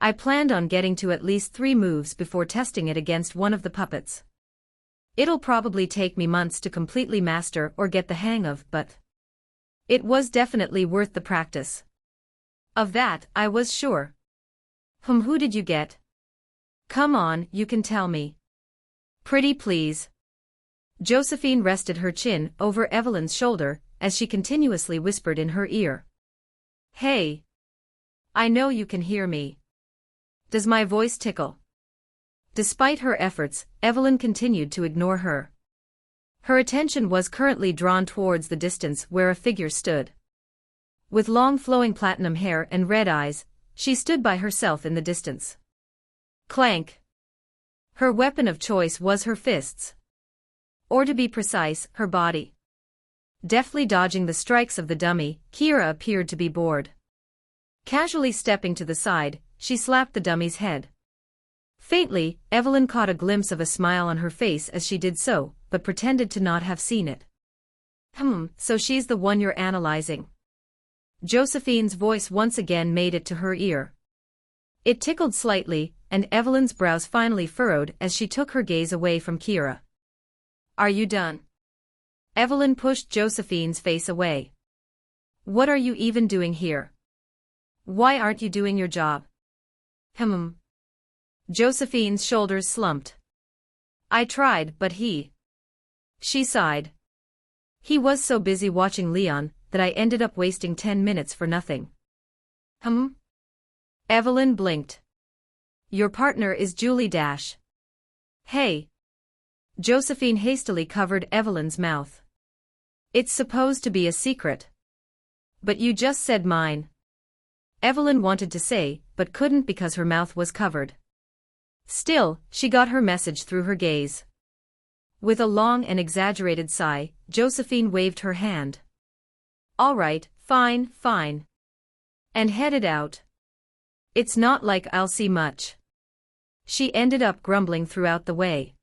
I planned on getting to at least 3 moves before testing it against one of the puppets. It'll probably take me months to completely master or get the hang of, but it was definitely worth the practice. Of that, I was sure. Who did you get? Come on, you can tell me. Pretty please. Josephine rested her chin over Evelyn's shoulder as she continuously whispered in her ear. Hey. I know you can hear me. Does my voice tickle? Despite her efforts, Evelyn continued to ignore her. Her attention was currently drawn towards the distance where a figure stood. With long flowing platinum hair and red eyes, she stood by herself in the distance. Clank. Her weapon of choice was her fists. Or to be precise, her body. Deftly dodging the strikes of the dummy, Kira appeared to be bored. Casually stepping to the side, she slapped the dummy's head. Faintly, Evelyn caught a glimpse of a smile on her face as she did so, but pretended to not have seen it. So she's the one you're analyzing. Josephine's voice once again made it to her ear. It tickled slightly, and Evelyn's brows finally furrowed as she took her gaze away from Kira. Are you done? Evelyn pushed Josephine's face away. What are you even doing here? Why aren't you doing your job? Josephine's shoulders slumped. I tried, but She sighed. He was so busy watching Leon that I ended up wasting 10 minutes for nothing. Evelyn blinked. Your partner is Julie Dash. Hey. Josephine hastily covered Evelyn's mouth. It's supposed to be a secret. But you just said mine. Evelyn wanted to say, but couldn't because her mouth was covered. Still, she got her message through her gaze. With a long and exaggerated sigh, Josephine waved her hand. All right, fine, fine. And headed out. It's not like I'll see much. She ended up grumbling throughout the way.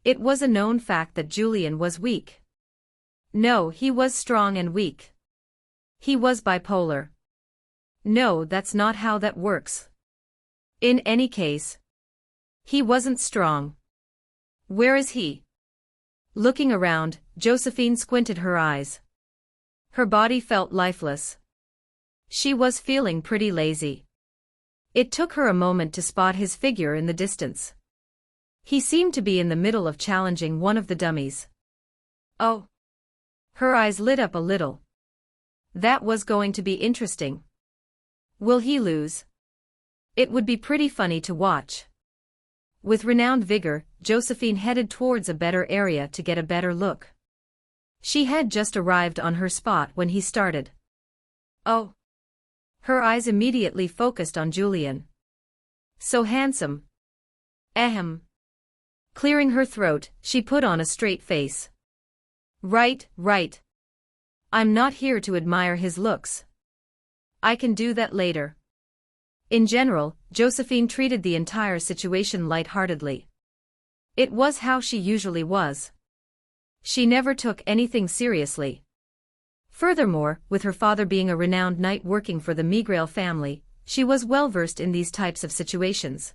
It was a known fact that Julian was weak. No, he was strong and weak. He was bipolar. No, that's not how that works. In any case, he wasn't strong. Where is he? Looking around, Josephine squinted her eyes. Her body felt lifeless. She was feeling pretty lazy. It took her a moment to spot his figure in the distance. He seemed to be in the middle of challenging one of the dummies. Oh. Her eyes lit up a little. That was going to be interesting. Will he lose? It would be pretty funny to watch. With renowned vigor, Josephine headed towards a better area to get a better look. She had just arrived on her spot when he started. Oh. Her eyes immediately focused on Julian. So handsome. Ahem. Clearing her throat, she put on a straight face. Right. I'm not here to admire his looks. I can do that later. In general, Josephine treated the entire situation lightheartedly. It was how she usually was. She never took anything seriously. Furthermore, with her father being a renowned knight working for the Migrail family, she was well versed in these types of situations.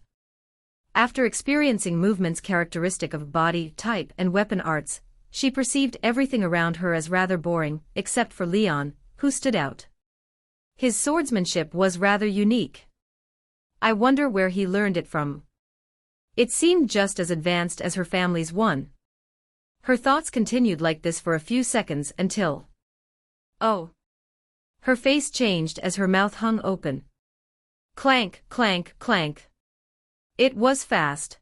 After experiencing movements characteristic of body type and weapon arts, she perceived everything around her as rather boring, except for Leon, who stood out. His swordsmanship was rather unique. I wonder where he learned it from. It seemed just as advanced as her family's one. Her thoughts continued like this for a few seconds until... Oh. Her face changed as her mouth hung open. Clank, clank, clank. It was fast.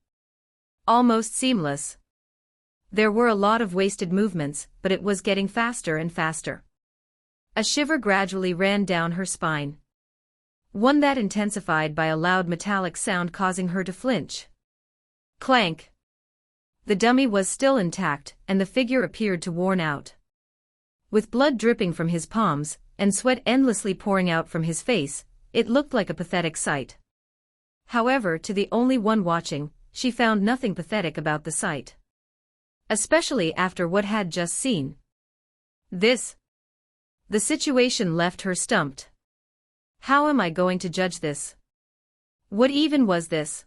Almost seamless. There were a lot of wasted movements, but it was getting faster and faster. A shiver gradually ran down her spine. One that intensified by a loud metallic sound causing her to flinch. Clank. The dummy was still intact, and the figure appeared to worn out. With blood dripping from his palms, and sweat endlessly pouring out from his face, it looked like a pathetic sight. However, to the only one watching, she found nothing pathetic about the sight. Especially after what had just seen. The situation left her stumped. How am I going to judge this? What even was this?